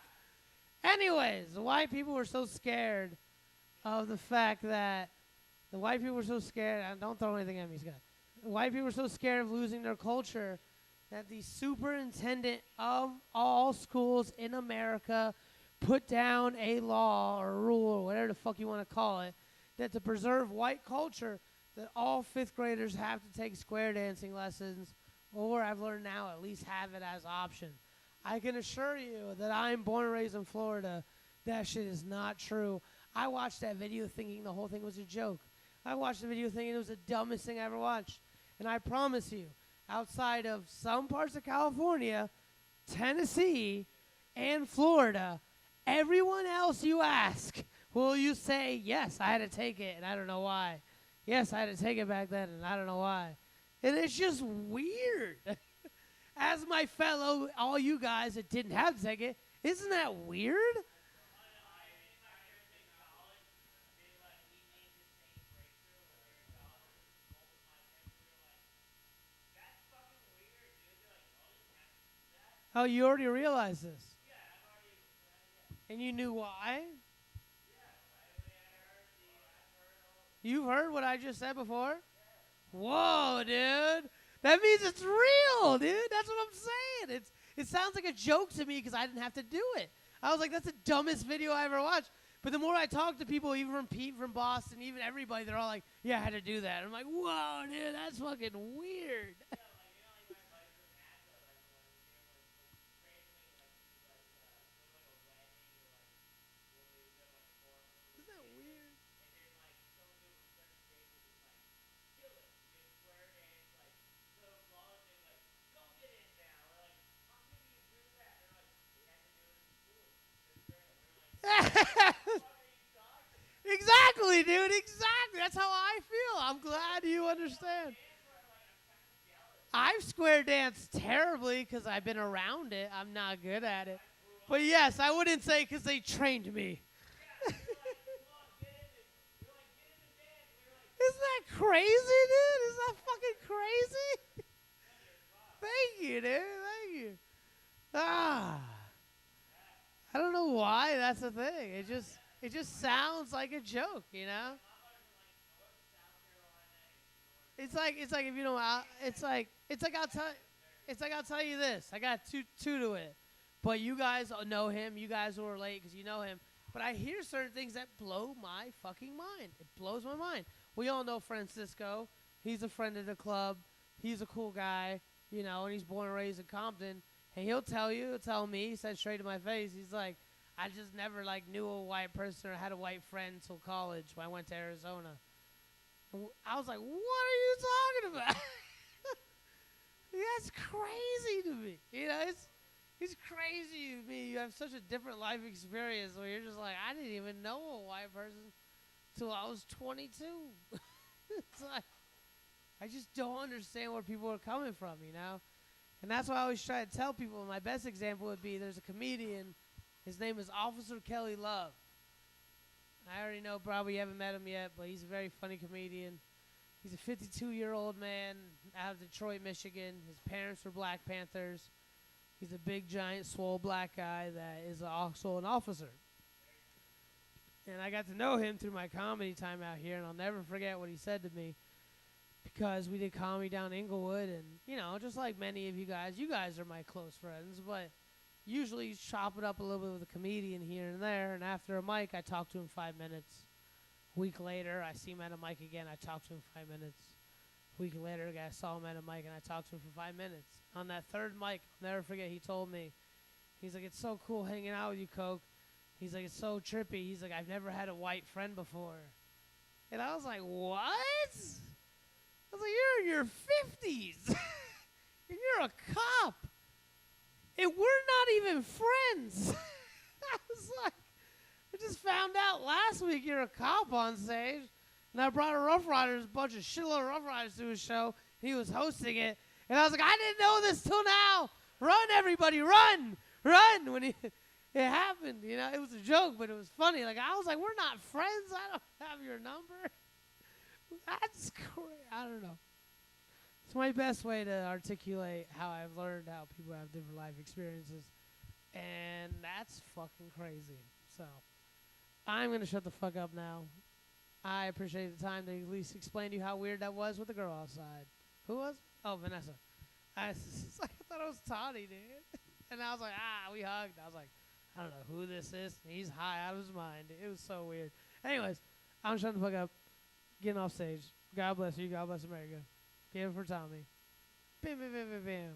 Anyways, the white people were so scared of the fact that the white people were so scared. Don't throw anything at me, Scott. The white people were so scared of losing their culture that the superintendent of all schools in America put down a law or a rule or whatever the fuck you want to call it, that to preserve white culture, that all 5th graders have to take square dancing lessons, or I've learned now at least have it as option. I can assure you that I'm born and raised in Florida. That shit is not true. I watched that video thinking the whole thing was a joke. I watched the video thinking it was the dumbest thing I ever watched. And I promise you, outside of some parts of California, Tennessee, and Florida, everyone else you ask, will you say, yes, I had to take it, and I don't know why. Yes, I had to take it back then, and I don't know why. And it's just weird. As my fellow, all you guys that didn't have to take it, isn't that weird? Oh, you already realized this? And you knew why? You've heard what I just said before? Whoa, dude. That means it's real, dude. That's what I'm saying. It sounds like a joke to me because I didn't have to do it. I was like, that's the dumbest video I ever watched. But the more I talk to people, even from Pete from Boston, even everybody, they're all like, yeah, I had to do that. I'm like, whoa, dude, that's fucking weird. Isn't that weird? Exactly, dude. Exactly. That's how I feel. I'm glad you understand. I've square danced terribly because I've been around it. I'm not good at it. But yes, I wouldn't say because they trained me. Isn't that crazy, dude? Is that fucking crazy? Thank you, dude. Thank you. Ah. I don't know why that's a thing. It just sounds like a joke, you know? It's like if you know it's like I'll tell you this. I got two to it. But you guys know him. You guys will relate because you know him. But I hear certain things that blow my fucking mind. It blows my mind. We all know Francisco. He's a friend of the club. He's a cool guy, you know, and he's born and raised in Compton. And he'll tell me, he said straight to my face, he's like, I just never, like, knew a white person or had a white friend until college when I went to Arizona. And I was like, what are you talking about? That's crazy to me. You know, it's crazy to me. You have such a different life experience where you're just like, I didn't even know a white person till I was 22. It's like, I just don't understand where people are coming from, you know? And that's why I always try to tell people. My best example would be there's a comedian. His name is Officer Kelly Love. I already know probably you haven't met him yet, but he's a very funny comedian. He's a 52-year-old man out of Detroit, Michigan. His parents were Black Panthers. He's a big, giant, swole black guy that is also an officer. And I got to know him through my comedy time out here, and I'll never forget what he said to me. Because we did comedy down in Inglewood, and, you know, just like many of you guys are my close friends, but usually you chop it up a little bit with a comedian here and there, and after a mic, I talk to him 5 minutes. A week later, I see him at a mic again, I talk to him 5 minutes. A week later, I saw him at a mic, and I talked to him for 5 minutes. On that third mic, I'll never forget, he told me, he's like, it's so cool hanging out with you, Coke. He's like, it's so trippy. He's like, I've never had a white friend before. And I was like, what? I was like, you're in your 50s. And you're a cop. And we're not even friends. I was like, I just found out last week you're a cop on stage. And I brought a bunch of shitload of Rough Riders to his show. He was hosting it. And I was like, I didn't know this till now. Run, everybody, run. Run. When it happened, you know, it was a joke, but it was funny. Like, I was like, we're not friends. I don't have your number. That's crazy. I don't know. It's my best way to articulate how I've learned how people have different life experiences. And that's fucking crazy. So, I'm going to shut the fuck up now. I appreciate the time to at least explain to you how weird that was with the girl outside. Who was? Oh, Vanessa. I thought it was Toddy, dude. And I was like, we hugged. I was like, I don't know who this is. He's high out of his mind. It was so weird. Anyways, I'm shutting the fuck up. Getting off stage. God bless you. God bless America. Give it for Tommy. Bam, bam, bam, bam, bam.